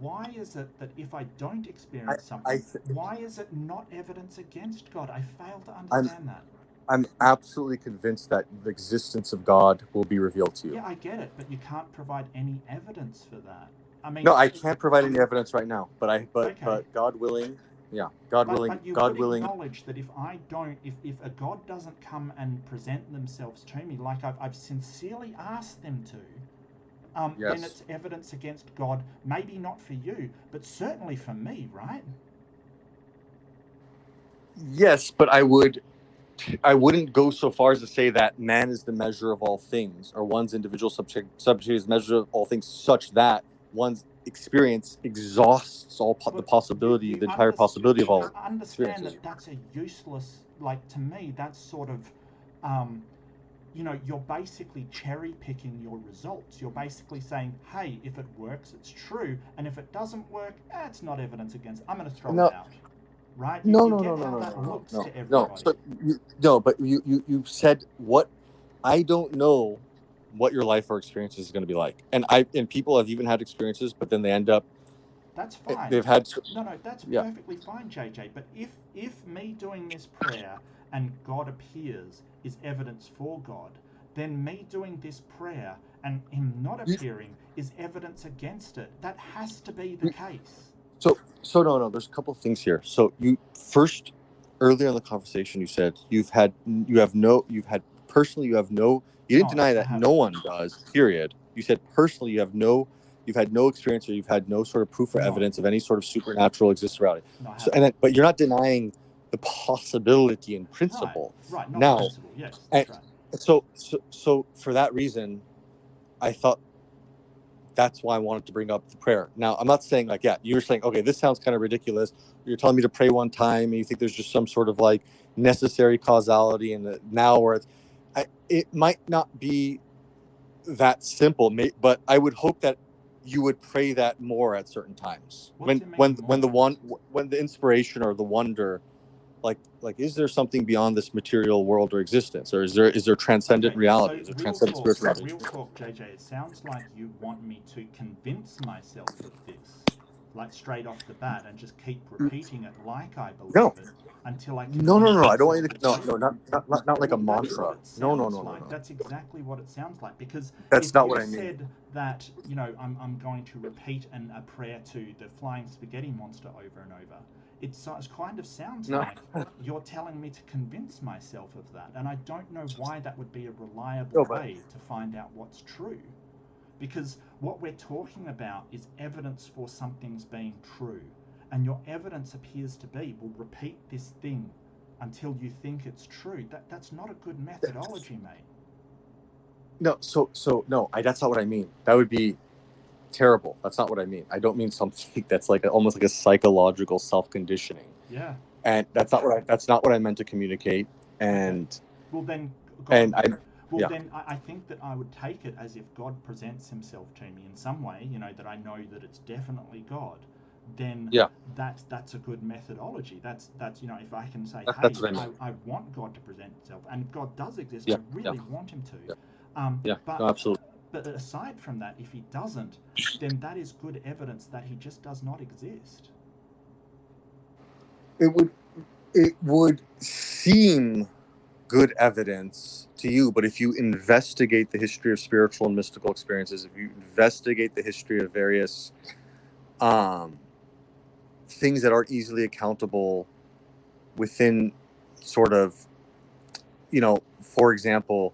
[SPEAKER 2] Why is it that if I don't experience something, why is it not evidence against God? I fail to understand that.
[SPEAKER 11] I'm absolutely convinced that the existence of God will be revealed to you.
[SPEAKER 2] Yeah, I get it, but you can't provide any evidence for that. I mean,
[SPEAKER 11] no, I can't provide any evidence right now. But God willing,
[SPEAKER 2] God willing. Acknowledge that if I don't, if a God doesn't come and present themselves to me like I've sincerely asked them to. Then it's evidence against God, maybe not for you, but certainly for me, right?
[SPEAKER 11] Yes, but I wouldn't go so far as to say that man is the measure of all things, or one's individual subject is measure of all things, such that one's experience exhausts all the possibility, the entire possibility of all.
[SPEAKER 2] I understand that that's a useless, like, to me, that's sort of, you're basically cherry picking your results. You're basically saying, hey, if it works, it's true. And if it doesn't work, it's not evidence against. I'm going to throw it out. Right?
[SPEAKER 11] No. But you said what? I don't know what your life or experiences is going to be like. And people have even had experiences, but then they end up.
[SPEAKER 2] That's fine.
[SPEAKER 11] They've had.
[SPEAKER 2] That's perfectly fine, JJ. But if me doing this prayer and God appears is evidence for God, then me doing this prayer and Him not appearing is evidence against it. That has to be the case.
[SPEAKER 11] So no. There's a couple of things here. So you first, earlier in the conversation, you said you didn't deny that no one does. Period. You said personally you've had no experience, or you've had no sort of proof or evidence of any sort of supernatural existence around it. But you're not denying the possibility in principle.
[SPEAKER 2] Right. Not
[SPEAKER 11] now,
[SPEAKER 2] possible. Yes.
[SPEAKER 11] That's right. So for that reason, I thought. That's why I wanted to bring up the prayer. Now, I'm not saying you're saying, okay, this sounds kind of ridiculous. You're telling me to pray one time and you think there's just some sort of like necessary causality and now where it might not be that simple, but I would hope that you would pray that more at certain times. When the inspiration or the wonder, like is there something beyond this material world or existence, or is there transcendent reality? Is there transcendent spirituality?
[SPEAKER 2] Real talk, JJ. It sounds like you want me to convince myself of this, like straight off the bat, and just keep repeating it like I believe it until I can.
[SPEAKER 11] No. I don't want you to. Not like a mantra. No.
[SPEAKER 2] That's exactly what it sounds like, because
[SPEAKER 11] that's not what I
[SPEAKER 2] mean.
[SPEAKER 11] Said
[SPEAKER 2] that I'm going to repeat a prayer to the flying spaghetti monster over and over. it kind of sounds
[SPEAKER 11] No.
[SPEAKER 2] like you're telling me to convince myself of that, and I don't know why that would be a reliable way to find out what's true. Because what we're talking about is evidence for something's being true, and your evidence appears to be, we'll repeat this thing until you think it's true. That's not a good methodology, mate.
[SPEAKER 11] No, so no, that's not what I mean. That would be terrible. That's not what I mean. I don't mean something that's like almost like a psychological self-conditioning.
[SPEAKER 2] Yeah.
[SPEAKER 11] And that's not what I meant to communicate. And
[SPEAKER 2] well, then,
[SPEAKER 11] then
[SPEAKER 2] I think that I would take it as if God presents himself to me in some way, that I know that it's definitely God. Then that's a good methodology. That's if I can say, hey, I want God to present himself, and if God does exist, I really want him to. But,
[SPEAKER 11] no, absolutely.
[SPEAKER 2] But aside from that, if he doesn't, then that is good evidence that he just does not exist.
[SPEAKER 11] It would seem good evidence to you, but if you investigate the history of spiritual and mystical experiences, if you investigate the history of various things that aren't easily accountable within sort of, for example,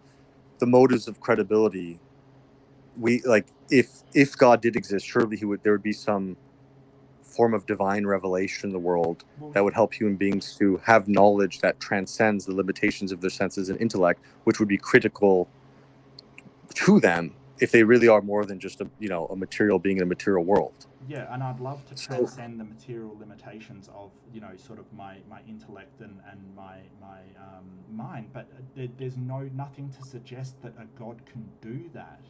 [SPEAKER 11] the motives of credibility, if God did exist, surely there would be some form of divine revelation in the world that would help human beings to have knowledge that transcends the limitations of their senses and intellect, which would be critical to them if they really are more than just a material being in a material world.
[SPEAKER 2] Yeah, and I'd love to transcend the material limitations of sort of my intellect and my mind, but there's nothing to suggest that a God can do that.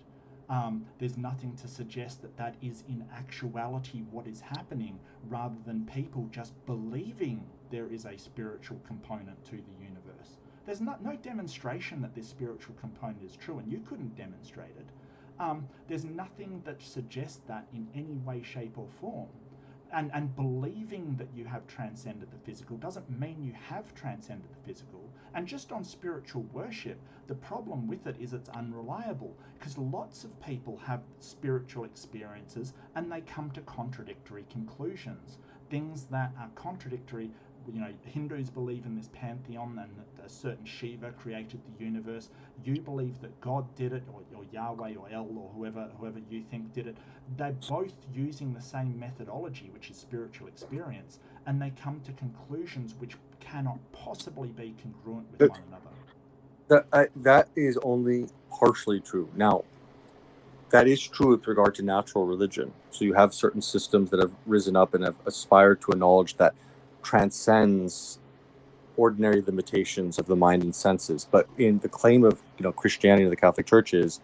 [SPEAKER 2] There's nothing to suggest that is in actuality what is happening, rather than people just believing there is a spiritual component to the universe. There's no demonstration that this spiritual component is true, and you couldn't demonstrate it. There's nothing that suggests that in any way, shape, or form. And believing that you have transcended the physical doesn't mean you have transcended the physical. And just on spiritual worship, the problem with it is it's unreliable, because lots of people have spiritual experiences and they come to contradictory conclusions. Things that are contradictory. Hindus believe in this pantheon and that a certain Shiva created the universe. You believe that God did it, or Yahweh or El or whoever you think did it. They're both using the same methodology, which is spiritual experience, and they come to conclusions which cannot possibly be congruent with one another.
[SPEAKER 11] That is only partially true. Now, that is true with regard to natural religion. So you have certain systems that have risen up and have aspired to a knowledge that transcends ordinary limitations of the mind and senses. But in the claim of Christianity and the Catholic Church is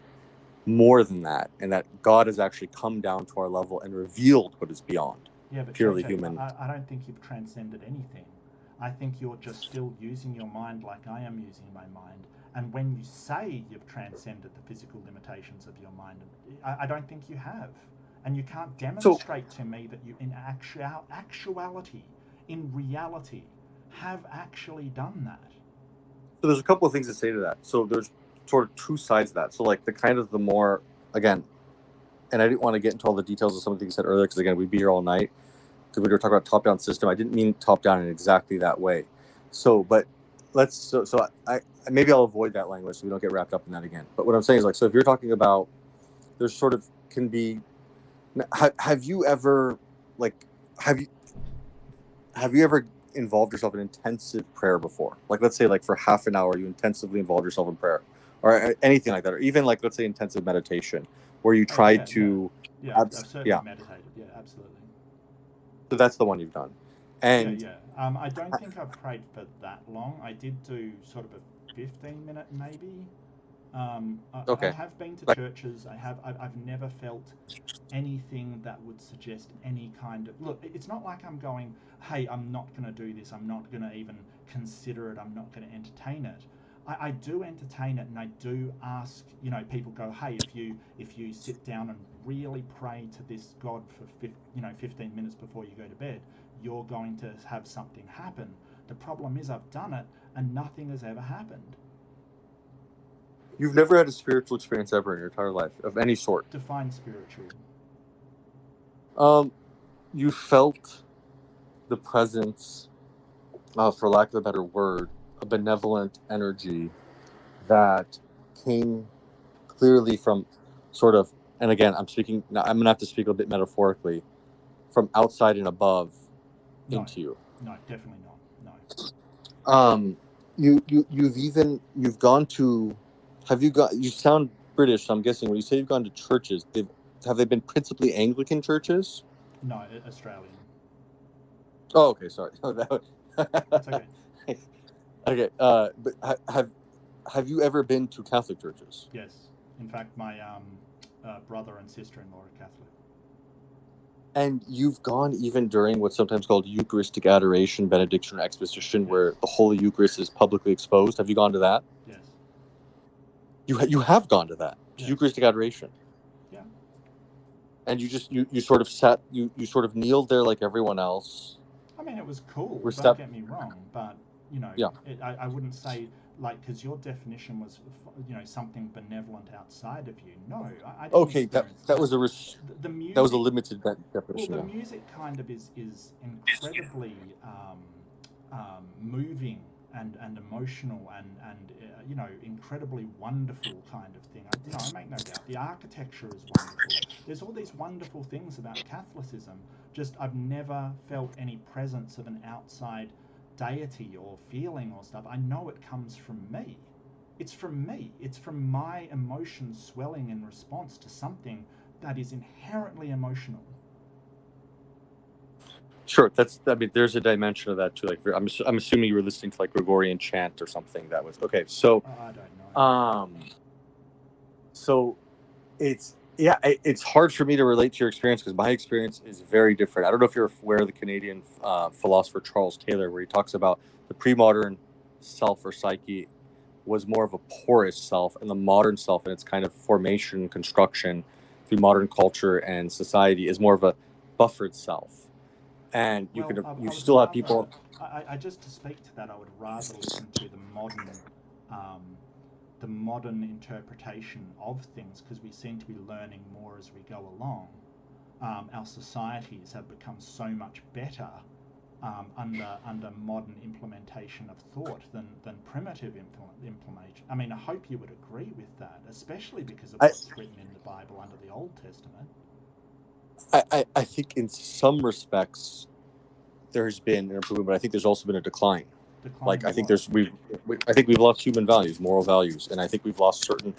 [SPEAKER 11] more than that, and that God has actually come down to our level and revealed what is beyond purely human.
[SPEAKER 2] I don't think you've transcended anything. I think you're just still using your mind like I am using my mind. And when you say you've transcended the physical limitations of your mind, I don't think you have. And you can't demonstrate to me that you, in actuality, in reality, have actually done that.
[SPEAKER 11] So there's a couple of things to say to that. So there's sort of two sides of that. So like the more, again, and I didn't want to get into all the details of some of the things you said earlier, because again, we'd be here all night, because we were talking about top-down system. I didn't mean top-down in exactly that way. So, but I maybe I'll avoid that language so we don't get wrapped up in that again. But what I'm saying is, so if you're talking about, there's sort of can be, have you ever involved yourself in intensive prayer before? Like, let's say for half an hour, you intensively involved yourself in prayer, or anything like that, or even let's say intensive meditation, where you try to.
[SPEAKER 2] Yeah, I've certainly meditated. Yeah, absolutely.
[SPEAKER 11] So that's the one you've done, and
[SPEAKER 2] I don't think I've prayed for that long. I did do sort of a 15-minute maybe. I have been to churches. I've never felt anything that would suggest any kind of look. It's not like I'm going, hey, I'm not going to do this. I'm not going to even consider it. I'm not going to entertain it. I do entertain it, and I do ask. People go, hey, if you sit down and really pray to this God for 15 minutes before you go to bed, you're going to have something happen. The problem is I've done it and nothing has ever happened.
[SPEAKER 11] You've never had a spiritual experience ever in your entire life of any sort?
[SPEAKER 2] Define spiritual.
[SPEAKER 11] You felt the presence, for lack of a better word, a benevolent energy that came clearly from sort of, and again, I'm going to have to speak a bit metaphorically, from outside and above into you.
[SPEAKER 2] No, definitely not. No.
[SPEAKER 11] You've gone to, you sound British, so I'm guessing when you say you've gone to churches, have they been principally Anglican churches?
[SPEAKER 2] No, Australian.
[SPEAKER 11] Oh, okay, sorry.
[SPEAKER 2] That's okay.
[SPEAKER 11] Okay, but have you ever been to Catholic churches?
[SPEAKER 2] Yes. In fact, my brother and sister-in-law are Catholic.
[SPEAKER 11] And you've gone even during what's sometimes called Eucharistic adoration, benediction, or exposition, yes, where the Holy Eucharist is publicly exposed. Have you gone to that?
[SPEAKER 2] Yes.
[SPEAKER 11] You have gone to that, to
[SPEAKER 2] yes.
[SPEAKER 11] Eucharistic adoration.
[SPEAKER 2] Yeah.
[SPEAKER 11] And you sort of sat, you sort of kneeled there like everyone else.
[SPEAKER 2] I mean, it was cool.
[SPEAKER 11] Don't
[SPEAKER 2] get me wrong, but
[SPEAKER 11] yeah.
[SPEAKER 2] I wouldn't say because your definition was something benevolent outside of you. No, I didn't.
[SPEAKER 11] Okay, that was
[SPEAKER 2] the music,
[SPEAKER 11] that was a limited definition.
[SPEAKER 2] Well, the music kind of is incredibly moving and emotional and incredibly wonderful kind of thing. I make no doubt the architecture is wonderful. There's all these wonderful things about Catholicism. Just I've never felt any presence of an outside deity or feeling or stuff. I know it comes from me. It's from me. It's from my emotions swelling in response to something that is inherently emotional.
[SPEAKER 11] Sure, there's a dimension of that too. Like I'm assuming you were listening to like Gregorian chant or something. That was okay. So
[SPEAKER 2] I don't know.
[SPEAKER 11] So it's hard for me to relate to your experience because my experience is very different. I don't know if you're aware of the Canadian philosopher Charles Taylor, where he talks about the pre-modern self or psyche was more of a porous self, and the modern self and its kind of formation and construction through modern culture and society is more of a buffered self. And you still have people.
[SPEAKER 2] I just to speak to that, I would rather listen to the modern interpretation of things, because we seem to be learning more as we go along. Our societies have become so much better under modern implementation of thought than primitive implementation. I mean, I hope you would agree with that, especially because of what's written in the Bible under the Old Testament.
[SPEAKER 11] I think in some respects there has been an improvement, but I think there's also been a decline. Like I think we've lost human values, moral values, and I think we've lost certain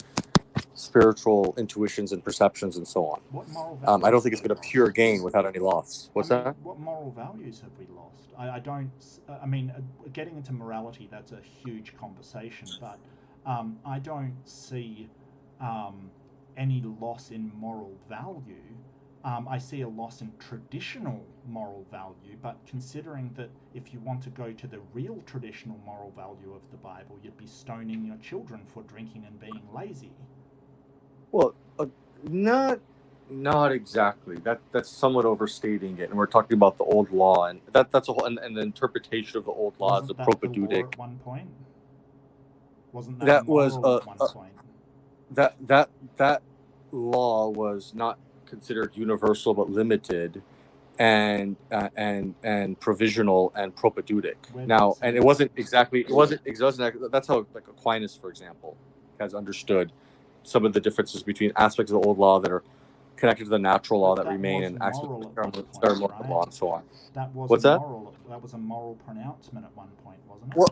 [SPEAKER 11] spiritual intuitions and perceptions and so on.
[SPEAKER 2] What moral values?
[SPEAKER 11] I don't think it's been a pure gain without any loss. That?
[SPEAKER 2] What moral values have we lost? I don't. I mean, getting into morality, that's a huge conversation, but I don't see any loss in moral value. I see a loss in traditional moral value, but considering that if you want to go to the real traditional moral value of the Bible, you'd be stoning your children for drinking and being lazy.
[SPEAKER 11] Well, not exactly. That's somewhat overstating it, and we're talking about the old law, and that's a whole and the interpretation of the old law as a propedeutic.
[SPEAKER 2] The law at one point? Wasn't
[SPEAKER 11] that
[SPEAKER 2] was at one point?
[SPEAKER 11] That law was not considered universal but limited and provisional and propedeutic. Now, and it wasn't exactly that's how like Aquinas, for example, has understood some of the differences between aspects of the old law that are connected to the natural law that remain and aspects of the law and so on. What's that?
[SPEAKER 2] That was a moral pronouncement at one point, wasn't it?
[SPEAKER 11] Well,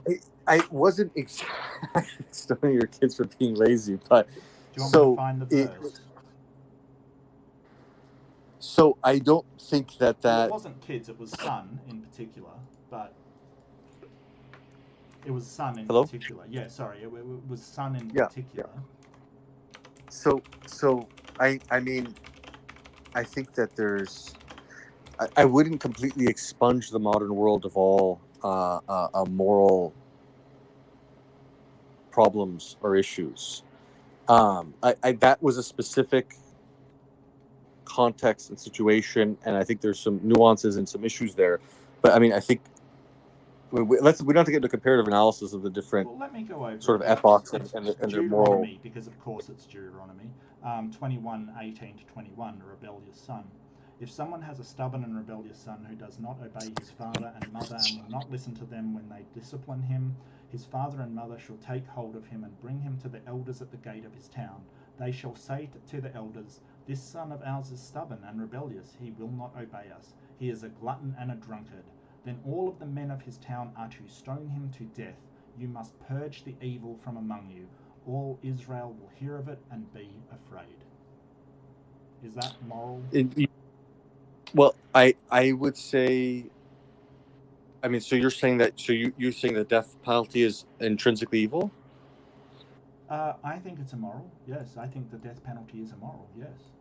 [SPEAKER 11] I wasn't exactly stoning your kids for being lazy, but
[SPEAKER 2] do you want me to find the verse?
[SPEAKER 11] So I don't think that
[SPEAKER 2] Well, it wasn't kids, it was son in particular, but it was son in particular. Yeah, sorry, it was son in particular.
[SPEAKER 11] So I mean, I think that there's, I wouldn't completely expunge the modern world of all moral problems or issues. That was a specific context and situation, and I think there's some nuances and some issues there. But I mean, I think we don't have to get into comparative analysis of the different
[SPEAKER 2] let me go over
[SPEAKER 11] sort of epochs and their moral.
[SPEAKER 2] Because of course it's Deuteronomy 21:18 to 21, a rebellious son. If someone has a stubborn and rebellious son who does not obey his father and mother and will not listen to them when they discipline him, his father and mother shall take hold of him and bring him to the elders at the gate of his town. They shall say to the elders, "This son of ours is stubborn and rebellious. He will not obey us. He is a glutton and a drunkard." Then all of the men of his town are to stone him to death. You must purge the evil from among you. All Israel will hear of it and be afraid. Is that moral?
[SPEAKER 11] Well, I would say, I mean, so you're saying that, so you're saying the death penalty is intrinsically evil?
[SPEAKER 2] I think it's immoral. Yes, I think the death penalty is immoral. Yes.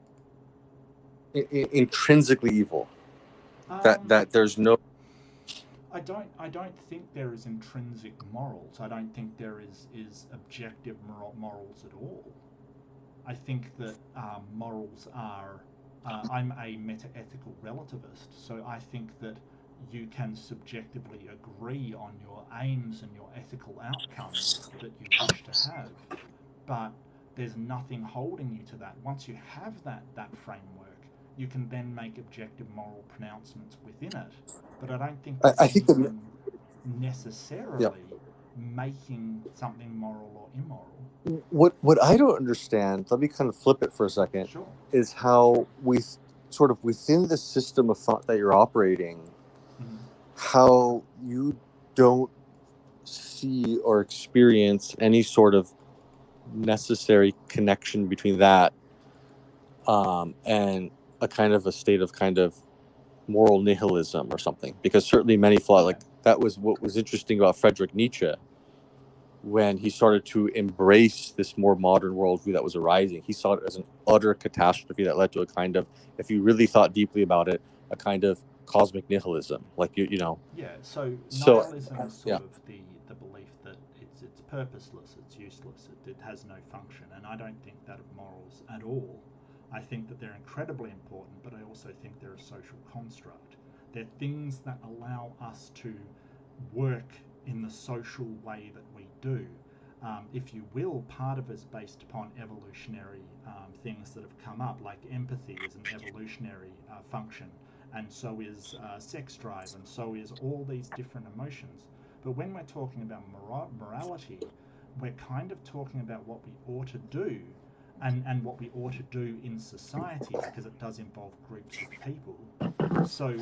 [SPEAKER 11] Intrinsically evil. That there's no.
[SPEAKER 2] I don't think there is intrinsic morals. I don't think there is objective morals at all. I think that morals are. I'm a meta-ethical relativist, so I think that you can subjectively agree on your aims and your ethical outcomes that you wish to have, but there's nothing holding you to that. Once you have that framework, you can then make objective moral pronouncements within it. But I don't think
[SPEAKER 11] I think that
[SPEAKER 2] necessarily making something moral or immoral.
[SPEAKER 11] What I don't understand, let me kind of flip it for a second,
[SPEAKER 2] Sure.
[SPEAKER 11] is how we sort of within the system of thought that you're operating, how you don't see or experience any sort of necessary connection between that and a kind of a state of kind of moral nihilism or something. Because certainly many like that was what was interesting about Friedrich Nietzsche when he started to embrace this more modern worldview that was arising. He saw it as an utter catastrophe that led to a kind of, if you really thought deeply about it, a kind of cosmic nihilism. Like you know.
[SPEAKER 2] Yeah. So nihilism is sort of the belief that it's purposeless, it's useless, it has no function, and I don't think that of morals at all. I think that they're incredibly important, but I also think they're a social construct. They're things that allow us to work in the social way that we do. If you will, part of it is based upon evolutionary things that have come up, like empathy is an evolutionary function, and so is sex drive, and so is all these different emotions. But when we're talking about morality, we're kind of talking about what we ought to do, and what we ought to do in society, because it does involve groups of people. So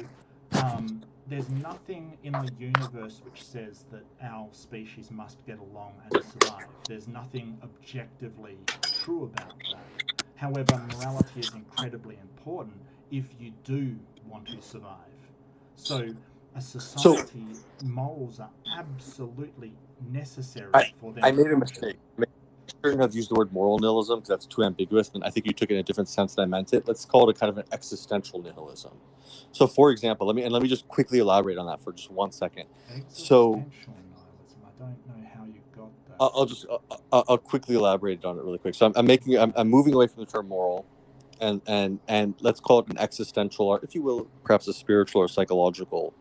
[SPEAKER 2] there's nothing in the universe which says that our species must get along and survive. There's nothing objectively true about that. However, morality is incredibly important if you do want to survive. So a society, morals are absolutely necessary for them.
[SPEAKER 11] I made a mistake. I shouldn't have used the word moral nihilism because that's too ambiguous, and I think you took it in a different sense than I meant it. Let's call it a kind of an existential nihilism. So, for example, let me just quickly elaborate on that for just 1 second. So,
[SPEAKER 2] nihilism. I don't know how you got that.
[SPEAKER 11] I'll quickly elaborate on it really quick. So, I'm moving away from the term moral, and let's call it an existential, or if you will, perhaps a spiritual or psychological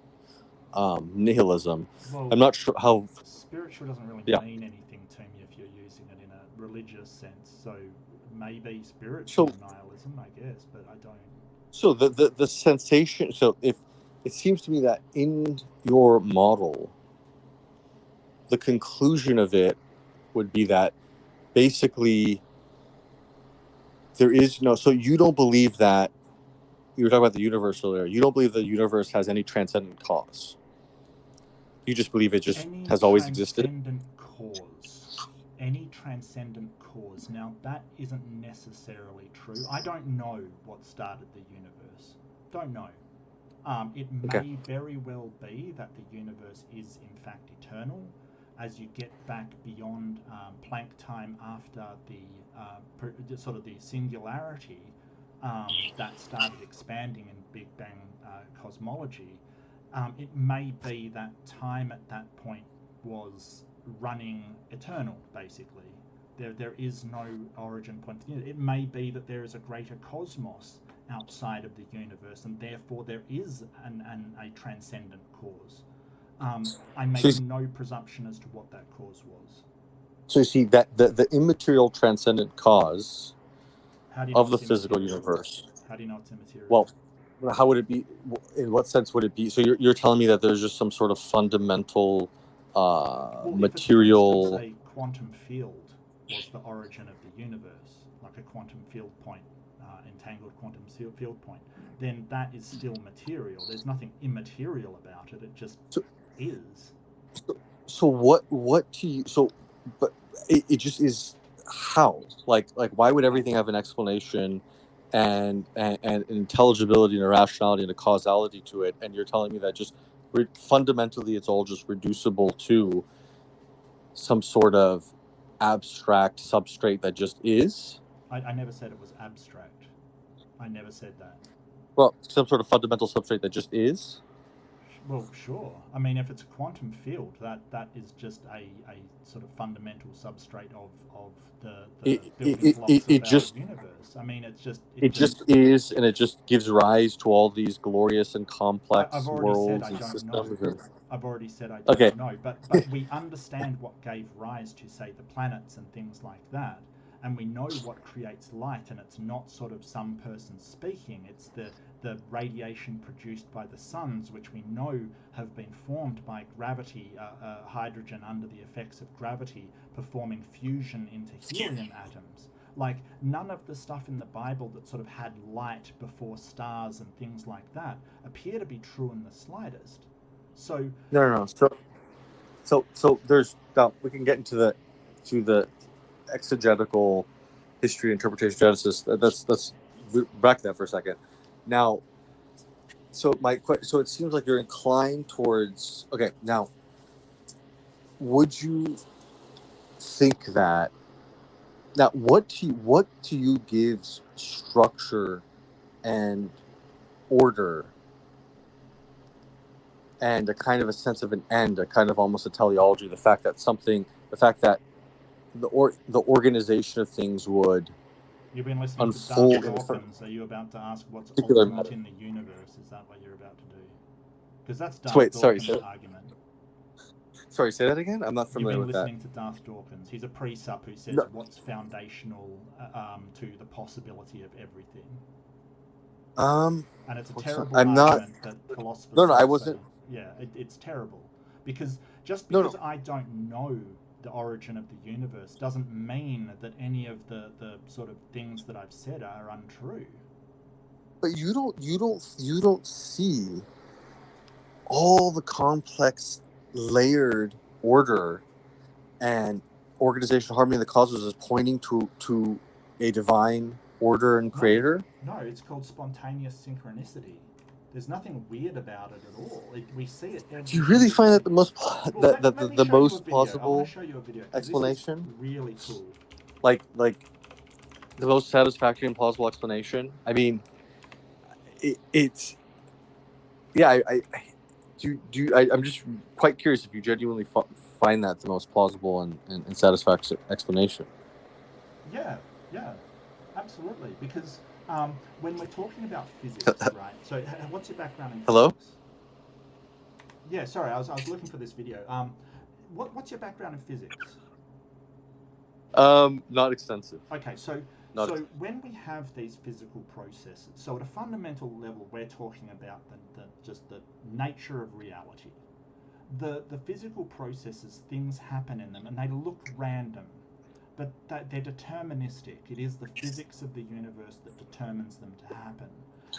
[SPEAKER 11] nihilism.
[SPEAKER 2] Well,
[SPEAKER 11] I'm not sure how
[SPEAKER 2] spiritual doesn't really mean anything to me if you're using it in a religious sense. So maybe spiritual nihilism, I guess, but I don't.
[SPEAKER 11] So the sensation. So if it seems to me that in your model, the conclusion of it would be that basically there is no. So you don't believe that. You were talking about the universe earlier. You don't believe the universe has any transcendent cause. You just believe it just has always existed.
[SPEAKER 2] Any transcendent cause. Now, that isn't necessarily true. I don't know what started the universe. Don't know. It may very well be that the universe is in fact eternal. As you get back beyond Planck time after the sort of the singularity that started expanding in Big Bang cosmology, it may be that time at that point was running eternal, basically. There is no origin point. It may be that there is a greater cosmos outside of the universe, and therefore there is a transcendent cause. I make no presumption as to what that cause was.
[SPEAKER 11] So you see that the immaterial transcendent cause of the physical universe.
[SPEAKER 2] How do you know it's immaterial?
[SPEAKER 11] How would it be? In what sense would it be? So you're telling me that there's just some sort of fundamental material.
[SPEAKER 2] If, for instance, a quantum field was the origin of the universe, like a quantum field point, entangled quantum field point, then that is still material. There's nothing immaterial about it. It just is.
[SPEAKER 11] So what do you? So, but it just is. How? Like why would everything have an explanation? And intelligibility and a rationality and a causality to it, and you're telling me that just fundamentally it's all just reducible to some sort of abstract substrate that just is?
[SPEAKER 2] I never said it was abstract. I never said that.
[SPEAKER 11] Well, some sort of fundamental substrate that just is?
[SPEAKER 2] Well, sure. I mean, if it's a quantum field, that is just a sort of fundamental substrate of the building blocks of our universe. I mean, it just
[SPEAKER 11] is, and it just gives rise to all these glorious and complex worlds and systems.
[SPEAKER 2] I've already said I don't know, but we understand what gave rise to, say, the planets and things like that. And we know what creates light, and it's not sort of some person speaking. It's the radiation produced by the suns, which we know have been formed by gravity, hydrogen under the effects of gravity, performing fusion into helium atoms. Like, none of the stuff in the Bible that sort of had light before stars and things like that appear to be true in the slightest. So
[SPEAKER 11] no. So there's we can get into the exegetical history, interpretation, Genesis. That's back to that for a second. Now, so it seems like you're inclined towards. Okay, now, would you think that? Now, what to you gives structure and order and a kind of a sense of an end, a kind of almost a teleology? The fact that the organization of things would
[SPEAKER 2] You've been listening
[SPEAKER 11] unfold
[SPEAKER 2] to Darth Dawkins. Are you about to ask what's ultimate in the universe? Is that what you're about to do? Because that's Darth Dawkins' argument.
[SPEAKER 11] Sorry, say that again? I'm not familiar with that.
[SPEAKER 2] You've been listening to Darth Dawkins. He's a pre-sup who says what's foundational to the possibility of everything. And it's a terrible argument that philosophers...
[SPEAKER 11] No, I wasn't...
[SPEAKER 2] Yeah, it's terrible. Because just because I don't know the origin of the universe doesn't mean that any of the sort of things that I've said are untrue.
[SPEAKER 11] But you don't see all the complex layered order and organizational harmony of the cosmos as pointing to a divine order and creator?
[SPEAKER 2] No, it's called spontaneous synchronicity. There's nothing weird about it at all. We see it.
[SPEAKER 11] Do you really find that the most the most plausible explanation?
[SPEAKER 2] Really cool.
[SPEAKER 11] Like the most satisfactory and plausible explanation. I mean, it's yeah. I'm just quite curious if you genuinely find that the most plausible and satisfactory explanation.
[SPEAKER 2] Yeah, absolutely. Because when we're talking about physics, right? So, what's your background in physics?
[SPEAKER 11] Hello?
[SPEAKER 2] Yeah, sorry, I was looking for this video. What's your background in physics?
[SPEAKER 11] Not extensive.
[SPEAKER 2] Okay, so when we have these physical processes, so at a fundamental level, we're talking about just the nature of reality. The physical processes, things happen in them, and they look random. But they're deterministic. It is the physics of the universe that determines them to happen.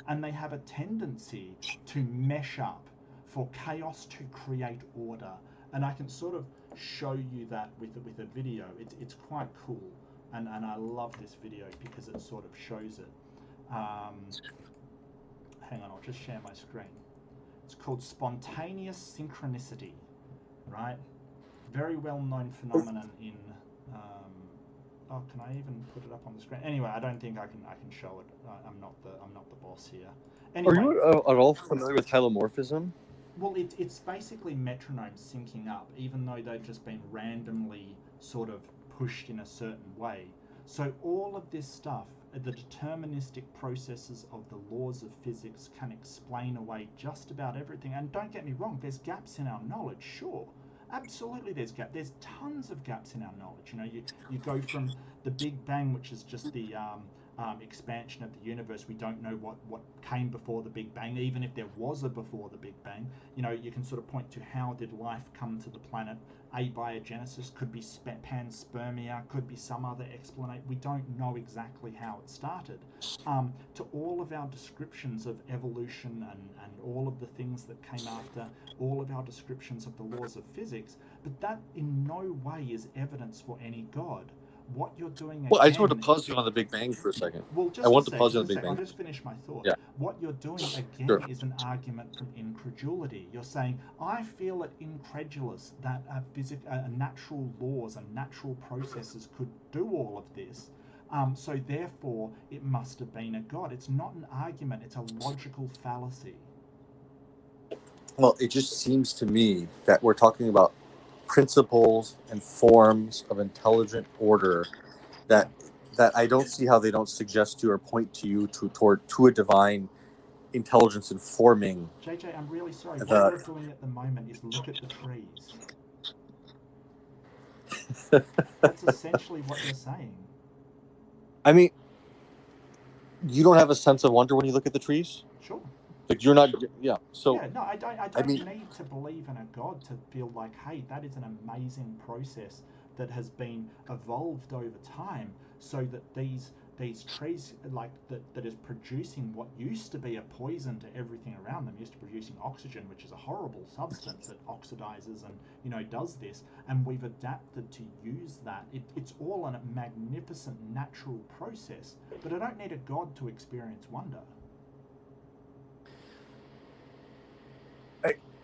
[SPEAKER 2] And they have a tendency to mesh up for chaos to create order. And I can sort of show you that with a video. It's quite cool. And I love this video because it sort of shows it. Hang on, I'll just share my screen. It's called spontaneous synchronicity, right? Very well-known phenomenon in... can I even put it up on the screen? Anyway, I don't think I can show it. I'm not the boss here. Anyway,
[SPEAKER 11] are you at all familiar with hylomorphism?
[SPEAKER 2] Well, it's basically metronomes syncing up, even though they've just been randomly sort of pushed in a certain way. So all of this stuff, the deterministic processes of the laws of physics can explain away just about everything. And don't get me wrong, there's gaps in our knowledge, sure. Absolutely, there's tons of gaps in our knowledge. You know, you go from the Big Bang, which is just the expansion of the universe. We don't know what came before the Big Bang, even if there was a before the Big Bang. You know, you can sort of point to how did life come to the planet. Abiogenesis, could be panspermia, could be some other explanation. We don't know exactly how it started. To all of our descriptions of evolution and all of the things that came after, all of our descriptions of the laws of physics, but that in no way is evidence for any God. What you're doing
[SPEAKER 11] Well, I just want to pause you on the Big Bang for a second.
[SPEAKER 2] Well, just
[SPEAKER 11] I want
[SPEAKER 2] a
[SPEAKER 11] to pause you
[SPEAKER 2] second,
[SPEAKER 11] on the Big Bang.
[SPEAKER 2] I'll just finish my thought.
[SPEAKER 11] Yeah.
[SPEAKER 2] What you're doing again
[SPEAKER 11] Sure.
[SPEAKER 2] is an argument from incredulity. You're saying, I feel it incredulous that natural laws and natural processes could do all of this. So therefore, it must have been a God. It's not an argument. It's a logical fallacy.
[SPEAKER 11] Well, it just seems to me that we're talking about principles and forms of intelligent order that I don't see how they don't suggest to or point to you to a divine intelligence informing.
[SPEAKER 2] JJ, I'm really sorry. What you're doing at the moment is look at the trees. That's essentially what you're saying.
[SPEAKER 11] I mean, you don't have a sense of wonder when you look at the trees?
[SPEAKER 2] Sure.
[SPEAKER 11] Like you're not, yeah. So
[SPEAKER 2] yeah, no, I don't need to believe in a God to feel like, hey, that is an amazing process that has been evolved over time, so that these trees, like that is producing what used to be a poison to everything around them, used to producing oxygen, which is a horrible substance that oxidizes and does this, and we've adapted to use that. It's all a magnificent natural process, but I don't need a God to experience wonder.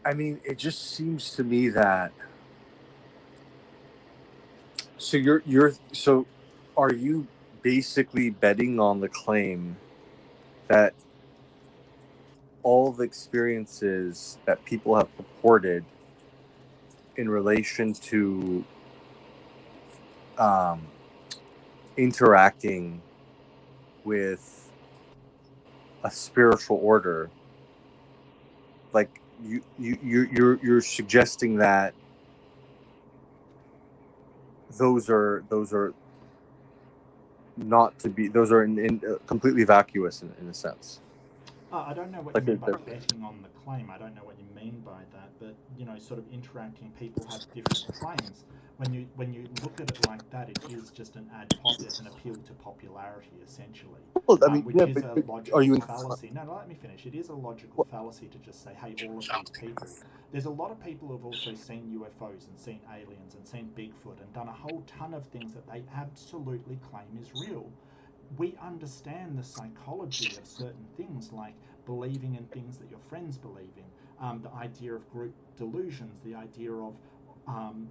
[SPEAKER 11] I mean, it just seems to me that. So so are you basically betting on the claim that all the experiences that people have purported in relation to interacting with a spiritual order, like you're suggesting that those are not to be, those are completely vacuous in a sense.
[SPEAKER 2] I don't know what you mean by betting on the claim. I don't know what you mean by that, but sort of interacting, people have different claims. When you look at it like that, it is just an ad hoc, it's an appeal to popularity, essentially.
[SPEAKER 11] Well, I mean,
[SPEAKER 2] which is a logical fallacy. No, let me finish. It is a logical fallacy to just say, hey, all of these people. There's a lot of people who have also seen UFOs and seen aliens and seen Bigfoot and done a whole ton of things that they absolutely claim is real. We understand the psychology of certain things, like believing in things that your friends believe in, the idea of group delusions, the idea of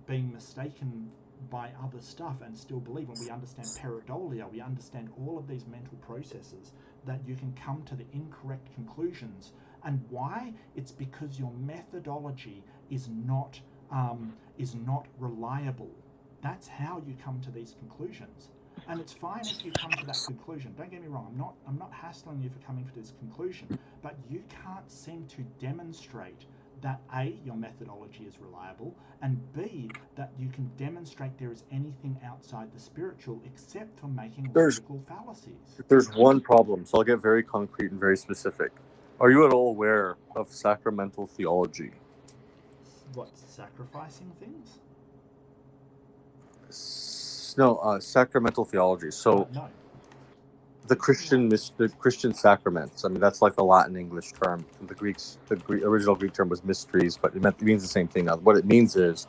[SPEAKER 2] being mistaken by other stuff and still believe. And we understand pareidolia, we understand all of these mental processes that you can come to the incorrect conclusions. And why? It's because your methodology is not reliable. That's how you come to these conclusions. And it's fine if you come to that conclusion. Don't get me wrong. I'm not hassling you for coming to this conclusion, but you can't seem to demonstrate that A, your methodology is reliable, and B, that you can demonstrate there is anything outside the spiritual except for making logical fallacies.
[SPEAKER 11] There's one problem, so I'll get very concrete and very specific. Are you at all aware of sacramental theology?
[SPEAKER 2] What, sacrificing things?
[SPEAKER 11] No, sacramental theology. So
[SPEAKER 2] no.
[SPEAKER 11] The Christian sacraments. I mean, that's like the Latin English term. The original Greek term was mysteries, but it means the same thing now. What it means is,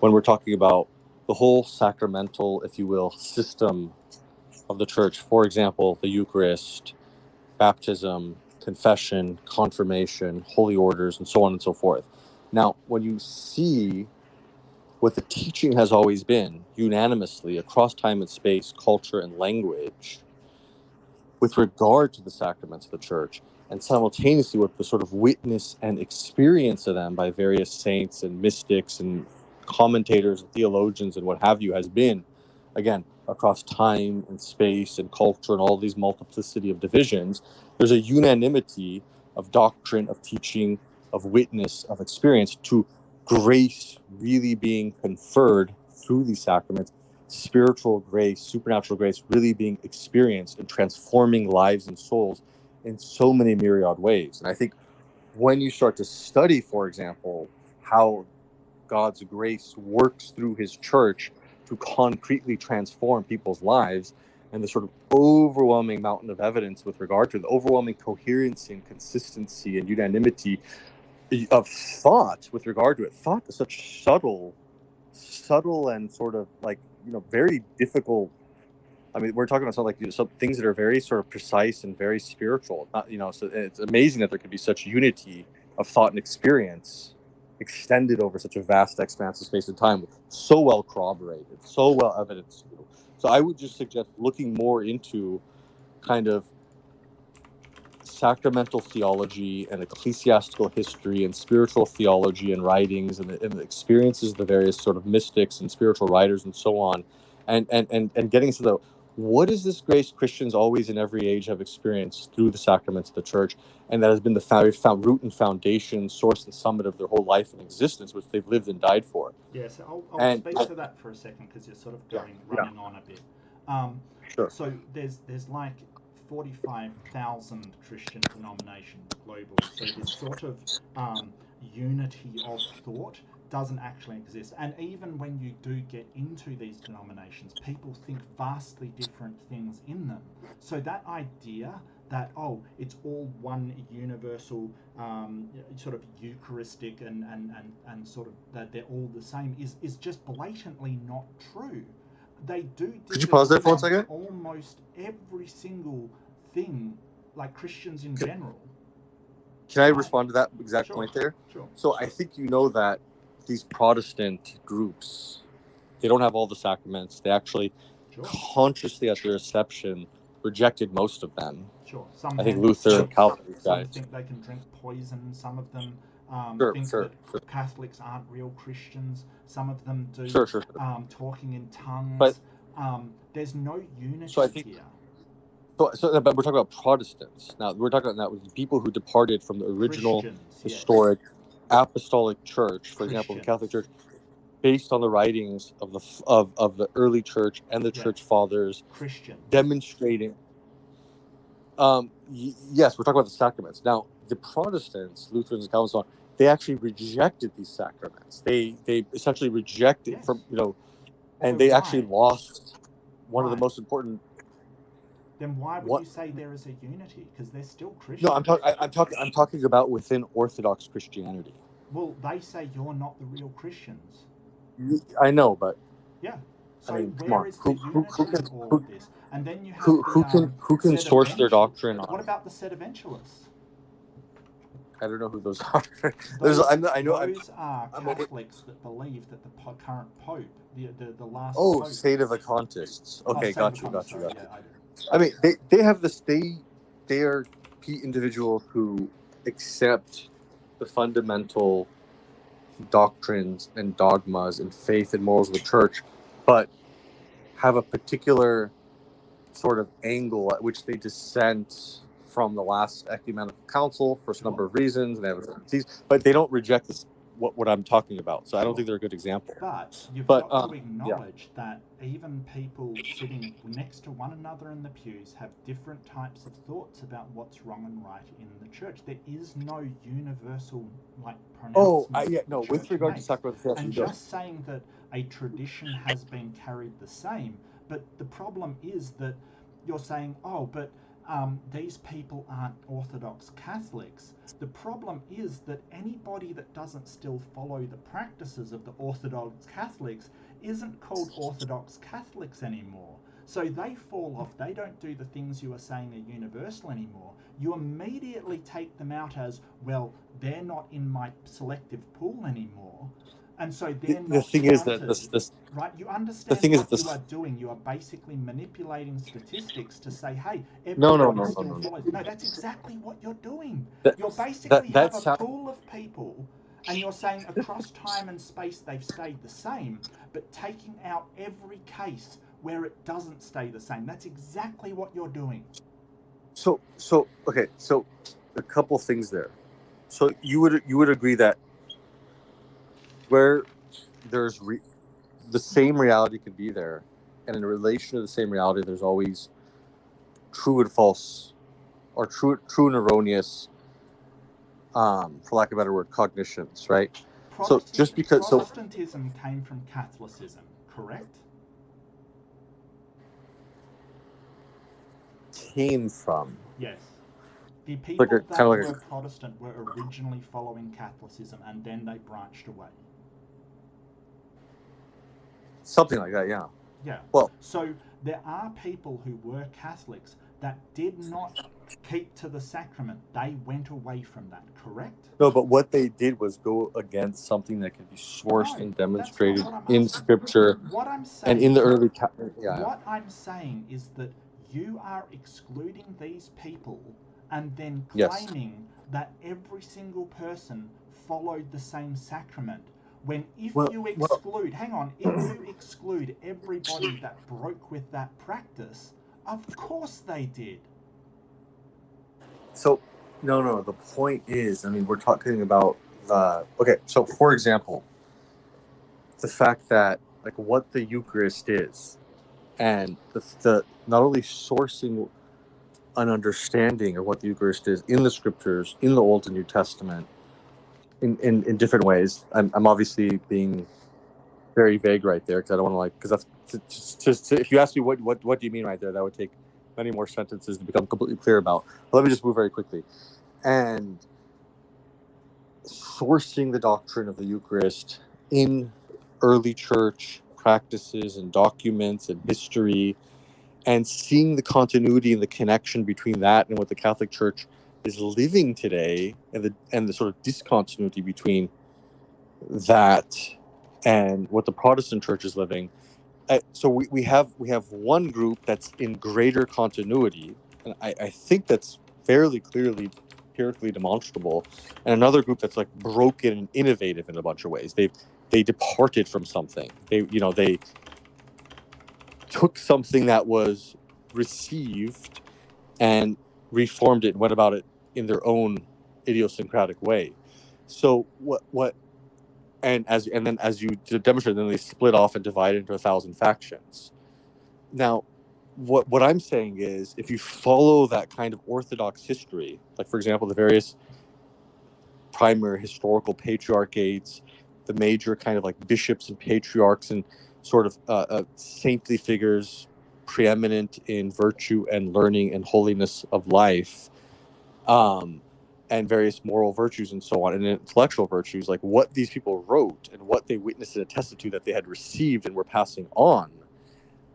[SPEAKER 11] when we're talking about the whole sacramental, if you will, system of the church, for example, the Eucharist, baptism, confession, confirmation, holy orders, and so on and so forth. Now, when you see what the teaching has always been, unanimously, across time and space, culture and language, with regard to the sacraments of the church, and simultaneously with the sort of witness and experience of them by various saints and mystics and commentators and theologians and what have you, has been, again, across time and space and culture and all these multiplicity of divisions, there's a unanimity of doctrine, of teaching, of witness, of experience to grace really being conferred through these sacraments spiritual grace, supernatural grace really being experienced and transforming lives and souls in so many myriad ways. And I think when you start to study, for example, how God's grace works through his church to concretely transform people's lives, and the sort of overwhelming mountain of evidence with regard to the overwhelming coherency and consistency and unanimity of thought with regard to it. Thought is such subtle and sort of like, very difficult. I mean, we're talking about something like some things that are very sort of precise and very spiritual. Not, so it's amazing that there could be such unity of thought and experience extended over such a vast expanse of space and time, so well corroborated, so well evidenced. So I would just suggest looking more into kind of sacramental theology and ecclesiastical history and spiritual theology and writings and the experiences of the various sort of mystics and spiritual writers and so on, and getting to the what is this grace Christians always in every age have experienced through the sacraments of the church, and that has been the root and foundation, source and summit of their whole life and existence, which they've lived and died for.
[SPEAKER 2] Yes, I'll speak to that for a second because you're sort of running on a bit.
[SPEAKER 11] Sure.
[SPEAKER 2] So there's like 45,000 Christian denominations globally. So this sort of unity of thought doesn't actually exist. And even when you do get into these denominations, people think vastly different things in them. So that idea that, it's all one universal sort of Eucharistic and sort of that they're all the same is just blatantly not true. They do.
[SPEAKER 11] Could you pause there for 1 second?
[SPEAKER 2] Almost every single thing, like Christians in general.
[SPEAKER 11] Can I respond to that exact point there?
[SPEAKER 2] Sure.
[SPEAKER 11] So I think that these Protestant groups, they don't have all the sacraments. They actually consciously, at their inception, rejected most of them.
[SPEAKER 2] Sure.
[SPEAKER 11] I think Luther and Calvin
[SPEAKER 2] guys think they can drink poison. Some of them think that Catholics aren't real Christians. Some of them do. Talking in tongues.
[SPEAKER 11] But
[SPEAKER 2] there's no unity here.
[SPEAKER 11] So, but we're talking about Protestants. Now, we're talking about people who departed from the original historic apostolic church, for example, the Catholic Church, based on the writings of the early church and the church fathers, demonstrating. Yes, we're talking about the sacraments. Now, the Protestants, Lutherans and Calvinists, they actually rejected these sacraments. They essentially rejected and they actually lost one of the most important.
[SPEAKER 2] Then why would you say there is a unity? Because they're still Christians.
[SPEAKER 11] No, I'm talking about within Orthodox Christianity.
[SPEAKER 2] Well, they say you're not the real Christians.
[SPEAKER 11] I know, but
[SPEAKER 2] yeah. So
[SPEAKER 11] I mean,
[SPEAKER 2] where is the unity in all of this? And then you have
[SPEAKER 11] who can source their doctrine on?
[SPEAKER 2] What about the sedeventialists?
[SPEAKER 11] I don't know who those are.
[SPEAKER 2] Those are Catholics that believe that the current Pope, the last.
[SPEAKER 11] Oh,
[SPEAKER 2] Pope,
[SPEAKER 11] Sedevacantists. Okay, got you.
[SPEAKER 2] Yeah,
[SPEAKER 11] I mean, they have this. They are individuals who accept the fundamental doctrines and dogmas and faith and morals of the church, but have a particular sort of angle at which they dissent from the last ecumenical council for a number of reasons, and they have but they don't reject this. What I'm talking about. So I don't think they're a good example.
[SPEAKER 2] But you've got to acknowledge that even people sitting next to one another in the pews have different types of thoughts about what's wrong and right in the church. There is no universal pronouncement.
[SPEAKER 11] With regard to sacramental,
[SPEAKER 2] and just saying that a tradition has been carried the same, but the problem is that you're saying, these people aren't Orthodox Catholics. The problem is that anybody that doesn't still follow the practices of the Orthodox Catholics isn't called Orthodox Catholics anymore. So they fall off. They don't do the things you are saying are universal anymore. You immediately take them out as, well, they're not in my selective pool anymore. And so they're not
[SPEAKER 11] the thing is that this
[SPEAKER 2] right. You understand what you are doing. You are basically manipulating statistics to say, "Hey, everybody still follows." No, that's exactly what you're doing. You're basically have a pool of people, and you're saying across time and space they've stayed the same, but taking out every case where it doesn't stay the same. That's exactly what you're doing.
[SPEAKER 11] So a couple things there. So you would agree that where there's the same reality could be there and in relation to the same reality, there's always true and false, or true and erroneous, for lack of a better word, cognitions, right? So just because
[SPEAKER 2] Protestantism came from Catholicism, correct?
[SPEAKER 11] Came from.
[SPEAKER 2] Yes. The people
[SPEAKER 11] Like
[SPEAKER 2] that were Protestant were originally following Catholicism, and then they branched away.
[SPEAKER 11] Something like that, yeah.
[SPEAKER 2] Yeah.
[SPEAKER 11] Well,
[SPEAKER 2] so there are people who were Catholics that did not keep to the sacrament. They went away from that, correct?
[SPEAKER 11] No, but what they did was go against something that could be sourced and demonstrated in Scripture.
[SPEAKER 2] What I'm saying,
[SPEAKER 11] and in the early,
[SPEAKER 2] what I'm saying is that you are excluding these people and then claiming that every single person followed the same sacrament. When if you exclude everybody that broke with that practice, of course they did.
[SPEAKER 11] So, no. The point is, I mean, we're talking about okay. So, for example, the fact that like what the Eucharist is, and the not only sourcing an understanding of what the Eucharist is in the Scriptures, in the Old and New Testament, in different ways. I'm obviously being very vague right there because I don't want to because that's just if you ask me what do you mean right there, that would take many more sentences to become completely clear about. But let me just move very quickly. And sourcing the doctrine of the Eucharist in early church practices and documents and history, and seeing the continuity and the connection between that and what the Catholic Church is living today, and the sort of discontinuity between that and what the Protestant Church is living. So we have one group that's in greater continuity, and I think that's fairly clearly empirically demonstrable, and another group that's like broken and innovative in a bunch of ways. They departed from something. They took something that was received and reformed it and went about it in their own idiosyncratic way. So and then as you demonstrate, then they split off and divide into 1,000 factions. Now, what I'm saying is, if you follow that kind of orthodox history, like for example the various primary historical patriarchates, the major kind of like bishops and patriarchs and sort of saintly figures preeminent in virtue and learning and holiness of life, and various moral virtues and so on, and intellectual virtues, like what these people wrote and what they witnessed and attested to that they had received and were passing on,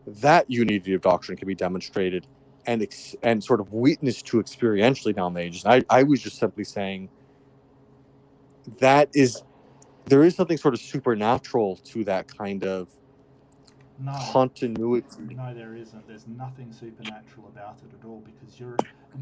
[SPEAKER 11] that unity of doctrine can be demonstrated and sort of witnessed to experientially down the ages. I was just simply saying there is something sort of supernatural to that kind of continuity.
[SPEAKER 2] No, there isn't. There's nothing supernatural about it at all, because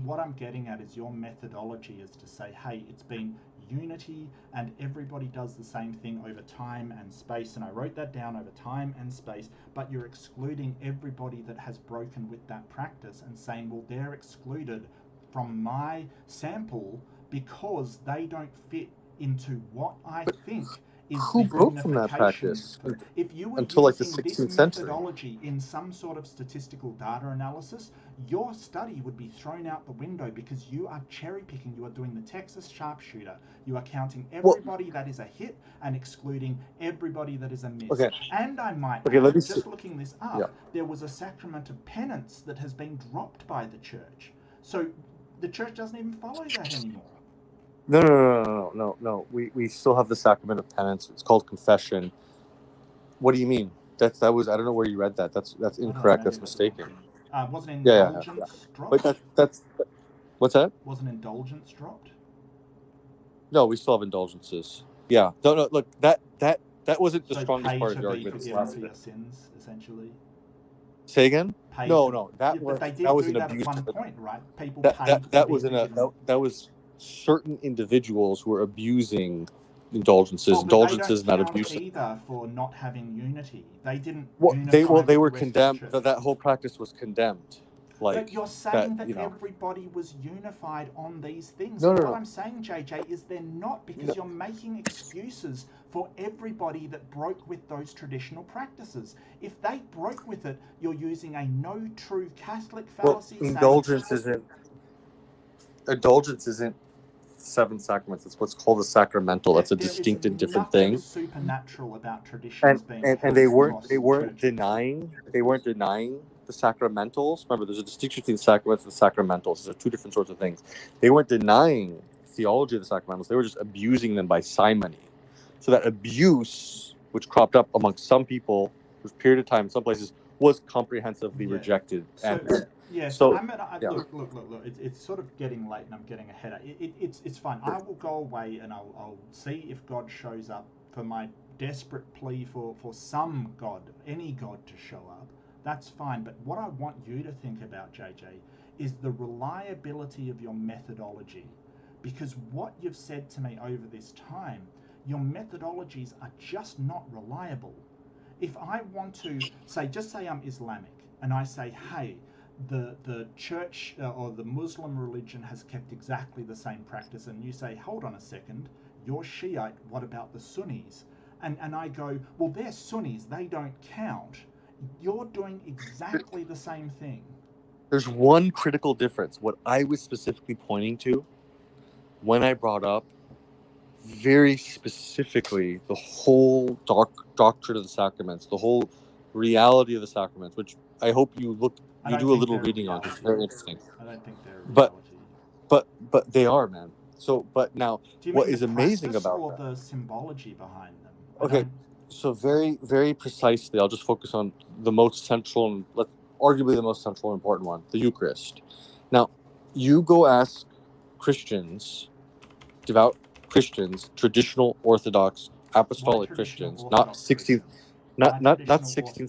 [SPEAKER 2] what I'm getting at is your methodology is to say, hey, it's been unity and everybody does the same thing over time and space, and I wrote that down, over time and space, but you're excluding everybody that has broken with that practice and saying, well, they're excluded from my sample because they don't fit into what I think is
[SPEAKER 11] who broke from that practice
[SPEAKER 2] if you were
[SPEAKER 11] until like the
[SPEAKER 2] using
[SPEAKER 11] 16th
[SPEAKER 2] this
[SPEAKER 11] century
[SPEAKER 2] methodology in some sort of statistical data analysis, your study would be thrown out the window, because you are cherry picking. You are doing the Texas sharpshooter. You are counting everybody that is a hit and excluding everybody that is a miss.
[SPEAKER 11] Okay.
[SPEAKER 2] And I might
[SPEAKER 11] add,
[SPEAKER 2] just looking this up, there was a sacrament of penance that has been dropped by the church. So the church doesn't even follow that anymore.
[SPEAKER 11] No. We still have the sacrament of penance. It's called confession. What do you mean? That was, I don't know where you read that. That's incorrect. That's mistaken.
[SPEAKER 2] Wasn't indulgence dropped?
[SPEAKER 11] But that's what's that?
[SPEAKER 2] Wasn't indulgence dropped?
[SPEAKER 11] No, we still have indulgences. Yeah. No. Look, that wasn't the strongest part of the argument.
[SPEAKER 2] For your sins, essentially.
[SPEAKER 11] Say again? No. That was an abuse.
[SPEAKER 2] At one point, right? People
[SPEAKER 11] that was certain individuals who were abusing indulgences. Indulgences not abuse
[SPEAKER 2] either for not having unity. They didn't.
[SPEAKER 11] They were condemned. That whole practice was condemned. like
[SPEAKER 2] but you're saying that
[SPEAKER 11] you know.
[SPEAKER 2] everybody was unified on these things.
[SPEAKER 11] No,
[SPEAKER 2] And
[SPEAKER 11] no,
[SPEAKER 2] what
[SPEAKER 11] no.
[SPEAKER 2] I'm saying, JJ, is they're not, because you're making excuses for everybody that broke with those traditional practices. If they broke with it, you're using a no true Catholic fallacy.
[SPEAKER 11] Indulgence isn't 7 sacraments. It's what's called a sacramental. That's a distinct and different thing.
[SPEAKER 2] There's nothing supernatural about traditions being
[SPEAKER 11] and they weren't denying the sacramentals. Remember, there's a distinction between sacraments and sacramentals. These are two different sorts of things. They weren't denying theology of the sacramentals. They were just abusing them by simony. So that abuse, which cropped up amongst some people, for a period of time in some places, was comprehensively rejected.
[SPEAKER 2] Look. It's sort of getting late, and I'm getting ahead. It's fine. I will go away, and I'll see if God shows up for my desperate plea for some God, any God to show up. That's fine. But what I want you to think about, JJ, is the reliability of your methodology, because what you've said to me over this time, your methodologies are just not reliable. If I want to say I'm Islamic, and I say, hey, the church or the Muslim religion has kept exactly the same practice, and you say, hold on a second, you're Shiite, what about the Sunnis? And I go, well, they're Sunnis, they don't count. You're doing exactly the same thing.
[SPEAKER 11] There's one critical difference. What I was specifically pointing to when I brought up very specifically the whole doctrine of the sacraments, the whole reality of the sacraments, which I hope you do a little reading on. It's very interesting.
[SPEAKER 2] I don't think they're reality.
[SPEAKER 11] But they are, man. So, but now, what is amazing about
[SPEAKER 2] or the symbology behind them?
[SPEAKER 11] Okay, so very, very precisely, I'll just focus on the most central and arguably the most central and important one, the Eucharist. Now, you go ask Christians, devout Christians, traditional Orthodox, apostolic Christians, not 16th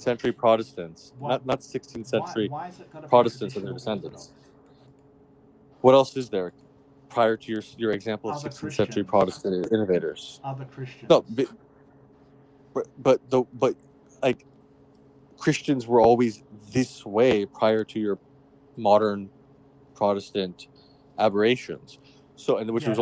[SPEAKER 11] century Protestants, not 16th century Protestants and their descendants. What else is there prior to your example of 16th century Protestant innovators?
[SPEAKER 2] Other Christians.
[SPEAKER 11] No, but like Christians were always this way prior to your modern Protestant aberrations. So, which is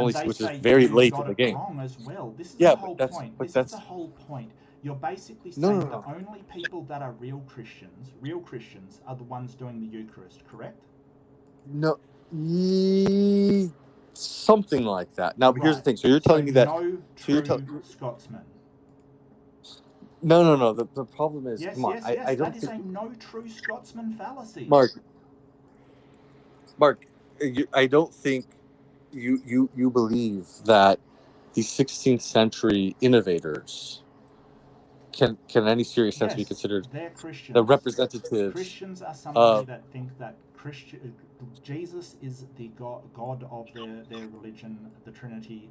[SPEAKER 11] very late in the game.
[SPEAKER 2] Wrong as well. This is the whole point. This is the whole point. You're basically saying the only people that are real Christians are the ones doing the Eucharist, correct?
[SPEAKER 11] No, something like that. Now, here's the thing. So you're telling me that
[SPEAKER 2] Scotsman.
[SPEAKER 11] No. The problem is,
[SPEAKER 2] yes,
[SPEAKER 11] I don't
[SPEAKER 2] that is a no true Scotsman fallacy.
[SPEAKER 11] Mark, I don't think you believe that the 16th century innovators can in any serious sense be considered the representatives.
[SPEAKER 2] Christians are somebody that think that Jesus is the God of their religion, the Trinity.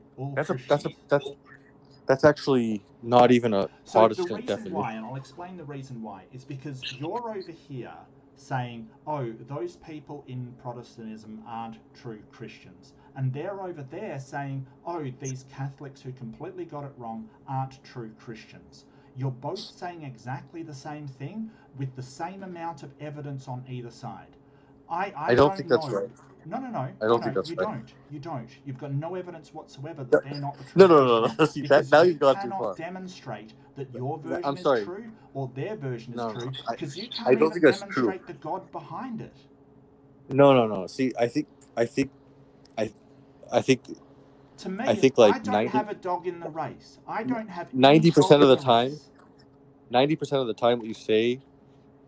[SPEAKER 11] That's actually not even a Protestant definition.
[SPEAKER 2] Why, and I'll explain the reason why, is because you're over here saying, oh, those people in Protestantism aren't true Christians. And they're over there saying, oh, these Catholics who completely got it wrong aren't true Christians. You're both saying exactly the same thing with the same amount of evidence on either side. I don't think that's right. No.
[SPEAKER 11] I don't think that's right.
[SPEAKER 2] You don't. You've got no evidence whatsoever that they're not the true.
[SPEAKER 11] No. See, now you've gone too far.
[SPEAKER 2] You cannot demonstrate that your version is true or their version is true, because you can't even demonstrate the God behind it.
[SPEAKER 11] No. See, I think.
[SPEAKER 2] To me,
[SPEAKER 11] I think like
[SPEAKER 2] I don't have a dog in the race. I don't have
[SPEAKER 11] 90% of the time. 90% of the time, what you say,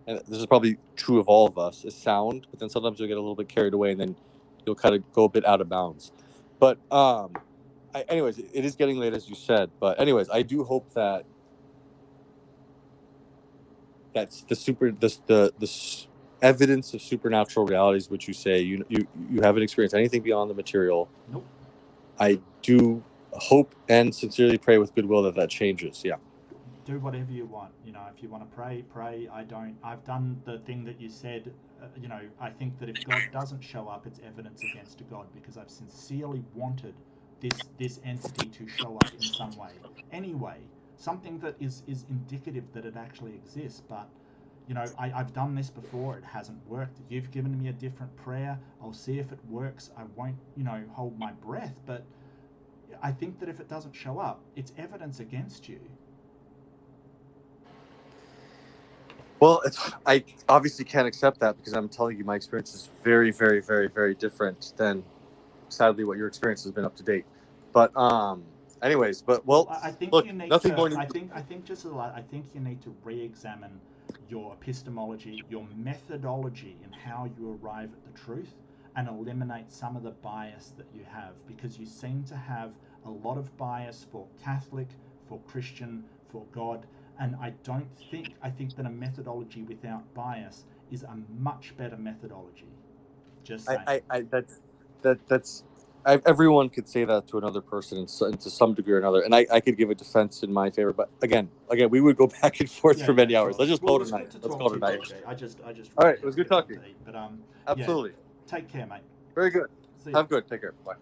[SPEAKER 11] and this is probably true of all of us, is sound. But then sometimes you'll get a little bit carried away, and then you'll kind of go a bit out of bounds. But anyways, it is getting late, as you said. But anyways, I do hope that that's the evidence of supernatural realities, which you say you haven't experienced anything beyond the material.
[SPEAKER 2] Nope.
[SPEAKER 11] I do hope and sincerely pray with goodwill that changes. Yeah.
[SPEAKER 2] Do whatever you want. If you want to pray. I don't. I've done the thing that you said. I think that if God doesn't show up, it's evidence against a God, because I've sincerely wanted this entity to show up in some way. Anyway, something that is indicative that it actually exists. But you know, I've done this before, it hasn't worked. You've given me a different prayer, I'll see if it works. I won't, you know, hold my breath, but I think that if it doesn't show up, it's evidence against you.
[SPEAKER 11] Well, I obviously can't accept that because I'm telling you my experience is very, very, very, very different than, sadly, what your experience has been up to date. But anyways, but
[SPEAKER 2] I think
[SPEAKER 11] look,
[SPEAKER 2] you need
[SPEAKER 11] nothing
[SPEAKER 2] to,
[SPEAKER 11] more.
[SPEAKER 2] I think you need to re-examine your epistemology, your methodology in how you arrive at the truth, and eliminate some of the bias that you have, because you seem to have a lot of bias for Catholic, for Christian, for God. And I think that a methodology without bias is a much better methodology. Just saying.
[SPEAKER 11] That's everyone could say that to another person to some degree or another, and I could give a defense in my favor. But again, we would go back and forth for many hours. Let's just call it a night. Let's call it a night.
[SPEAKER 2] I just.
[SPEAKER 11] All right, it was good talking.
[SPEAKER 2] But
[SPEAKER 11] absolutely.
[SPEAKER 2] Take care, mate.
[SPEAKER 11] Very good.
[SPEAKER 2] See
[SPEAKER 11] Have good. Take care. Bye.